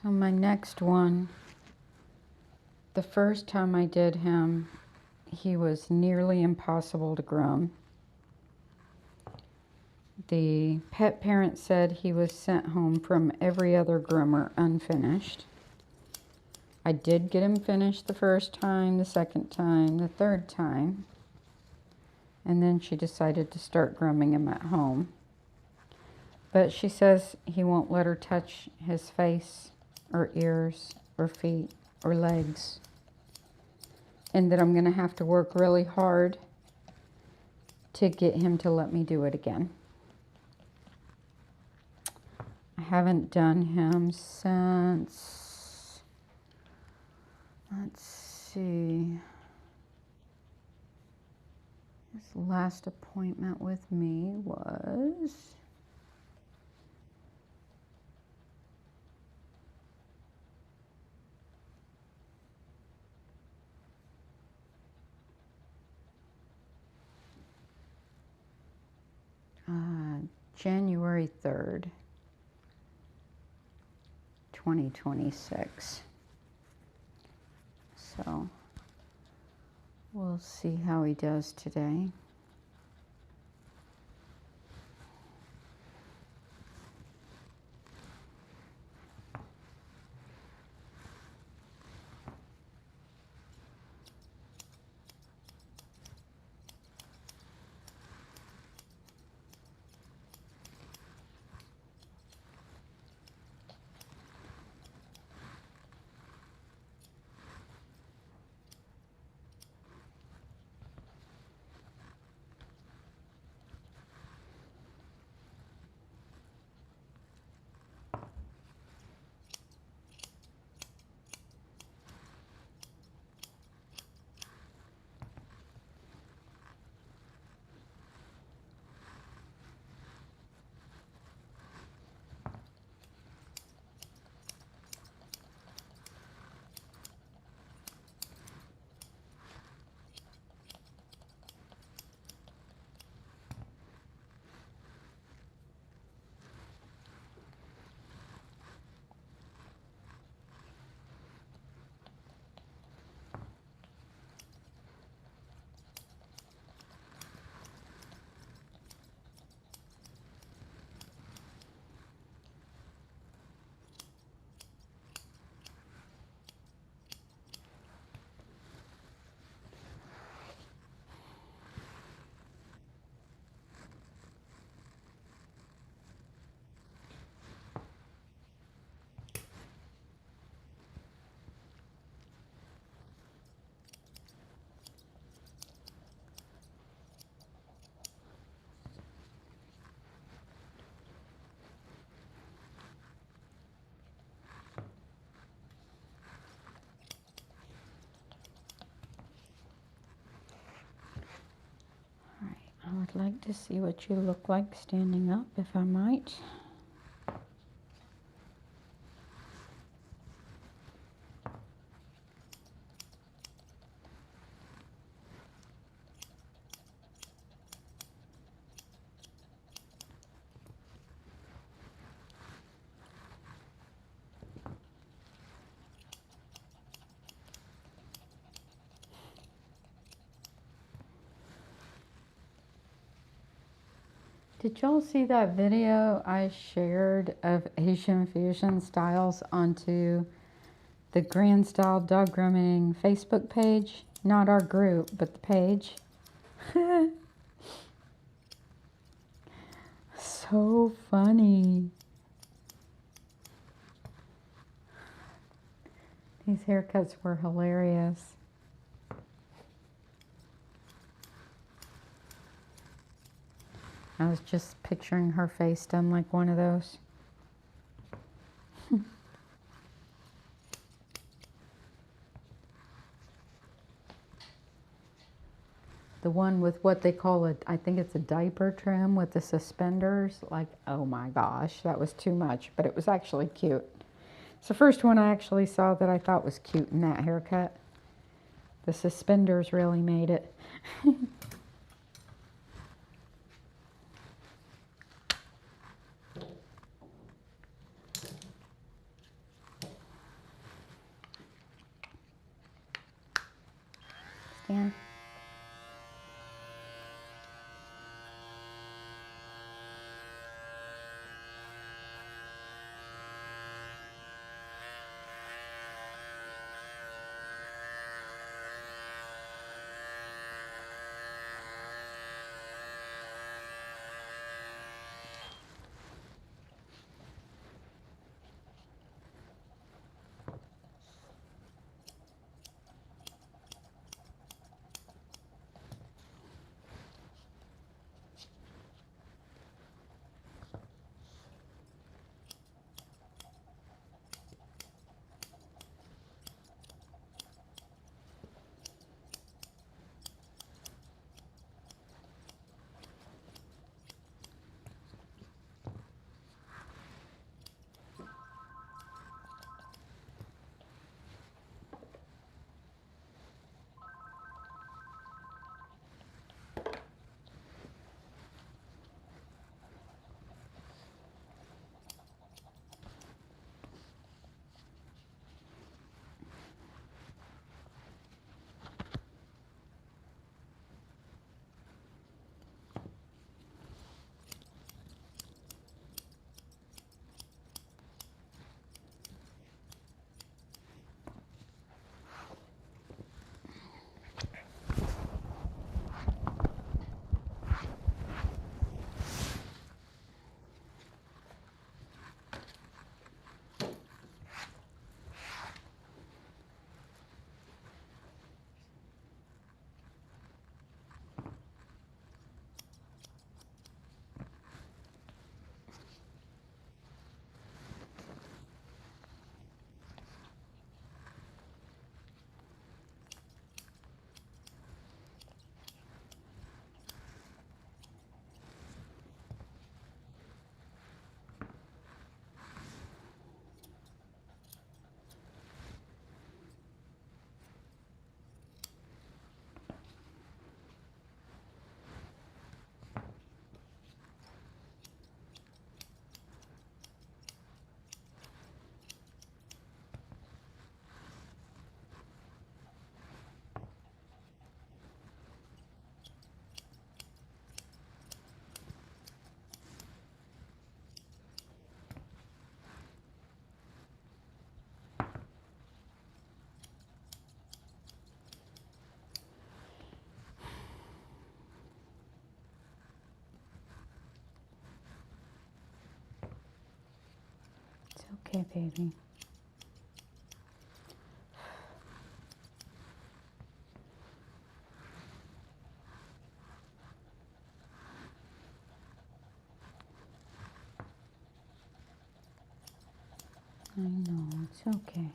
Speaker 1: So my next one, the first time I did him, he was nearly impossible to groom. The pet parent said he was sent home from every other groomer unfinished. I did get him finished the first time, the second time, the third time. And then she decided to start grooming him at home. But she says he won't let her touch his face or ears or feet or legs. And that I'm going to have to work really hard to get him to let me do it again. I haven't done him since, let's see, his last appointment with me was January 3rd, 2026. So we'll see how he does today. I would like to see what you look like standing up, if I might. Did y'all see that video I shared of Asian fusion styles onto the Grand Style Dog Grooming Facebook page? Not our group, but the page. So funny. These haircuts were hilarious. I was just picturing her face done like one of those. The one with what they call a, I think it's a diaper trim with the suspenders. Like, oh my gosh, that was too much, but it was actually cute. It's the first one I actually saw that I thought was cute in that haircut. The suspenders really made it. in. Okay, baby. I know, it's okay.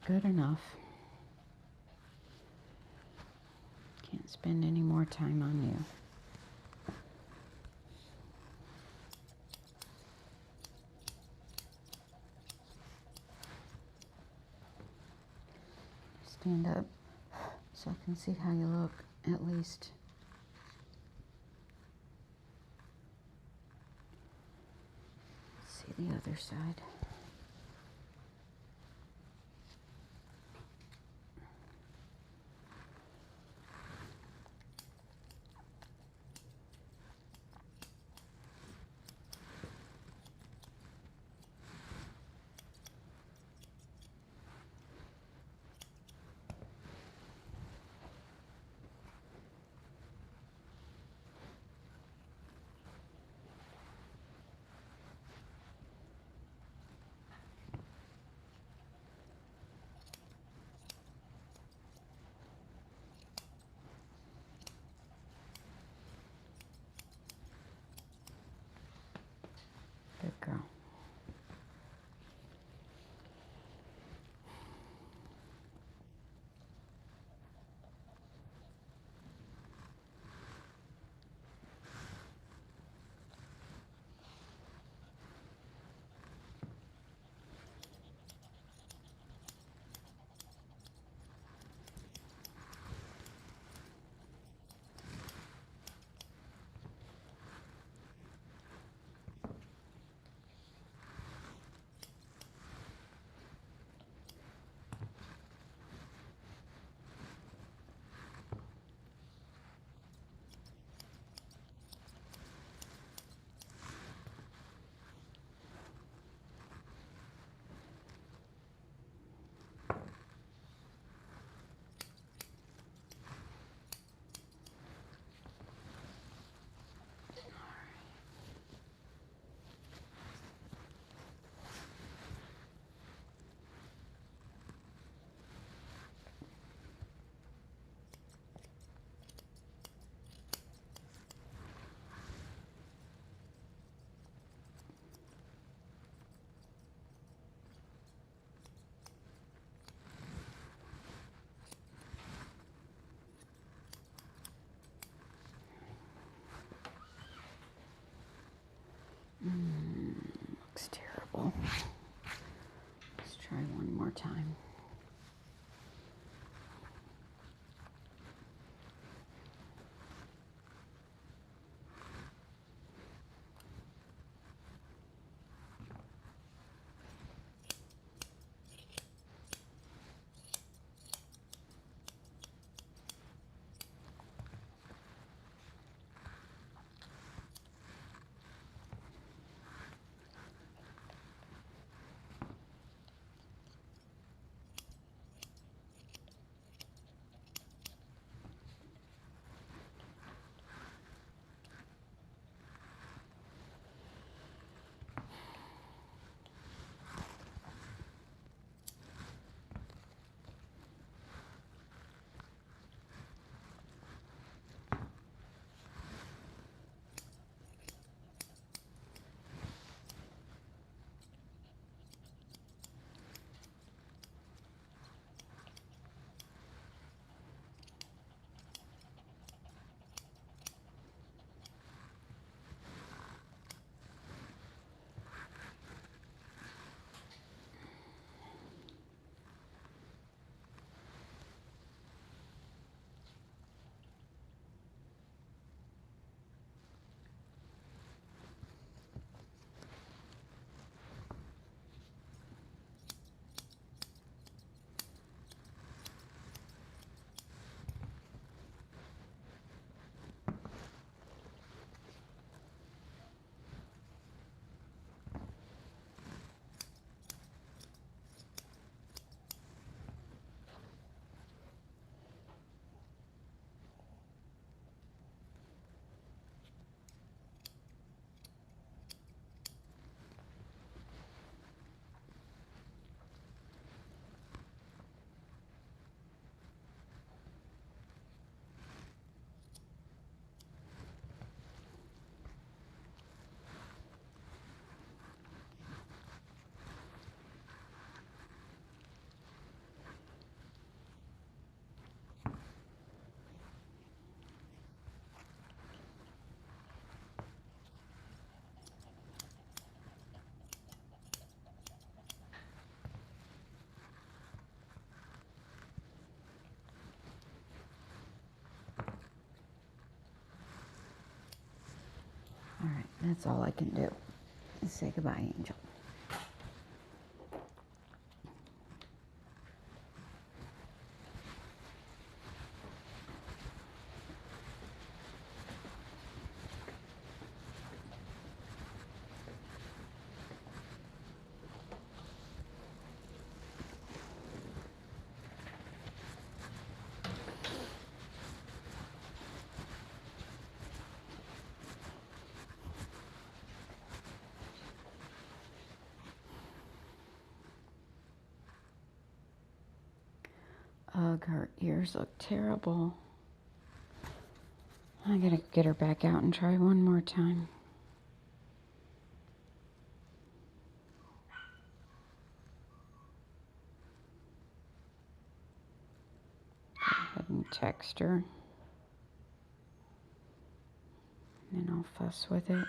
Speaker 1: Good enough. Can't spend any more time on you. Stand up so I can see how you look, at least. See the other side. go. Let's try one more time. All right, that's all I can do is say goodbye, Angel. Ugh, her ears look terrible. I gotta get her back out and try one more time. Go ahead and text her. And then I'll fuss with it.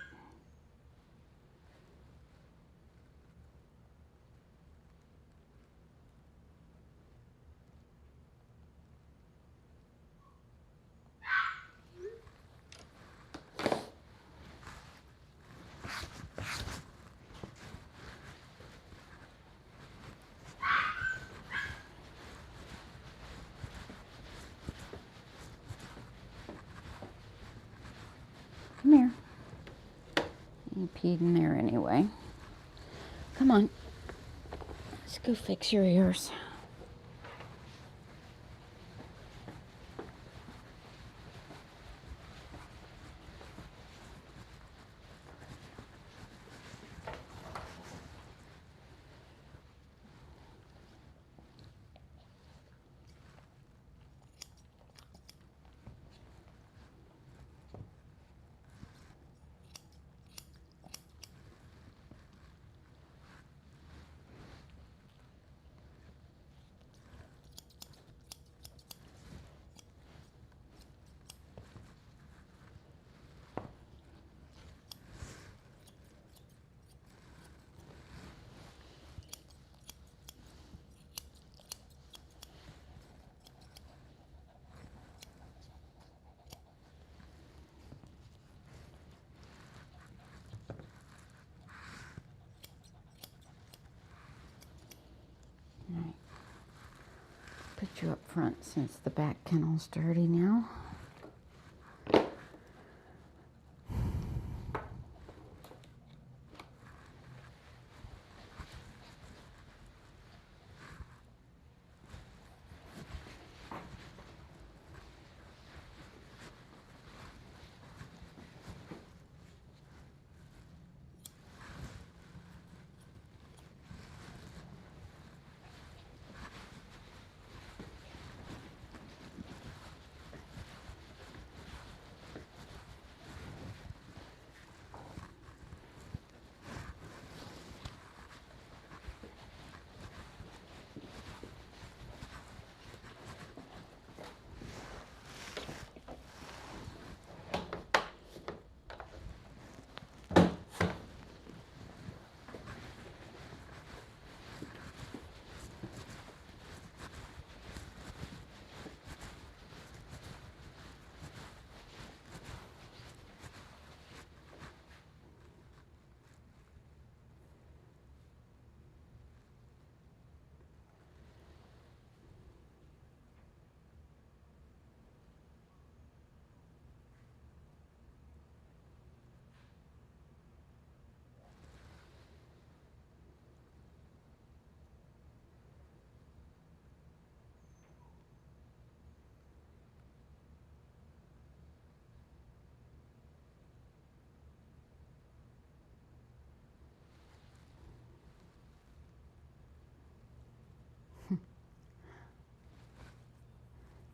Speaker 1: Come here. You peed in there anyway. Come on. Let's go fix your ears. Put you up front since the back kennel's dirty now.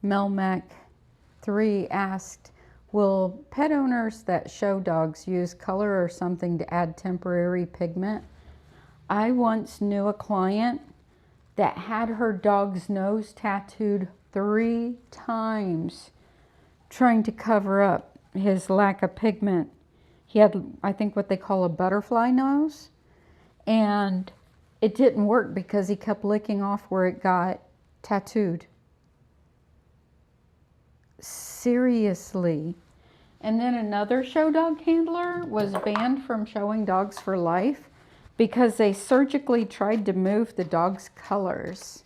Speaker 1: Melmac 3 asked, will pet owners that show dogs use color or something to add temporary pigment? I once knew a client that had her dog's nose tattooed 3 times trying to cover up his lack of pigment. He had, I think, what they call a butterfly nose, and it didn't work because he kept licking off where it got tattooed. Seriously. And then another show dog handler was banned from showing dogs for life because they surgically tried to move the dog's colors.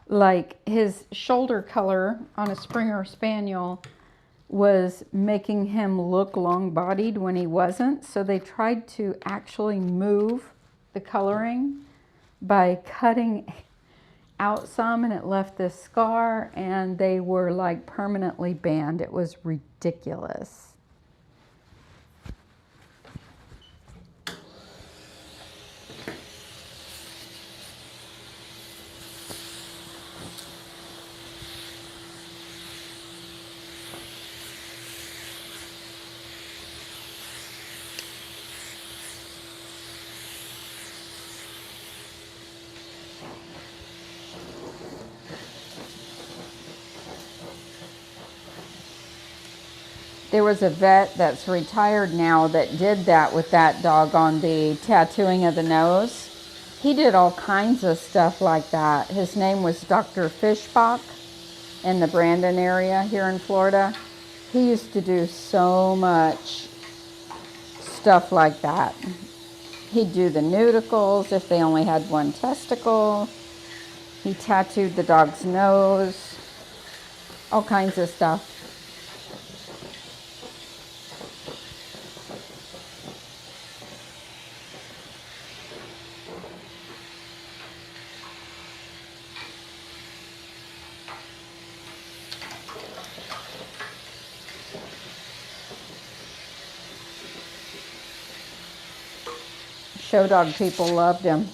Speaker 1: Like his shoulder color on a Springer Spaniel was making him look long-bodied when he wasn't. So they tried to actually move the coloring by cutting out some, and it left this scar, and they were like permanently banned. It was ridiculous. There was a vet that's retired now that did that with that dog on the tattooing of the nose. He did all kinds of stuff like that. His name was Dr. Fishbach in the Brandon area here in Florida. He used to do so much stuff like that. He'd do the nudicles if they only had one testicle. He tattooed the dog's nose. All kinds of stuff. Show dog people loved him.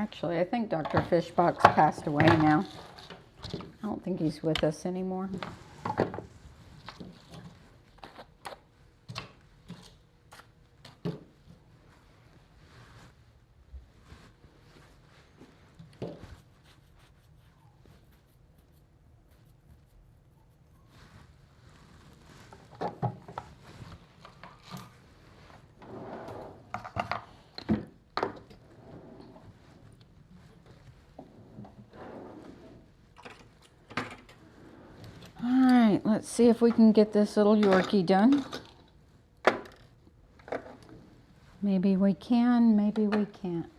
Speaker 1: Actually, I think Dr. Fishbox passed away now. I don't think he's with us anymore. Alright, let's see if we can get this little Yorkie done. Maybe we can, maybe we can't.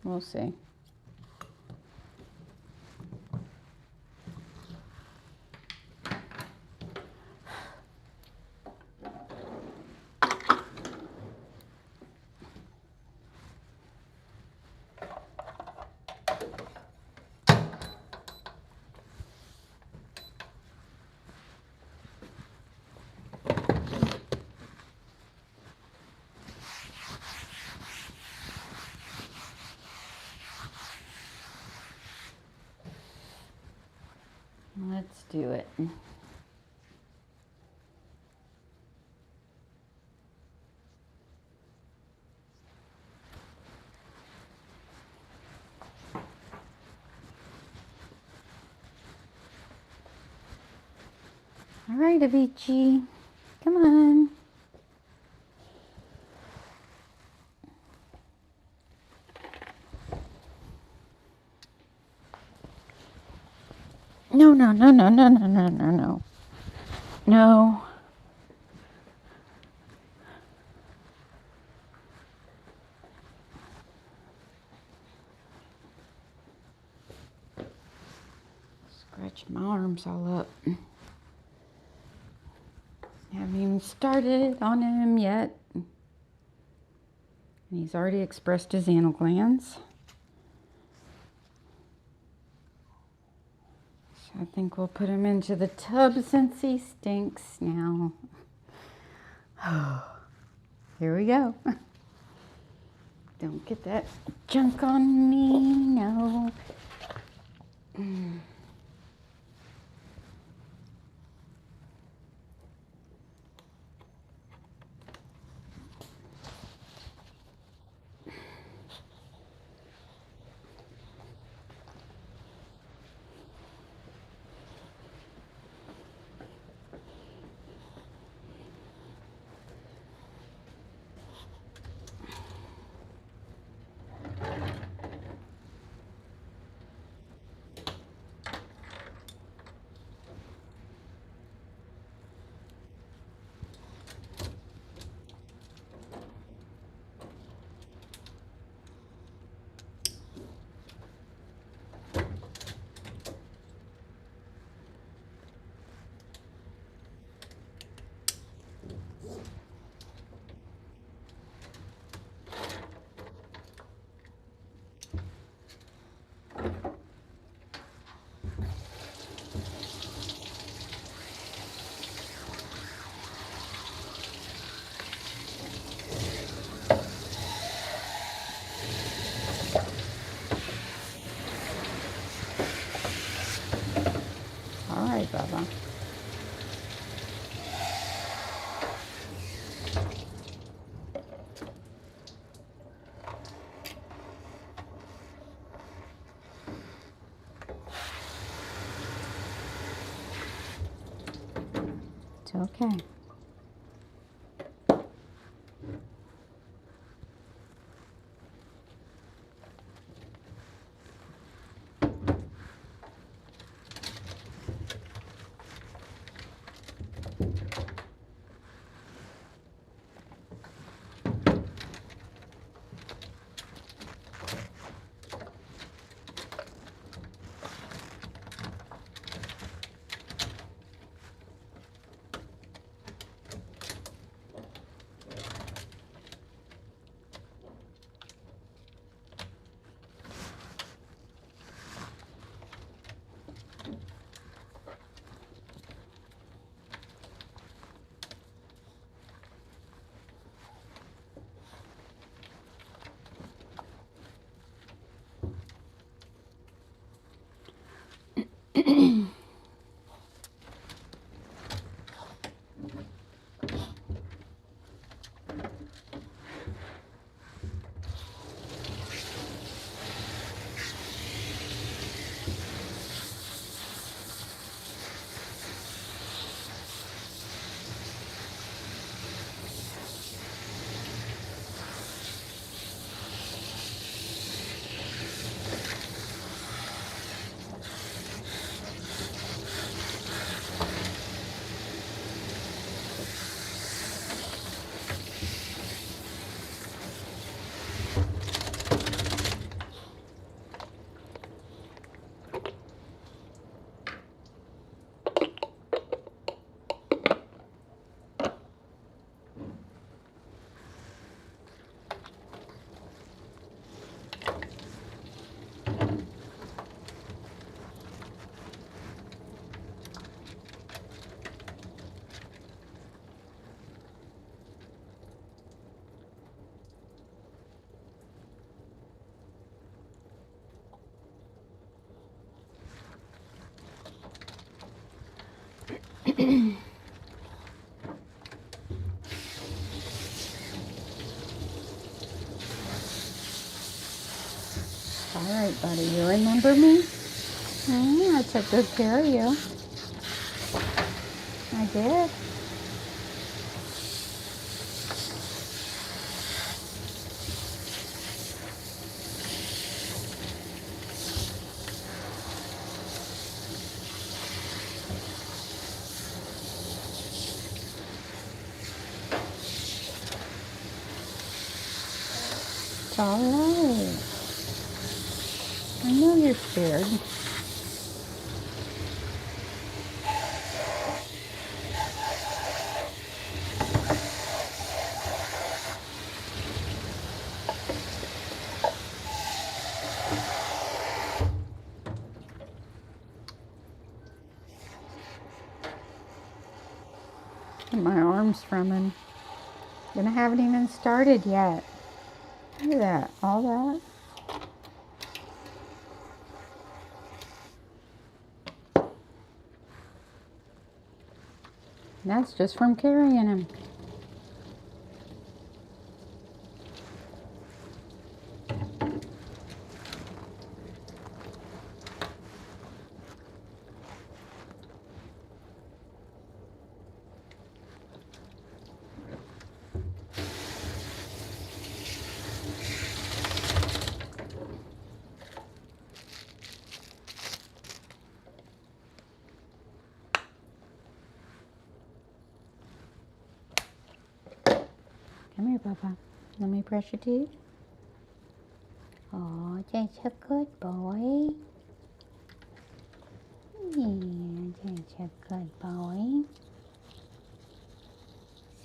Speaker 1: We'll see. Let's do it. All right, Avicii, come on. No, no, no, no, no, no, no, no, no. No. Scratch my arms all up. Haven't even started on him yet. And he's already expressed his anal glands. So I think we'll put him into the tub since he stinks now. Here we go. Don't get that junk on me, no. All right, Bubba. It's okay. All right, buddy, you remember me? I took good care of you. I did. It's all right. I know you're scared. My arm's from him. And I haven't even started yet. Look at that. All that. And that's just from carrying him. Come here, Papa. Let me brush your teeth. Oh, that's a good boy. Yeah, that's a good boy.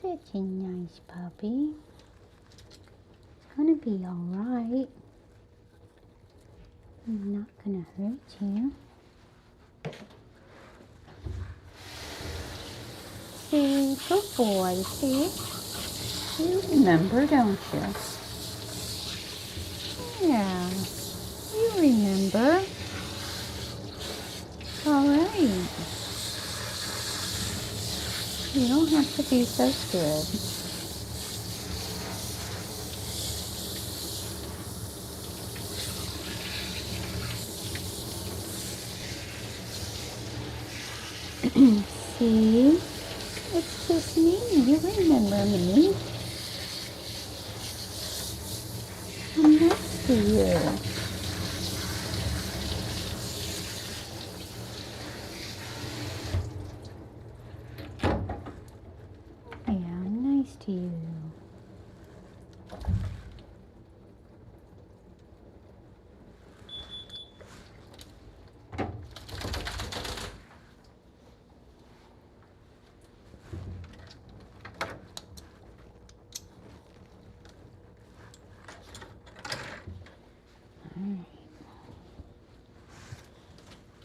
Speaker 1: Such a nice puppy. It's gonna be alright. I'm not gonna hurt you. See, good boy, see? You remember, don't you? Yeah, you remember. Alright. You don't have to be so scared. See? It's just me. You remember me. I'm next to you. Yeah, I'm nice to you.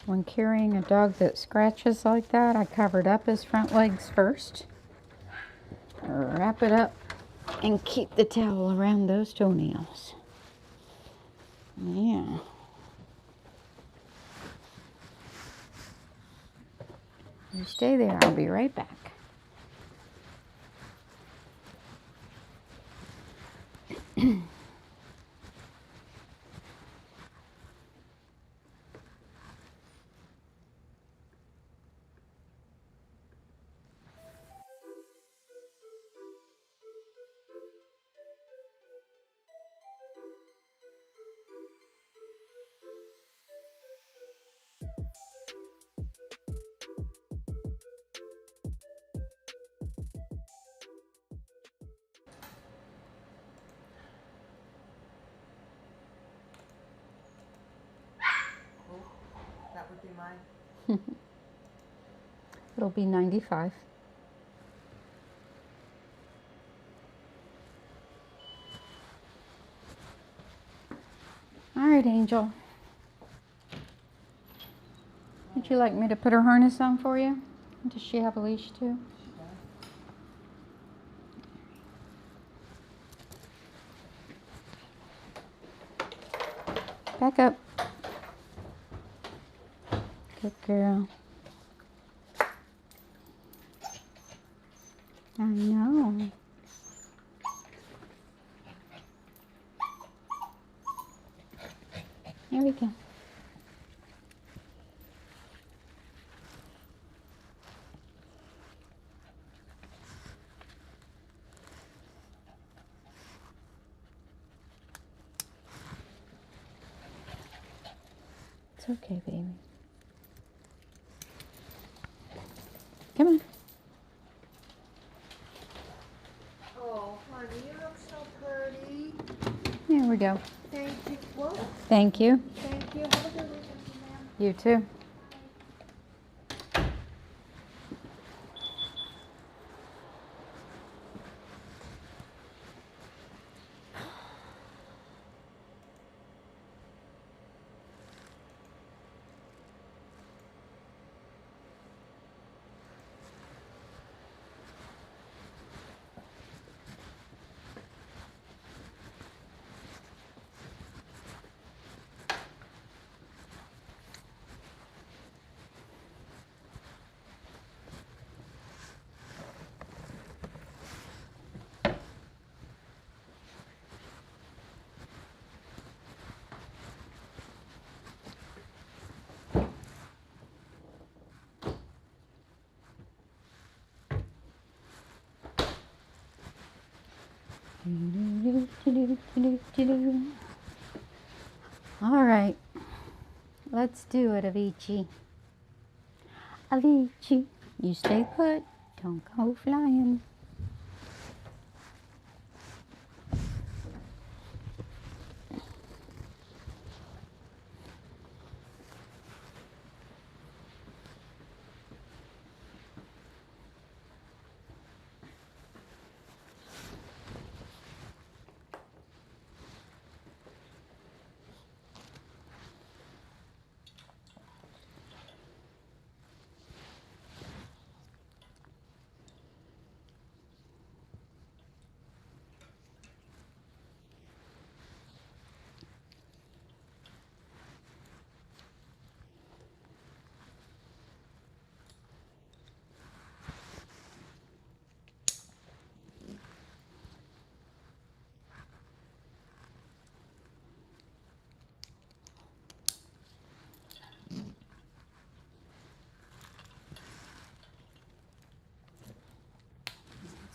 Speaker 1: When carrying a dog that scratches like that, I covered up his front legs first. Wrap it up and keep the towel around those toenails. Yeah. You stay there. I'll be right back.
Speaker 5: That would be mine.
Speaker 1: It'll be 95. All right, Angel. Would you like me to put her harness on for you? Does she have a leash too?
Speaker 5: She does.
Speaker 1: Back up. Good girl. I know. There we go. It's okay, baby. Come on.
Speaker 5: Oh, honey, you look so pretty.
Speaker 1: There we go.
Speaker 5: Thank you. Whoa.
Speaker 1: Thank you.
Speaker 5: Thank you. Have a good weekend, ma'am.
Speaker 1: You too. All right, let's do it, Avicii. Avicii, you stay put, don't go flying.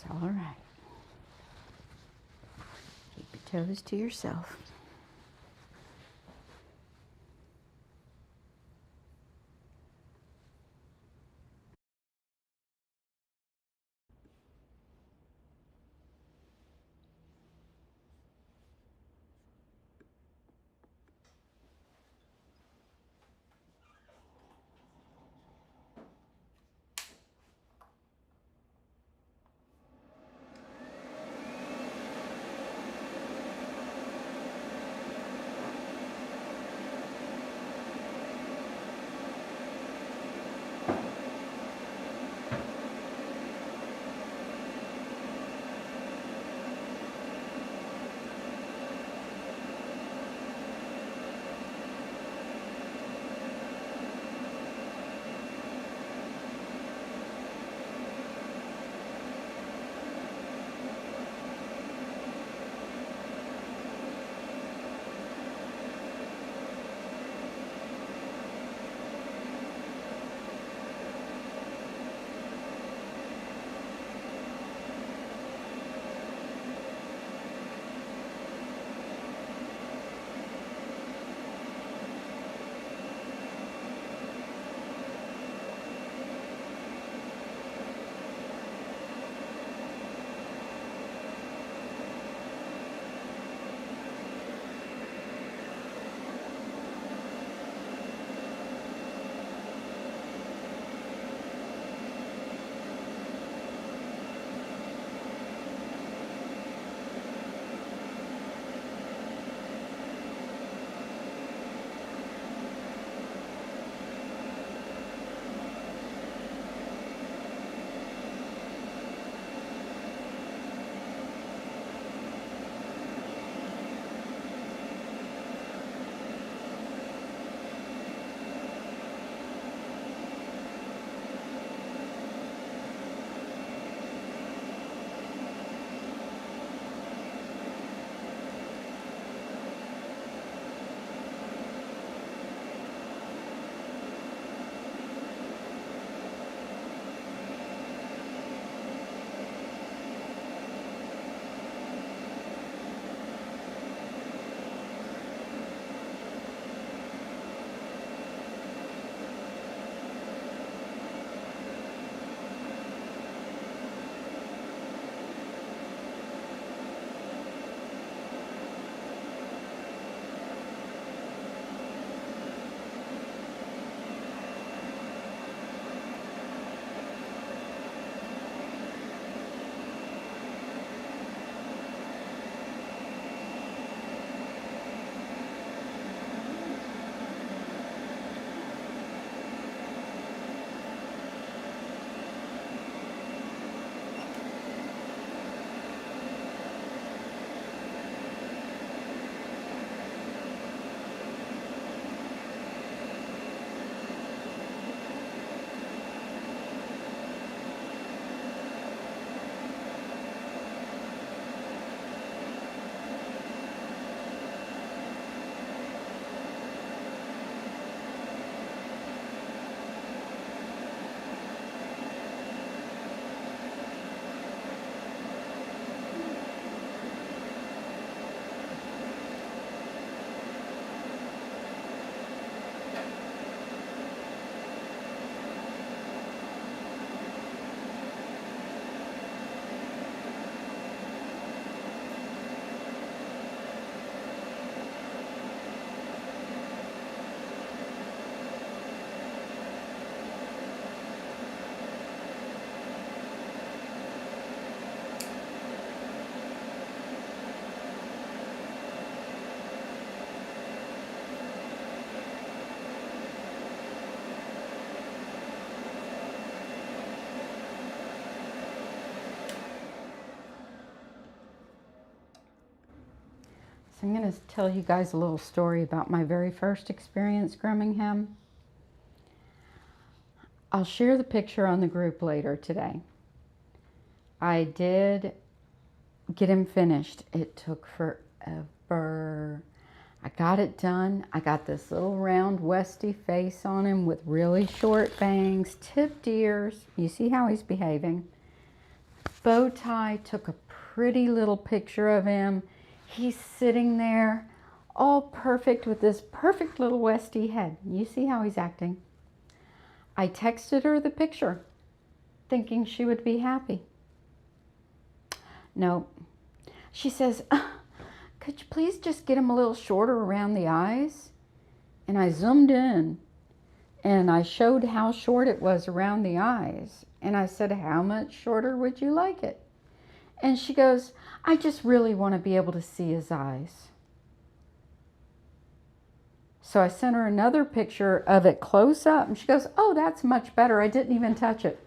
Speaker 1: It's all right. Keep your toes to yourself. So I'm going to tell you guys a little story about my very first experience grooming him. I'll share the picture on the group later today. I did get him finished. It took forever. I got it done. I got this little round Westie face on him with really short bangs, tipped ears. You see how he's behaving. Bow tie, took a pretty little picture of him. He's sitting there all perfect with this perfect little Westie head. You see how he's acting. I texted her the picture thinking she would be happy. No. She says, could you please just get him a little shorter around the eyes? And I zoomed in and I showed how short it was around the eyes. And I said, how much shorter would you like it? And she goes, I just really want to be able to see his eyes. So I sent her another picture of it close up and she goes, oh, that's much better. I didn't even touch it.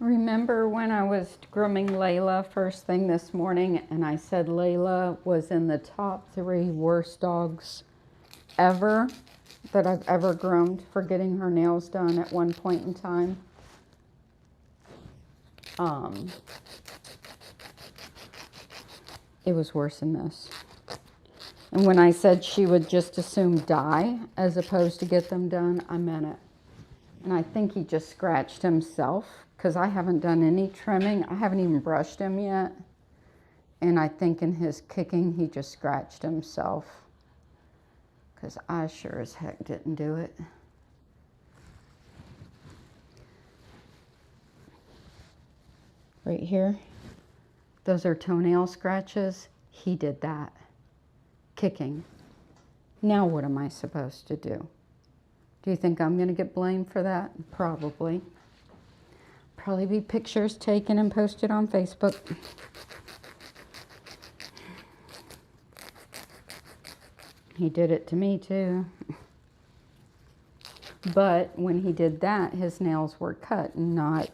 Speaker 1: Remember when I was grooming Layla first thing this morning and I said Layla was in the top 3 worst dogs ever that I've ever groomed for getting her nails done at one point in time? It was worse than this. And when I said she would just assume die as opposed to get them done, I meant it. And I think he just scratched himself because I haven't done any trimming. I haven't even brushed him yet. And I think in his kicking, he just scratched himself because I sure as heck didn't do it. Right here, those are toenail scratches. He did that. Kicking. Now what am I supposed to do? Do you think I'm going to get blamed for that? Probably. Probably be pictures taken and posted on Facebook. He did it to me too. But when he did that, his nails were cut and not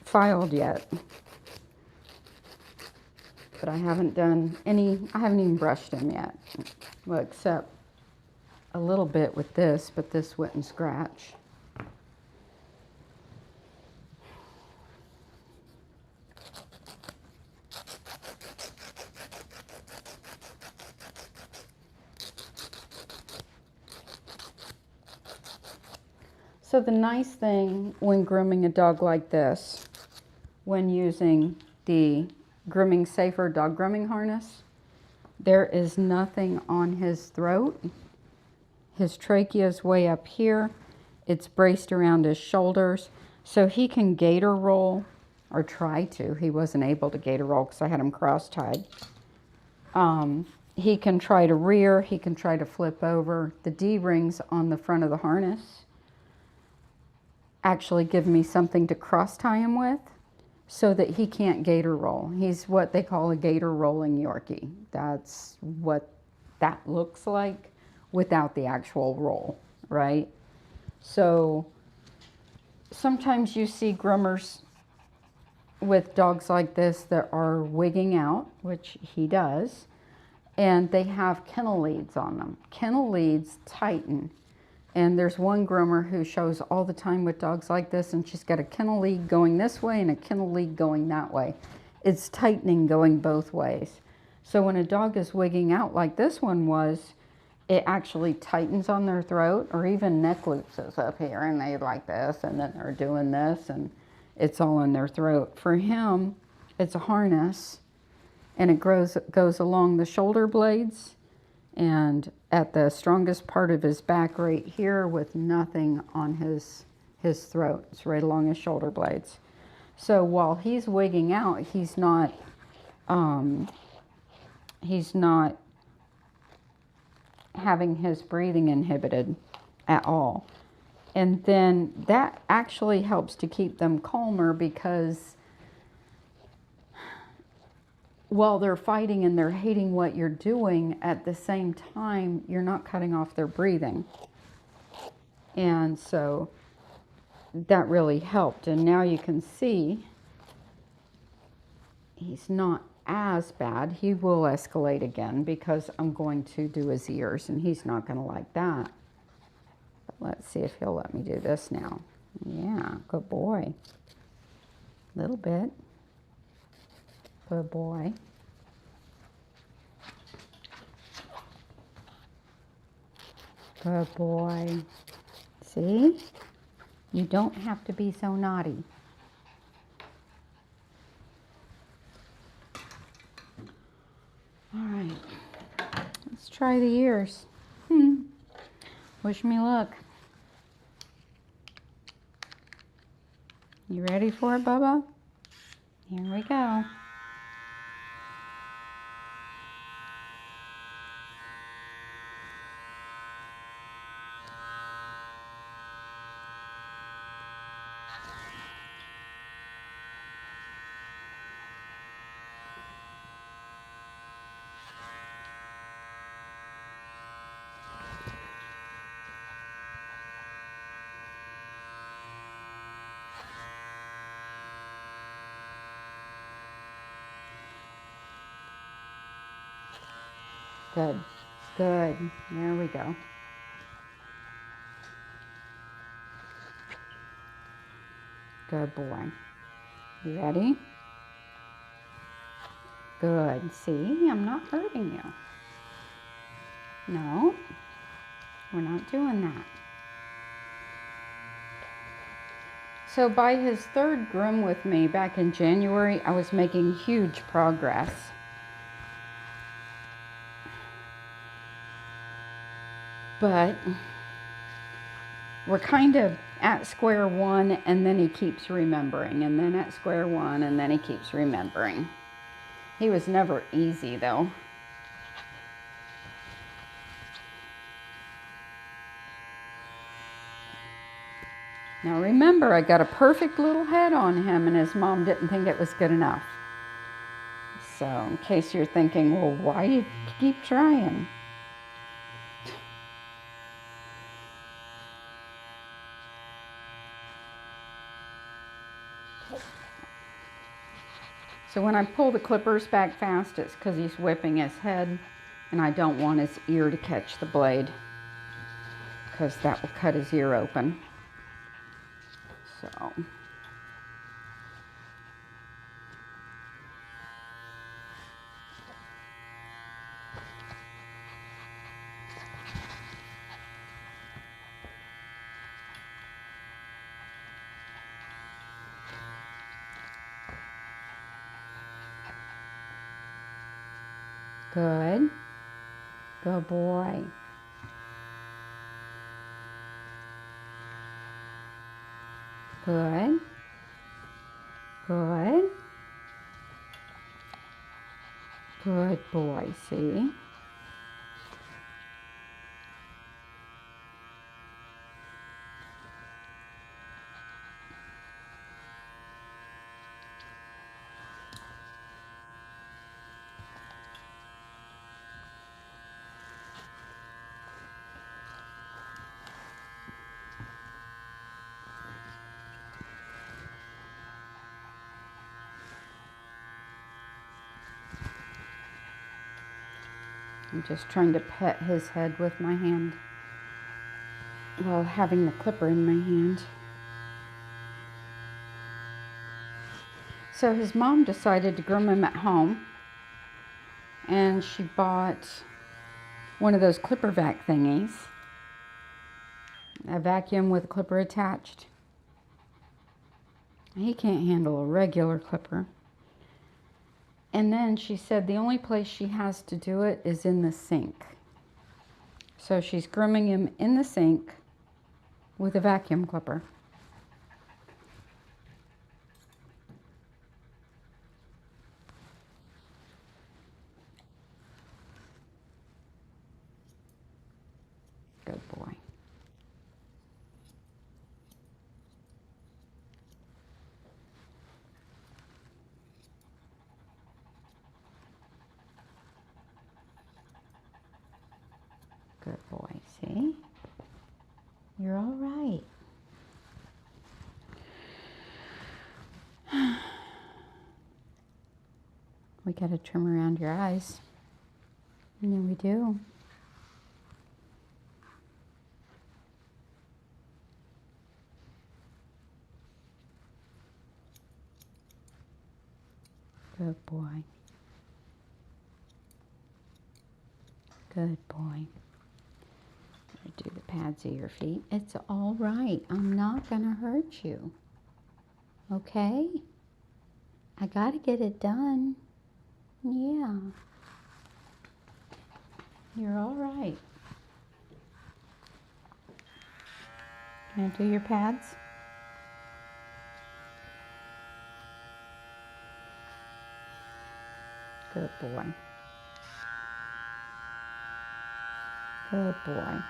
Speaker 1: filed yet. But I haven't done any, I haven't even brushed him yet. Well, except a little bit with this, but this wouldn't scratch. So the nice thing when grooming a dog like this, when using the Grooming Safer dog grooming harness, there is nothing on his throat. His trachea is way up here. It's braced around his shoulders, so he can gator roll, or try to. He wasn't able to gator roll because I had him cross-tied. He can try to rear, he can try to flip over. The D-rings on the front of the harness actually give me something to cross-tie him with so that he can't gator roll. He's what they call a gator rolling Yorkie. That's what that looks like without the actual roll, right? So sometimes you see groomers with dogs like this that are wigging out, which he does, and they have kennel leads on them. Kennel leads tighten. And there's one groomer who shows all the time with dogs like this, and she's got a kennel lead going this way and a kennel lead going that way. It's tightening going both ways. So when a dog is wigging out like this one was, it actually tightens on their throat, or even neck loops is up here, and they like this, and then they're doing this, and it's all in their throat. For him, it's a harness, and it goes along the shoulder blades, and at the strongest part of his back right here with nothing on his throat. It's right along his shoulder blades. So while he's wigging out, he's not having his breathing inhibited at all. And then that actually helps to keep them calmer, because while they're fighting and they're hating what you're doing, at the same time, you're not cutting off their breathing. And so that really helped. And now you can see he's not as bad. He will escalate again because I'm going to do his ears, and he's not going to like that. But let's see if he'll let me do this now. Yeah, good boy. Little bit. Good boy. Good boy. See? You don't have to be so naughty. All right. Let's try the ears. Wish me luck. You ready for it, Bubba? Here we go. Good. Good. There we go. Good boy. You ready? Good. See, I'm not hurting you. No, we're not doing that. So by his third groom with me back in January, I was making huge progress. But we're kind of at square one, and then he keeps remembering, and then at square one, and then he keeps remembering. He was never easy though. Now remember, I got a perfect little head on him, and his mom didn't think it was good enough. So in case you're thinking, well, why do you keep trying? So when I pull the clippers back fast, it's because he's whipping his head, and I don't want his ear to catch the blade, because that will cut his ear open. So. Good. Good boy. Good. Good. Good boy, see? I'm just trying to pet his head with my hand while having the clipper in my hand. So his mom decided to groom him at home, and she bought one of those clipper vac thingies, a vacuum with a clipper attached. He can't handle a regular clipper. And then she said the only place she has to do it is in the sink. So she's grooming him in the sink with a vacuum clipper. Good boy. Good boy, see? You're all right. We gotta trim around your eyes. Yeah, we do. Good boy. Good boy. Do the pads of your feet. It's all right. I'm not gonna hurt you. Okay? I gotta get it done. Yeah. You're all right. Can I do your pads? Good boy. Good boy.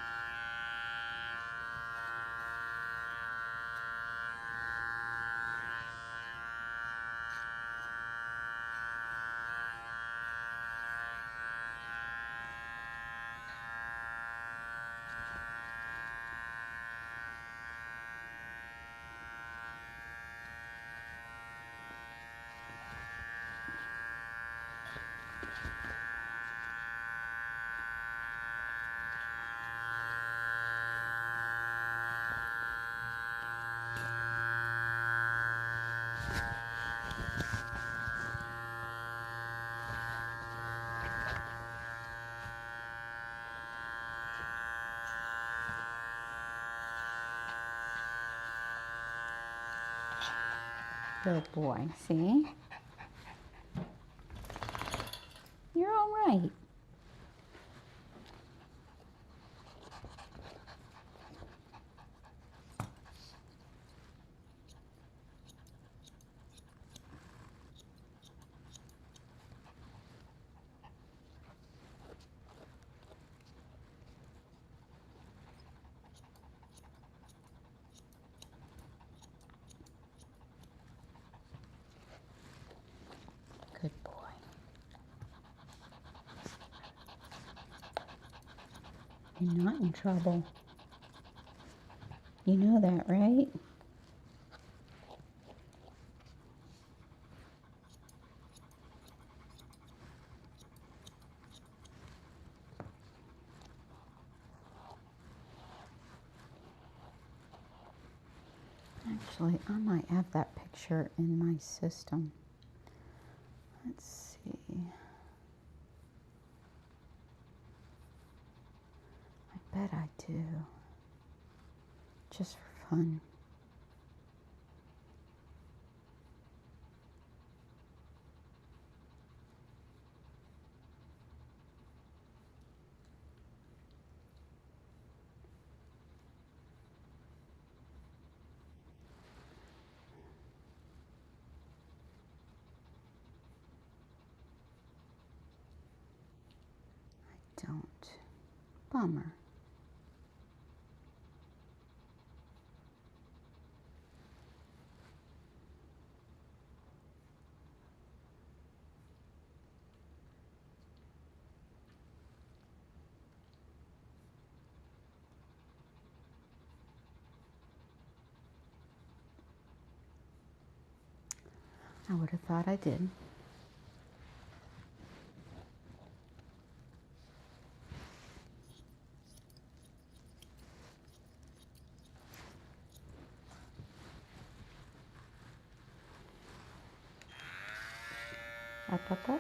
Speaker 1: Good boy. See? You're all right. Good boy. You're not in trouble. You know that, right? Actually, I might have that picture in my system. Let's see. I bet I do. Just for fun. Don't. Bummer. I would have thought I did. Up, up, up.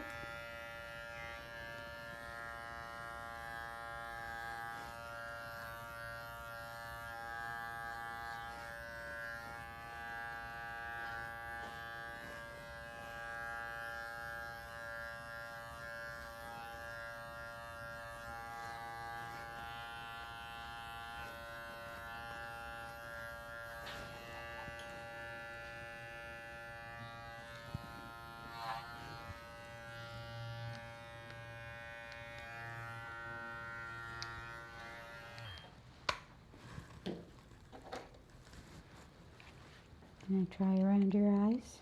Speaker 1: Can I try around your eyes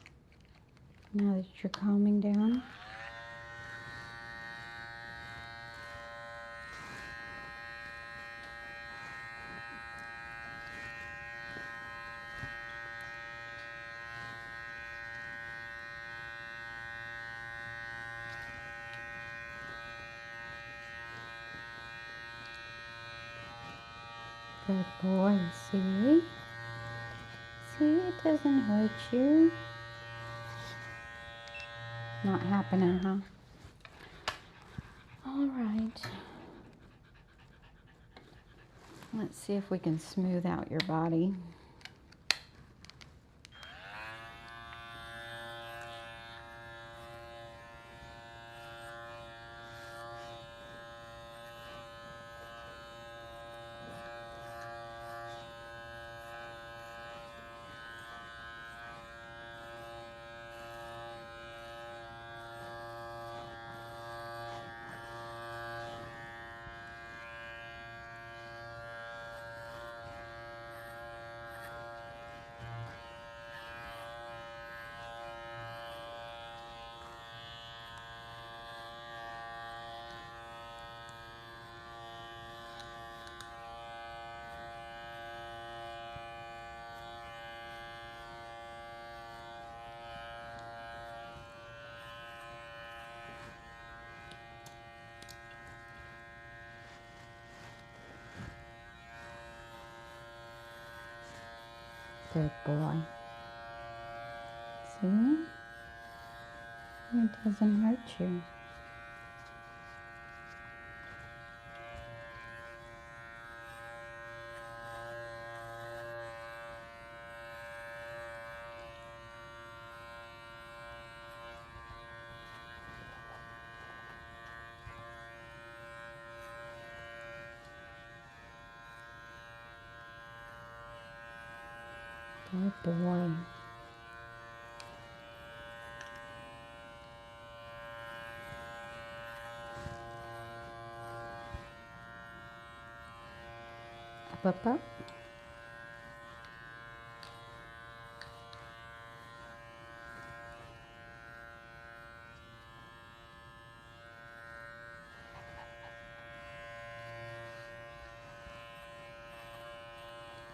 Speaker 1: now that you're calming down? Good boy, see? See, it doesn't hurt you. Not happening, huh? All right. Let's see if we can smooth out your body. Good boy. See? It doesn't hurt you. Good boy. Up, up, up.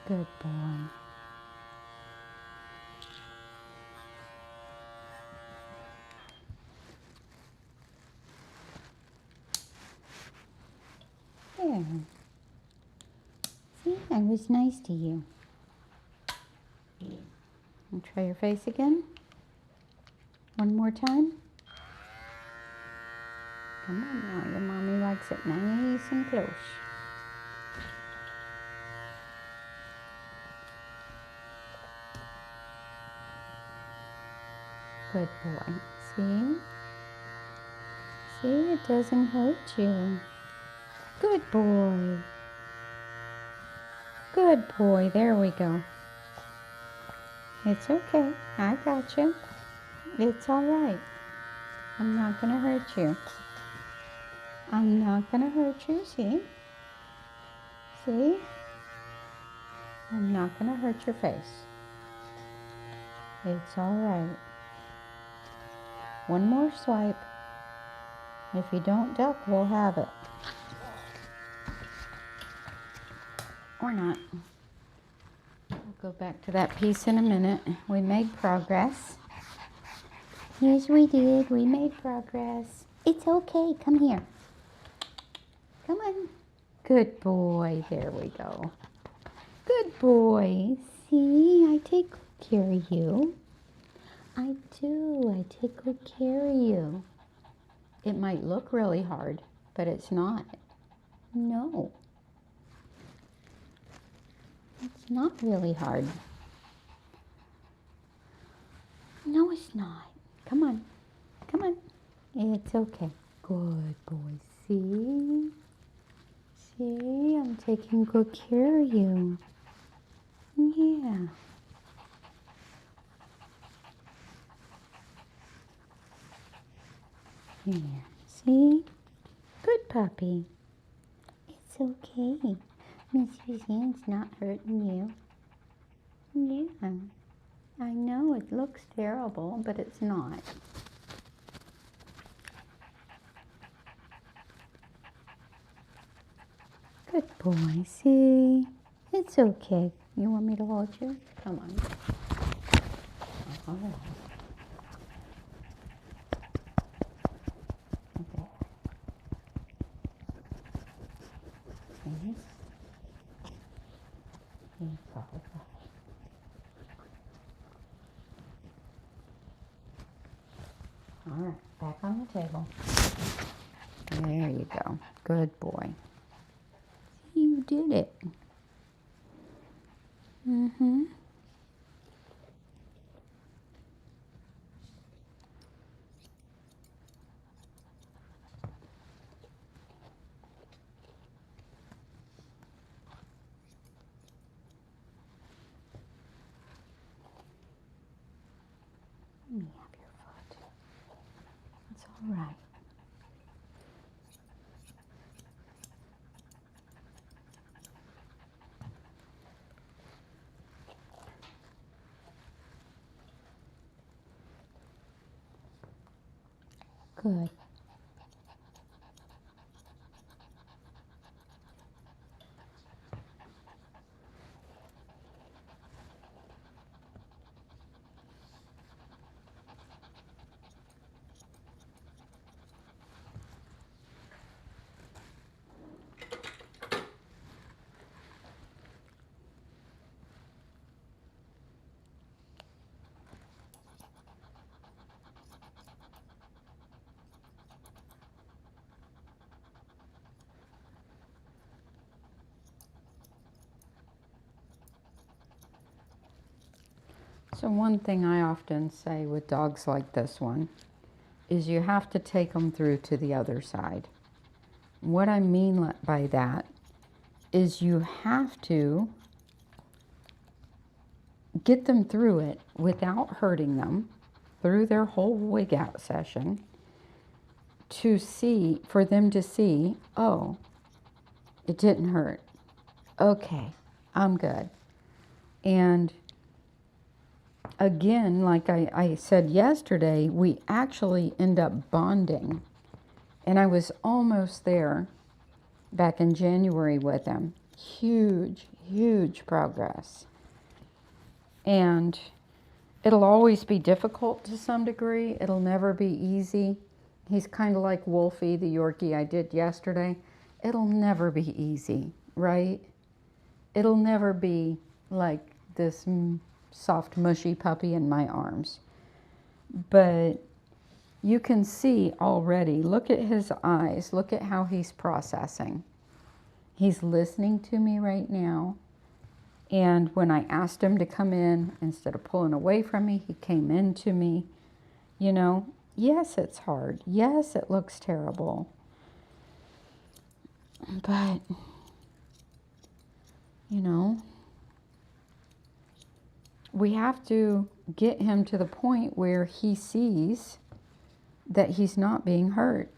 Speaker 1: Good boy. There. See, I was nice to you. And try your face again. One more time. Come on now, your mommy likes it nice and close. Good boy. See? See, it doesn't hurt you. Good boy. Good boy. There we go. It's okay. I got you. It's all right. I'm not going to hurt you. I'm not going to hurt you. See? See? I'm not going to hurt your face. It's all right. One more swipe. If you don't duck, we'll have it. Or not. We'll go back to that piece in a minute. We made progress. Yes, we did. We made progress. It's okay. Come here. Come on. Good boy. There we go. Good boy. See, I take good care of you. I do. I take good care of you. It might look really hard, but it's not. No. It's not really hard. No, it's not. Come on. Come on. It's okay. Good boy. See? See? I'm taking good care of you. Yeah. Here. See? Good puppy. It's okay. Miss Suzanne's not hurting you. Yeah. I know it looks terrible, but it's not. Good boy. See? It's okay. You want me to hold you? Come on. All right. Okay. See? It's all right. All right, back on the table. There you go. Good boy. You did it. Mm-hmm. Let me have your foot. That's all right. Good. So one thing I often say with dogs like this one is you have to take them through to the other side. What I mean by that is you have to get them through it without hurting them, through their whole wig out session, for them to see, oh, it didn't hurt. Okay, I'm good. And again, like I said yesterday, we actually end up bonding. And I was almost there back in January with him. Huge, huge progress. And it'll always be difficult to some degree. It'll never be easy. He's kind of like Wolfie, the Yorkie I did yesterday. It'll never be easy, right? It'll never be like this soft, mushy puppy in my arms. But you can see already, look at his eyes, look at how he's processing. He's listening to me right now. And when I asked him to come in, instead of pulling away from me, he came into me. You know, yes, it's hard. Yes, it looks terrible. But, you know, we have to get him to the point where he sees that he's not being hurt,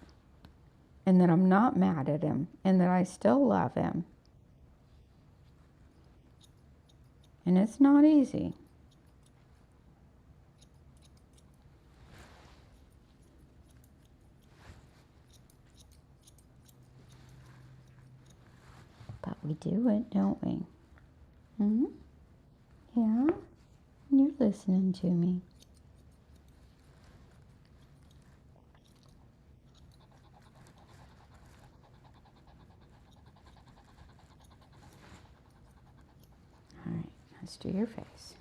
Speaker 1: and that I'm not mad at him, and that I still love him. And it's not easy. But we do it, don't we? Hmm? Yeah? You're listening to me. All right, let's do your face.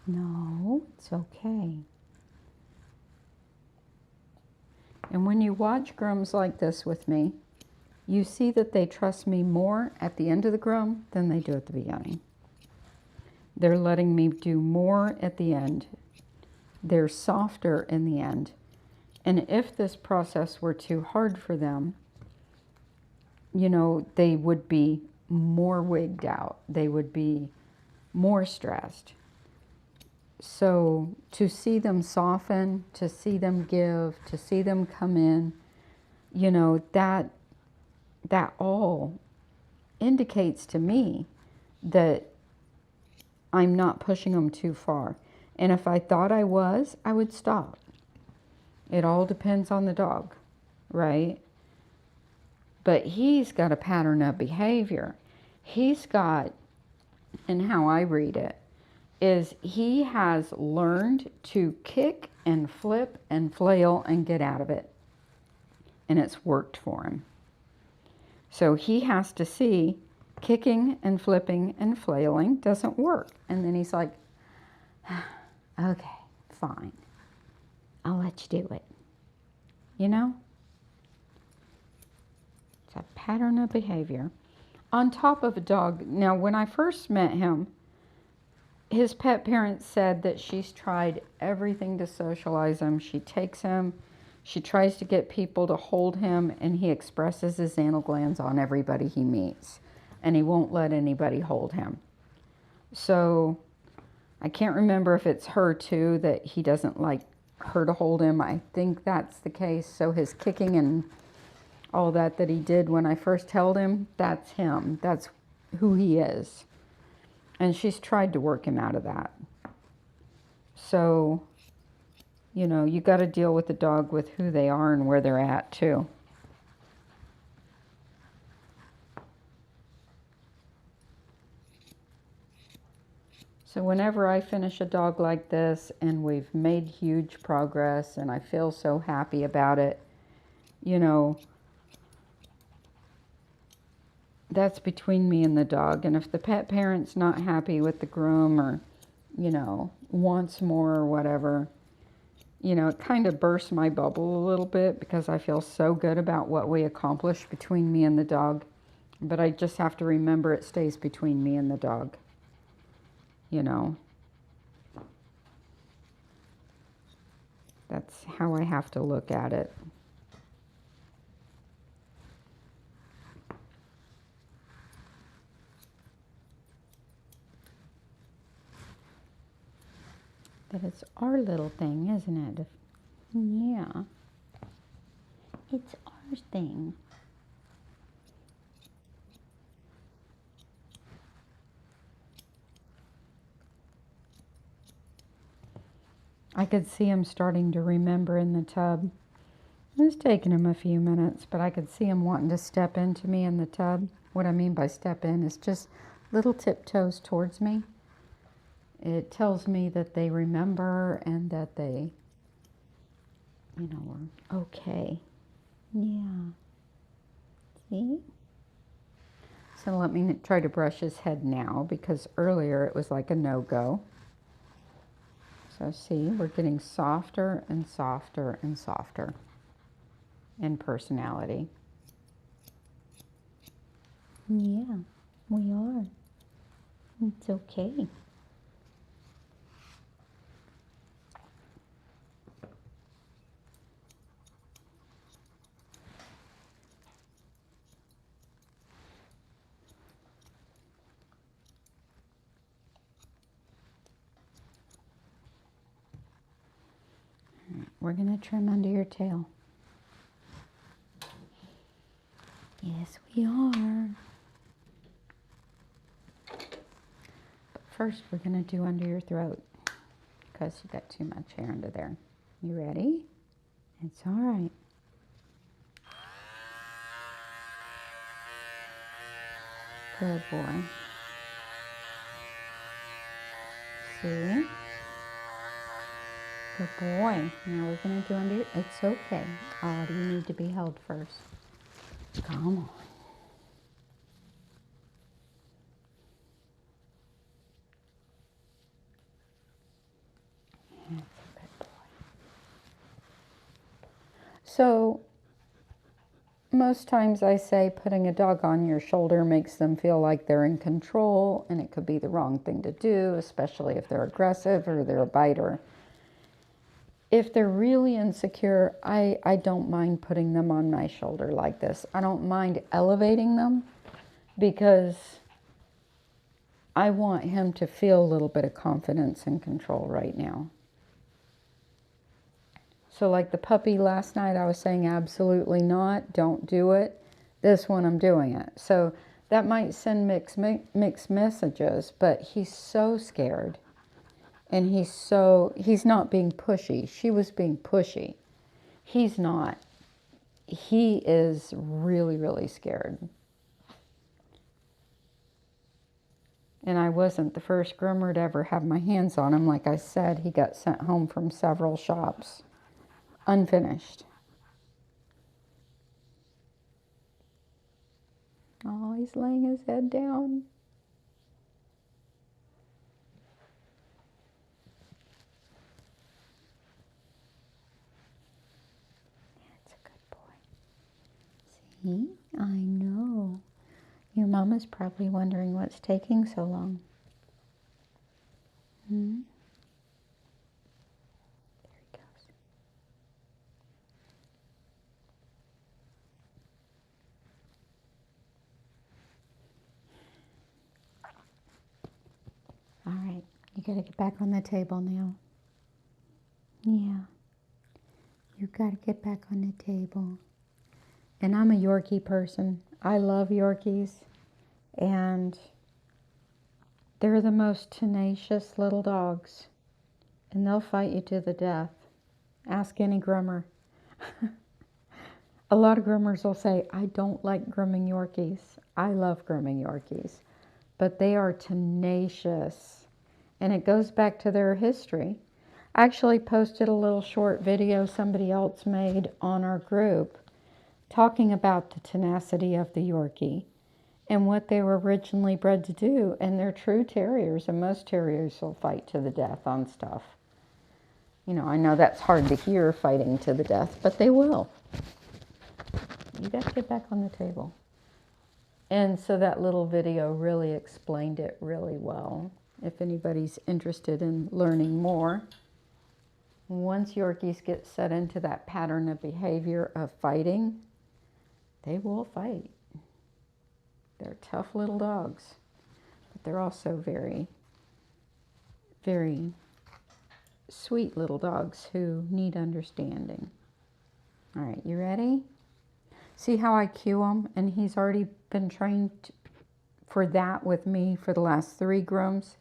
Speaker 1: No, it's okay. And when you watch grooms like this with me, you see that they trust me more at the end of the groom than they do at the beginning. They're letting me do more at the end. They're softer in the end. And if this process were too hard for them, you know, they would be more wigged out. They would be more stressed. So to see them soften, to see them give, to see them come in, you know, that all indicates to me that I'm not pushing them too far. And if I thought I was, I would stop. It all depends on the dog, right? But he's got a pattern of behavior. He's got, and how I read it, is he has learned to kick and flip and flail and get out of it. And it's worked for him. So he has to see kicking and flipping and flailing doesn't work. And then he's like, okay, fine. I'll let you do it. You know? It's a pattern of behavior. On top of a dog, now when I first met him, his pet parents said that she's tried everything to socialize him. She takes him, she tries to get people to hold him, and he expresses his anal glands on everybody he meets. And he won't let anybody hold him. So I can't remember if it's her too, that he doesn't like her to hold him. I think that's the case. So his kicking and all that he did when I first held him, that's him. That's who he is. And she's tried to work him out of that. So, you know, you got to deal with the dog with who they are and where they're at too. So whenever I finish a dog like this and we've made huge progress and I feel so happy about it, you know, that's between me and the dog. And if the pet parent's not happy with the groom or, you know, wants more or whatever, you know, it kind of bursts my bubble a little bit because I feel so good about what we accomplished between me and the dog. But I just have to remember it stays between me and the dog. You know, that's how I have to look at it. But it's our little thing, isn't it? Yeah. It's our thing. I could see him starting to remember in the tub. It was taking him a few minutes, but I could see him wanting to step into me in the tub. What I mean by step in is just little tiptoes towards me. It tells me that they remember and that they, you know, were okay. Yeah. See? So let me try to brush his head now, because earlier it was like a no-go. So see, we're getting softer and softer and softer in personality. Yeah, we are. It's okay. We're going to trim under your tail. Yes, we are. But first, we're going to do under your throat, because you got too much hair under there. You ready? It's all right. Good boy. See? Good boy. Now we're going to do under your... It's okay. Oh, you need to be held first. Come on. That's a good boy. So, most times I say putting a dog on your shoulder makes them feel like they're in control, and it could be the wrong thing to do, especially if they're aggressive or they're a biter. If they're really insecure, I don't mind putting them on my shoulder like this. I don't mind elevating them, because I want him to feel a little bit of confidence and control right now. So like the puppy last night, I was saying absolutely not, don't do it. This one, I'm doing it. So that might send mixed messages, but he's so scared. And he's not being pushy. She was being pushy. He's not. He is really, really scared. And I wasn't the first groomer to ever have my hands on him. Like I said, he got sent home from several shops, unfinished. Oh, he's laying his head down. That's a good boy. See? I know. Your mama's probably wondering what's taking so long. Hmm? There he goes. All right, you gotta get back on the table now. Yeah, you gotta get back on the table. And I'm a Yorkie person. I love Yorkies, and they're the most tenacious little dogs, and they'll fight you to the death. Ask any groomer. A lot of groomers will say, I don't like grooming Yorkies. I love grooming Yorkies, but they are tenacious, and it goes back to their history. I actually posted a little short video somebody else made on our group talking about the tenacity of the Yorkie and what they were originally bred to do. And they're true terriers, and most terriers will fight to the death on stuff. You know, I know that's hard to hear, fighting to the death, but they will. You got to get back on the table. And so that little video really explained it really well. If anybody's interested in learning more. Once Yorkies get set into that pattern of behavior of fighting, they will fight. They're tough little dogs, but they're also very, very sweet little dogs who need understanding. All right, you ready? See how I cue him? And he's already been trained for that with me for the last 3 grooms.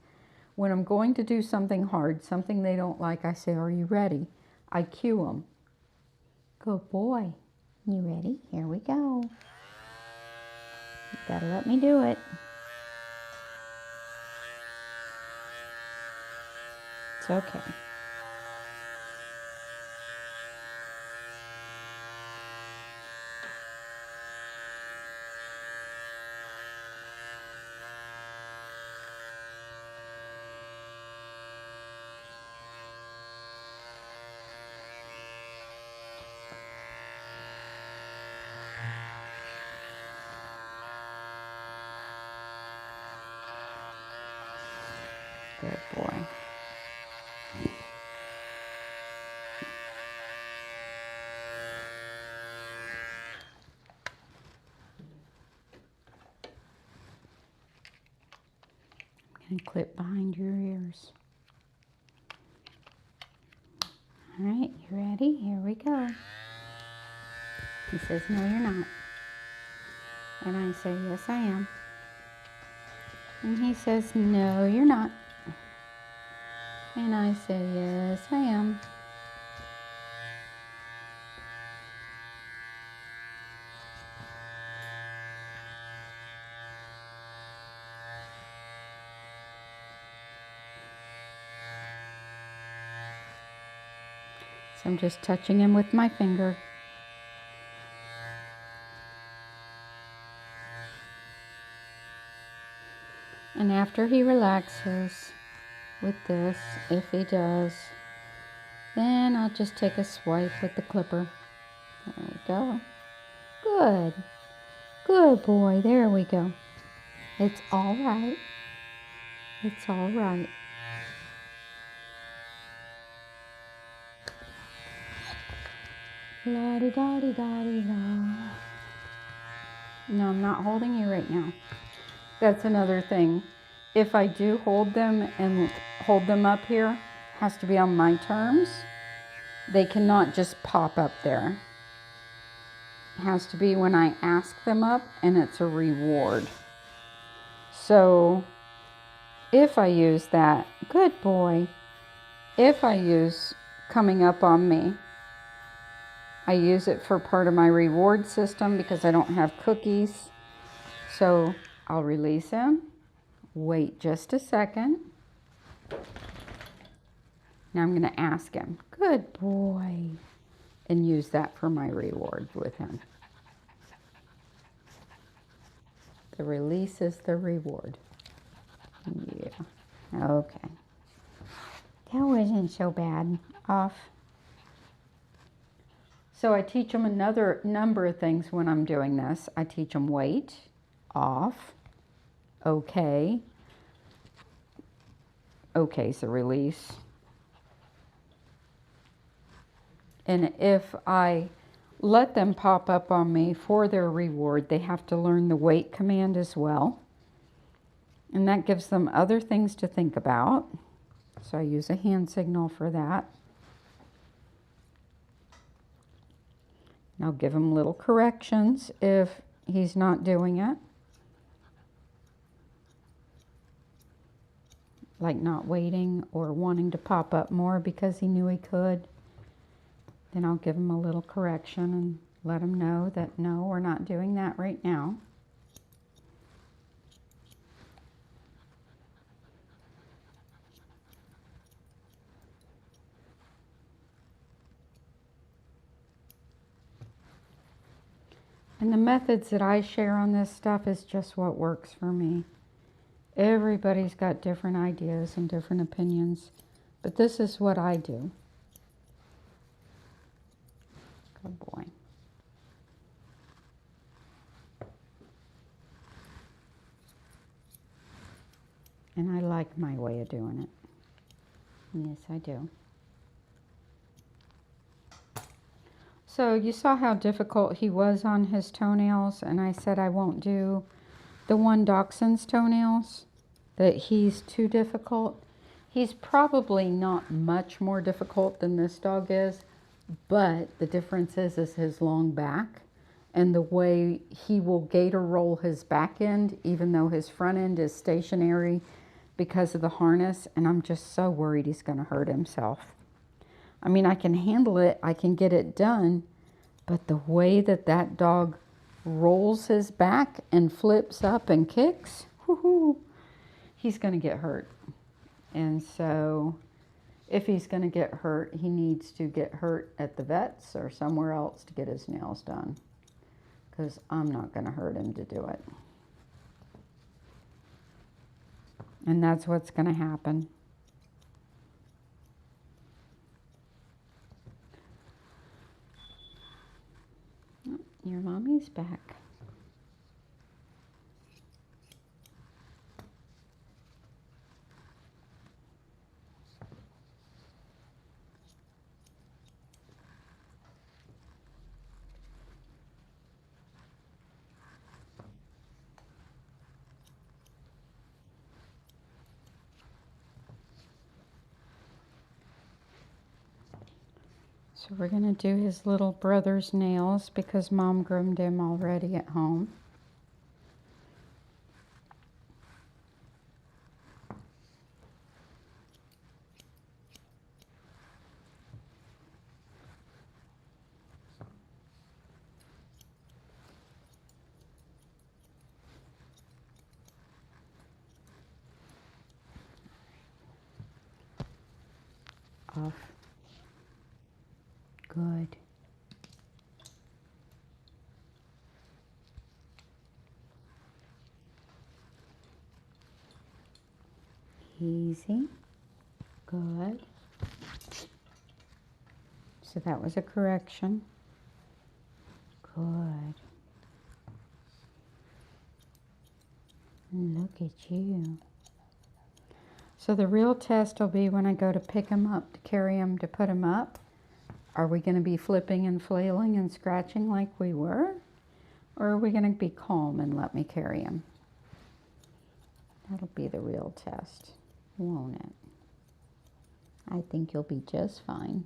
Speaker 1: When I'm going to do something hard, something they don't like, I say, are you ready? I cue them. Good boy. You ready? Here we go. You gotta let me do it. It's okay. Good boy. I'm gonna clip behind your ears. All right, you ready? Here we go. He says, no, you're not. And I say, yes, I am. And he says, no, you're not. And I say, yes, I am. So I'm just touching him with my finger. And after he relaxes with this, if he does, then I'll just take a swipe with the clipper. There we go. Good. Good boy. There we go. It's all right. It's all right. La-di-da-di-da-di-da. No, I'm not holding you right now. That's another thing. If I do hold them and hold them up here, it has to be on my terms. They cannot just pop up there. It has to be when I ask them up and it's a reward. So if I use that, good boy, if I use coming up on me, I use it for part of my reward system because I don't have cookies. So I'll release him, wait just a second. Now I'm going to ask him, good boy, and use that for my reward with him. The release is the reward. Yeah, okay. That wasn't so bad. Off. So I teach them another number of things when I'm doing this. I teach them wait, off, okay. Okay's the release. And if I let them pop up on me for their reward, they have to learn the wait command as well. And that gives them other things to think about. So I use a hand signal for that. And I'll give him little corrections if he's not doing it. Like not waiting or wanting to pop up more because he knew he could. Then I'll give him a little correction and let him know that no, we're not doing that right now. And the methods that I share on this stuff is just what works for me. Everybody's got different ideas and different opinions, but this is what I do. Good boy. And I like my way of doing it. Yes, I do. So you saw how difficult he was on his toenails, and I said I won't do the one dachshund's toenails, that he's too difficult. He's probably not much more difficult than this dog is, but the difference is his long back and the way he will gator roll his back end, even though his front end is stationary because of the harness. And I'm just so worried he's going to hurt himself. I mean, I can handle it, I can get it done, but the way that that dog rolls his back and flips up and kicks, whoo-hoo, he's going to get hurt. And so if he's going to get hurt, he needs to get hurt at the vet's or somewhere else to get his nails done, because I'm not going to hurt him to do it. And that's what's going to happen. Oh, your mommy's back. So we're going to do his little brother's nails because Mom groomed him already at home. Off. Good. Easy. Good. So that was a correction. Good. Look at you. So the real test will be when I go to pick him up, to carry him, to put him up. Are we going to be flipping and flailing and scratching like we were? Or are we going to be calm and let me carry him? That'll be the real test, won't it? I think you'll be just fine.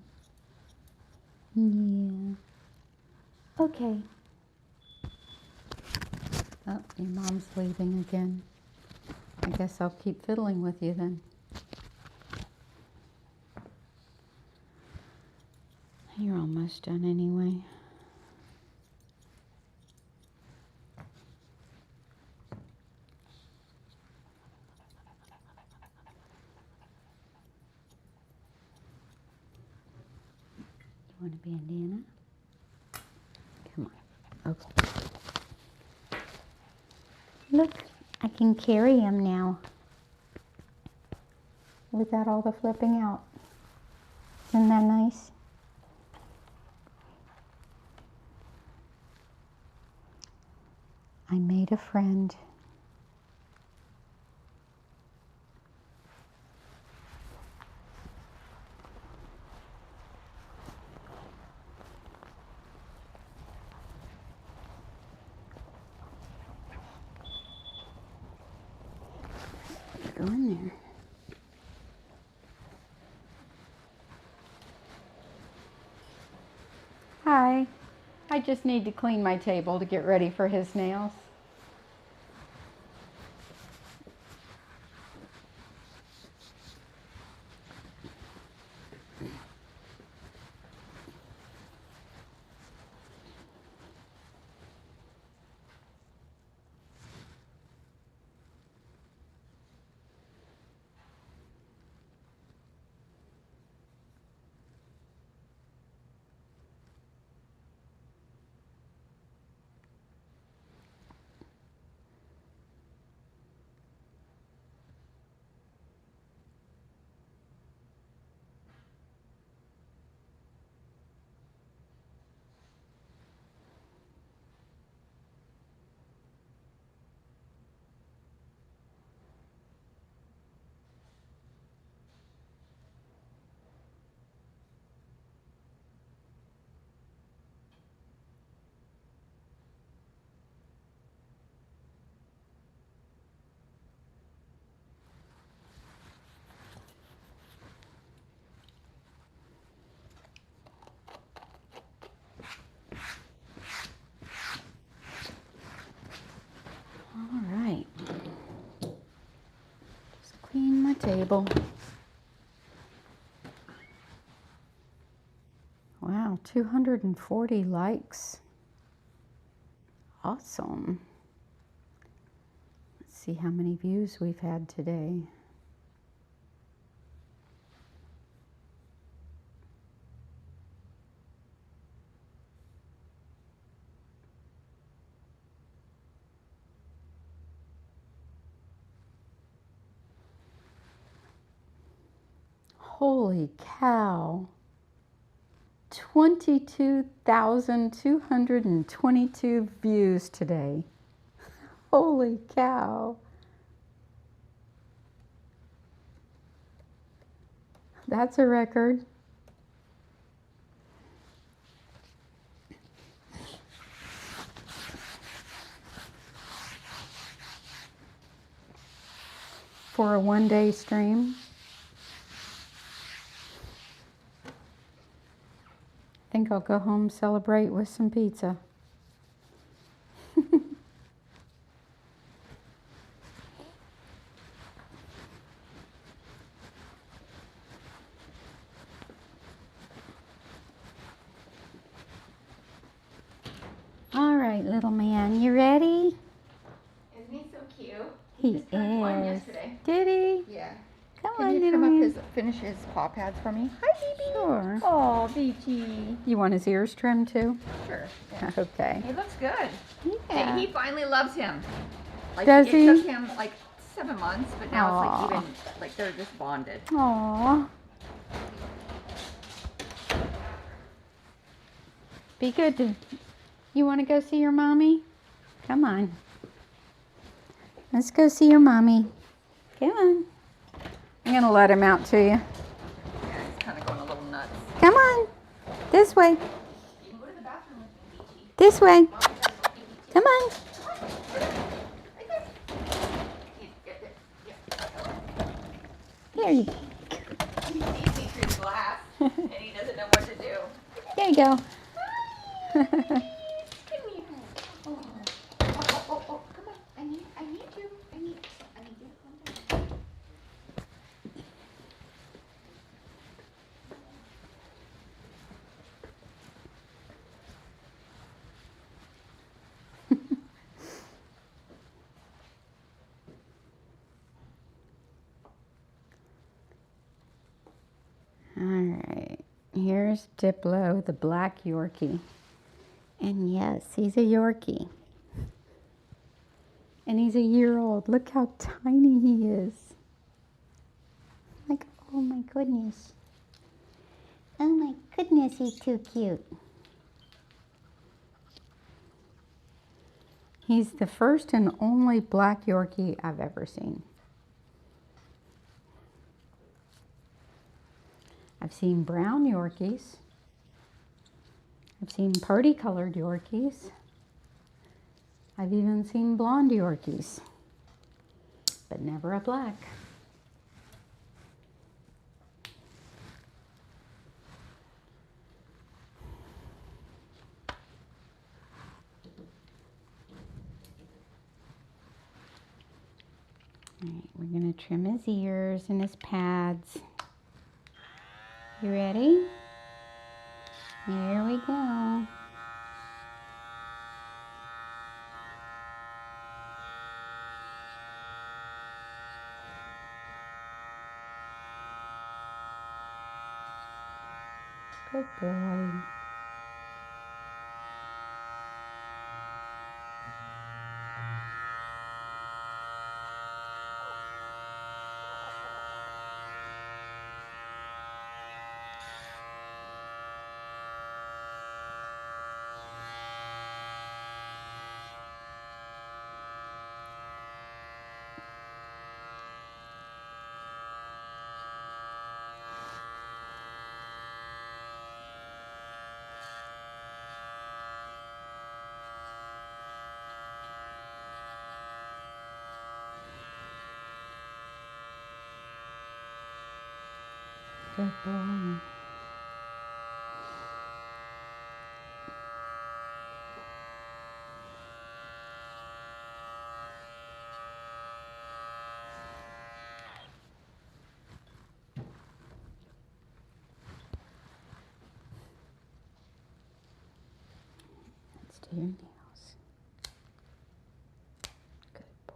Speaker 1: Yeah. Okay. Oh, your mom's leaving again. I guess I'll keep fiddling with you then. You're almost done anyway. You want to be Indiana? Come on. Okay. Look, I can carry him now without all the flipping out. Isn't that nice? I made a friend. Go in there. Hi. I just need to clean my table to get ready for his nails. the table. Wow, 240 likes. Awesome. Let's see how many views we've had today. Holy cow. 22,222 views today. Holy cow. That's a record. For a one-day stream. I think I'll go home, celebrate with some pizza. All right, little man, you ready?
Speaker 6: Isn't he so cute?
Speaker 1: He
Speaker 6: just turned one
Speaker 1: is.
Speaker 6: yesterday.
Speaker 1: Did he?
Speaker 6: Yeah.
Speaker 1: Come
Speaker 6: Can
Speaker 1: on,
Speaker 6: you
Speaker 1: little
Speaker 6: trim up
Speaker 1: man.
Speaker 6: finish his paw pads for me? Hi, baby.
Speaker 1: Sure.
Speaker 6: Oh, BT.
Speaker 1: You want his ears trimmed too?
Speaker 6: Sure. Yeah.
Speaker 1: Okay.
Speaker 6: He looks good.
Speaker 1: Yeah.
Speaker 6: He finally loves him. Like,
Speaker 1: Does
Speaker 6: it
Speaker 1: he?
Speaker 6: took him like 7 months, but now it's
Speaker 1: Aw.
Speaker 6: like even, like they're just bonded.
Speaker 1: Aww. Be good to... You want to go see your mommy? Come on. Let's go see your mommy. Come on. I'm going to let him out to you.
Speaker 6: Yeah, he's kind of going a little nuts.
Speaker 1: Come on. This way.
Speaker 6: You can go to the bathroom with me, BT.
Speaker 1: This way.
Speaker 6: Mommy does love you, BT.
Speaker 1: Come on.
Speaker 6: Right there. Get there. Yeah.
Speaker 1: There you go.
Speaker 6: He sees me through the glass, and he doesn't know what to do.
Speaker 1: There you go.
Speaker 6: Come here. Oh, oh, come on. I need you. I need you. Come down.
Speaker 1: All right. Here's Diplo, the black Yorkie. And yes, he's a Yorkie. And he's a year old. Look how tiny he is. Like, oh my goodness. Oh my goodness, he's too cute. He's the first and only black Yorkie I've ever seen. I've seen brown Yorkies. I've seen party-colored Yorkies. I've even seen blonde Yorkies, but never a black. All right, we're gonna trim his ears and his pads. You ready? Here we go. Good boy. Good boy. your nails. Good boy.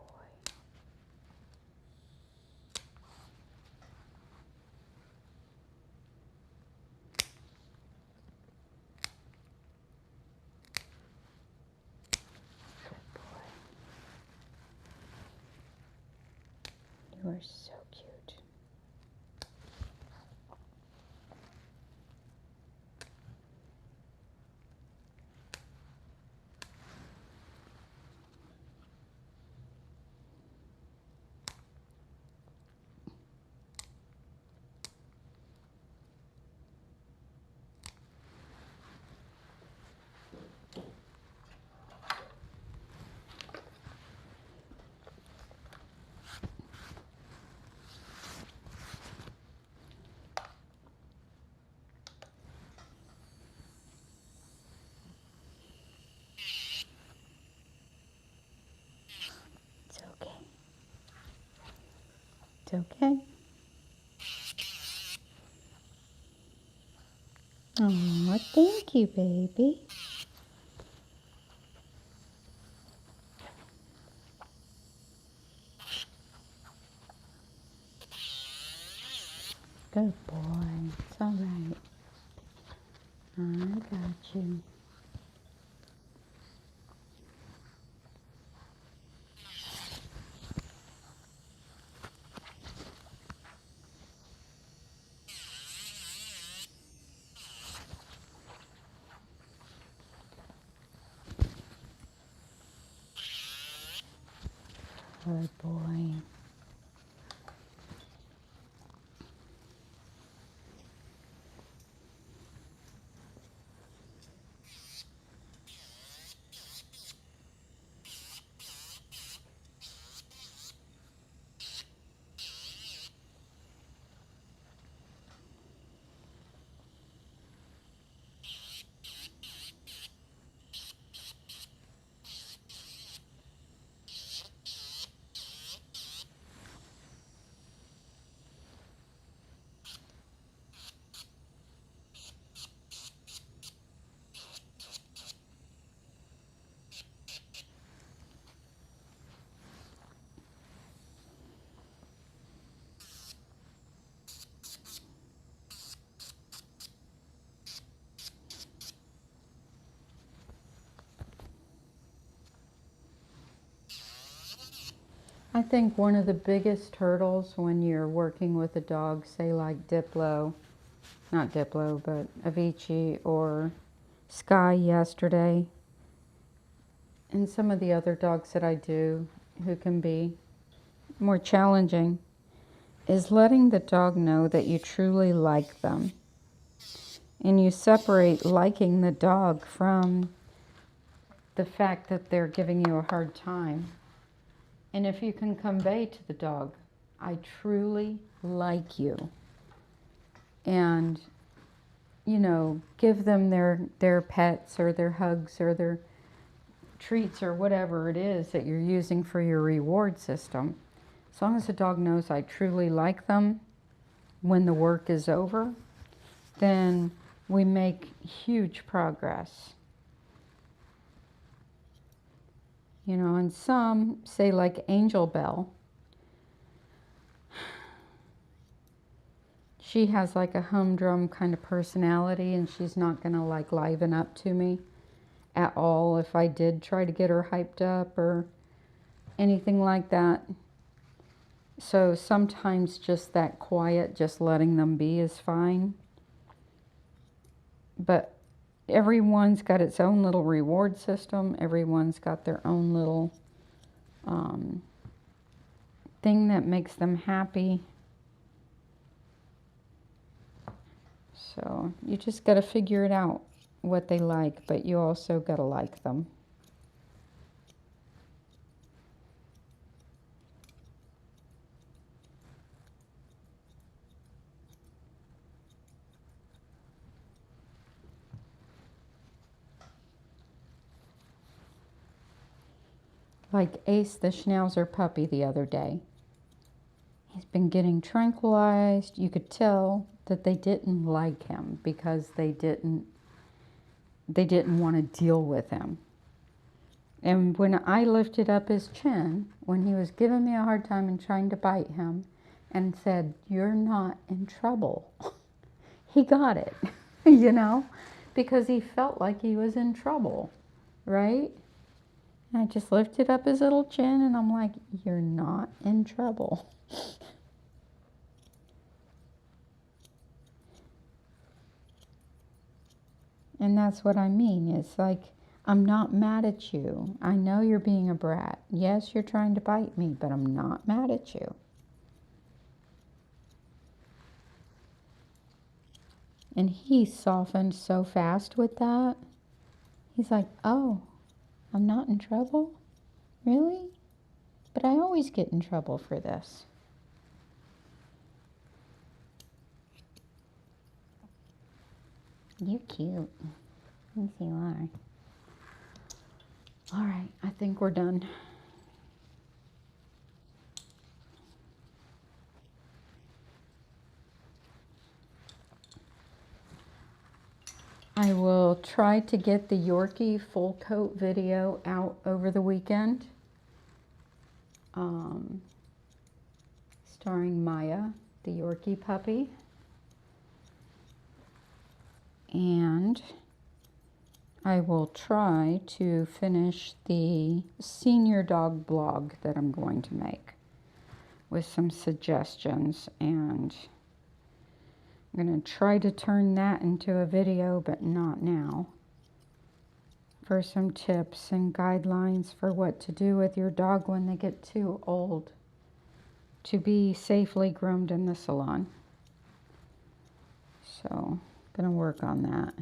Speaker 1: Good boy. You are so cute. It's okay. It's okay. Oh, thank you, baby. Good boy. It's all right. I got you. Good boy. I think one of the biggest hurdles when you're working with a dog, say like Diplo, not Diplo, but Avicii or Sky yesterday, and some of the other dogs that I do who can be more challenging, is letting the dog know that you truly like them. And you separate liking the dog from the fact that they're giving you a hard time. And if you can convey to the dog, I truly like you, and, you know, give them their pets or their hugs or their treats or whatever it is that you're using for your reward system. As long as the dog knows I truly like them when the work is over, then we make huge progress. You know, and some, say like Angel Bell, she has like a humdrum kind of personality, and she's not going to like liven up to me at all if I did try to get her hyped up or anything like that. So sometimes just that quiet, just letting them be is fine. But everyone's got its own little reward system. Everyone's got their own little thing that makes them happy. So you just got to figure it out, what they like, but you also got to like them. Like Ace, the Schnauzer puppy, the other day. He's been getting tranquilized. You could tell that they didn't like him because they didn't want to deal with him. And when I lifted up his chin, when he was giving me a hard time and trying to bite him, and said, "You're not in trouble," he got it, you know, because he felt like he was in trouble, right? And I just lifted up his little chin and I'm like, "You're not in trouble." And that's what I mean. It's like, I'm not mad at you. I know you're being a brat. Yes, you're trying to bite me, but I'm not mad at you. And he softened so fast with that. He's like, "Oh, I'm not in trouble? Really? But I always get in trouble for this." You're cute. Yes, you are. All right, I think we're done. I will try to get the Yorkie full coat video out over the weekend. Starring Maya, the Yorkie puppy. And I will try to finish the senior dog blog that I'm going to make with some suggestions, and I'm going to try to turn that into a video, but not now, for some tips and guidelines for what to do with your dog when they get too old to be safely groomed in the salon. So I'm going to work on that.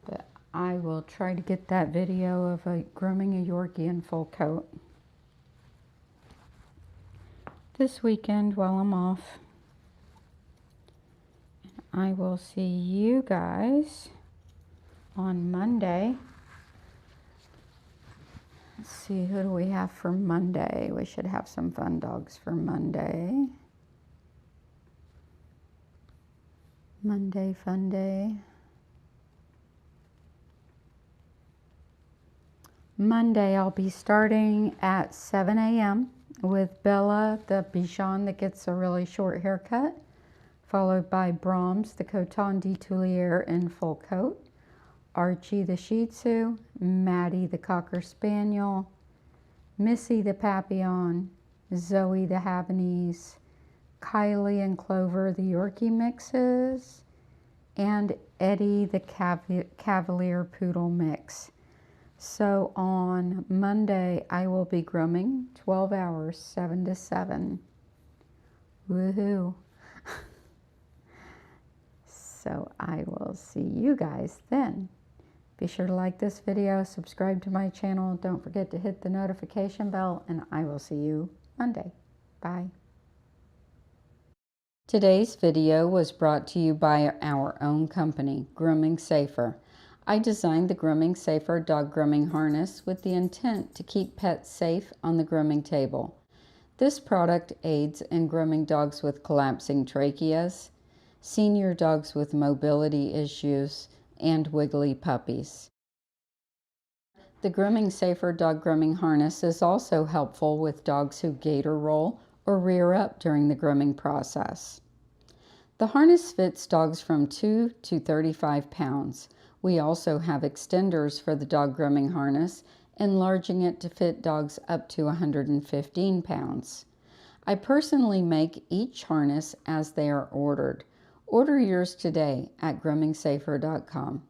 Speaker 1: But I will try to get that video of grooming a Yorkie in full coat this weekend while I'm off. I will see you guys on Monday. Let's see, who do we have for Monday? We should have some fun dogs for Monday. Monday fun day. Monday I'll be starting at 7 a.m. with Bella, the Bichon that gets a really short haircut, followed by Brahms, the Coton d'Itulier in full coat, Archie the Shih Tzu, Maddie the Cocker Spaniel, Missy the Papillon, Zoe the Havanese, Kylie and Clover the Yorkie mixes, and Eddie the Cavalier Poodle mix. So on Monday, I will be grooming 12 hours, 7 to 7. Woohoo. So I will see you guys then. Be sure to like this video, subscribe to my channel. Don't forget to hit the notification bell, and I will see you Monday. Bye. Today's video was brought to you by our own company, Grooming Safer. I designed the Grooming Safer dog grooming harness with the intent to keep pets safe on the grooming table. This product aids in grooming dogs with collapsing tracheas, senior dogs with mobility issues, and wiggly puppies. The Grooming Safer dog grooming harness is also helpful with dogs who gator roll or rear up during the grooming process. The harness fits dogs from 2 to 35 pounds. We also have extenders for the dog grooming harness, enlarging it to fit dogs up to 115 pounds. I personally make each harness as they are ordered. Order yours today at groomingsafer.com.